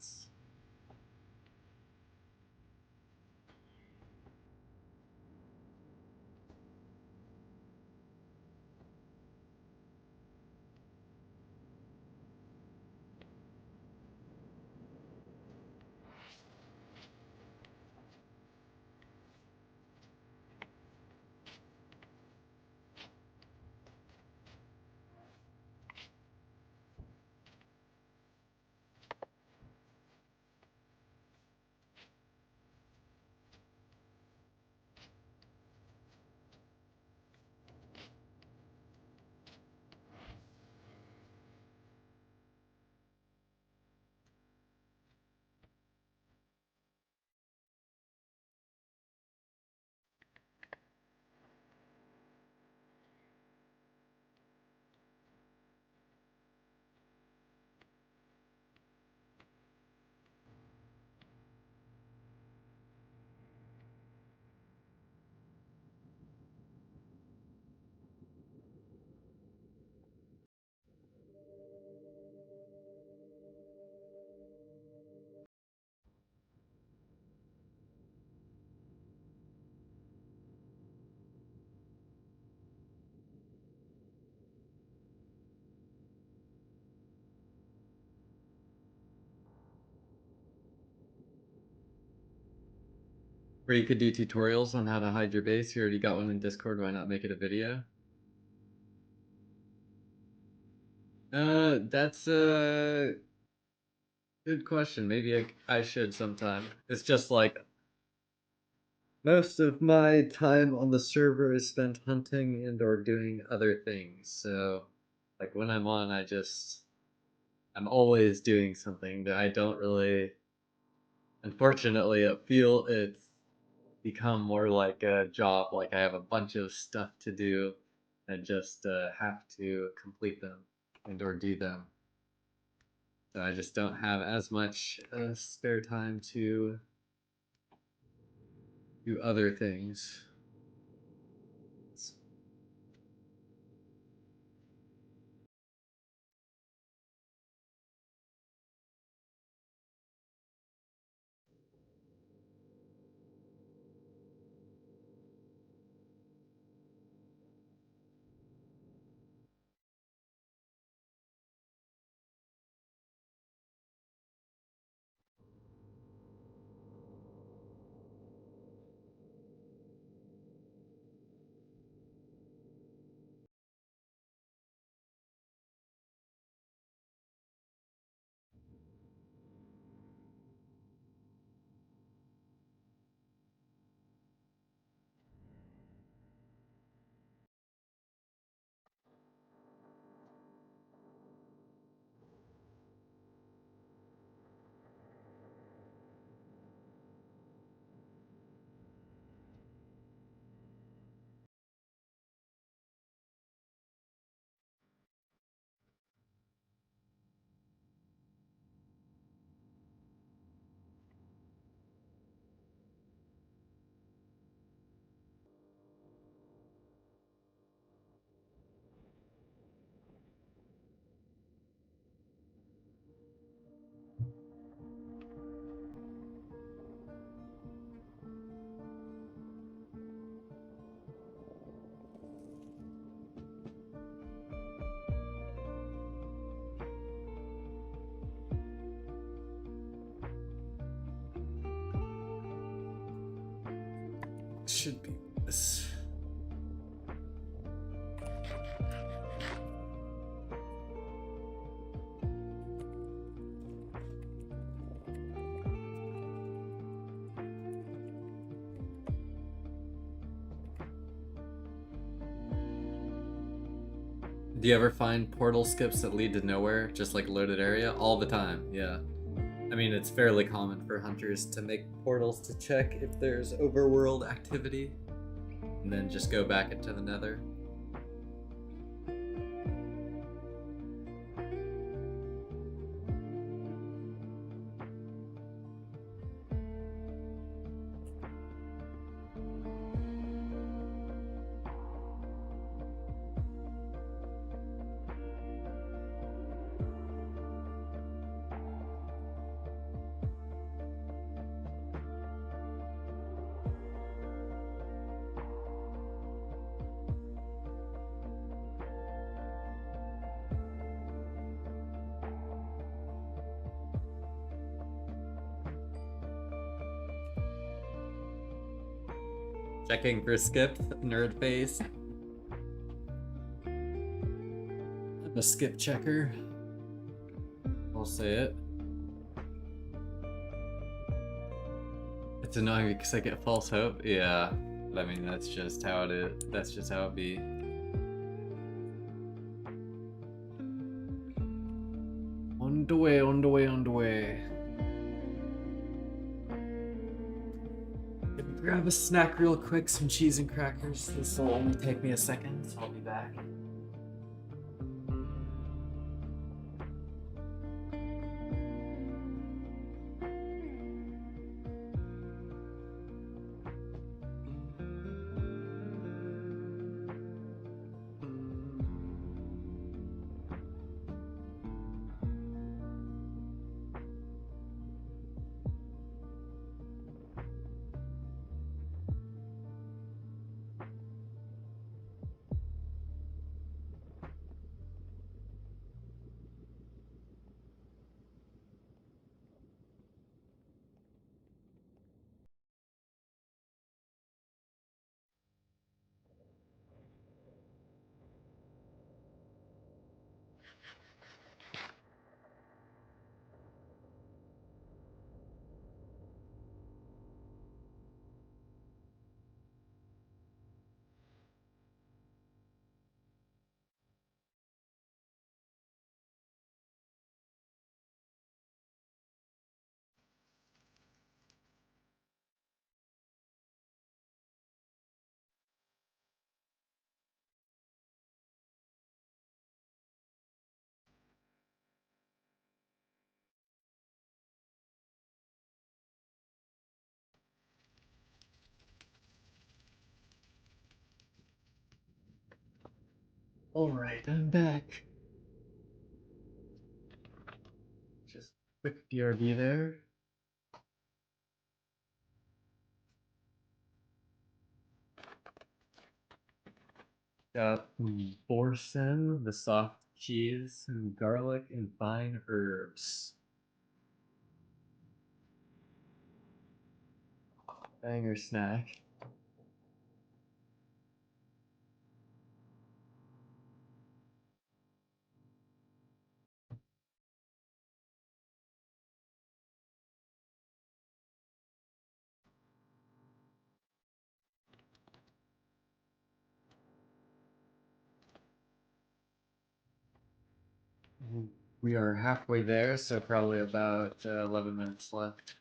where you could do tutorials on how to hide your base. You already got one in Discord. Why not make it a video? That's a good question. Maybe I should sometime. It's just like most of my time on the server is spent hunting and or doing other things. So, like when I'm on, I'm always doing something that I don't really. Unfortunately, I feel it's become more like a job. Like I have a bunch of stuff to do, and just have to complete them and or do them. So I just don't have as much spare time to do other things. Should be this. Do you ever find portal skips that lead to nowhere, just like loaded area? All the time, yeah. I mean, it's fairly common for hunters to make portals to check if there's overworld activity, and then just go back into the nether. Checking for skip, nerd face. I'm a skip checker. I'll say it. It's annoying because I get false hope. Yeah, I mean that's just how it is. That's just how it be. On the way, on the way, on the way. Grab a snack real quick, some cheese and crackers. This will only take me a second. I'll be back. Alright, I'm back. Just quick BRB there. Got boursin, the soft cheese, and garlic and fine herbs. Banger snack. We are halfway there, so probably about 11 minutes left.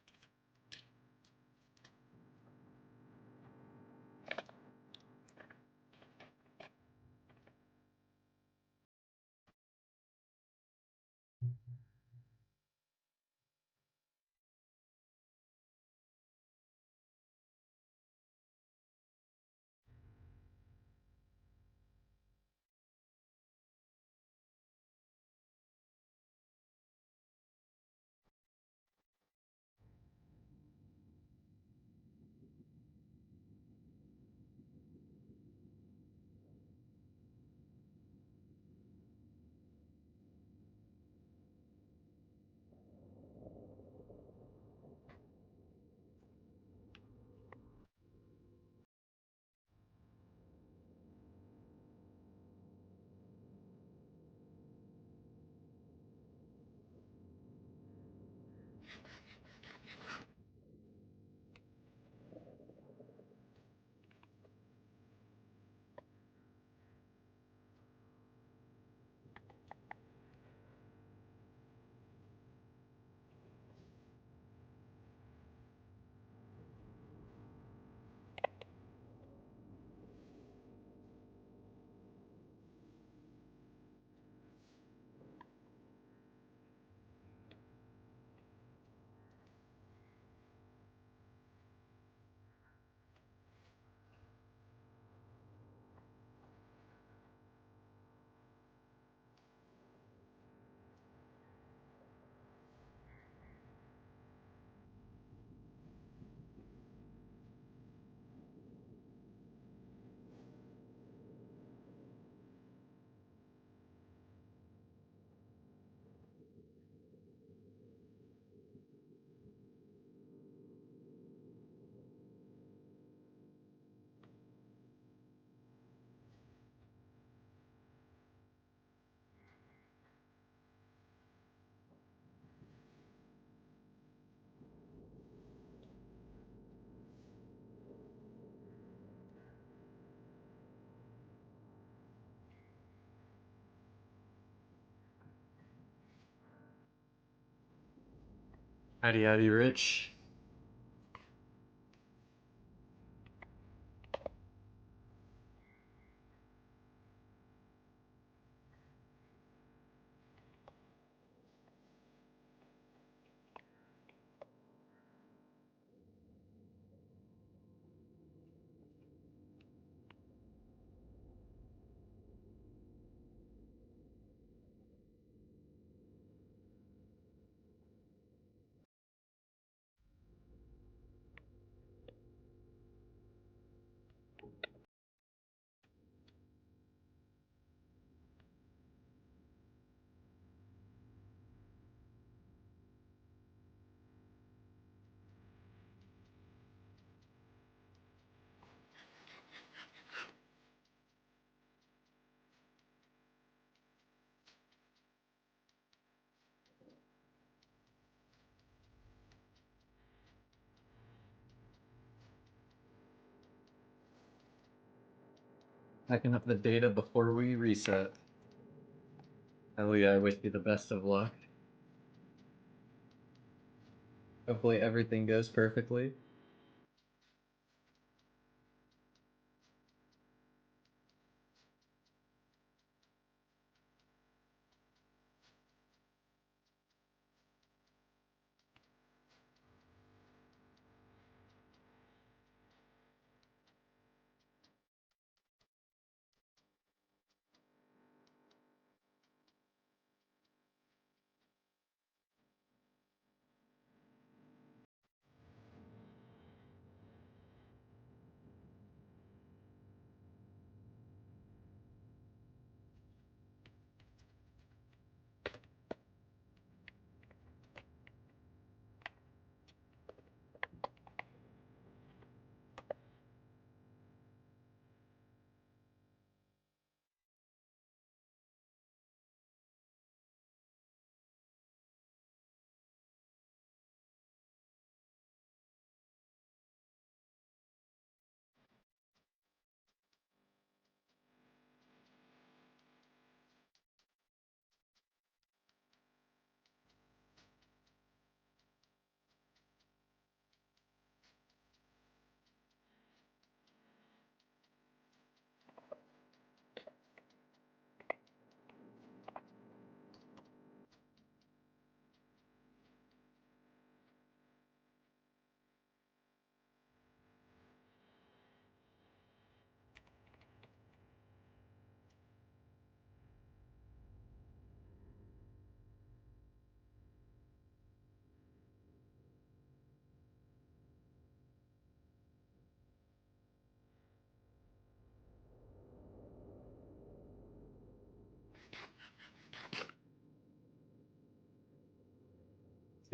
Howdy, howdy, Rich. Packing up the data before we reset. Ellie, I wish you the best of luck. Hopefully everything goes perfectly.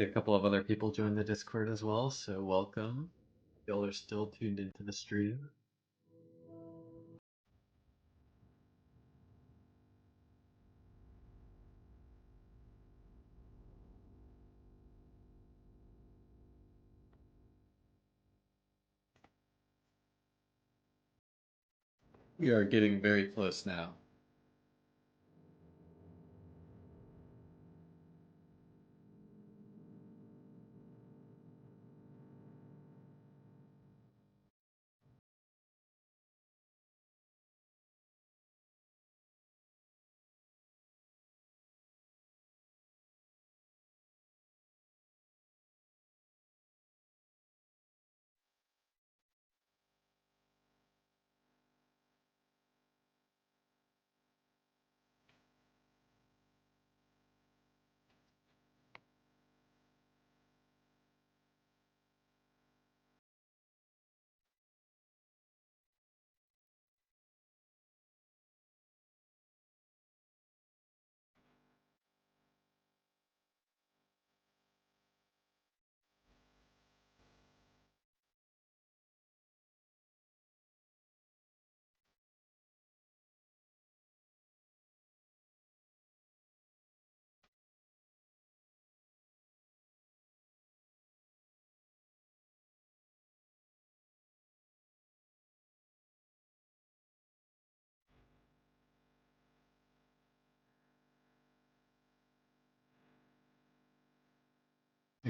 See a couple of other people join the Discord as well, so welcome. Y'all are still tuned into the stream. We are getting very close now.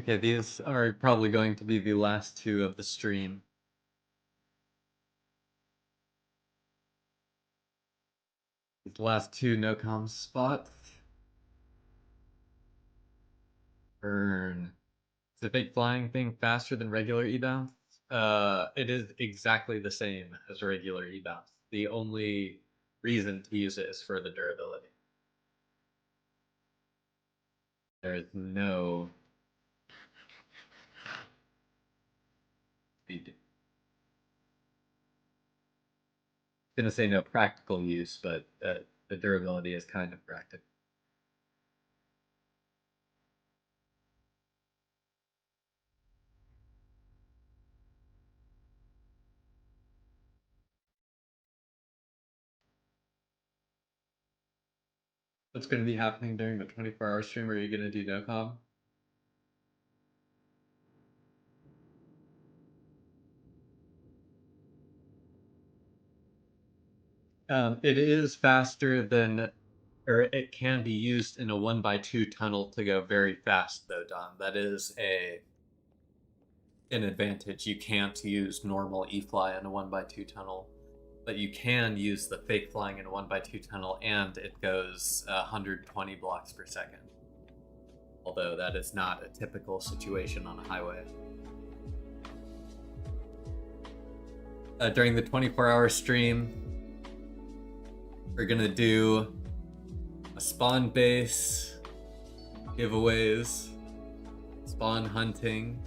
Okay, these are probably going to be the last two of the stream. The last two nocom spots. Burn. Is the fake flying thing faster than regular e-bounce? It is exactly the same as regular e-bounce. The only reason to use it is for the durability. There is no speed. I'm gonna say no practical use, but the durability is kind of practical. What's going to be happening during the 24-hour stream? Are you going to do nocom? It is faster than, or it can be used in a 1x2 tunnel to go very fast, though, Don. That is an advantage. You can't use normal e-fly in a 1x2 tunnel, but you can use the fake flying in a 1x2 tunnel, and it goes 120 blocks per second. Although that is not a typical situation on a highway. During the 24-hour stream, we're gonna do a spawn base, giveaways, spawn hunting.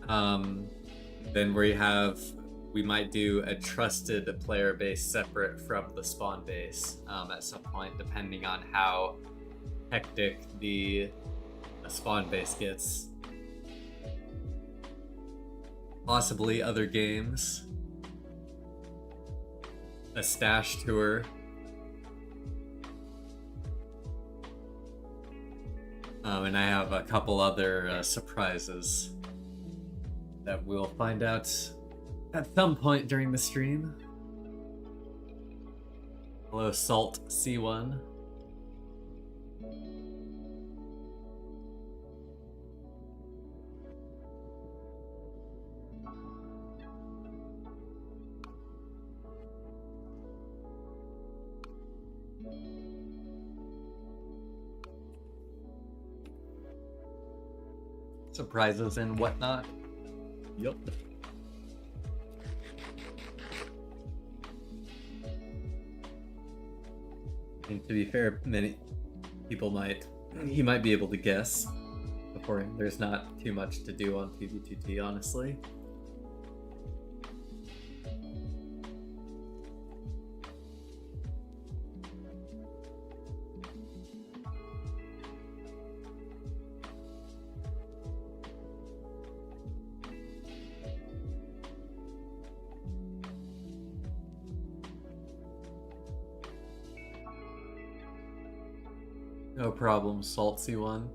Then we might do a trusted player base separate from the spawn base at some point, depending on how hectic the spawn base gets. Possibly other games. A stash tour. And I have a couple other surprises that we'll find out at some point during the stream. Hello, Salt C1. Surprises and whatnot. Yup. And to be fair, many people he might be able to guess before. There's not too much to do on PvTT, honestly. No problem, Salty One.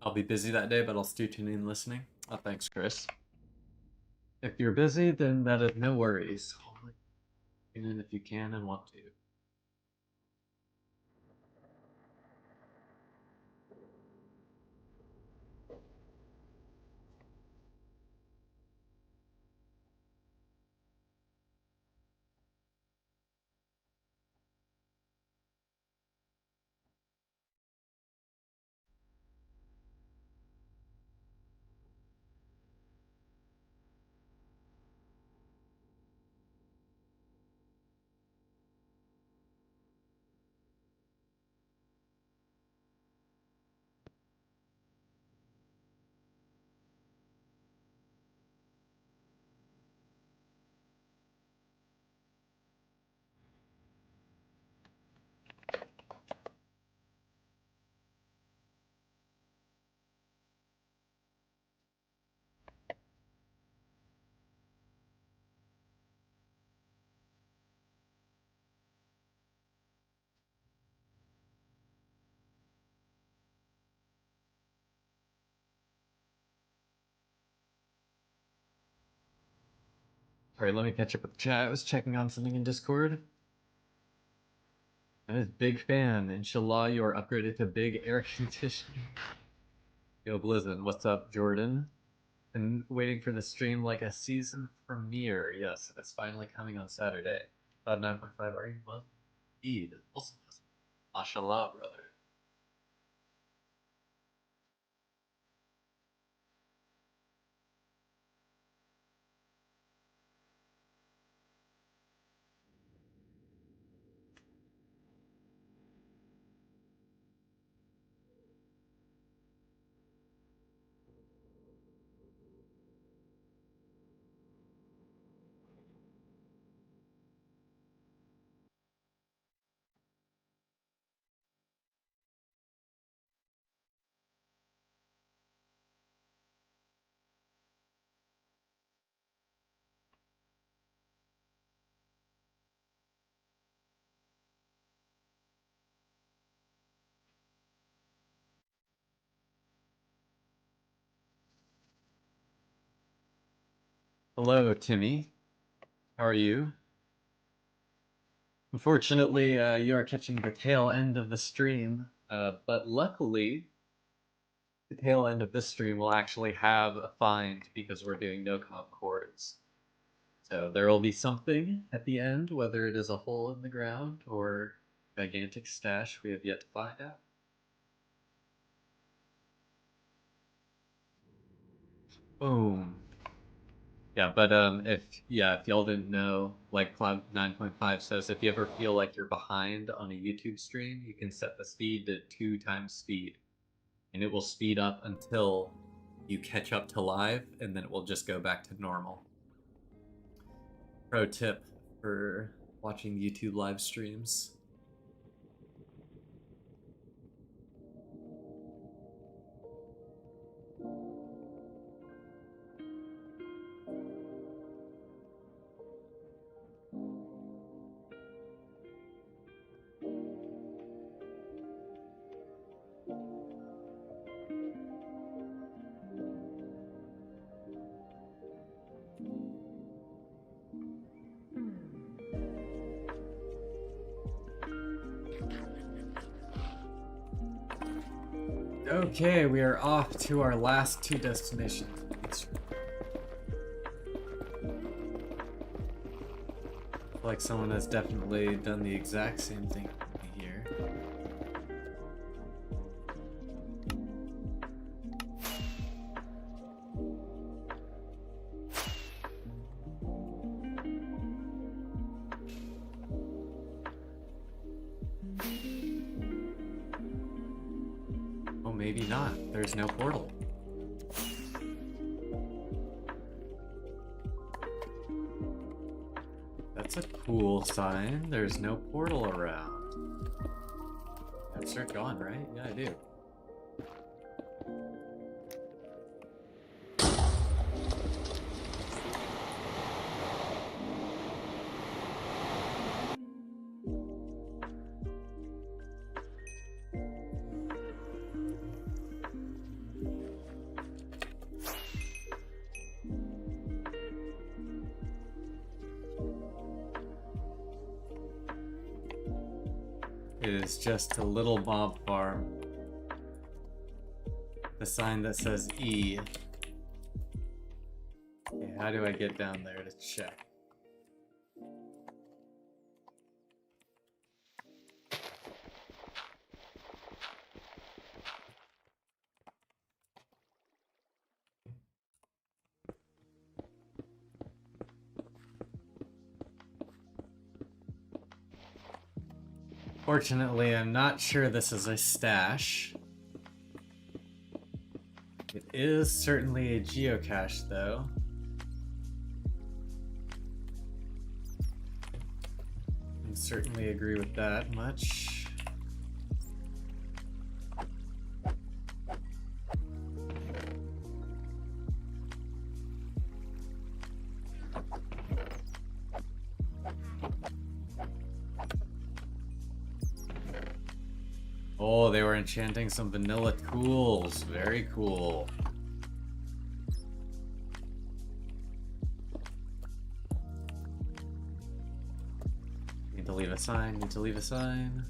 I'll be busy that day, but I'll still tune in listening. Oh, thanks, Chris. If you're busy, then that is no worries. Tune in if you can and want to. Alright, let me catch up with the chat. I was checking on something in Discord. I'm a big fan. Inshallah, you are upgraded to big air conditioner. Yo, Blizzard, what's up, Jordan? Been waiting for the stream like a season premiere. Yes, it's finally coming on Saturday. About 9.5 are you? Well, Eid. Also, mashallah, brother. Hello, Timmy. How are you? Unfortunately, you are catching the tail end of the stream, but luckily, the tail end of this stream will actually have a find because we're doing nocom chords. So there will be something at the end, whether it is a hole in the ground or gigantic stash, we have yet to find out. Boom. Yeah, but if y'all didn't know, like Cloud 9.5 says, if you ever feel like you're behind on a YouTube stream, you can set the speed to 2 times speed, and it will speed up until you catch up to live, and then it will just go back to normal. Pro tip for watching YouTube live streams. Okay, we are off to our last 2 destinations. Like someone has definitely done the exact same thing here. Oh, maybe not. There's no portal. That's a cool sign. There's no portal around. I have start going, right? Yeah, I do. It is just a little mob farm. The sign that says E. Okay, how do I get down there to check? Fortunately, I'm not sure this is a stash. It is certainly a geocache, though. I certainly agree with that much. Oh, they were enchanting some vanilla tools. Very cool. leave a sign, need to leave a sign.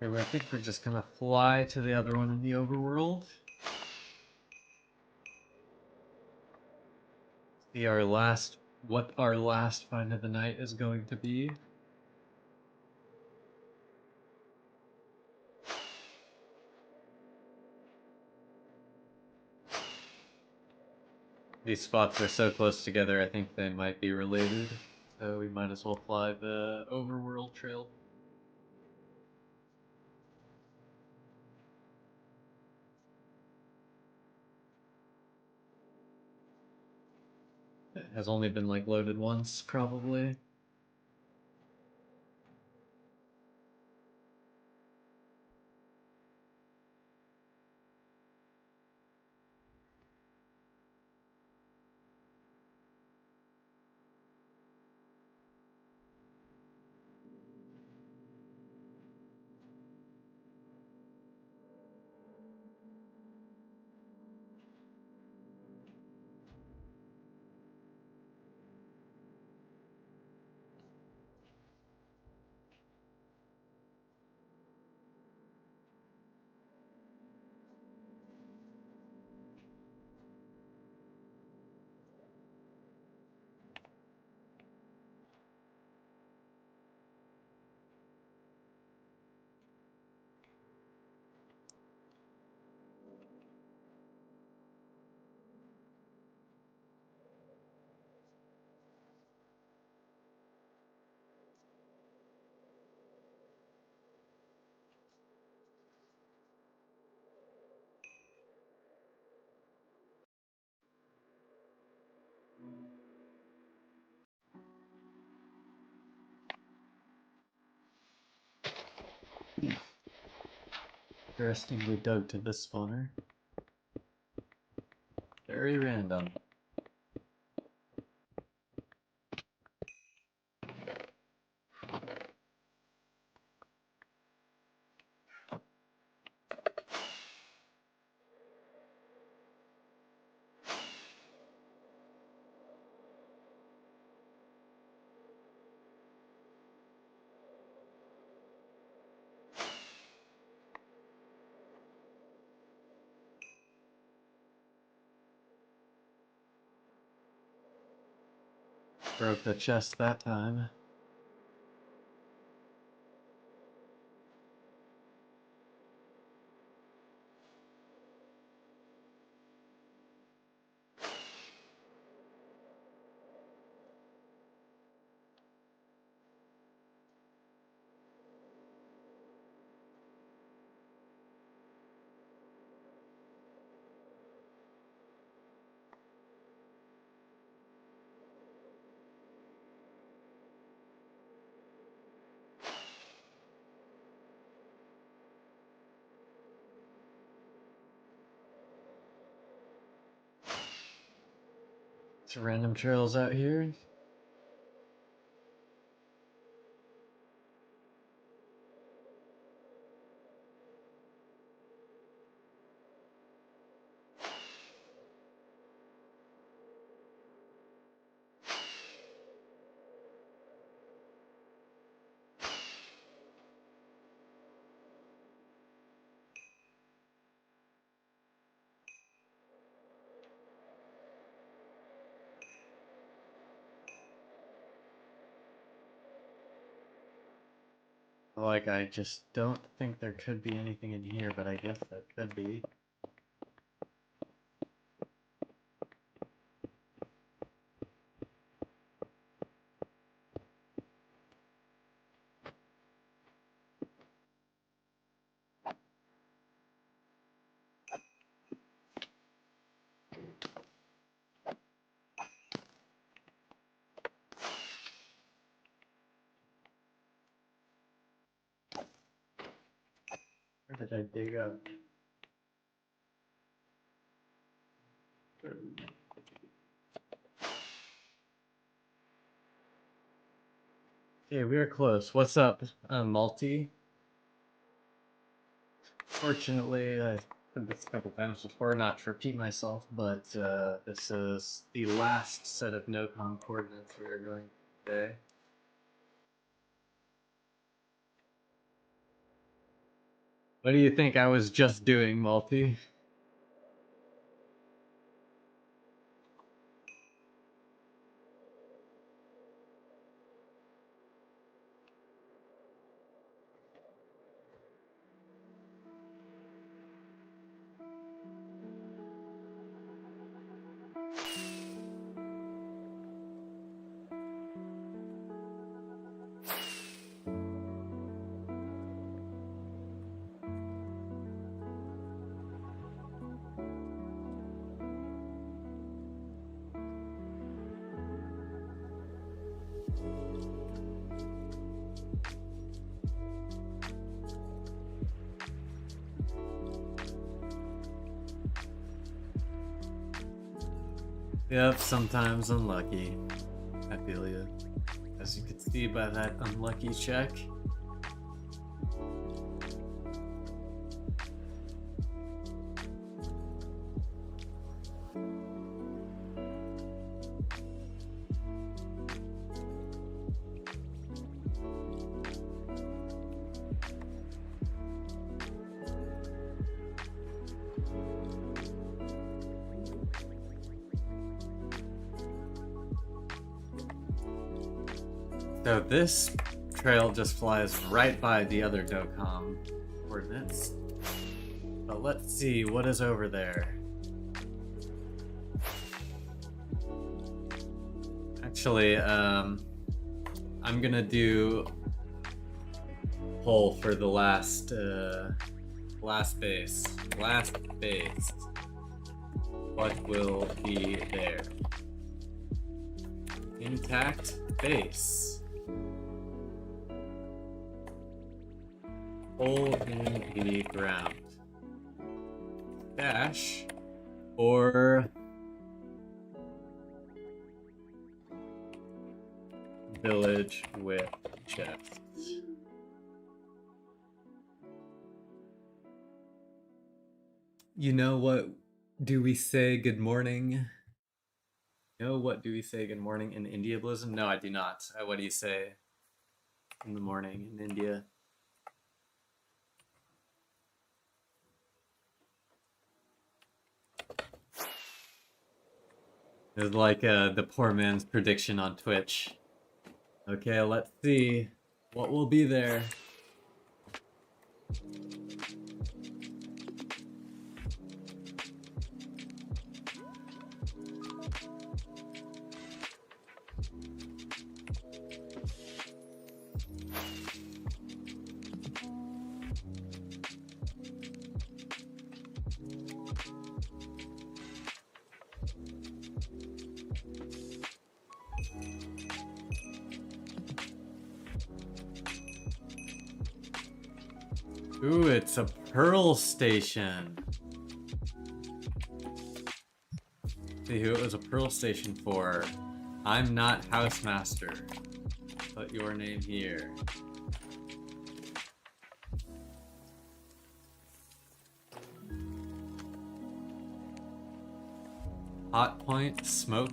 Okay, I think we're just gonna fly to the other one in the overworld. See what our last find of the night is going to be. These spots are so close together, I think they might be related. So we might as well fly the overworld trail. It has only been like loaded once, probably. Interestingly dug to this spawner. Very random. Broke the chest that time. Some random trails out here. Like, I just don't think there could be anything in here, but I guess there could be. Where did I dig up? Okay, we are close. What's up, Multi? Fortunately, I said this a couple times before, not to repeat myself, but this is the last set of nocom coordinates we are going today. What do you think I was just doing, Multi? Yep, sometimes unlucky. I feel you. As you can see by that unlucky check. So this trail just flies right by the other docom coordinates. But let's see what is over there. Actually, I'm gonna do poll for the last base. Last base. What will be there? Intact base. Hole in the ground. Dash or village with chests. You know what do we say good morning? You know what do we say good morning in India, Blizzard? No, I do not. What do you say in the morning in India? It's like the poor man's prediction on Twitch. Okay, let's see what will be there. Ooh, it's a pearl station. See who it was a pearl station for. I'm not housemaster. Put your name here. Hot Point, Smoke,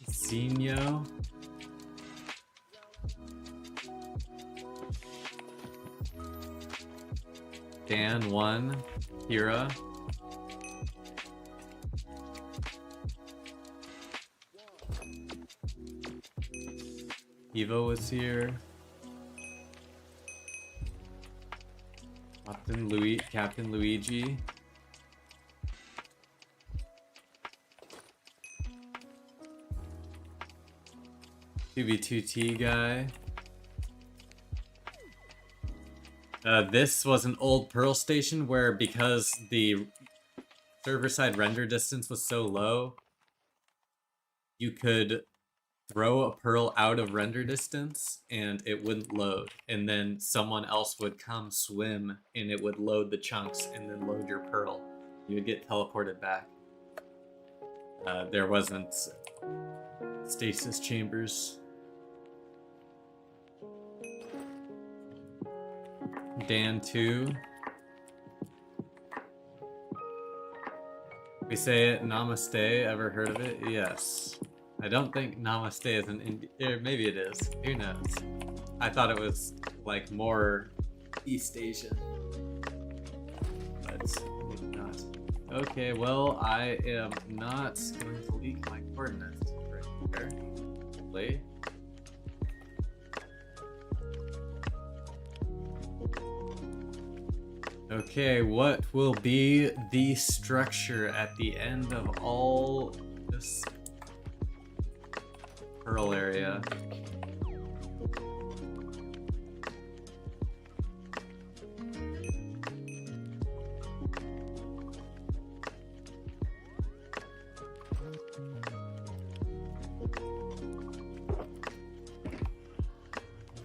Zinio. Dan 1, Hira. Evo was here. Captain Luigi. 2v2T guy. This was an old Pearl station where, because the server-side render distance was so low, you could throw a Pearl out of render distance and it wouldn't load. And then someone else would come swim and it would load the chunks and then load your Pearl. You would get teleported back. There wasn't stasis chambers. Dan 2. We say it, namaste. Ever heard of it? Yes. I don't think namaste is an Indian. Maybe it is. Who knows? I thought it was like more East Asian. But maybe not. Okay, well, I am not going to leak my coordinates right here. Hopefully. Okay, what will be the structure at the end of all this Pearl area?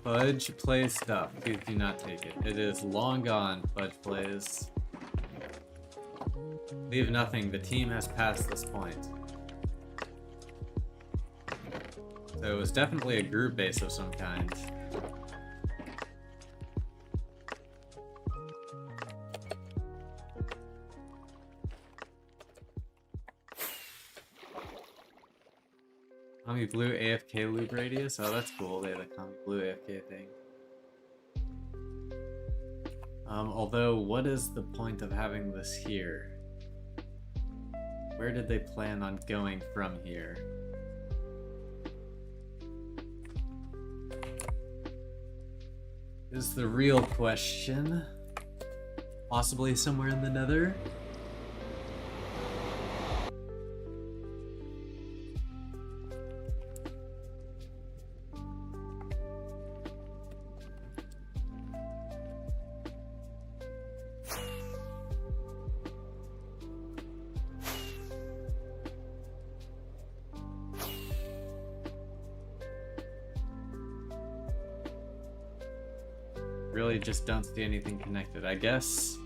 Fudge plays stuff. Please do not take it. It is long gone, Fudge plays. Leave nothing. The team has passed this point. So it was definitely a group base of some kind. Commie Blue AFK loop radius? Oh, that's cool. They have a Commie Blue AFK thing. Although, what is the point of having this here? Where did they plan on going from here? Is the real question. Possibly somewhere in the Nether? Really just don't see anything connected. I guess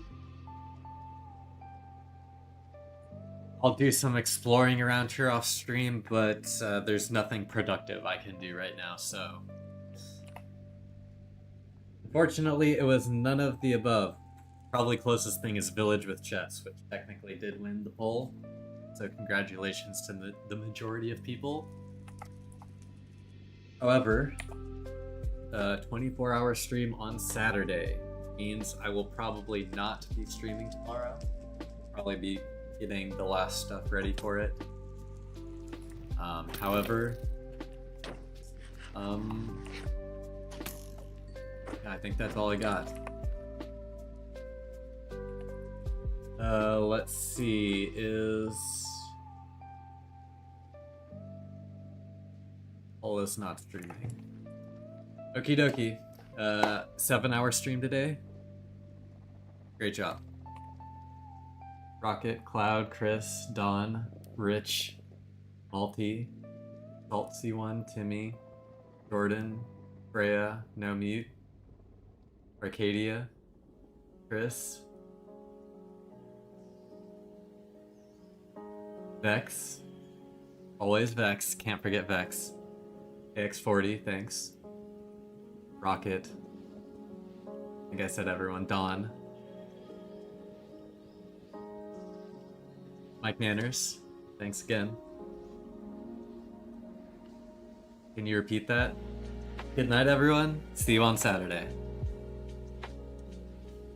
I'll do some exploring around here off stream, but there's nothing productive I can do right now, so unfortunately it was none of the above. Probably closest thing is Village with Chess, which technically did win the poll, so congratulations to the majority of people. However, 24-hour stream on Saturday means I will probably not be streaming tomorrow. Probably be getting the last stuff ready for it. However, I think that's all I got. Let's see, all this not streaming. Okie dokie. 7-hour stream today. Great job. Rocket, Cloud, Chris, Don, Rich, Malty, Salt C1, Timmy, Jordan, Freya, No Mute, Arcadia, Chris, Vex, always Vex, can't forget Vex, AX40, thanks. Rocket. I think I said everyone. Dawn. Mike Manners. Thanks again. Can you repeat that? Good night, everyone. See you on Saturday.